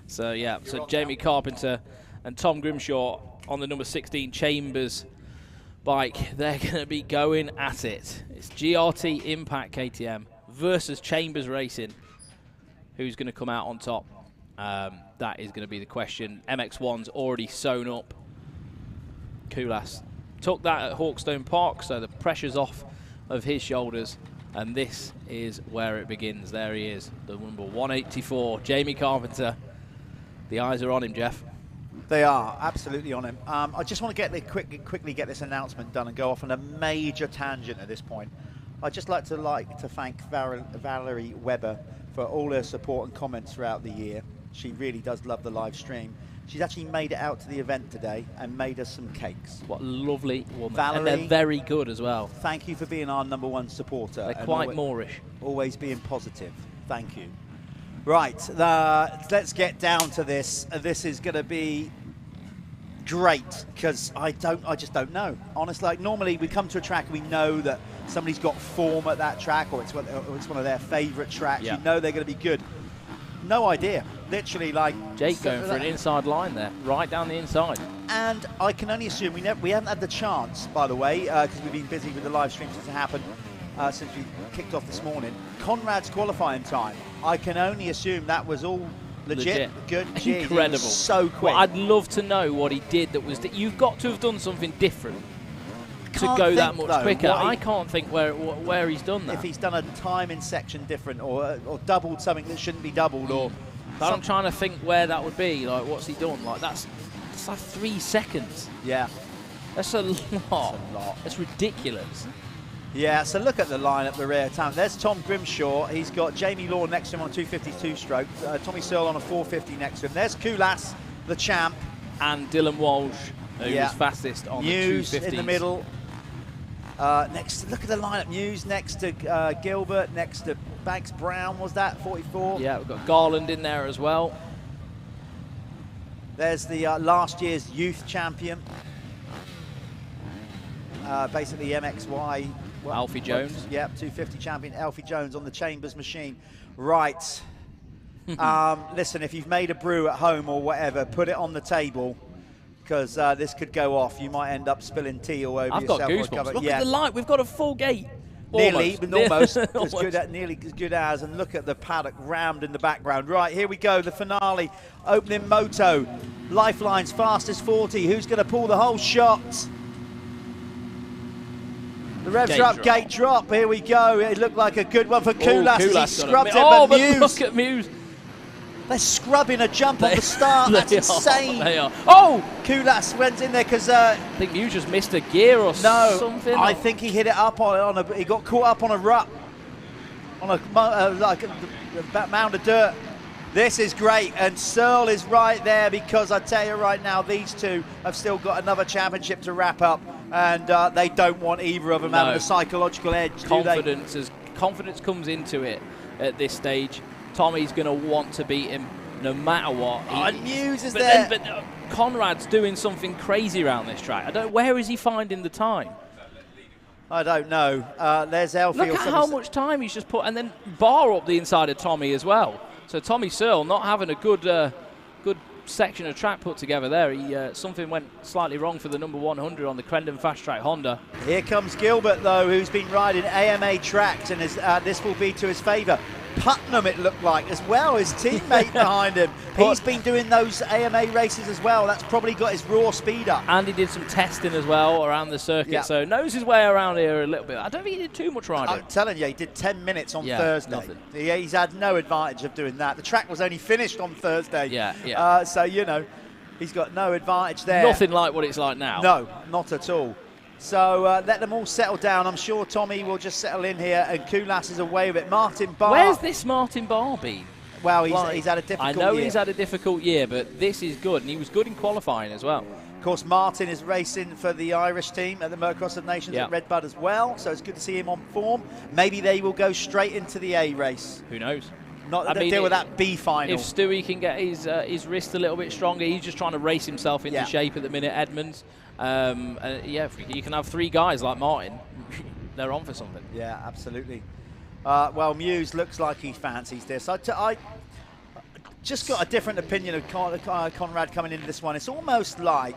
[SPEAKER 7] So yeah, so Jamie Carpenter and Tom Grimshaw on the number 16 Chambers bike. They're going to be going at it. It's GRT Impact KTM versus Chambers Racing. Who's going to come out on top? That is going to be the question. MX1's already sewn up. Kulas took that at Hawkstone Park, so the pressure's off of his shoulders. And this is where it begins. There he is, the number 184, Jamie Carpenter. The eyes are on him, Jeff.
[SPEAKER 8] They are absolutely on him. I just want to quickly get this announcement done and go off on a major tangent at this point. I'd just like to thank Valerie Weber for all her support and comments throughout the year. She really does love the live stream. She's actually made it out to the event today and made us some cakes.
[SPEAKER 7] What a lovely woman.
[SPEAKER 8] Valerie,
[SPEAKER 7] and they're very good as well.
[SPEAKER 8] Thank you for being our #1 supporter.
[SPEAKER 7] They're quite Moorish.
[SPEAKER 8] Always being positive. Thank you. Right, let's get down to this. This is going to be great because I just don't know. Honestly, like normally we come to a track and we know that somebody's got form at that track or it's one of their favourite tracks. Yeah. You know they're going to be good. No idea. Literally, like
[SPEAKER 7] Jake going for an inside line there, right down the inside.
[SPEAKER 8] And I can only assume we haven't had the chance, by the way, because we've been busy with the live stream since it happened, since we kicked off this morning. Conrad's qualifying time. I can only assume that was all legit. Good. Gee,
[SPEAKER 7] incredible.
[SPEAKER 8] So quick.
[SPEAKER 7] Well, I'd love to know what he did that was. You've got to have done something different to go that much quicker. I can't think where he's done that.
[SPEAKER 8] If he's done a timing section different or doubled something that shouldn't be doubled or.
[SPEAKER 7] But I'm trying to think where that would be. Like, what's he done? Like that's like 3 seconds.
[SPEAKER 8] Yeah.
[SPEAKER 7] That's a lot. That's ridiculous.
[SPEAKER 8] Yeah, so look at the line at the rear talent. There's Tom Grimshaw. He's got Jamie Law next to him on a 252 stroke. Tommy Searle on a 450 next to him. There's Kulas, the champ.
[SPEAKER 7] And Dylan Walsh, who was fastest on
[SPEAKER 8] News
[SPEAKER 7] the 250s.
[SPEAKER 8] in the middle. Next, look at the lineup. Muse next to Gilbert, next to Banks Brown, was that 44?
[SPEAKER 7] Yeah, we've got Garland in there as well.
[SPEAKER 8] There's the last year's youth champion. Basically MXY. Well,
[SPEAKER 7] Alfie Jones.
[SPEAKER 8] Yep, 250 champion Alfie Jones on the Chambers machine. Right. Listen, if you've made a brew at home or whatever, put it on the table, because this could go off. You might end up spilling tea all over yourself.
[SPEAKER 7] I've got goosebumps. Look at the light. We've got a full gate.
[SPEAKER 8] Nearly, but almost,
[SPEAKER 7] Almost.
[SPEAKER 8] nearly as good as. And look at the paddock rammed in the background. Right, here we go, the finale. Opening moto. Lyfelinez fastest 40. Who's going to pull the whole shot? The revs are up, gate drop. Here we go. It looked like a good one for Kulas. He scrubbed it, but Muse.
[SPEAKER 7] Look at Muse.
[SPEAKER 8] They're scrubbing a jump on the start. That's insane.
[SPEAKER 7] They are. Oh!
[SPEAKER 8] Kulas went in there because
[SPEAKER 7] I think Muse just missed a gear or something.
[SPEAKER 8] No, I think he hit it up on a. He got caught up on a rut, on a mound of dirt. This is great, and Searle is right there, because I tell you right now, these two have still got another championship to wrap up, and they don't want either of them having a psychological edge.
[SPEAKER 7] Confidence comes into it at this stage. Tommy's going to want to beat him no matter what.
[SPEAKER 8] Muse is there.
[SPEAKER 7] But Conrad's doing something crazy around this track. Where is he finding the time?
[SPEAKER 8] I don't know. There's Elfie.
[SPEAKER 7] Look at how much time he's just put, and then bar up the inside of Tommy as well. So Tommy Searle not having a good section of track put together there. Something went slightly wrong for the number 100 on the Crendon Fast Track Honda.
[SPEAKER 8] Here comes Gilbert, though, who's been riding AMA tracks, and this will be to his favour. Putnam, it looked like, as well, his teammate behind him. He's been doing those AMA races as well. That's probably got his raw speed up.
[SPEAKER 7] And he did some testing as well around the circuit, so knows his way around here a little bit. I don't think he did too much riding.
[SPEAKER 8] I'm telling you, he did 10 minutes on Thursday. He's had no advantage of doing that. The track was only finished on Thursday. So, you know, he's got no advantage there.
[SPEAKER 7] Nothing like what it's like now.
[SPEAKER 8] No, not at all. So let them all settle down. I'm sure Tommy will just settle in here, and Kulas is away with it. Martin Barr.
[SPEAKER 7] Where's this Martin Barr been?
[SPEAKER 8] Well, he's had a difficult year.
[SPEAKER 7] I know he's had a difficult year, but this is good, and he was good in qualifying as well.
[SPEAKER 8] Of course, Martin is racing for the Irish team at the Motocross of Nations at Redbud as well, so it's good to see him on form. Maybe they will go straight into the A race.
[SPEAKER 7] Who knows?
[SPEAKER 8] Not deal with that B final.
[SPEAKER 7] If Stewie can get his wrist a little bit stronger, he's just trying to race himself into shape at the minute. Edmonds, if you can have three guys like Martin, they're on for something.
[SPEAKER 8] Yeah, absolutely. Well, Muse looks like he fancies this. I just got a different opinion of Conrad coming into this one. It's almost like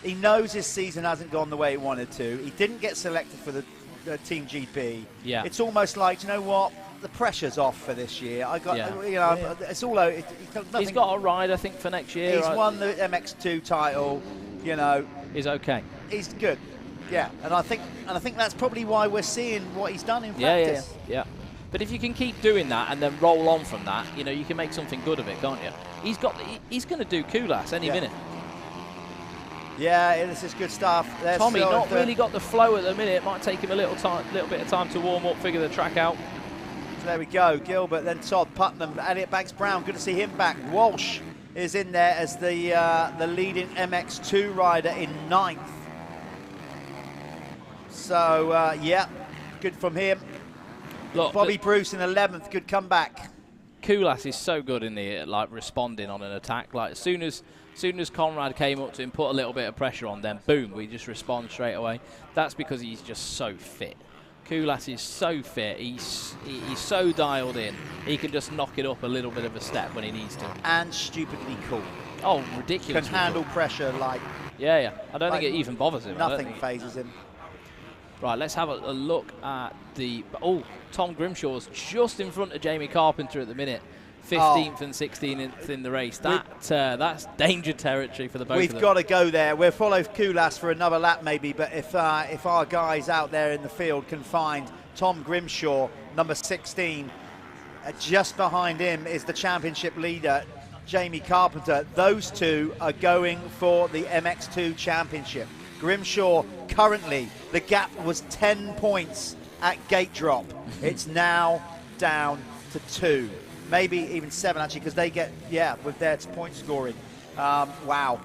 [SPEAKER 8] he knows his season hasn't gone the way he wanted to. He didn't get selected for the Team GP.
[SPEAKER 7] Yeah.
[SPEAKER 8] It's almost like, you know what? The pressure's off for this year. It's all over.
[SPEAKER 7] He's got a ride, I think, for next year.
[SPEAKER 8] He's won the MX2 title. You know,
[SPEAKER 7] he's okay.
[SPEAKER 8] He's good. Yeah, and I think that's probably why we're seeing what he's done in practice.
[SPEAKER 7] Yeah. But if you can keep doing that and then roll on from that, you know, you can make something good of it, can't you? He's going to do Kulas any minute.
[SPEAKER 8] Yeah, this is good stuff.
[SPEAKER 7] Tommy not really got the flow at the minute. Might take him a little bit of time to warm up, figure the track out.
[SPEAKER 8] So there we go. Gilbert, then Todd Putnam, Elliot Banks Brown. Good to see him back. Walsh is in there as the leading MX2 rider in 9th. So yeah, good from him.
[SPEAKER 7] Look,
[SPEAKER 8] Bobby Bruce in 11th. Good comeback.
[SPEAKER 7] Kulas is so good in the responding on an attack. Like as soon as Conrad came up to him, put a little bit of pressure on them, boom, we just respond straight away. That's because he's just so fit. Kulas is so fit. He's so dialed in. He can just knock it up a little bit of a step when he needs to.
[SPEAKER 8] And stupidly cool.
[SPEAKER 7] Oh, ridiculous.
[SPEAKER 8] Can handle pressure like.
[SPEAKER 7] Yeah. I don't think it even bothers him.
[SPEAKER 8] Nothing phases him.
[SPEAKER 7] Right, let's have a look at the... Oh, Tom Grimshaw's just in front of Jamie Carpenter at the minute. 15th and 16th in the race. That's danger territory for the both of them.
[SPEAKER 8] We've got to go there. We'll follow Kulas for another lap maybe, but if our guys out there in the field can find Tom Grimshaw, number 16, just behind him is the championship leader, Jamie Carpenter. Those two are going for the MX2 championship. Grimshaw currently, the gap was 10 points at gate drop. It's now down to 2. Maybe even 7 actually, because they get, with their point scoring. Wow.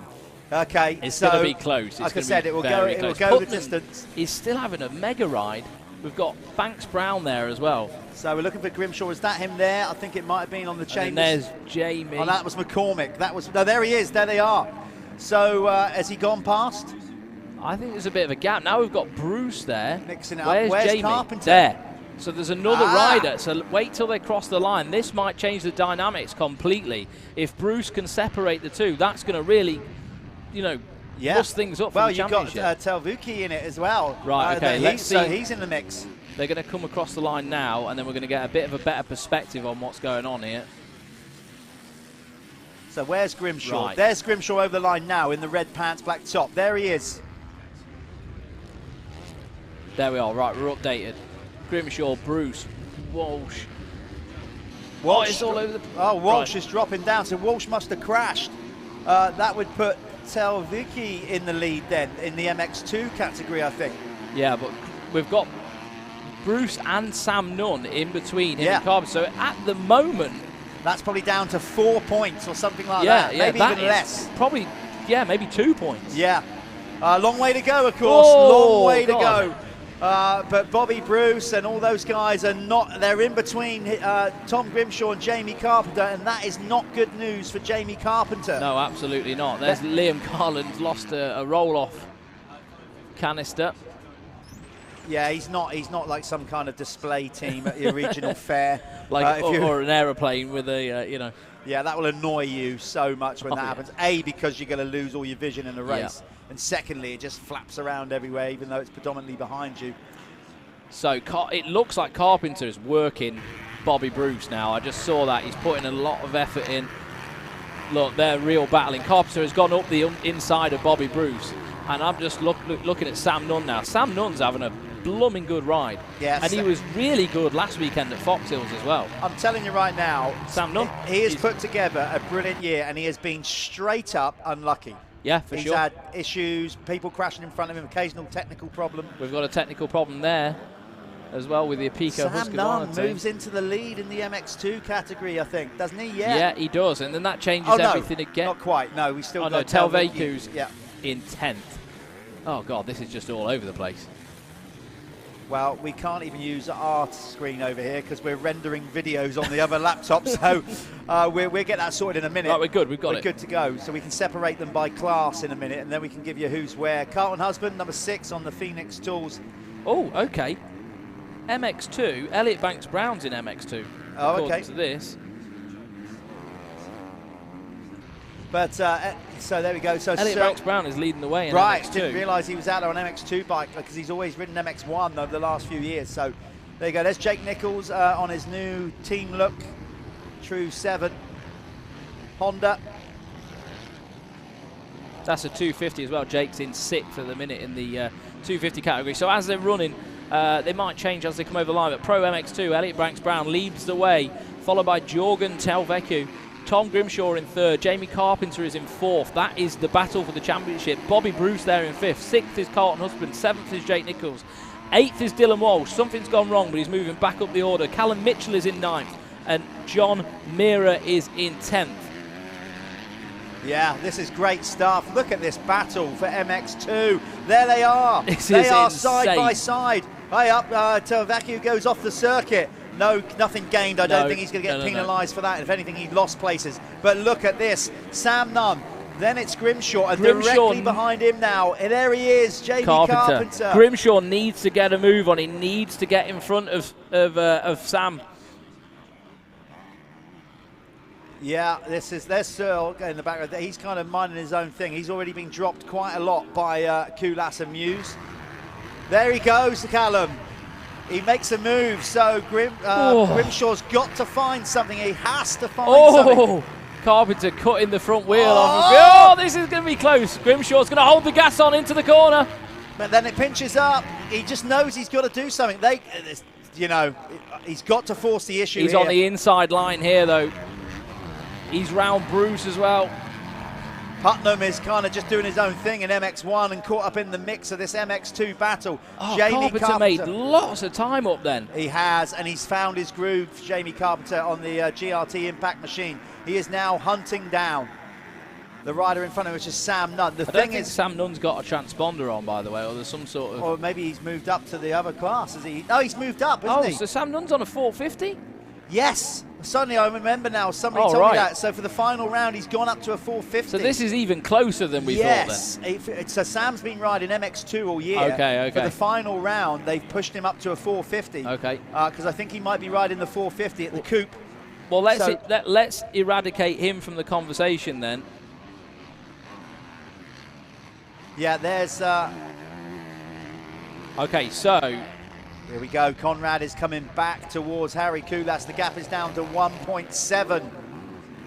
[SPEAKER 8] Okay,
[SPEAKER 7] It's
[SPEAKER 8] so
[SPEAKER 7] going to be close. It's
[SPEAKER 8] like I
[SPEAKER 7] gonna
[SPEAKER 8] said,
[SPEAKER 7] be
[SPEAKER 8] it will
[SPEAKER 7] very
[SPEAKER 8] go. It will
[SPEAKER 7] close.
[SPEAKER 8] go the
[SPEAKER 7] Putnam
[SPEAKER 8] distance.
[SPEAKER 7] He's still having a mega ride. We've got Banks Brown there as well.
[SPEAKER 8] So we're looking for Grimshaw. Is that him there? I think it might have been on the Chambers.
[SPEAKER 7] And there's Jamie.
[SPEAKER 8] Oh, that was McCormick. That was no. There he is. There they are. So has he gone past?
[SPEAKER 7] I think there's a bit of a gap. Now we've got Bruce there.
[SPEAKER 8] Mixing it up.
[SPEAKER 7] Where's
[SPEAKER 8] Where's
[SPEAKER 7] Jamie?
[SPEAKER 8] Carpenter?
[SPEAKER 7] There. So there's another rider. So wait till they cross the line. This might change the dynamics completely. If Bruce can separate the two, that's going to really, you know, bust things up for the championship.
[SPEAKER 8] Well, you've got Telvuki in it as well.
[SPEAKER 7] Right, okay. Let's see.
[SPEAKER 8] So he's in the mix.
[SPEAKER 7] They're going to come across the line now, and then we're going to get a bit of a better perspective on what's going on here.
[SPEAKER 8] So where's Grimshaw?
[SPEAKER 7] Right.
[SPEAKER 8] There's Grimshaw over the line now in the red pants, black top. There he is.
[SPEAKER 7] There we are. Right, we're updated. Grimshaw, Bruce, Walsh.
[SPEAKER 8] Walsh,
[SPEAKER 7] it's all over the...
[SPEAKER 8] Oh, Walsh is dropping down, so Walsh must have crashed. That would put Telvuki in the lead then, in the MX2 category, I think.
[SPEAKER 7] Yeah, but we've got Bruce and Sam Nunn in between him and Carpenter. So at the moment...
[SPEAKER 8] That's probably down to 4 points or something like that. Maybe
[SPEAKER 7] that
[SPEAKER 8] even less.
[SPEAKER 7] Probably, maybe 2 points.
[SPEAKER 8] Yeah. Long way to go, of course. Long way to go. But Bobby Bruce and all those guys are not, they're in between Tom Grimshaw and Jamie Carpenter, and that is not good news for Jamie Carpenter.
[SPEAKER 7] No, absolutely not. There's Liam Garland lost a roll-off canister.
[SPEAKER 8] Yeah, he's not like some kind of display team at the regional fair.
[SPEAKER 7] Like, or an aeroplane with a, you know.
[SPEAKER 8] Yeah, that will annoy you so much when that happens. A, because you're going to lose all your vision in the race.
[SPEAKER 7] Yeah.
[SPEAKER 8] And secondly, it just flaps around everywhere, even though it's predominantly behind you.
[SPEAKER 7] So it looks like Carpenter is working Bobby Bruce now. I just saw that. He's putting a lot of effort in. Look, they're real battling. Carpenter has gone up the inside of Bobby Bruce. And I'm just looking at Sam Nunn now. Sam Nunn's having a blooming good ride.
[SPEAKER 8] Yes.
[SPEAKER 7] And he was really good last weekend at Fox Hills as well.
[SPEAKER 8] I'm telling you right now,
[SPEAKER 7] Sam Nunn.
[SPEAKER 8] He has put together a brilliant year, and he has been straight up unlucky.
[SPEAKER 7] Yeah, for
[SPEAKER 8] He's
[SPEAKER 7] sure.
[SPEAKER 8] had issues, people crashing in front of him, occasional technical problem.
[SPEAKER 7] We've got a technical problem there as well with the Apico.
[SPEAKER 8] Sam Nunn moves into the lead in the MX2 category, I think, doesn't he?
[SPEAKER 7] Yeah, he does, and then that changes everything again.
[SPEAKER 8] Not quite. No, we still got
[SPEAKER 7] Telveku's in 10th. Oh God, this is just all over the place.
[SPEAKER 8] Well, we can't even use our screen over here because we're rendering videos on the other laptop, so we'll get that sorted in a minute.
[SPEAKER 7] Right, we're good, we're
[SPEAKER 8] good to go. So we can separate them by class in a minute, and then we can give you who's where. Carlton Husband, number 6 on the Phoenix Tools.
[SPEAKER 7] Oh, okay. MX2, Elliot Banks Brown's in MX2.
[SPEAKER 8] Oh,
[SPEAKER 7] according
[SPEAKER 8] okay.
[SPEAKER 7] to this.
[SPEAKER 8] But so there we go. So
[SPEAKER 7] Elliot Banks Brown is leading the way in
[SPEAKER 8] right,
[SPEAKER 7] MX2.
[SPEAKER 8] didn't realise he was out there on MX2 bike because he's always ridden MX1 over the last few years. So there you go. There's Jake Nichols on his new team look, True 7 Honda.
[SPEAKER 7] That's a 250 as well. Jake's in 6th at the minute in the 250 category. So as they're running, they might change as they come over the line. But Pro MX2, Elliot Banks Brown leads the way, followed by Jorgen Telveku. Tom Grimshaw in 3rd, Jamie Carpenter is in 4th. That is the battle for the championship. Bobby Bruce there in 5th, 6th is Carlton Husband, 7th is Jake Nichols, 8th is Dylan Walsh. Something's gone wrong, but he's moving back up the order. Callum Mitchell is in 9th, and John Meara is in 10th.
[SPEAKER 8] Yeah, this is great stuff. Look at this battle for MX2. There they are. They are
[SPEAKER 7] insane.
[SPEAKER 8] side by side. Hey, up, Telveku goes off the circuit. No, nothing gained. I don't think he's going to get penalised for that. If anything, he lost places. But look at this. Sam Nunn. Then it's Grimshaw. And directly behind him now. And there he is, Jamie Carpenter.
[SPEAKER 7] Grimshaw needs to get a move on. He needs to get in front of Sam.
[SPEAKER 8] Yeah, there's Searle in the background. He's kind of minding his own thing. He's already been dropped quite a lot by Kulas and Muse. There he goes, Callum. He makes a move, so Grimshaw's got to find something. He has to find something.
[SPEAKER 7] Carpenter cutting the front wheel off. This is going to be close. Grimshaw's going to hold the gas on into the corner.
[SPEAKER 8] But then it pinches up. He just knows he's got to do something. He's got to force the issue.
[SPEAKER 7] He's on the inside line here, though. He's round Bruce as well.
[SPEAKER 8] Putnam is kind of just doing his own thing in MX1 and caught up in the mix of this MX2 battle. Jamie
[SPEAKER 7] Carpenter made lots of time up then.
[SPEAKER 8] He has, and he's found his groove, Jamie Carpenter, on the GRT Impact machine. He is now hunting down The rider in front of him is just Sam Nunn.
[SPEAKER 7] I don't think Sam Nunn's got a transponder on, by the way, or there's some sort of...
[SPEAKER 8] Or maybe he's moved up to the other class, has he? No, he's moved up, isn't he?
[SPEAKER 7] So Sam Nunn's on a 450?
[SPEAKER 8] Yes. Suddenly I remember now, somebody told me that. So for the final round, he's gone up to a 450.
[SPEAKER 7] So this is even closer than we thought then?
[SPEAKER 8] Yes. So Sam's been riding MX2 all year.
[SPEAKER 7] Okay.
[SPEAKER 8] For the final round, they've pushed him up to a 450.
[SPEAKER 7] Okay.
[SPEAKER 8] Because I think he might be riding the 450 at the coupe.
[SPEAKER 7] Well, let's eradicate him from the conversation then.
[SPEAKER 8] Yeah, there's...
[SPEAKER 7] Okay, so...
[SPEAKER 8] Here we go. Conrad is coming back towards Harry Kulas. The gap is down to 1.7.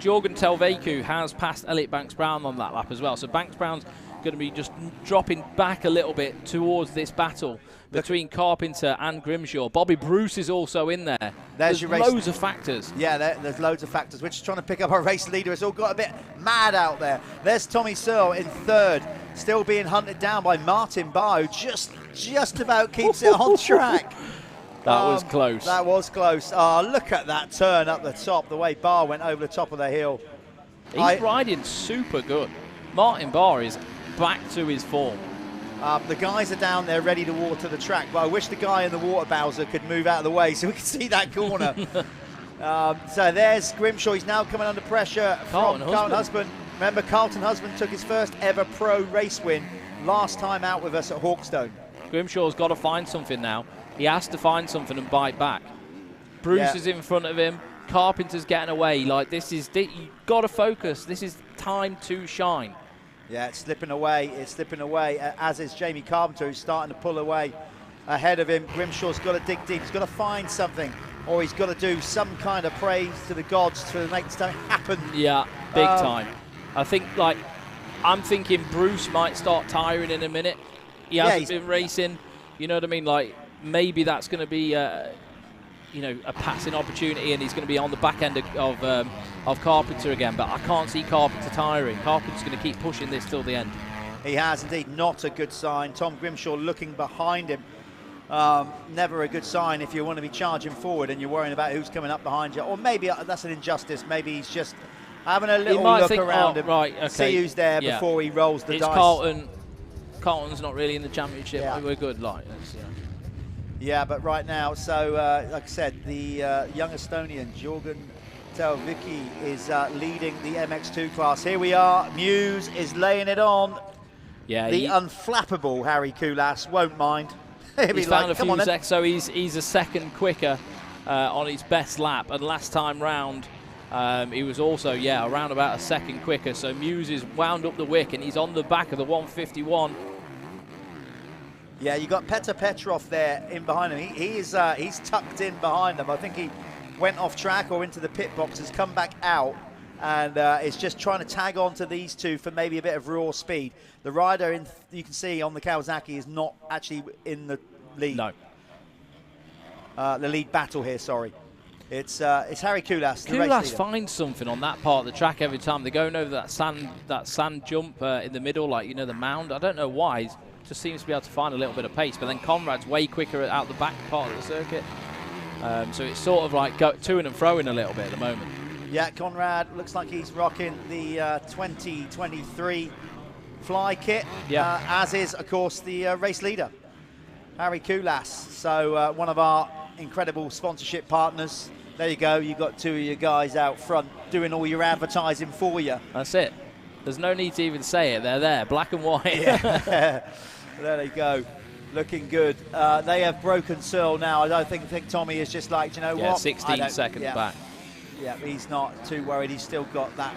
[SPEAKER 7] Jorgen Telveku has passed Elliot Banks-Brown on that lap as well. So Banks-Brown's going to be just dropping back a little bit towards this battle between Carpenter and Grimshaw. Bobby Bruce is also in there. There's loads of factors.
[SPEAKER 8] Yeah, there's loads of factors. We're just trying to pick up our race leader. It's all got a bit mad out there. There's Tommy Searle in third, still being hunted down by Martin Barr, who just about keeps it on track.
[SPEAKER 7] That was close.
[SPEAKER 8] That was close. Look at that turn up the top, the way Barr went over the top of the hill.
[SPEAKER 7] He's riding super good. Martin Barr is back to his form.
[SPEAKER 8] The guys are down there ready to water the track, but I wish the guy in the water bowser could move out of the way so we can see that corner. So there's Grimshaw. He's now coming under pressure from Carlton Husband. Remember, Carlton Husband took his first ever pro race win last time out with us at Hawkstone.
[SPEAKER 7] Grimshaw's got to find something now. He has to find something and bite back. Bruce is in front of him. Carpenter's getting away. Like, you've got to focus. This is time to shine.
[SPEAKER 8] Yeah, it's slipping away. It's slipping away, as is Jamie Carpenter, who's starting to pull away ahead of him. Grimshaw's got to dig deep. He's got to find something, or he's got to do some kind of praise to the gods to make something happen.
[SPEAKER 7] Yeah, big time. I think, I'm thinking Bruce might start tiring in a minute. He hasn't been racing. You know what I mean? Like, maybe that's going to be, a passing opportunity, and he's going to be on the back end of Carpenter again. But I can't see Carpenter tiring. Carpenter's going to keep pushing this till the end.
[SPEAKER 8] He has indeed. Not a good sign. Tom Grimshaw looking behind him. Never a good sign if you want to be charging forward and you're worrying about who's coming up behind you. Or maybe that's an injustice. Maybe he's just having a little look around him.
[SPEAKER 7] Right, okay.
[SPEAKER 8] See who's there before he rolls the dice.
[SPEAKER 7] Carlton. Carlton's not really in the championship. Yeah. We're good.
[SPEAKER 8] Yeah, but right now, so like I said, the young Estonian, Jorgen Telviki, is leading the MX2 class. Here we are. Muse is laying it on.
[SPEAKER 7] Yeah,
[SPEAKER 8] the unflappable Harry Kulas won't mind.
[SPEAKER 7] He's found a few seconds, so he's a second quicker on his best lap. And last time round, he was also, around about a second quicker. So Muse is wound up the wick, and he's on the back of the 151.
[SPEAKER 8] Yeah, you got Petr Petrov there in behind him. He's tucked in behind them. I think he went off track or into the pit box, has come back out, and is just trying to tag on to these two for maybe a bit of raw speed. The rider, you can see on the Kawasaki, is not actually in the lead.
[SPEAKER 7] No.
[SPEAKER 8] The lead battle here, sorry. It's Harry Kulas.
[SPEAKER 7] Kulas finds something on that part of the track every time. They're going over that sand jump in the middle, the mound. I don't know why. He just seems to be able to find a little bit of pace. But then Conrad's way quicker out the back part of the circuit. So it's sort of like to-ing and fro-ing a little bit at the moment.
[SPEAKER 8] Yeah, Conrad looks like he's rocking the 2023 Fly kit, as is, of course, the race leader, Harry Kulas. So one of our incredible sponsorship partners. There you go. You've got two of your guys out front doing all your advertising for you.
[SPEAKER 7] That's it. There's no need to even say it. They're there, black and white.
[SPEAKER 8] Yeah. There they go. Looking good. They have broken Searle now. I don't think Tommy is just like, you know what?
[SPEAKER 7] 16 seconds back.
[SPEAKER 8] Yeah, he's not too worried. He's still got that.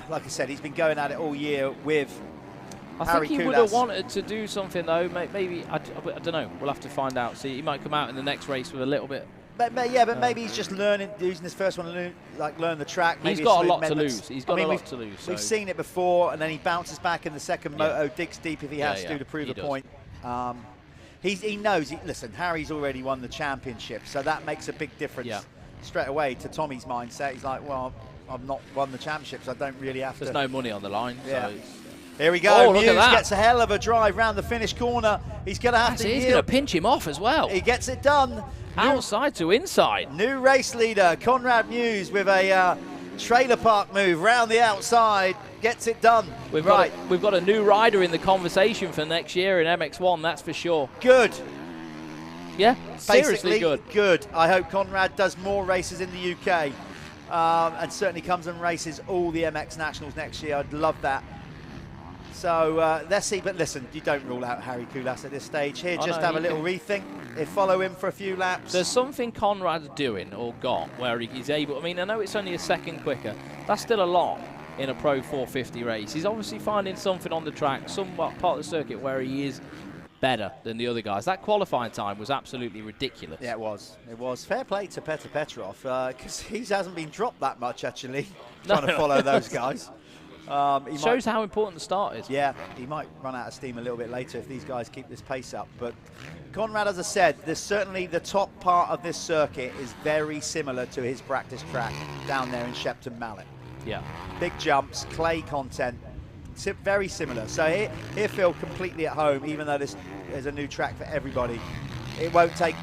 [SPEAKER 8] Like I said, he's been going at it all year with Harry Kulas.
[SPEAKER 7] I think he would have wanted to do something, though. Maybe, I don't know. We'll have to find out. See, he might come out in the next race with a little bit.
[SPEAKER 8] But maybe he's just using this first one to learn the track. Maybe
[SPEAKER 7] he's got a lot to lose. He's got a lot to lose.
[SPEAKER 8] We've seen it before, and then he bounces back in the second moto, digs deep if he has to prove a point. He knows. Listen, Harry's already won the championship, so that makes a big difference straight away to Tommy's mindset. He's like, well, I've not won the championship, so I don't really have to.
[SPEAKER 7] There's no money on the line.
[SPEAKER 8] Yeah.
[SPEAKER 7] So
[SPEAKER 8] here we go. Muse gets a hell of a drive round the finish corner. He's going to have to.
[SPEAKER 7] He's going to pinch him off as well.
[SPEAKER 8] He gets it done.
[SPEAKER 7] Outside to inside.
[SPEAKER 8] New race leader, Conrad Muse, with a Trailer park move round the outside, gets it done.
[SPEAKER 7] We've got a new rider in the conversation for next year in MX1, that's for sure.
[SPEAKER 8] Good.
[SPEAKER 7] Yeah,
[SPEAKER 8] Basically,
[SPEAKER 7] seriously good.
[SPEAKER 8] I hope Conrad does more races in the UK and certainly comes and races all the MX Nationals next year. I'd love that. So let's see. But listen, you don't rule out Harry Koulas at this stage here. Just have a little rethink. Follow him for a few laps.
[SPEAKER 7] There's something Conrad's doing or got where he's able. I mean, I know it's only a second quicker. That's still a lot in a Pro 450 race. He's obviously finding something on the track, some part of the circuit where he is better than the other guys. That qualifying time was absolutely ridiculous.
[SPEAKER 8] Yeah, it was. It was. Fair play to Petr Petrov because he hasn't been dropped that much actually. Trying to follow those guys.
[SPEAKER 7] He shows how important the start is.
[SPEAKER 8] Yeah, he might run out of steam a little bit later if these guys keep this pace up. But Conrad, as I said, there's certainly the top part of this circuit is very similar to his practice track down there in Shepton Mallet.
[SPEAKER 7] Yeah. Big
[SPEAKER 8] jumps, clay content, very similar. So he'll feel completely at home, even though there's a new track for everybody. It won't take,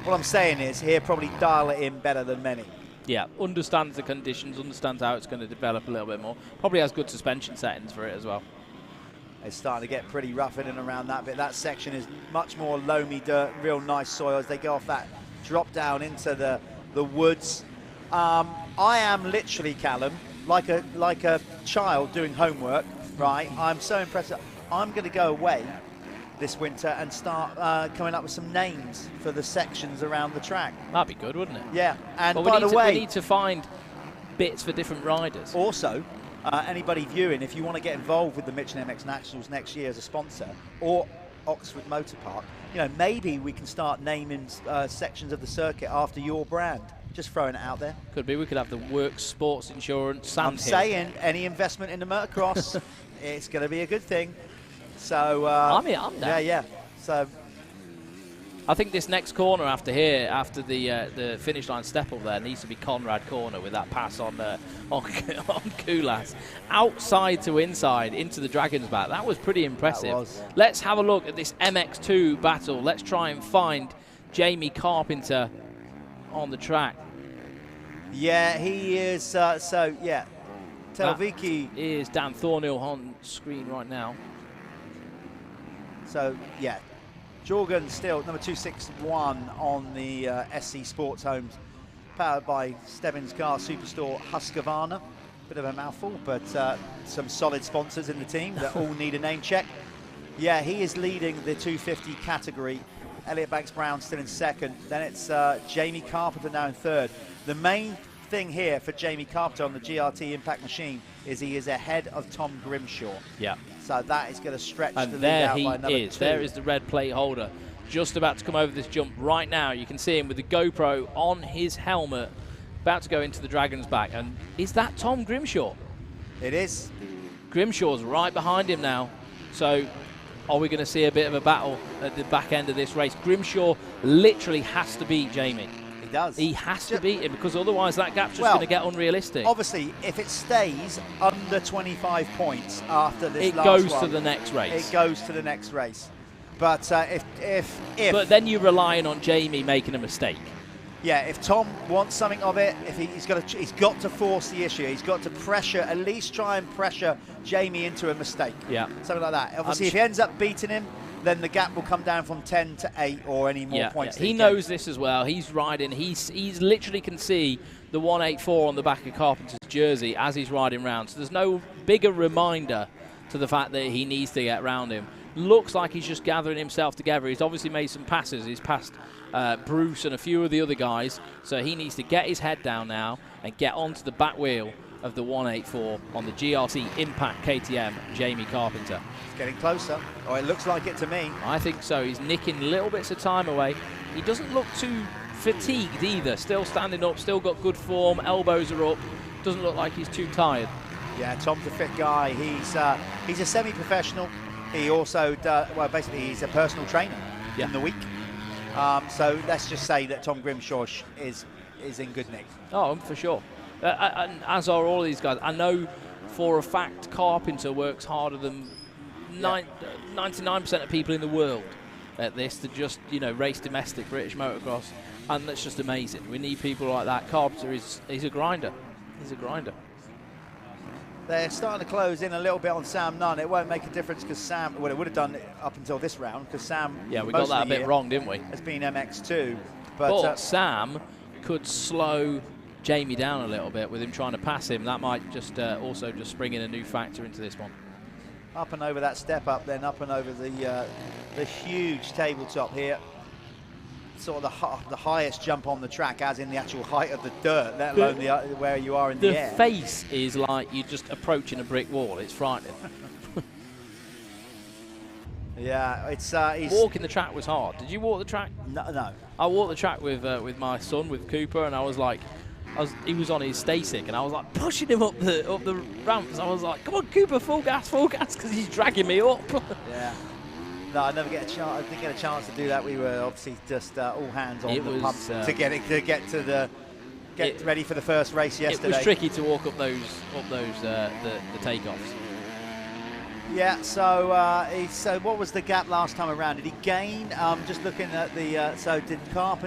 [SPEAKER 8] what I'm saying is he'll probably dial it in better than many.
[SPEAKER 7] Yeah, understands the conditions, understands how it's going to develop a little bit more. Probably has good suspension settings for it as well.
[SPEAKER 8] It's starting to get pretty rough in and around that bit. That section is much more loamy dirt, real nice soil as they go off that drop down into the woods. I am literally, Callum, like a child doing homework, right? I'm so impressed. I'm going to go away this winter and start coming up with some names for the sections around the track.
[SPEAKER 7] That'd be good, wouldn't it?
[SPEAKER 8] Yeah, and
[SPEAKER 7] well,
[SPEAKER 8] by the way,
[SPEAKER 7] we need to find bits for different riders.
[SPEAKER 8] Also, anybody viewing, if you want to get involved with the Michelin MX Nationals next year as a sponsor, or Oxford MotoParc, you know, maybe we can start naming sections of the circuit after your brand. Just throwing it out there.
[SPEAKER 7] Could be. We could have the Worx Sports Insurance Sandhill.
[SPEAKER 8] I'm saying any investment in the motocross, it's going to be a good thing. So
[SPEAKER 7] I'm down.
[SPEAKER 8] Yeah. So
[SPEAKER 7] I think this next corner after here, after the finish line step up there, needs to be Conrad corner with that pass on Koulas. Outside to inside into the Dragon's back. That was pretty impressive.
[SPEAKER 8] That was.
[SPEAKER 7] Let's have a look at this MX2 battle. Let's try and find Jamie Carpenter on the track.
[SPEAKER 8] Yeah, he is. So yeah, Telviki
[SPEAKER 7] is Dan Thornhill on screen right now.
[SPEAKER 8] So yeah, Jorgen still number 261 on the SC Sports Homes, powered by Stebbins Car Superstore Husqvarna. Bit of a mouthful, but some solid sponsors in the team that all need a name check. Yeah, he is leading the 250 category. Elliot Banks-Brown still in second. Then it's Jamie Carpenter now in third. The main thing here for Jamie Carpenter on the GRT Impact Machine is he is ahead of Tom Grimshaw.
[SPEAKER 7] Yeah.
[SPEAKER 8] So that is going to stretch
[SPEAKER 7] and
[SPEAKER 8] the lead out by another
[SPEAKER 7] two. There is the red plate holder, just about to come over this jump right now. You can see him with the GoPro on his helmet, about to go into the Dragon's back. And is that Tom Grimshaw?
[SPEAKER 8] It is.
[SPEAKER 7] Grimshaw's right behind him now. So are we going to see a bit of a battle at the back end of this race? Grimshaw literally has to beat Jamie.
[SPEAKER 8] He does.
[SPEAKER 7] He has to beat him, because otherwise that gap's just going to get unrealistic.
[SPEAKER 8] Obviously, if it stays under 25 points after this
[SPEAKER 7] it
[SPEAKER 8] last
[SPEAKER 7] goes
[SPEAKER 8] one,
[SPEAKER 7] to the next race.
[SPEAKER 8] It goes to the next race. But if
[SPEAKER 7] but then you're relying on Jamie making a mistake.
[SPEAKER 8] Yeah, if Tom wants something of it, if he's got to force the issue. He's got to pressure, at least try and pressure Jamie into a mistake.
[SPEAKER 7] Yeah.
[SPEAKER 8] Something like that. Obviously, if he ends up beating him, then the gap will come down from 10 to 8 or any more points.
[SPEAKER 7] He knows this as well. He's riding. He's literally can see the 184 on the back of Carpenter's jersey as he's riding round. So there's no bigger reminder to the fact that he needs to get round him. Looks like he's just gathering himself together. He's obviously made some passes. He's passed Bruce and a few of the other guys. So he needs to get his head down now and get onto the back wheel of the 184 on the GRT Impact KTM, Jamie Carpenter.
[SPEAKER 8] It's getting closer. Oh, it looks like it to me.
[SPEAKER 7] I think so. He's nicking little bits of time away. He doesn't look too fatigued either. Still standing up, still got good form. Elbows are up. Doesn't look like he's too tired.
[SPEAKER 8] Yeah, Tom's a fit guy. He's a semi-professional. He also does, well, basically he's a personal trainer in the week. So let's just say that Tom Grimshaw is in good nick.
[SPEAKER 7] Oh, for sure. And as are all these guys. I know for a fact Carpenter works harder than 99% of people in the world at this to just, race domestic British motocross. And that's just amazing. We need people like that. Carpenter he's a grinder. He's a grinder.
[SPEAKER 8] They're starting to close in a little bit on Sam Nunn. It won't make a difference because Sam, well, it would have done up until this round because Sam,
[SPEAKER 7] yeah, we got that a bit wrong, didn't we?
[SPEAKER 8] Has been MX2,
[SPEAKER 7] but Sam could slow Jamie down a little bit with him trying to pass him. That might just also just bring in a new factor into this one.
[SPEAKER 8] Up and over that step up, then up and over the huge tabletop here. Sort of the highest jump on the track, as in the actual height of the dirt, let alone where you are in the air.
[SPEAKER 7] The face is like you're just approaching a brick wall. It's frightening.
[SPEAKER 8] Yeah, it's
[SPEAKER 7] walking the track was hard. Did you walk the track?
[SPEAKER 8] No.
[SPEAKER 7] I walked the track with my son, with Cooper, and I was like, he was on his stay stick, and I was like pushing him up the ramps. I was like, come on, Cooper, full gas, because he's dragging me up.
[SPEAKER 8] Yeah. No, I never get a chance. I didn't get a chance to do that. We were obviously just all hands on the pump to get ready for the first race yesterday.
[SPEAKER 7] It was tricky to walk up those the takeoffs.
[SPEAKER 8] Yeah. So what was the gap last time around? Did he gain? Just looking at the. So did Tom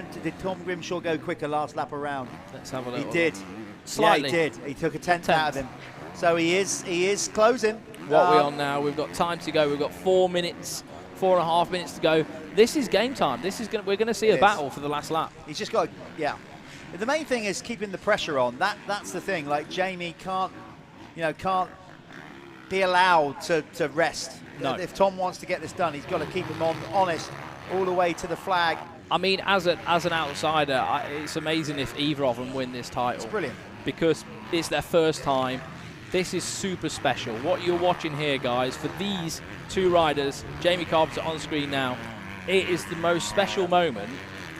[SPEAKER 8] Grimshaw go quicker last lap around?
[SPEAKER 7] Let's have a look.
[SPEAKER 8] He did.
[SPEAKER 7] Slightly.
[SPEAKER 8] Yeah, he did. He took a tenth out of him. So he is closing.
[SPEAKER 7] What are we on now? We've got time to go. We've got 4 minutes. 4.5 minutes to go. This is game time. We're going to see a battle for the last lap.
[SPEAKER 8] He's just got, yeah. The main thing is keeping the pressure on. That's the thing. Like Jamie can't be allowed to rest.
[SPEAKER 7] No.
[SPEAKER 8] If Tom wants to get this done, he's got to keep him honest all the way to the flag.
[SPEAKER 7] I mean, as an outsider, it's amazing if either of them win this title.
[SPEAKER 8] It's brilliant
[SPEAKER 7] because it's their first time. This is super special. What you're watching here, guys, for these two riders, Jamie Carpenter on screen now, it is the most special moment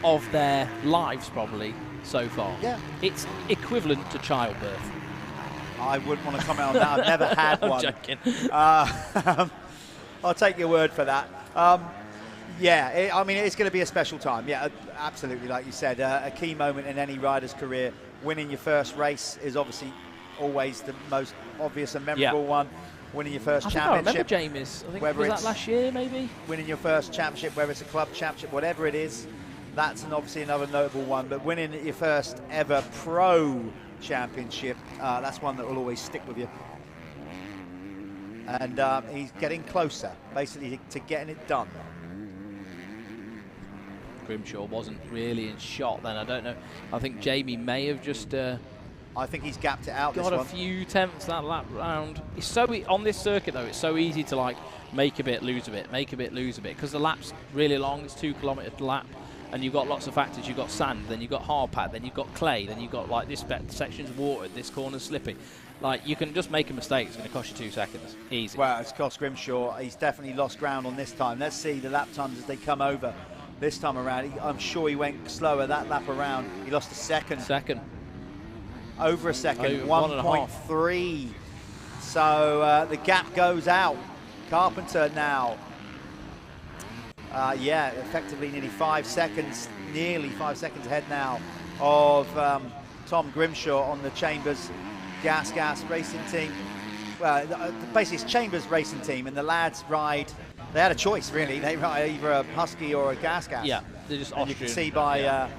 [SPEAKER 7] of their lives probably so far.
[SPEAKER 8] Yeah.
[SPEAKER 7] It's equivalent to childbirth.
[SPEAKER 8] I wouldn't want to comment on that. I've never had one.
[SPEAKER 7] I'm joking.
[SPEAKER 8] I'll take your word for that. Yeah, I mean, it's going to be a special time. Yeah, absolutely, like you said, a key moment in any rider's career. Winning your first race is obviously always the most obvious and memorable one. Winning your first championship.
[SPEAKER 7] I remember Jamie's. I think was that last year, maybe?
[SPEAKER 8] Winning your first championship, whether it's a club championship, whatever it is, that's obviously another notable one. But winning your first ever pro championship, that's one that will always stick with you. And he's getting closer, basically, to getting it done.
[SPEAKER 7] Grimshaw wasn't really in shot then. I don't know. I think Jamie may have just...
[SPEAKER 8] I think he's gapped it out.
[SPEAKER 7] Got a few tenths that lap round. It's so on this circuit though. It's so easy to like make a bit, lose a bit, make a bit, lose a bit, because the lap's really long. It's 2 kilometre lap, and you've got lots of factors. You've got sand, then you've got hard pad, then you've got clay, then you've got like this section's watered, this corner's slippy. Like you can just make a mistake. It's going to cost you 2 seconds. Easy.
[SPEAKER 8] Well, it's cost Grimshaw. He's definitely lost ground on this time. Let's see the lap times as they come over this time around. I'm sure he went slower that lap around. He lost a second. Over a second, 1.3. So the gap goes out. Carpenter now, yeah, effectively nearly 5 seconds, ahead now of Tom Grimshaw on the Chambers Gas Racing team. Well, basically it's Chambers Racing team, and the lads ride. They had a choice really. They ride either a Husky or a Gas.
[SPEAKER 7] Yeah, they're just Austrian.
[SPEAKER 8] You can see by.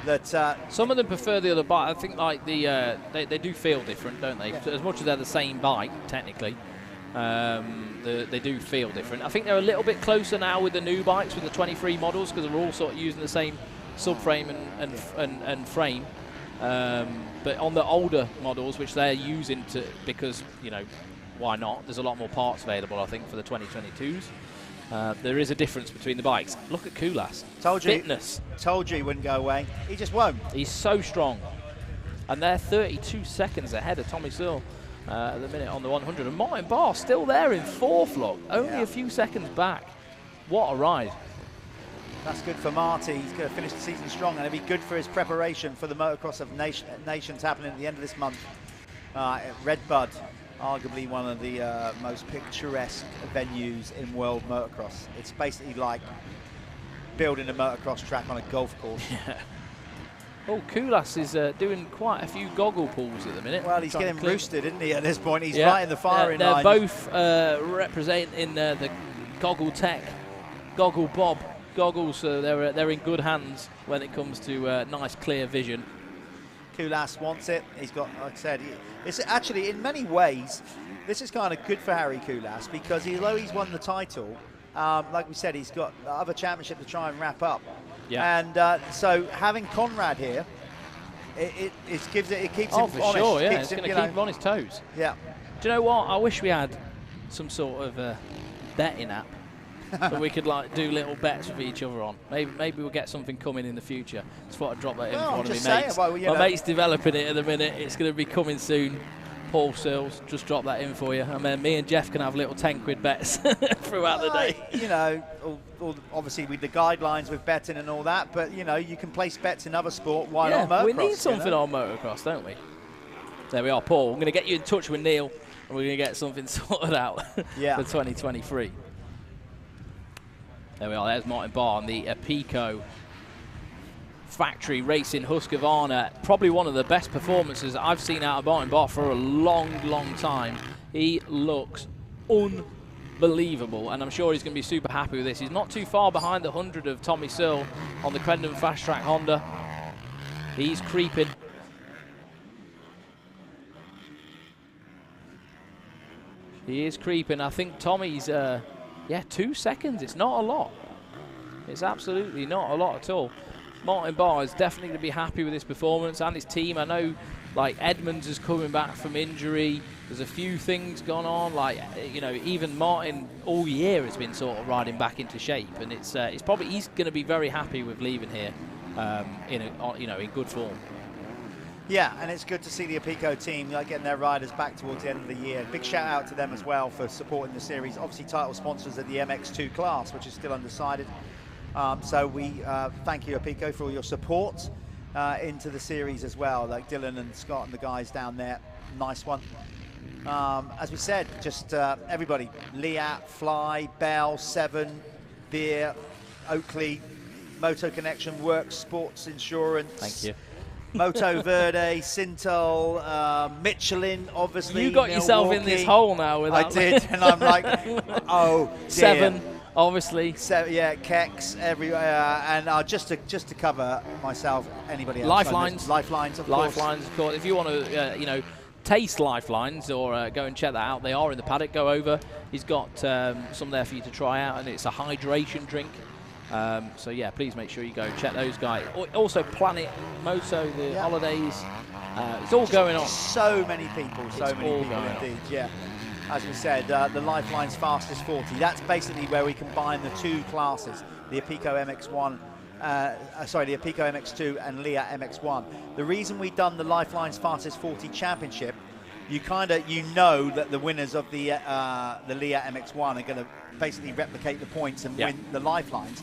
[SPEAKER 8] That
[SPEAKER 7] some of them prefer the other bike. I think like they do feel different, don't they? Yeah. As much as they're the same bike, technically, they do feel different. I think they're a little bit closer now with the new bikes, with the 23 models, because they're all sort of using the same subframe and frame. But on the older models, which they're using because why not? There's a lot more parts available, I think, for the 2022s. There is a difference between the bikes. Look at Kulas. Fitness.
[SPEAKER 8] Told you he wouldn't go away. He just won't.
[SPEAKER 7] He's so strong. And they're 32 seconds ahead of Tommy Searle at the minute on the 100. And Martin Barr still there in 4th, look. Only a few seconds back. What a ride.
[SPEAKER 8] That's good for Marty. He's going to finish the season strong, and it'll be good for his preparation for the Motocross of Nations happening at the end of this month. Redbud, arguably one of the most picturesque venues in world motocross. It's basically like building a motocross track on a golf course.
[SPEAKER 7] Yeah. Oh, Kulas is doing quite a few goggle pulls at the minute.
[SPEAKER 8] Well, he's getting roosted, isn't he, at this point? He's right in the firing line.
[SPEAKER 7] They're both representing the Goggle Tech, Goggle Bob goggles. So they're in good hands when it comes to nice, clear vision.
[SPEAKER 8] Koulas wants it. He's got, like I said, it's actually in many ways, this is kind of good for Harry Koulas because although he's won the title, like we said, he's got the other championship to try and wrap up.
[SPEAKER 7] Yeah.
[SPEAKER 8] And so having Conrad here, it keeps him honest.
[SPEAKER 7] Oh, for sure, yeah.
[SPEAKER 8] Keeps
[SPEAKER 7] It's going
[SPEAKER 8] him,
[SPEAKER 7] to keep him on his toes.
[SPEAKER 8] Yeah.
[SPEAKER 7] Do you know what? I wish we had some sort of betting app that we could like do little bets with each other on. Maybe we'll get something coming in the future. Just thought I'd drop that in for one of my mates. My mate's developing it at the minute. It's going to be coming soon. Paul Sills, just drop that in for you, and then me and Jeff can have little 10-quid bets throughout the day.
[SPEAKER 8] You know, obviously with the guidelines with betting and all that, but you know, you can place bets in other sport. Why not motocross?
[SPEAKER 7] We need something on motocross, don't we? There we are, Paul. I'm going to get you in touch with Neil, and we're going to get something sorted out for 2023. There we are. There's Martin Barr on the Apico factory racing Husqvarna. Probably one of the best performances I've seen out of Martin Barr for a long, long time. He looks unbelievable, and I'm sure he's going to be super happy with this. He's not too far behind the 100 of Tommy Searle on the Crendon Fast Track Honda. He's creeping. He is creeping. I think Tommy's, 2 seconds. It's not a lot. It's absolutely not a lot at all. Martin Barr is definitely going to be happy with his performance and his team. I know, like, Edmonds is coming back from injury. There's a few things gone on. Like, you know, even Martin all year has been sort of riding back into shape, and it's probably he's going to be very happy with leaving here, in good form.
[SPEAKER 8] Yeah, and it's good to see the Apico team getting their riders back towards the end of the year. Big shout out to them as well for supporting the series. Obviously, title sponsors at the MX2 class, which is still undecided. So we thank you, Apico, for all your support into the series as well. Like Dylan and Scott and the guys down there, nice one. As we said, just everybody: Leatt, Fly, Bell, Seven, Beer, Oakley, Moto-Connection, Worx, Sports Insurance.
[SPEAKER 7] Thank you.
[SPEAKER 8] Motoverde, Syntol, Michelin, obviously.
[SPEAKER 7] You got yourself in this hole now with that.
[SPEAKER 8] I did, and I'm like, oh, dear.
[SPEAKER 7] Seven. Obviously.
[SPEAKER 8] So, yeah, Kex everywhere, and just to cover myself, anybody else? Lyfelinez, of course.
[SPEAKER 7] Lyfelinez, of course. If you want to, taste Lyfelinez or go and check that out, they are in the paddock. Go over. He's got some there for you to try out, and it's a hydration drink. So yeah, please make sure you go check those guys. Also, Planet Moto, the holidays. It's all going on.
[SPEAKER 8] So many people, indeed. Yeah. As we said, the Lyfelinez Fastest 40. That's basically where we combine the two classes, the Apico MX1, the Apico MX2 and Leatt MX1. The reason we've done the Lyfelinez Fastest 40 Championship, you know that the winners of the Leatt MX1 are going to basically replicate the points and win the Lyfelinez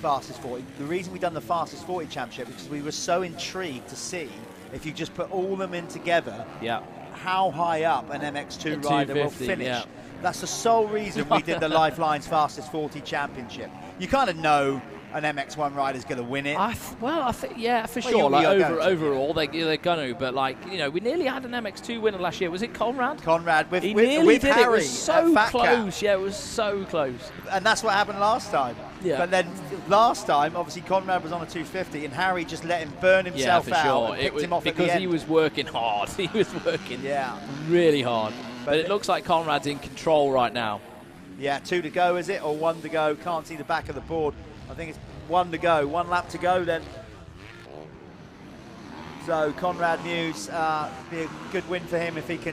[SPEAKER 8] Fastest 40. The reason we've done the Fastest 40 Championship is because we were so intrigued to see if you just put all of them in together.
[SPEAKER 7] Yeah.
[SPEAKER 8] How high up an MX2 rider will finish. Yeah. That's the sole reason we did the Lyfelinez Fastest 40 Championship. You kind of know an MX1 rider's going to win it.
[SPEAKER 7] I think, yeah, for sure. Like overall, they're going to. But, like, we nearly had an MX2 winner last year. Was it Conrad?
[SPEAKER 8] Conrad with
[SPEAKER 7] he
[SPEAKER 8] with,
[SPEAKER 7] nearly
[SPEAKER 8] with
[SPEAKER 7] did
[SPEAKER 8] Harry.
[SPEAKER 7] It was so close.
[SPEAKER 8] Cap.
[SPEAKER 7] Yeah, it was so close.
[SPEAKER 8] And that's what happened last time.
[SPEAKER 7] Yeah.
[SPEAKER 8] But then last time, obviously, Conrad was on a 250, and Harry just let him burn himself out and picked him off at the end.
[SPEAKER 7] Because he was working hard. He was working really hard. But it looks like Conrad's in control right now.
[SPEAKER 8] Yeah, 2 to go, is it? Or 1 to go? Can't see the back of the board. I think it's 1 to go. 1 lap to go then. So Conrad Muse, be a good win for him if he can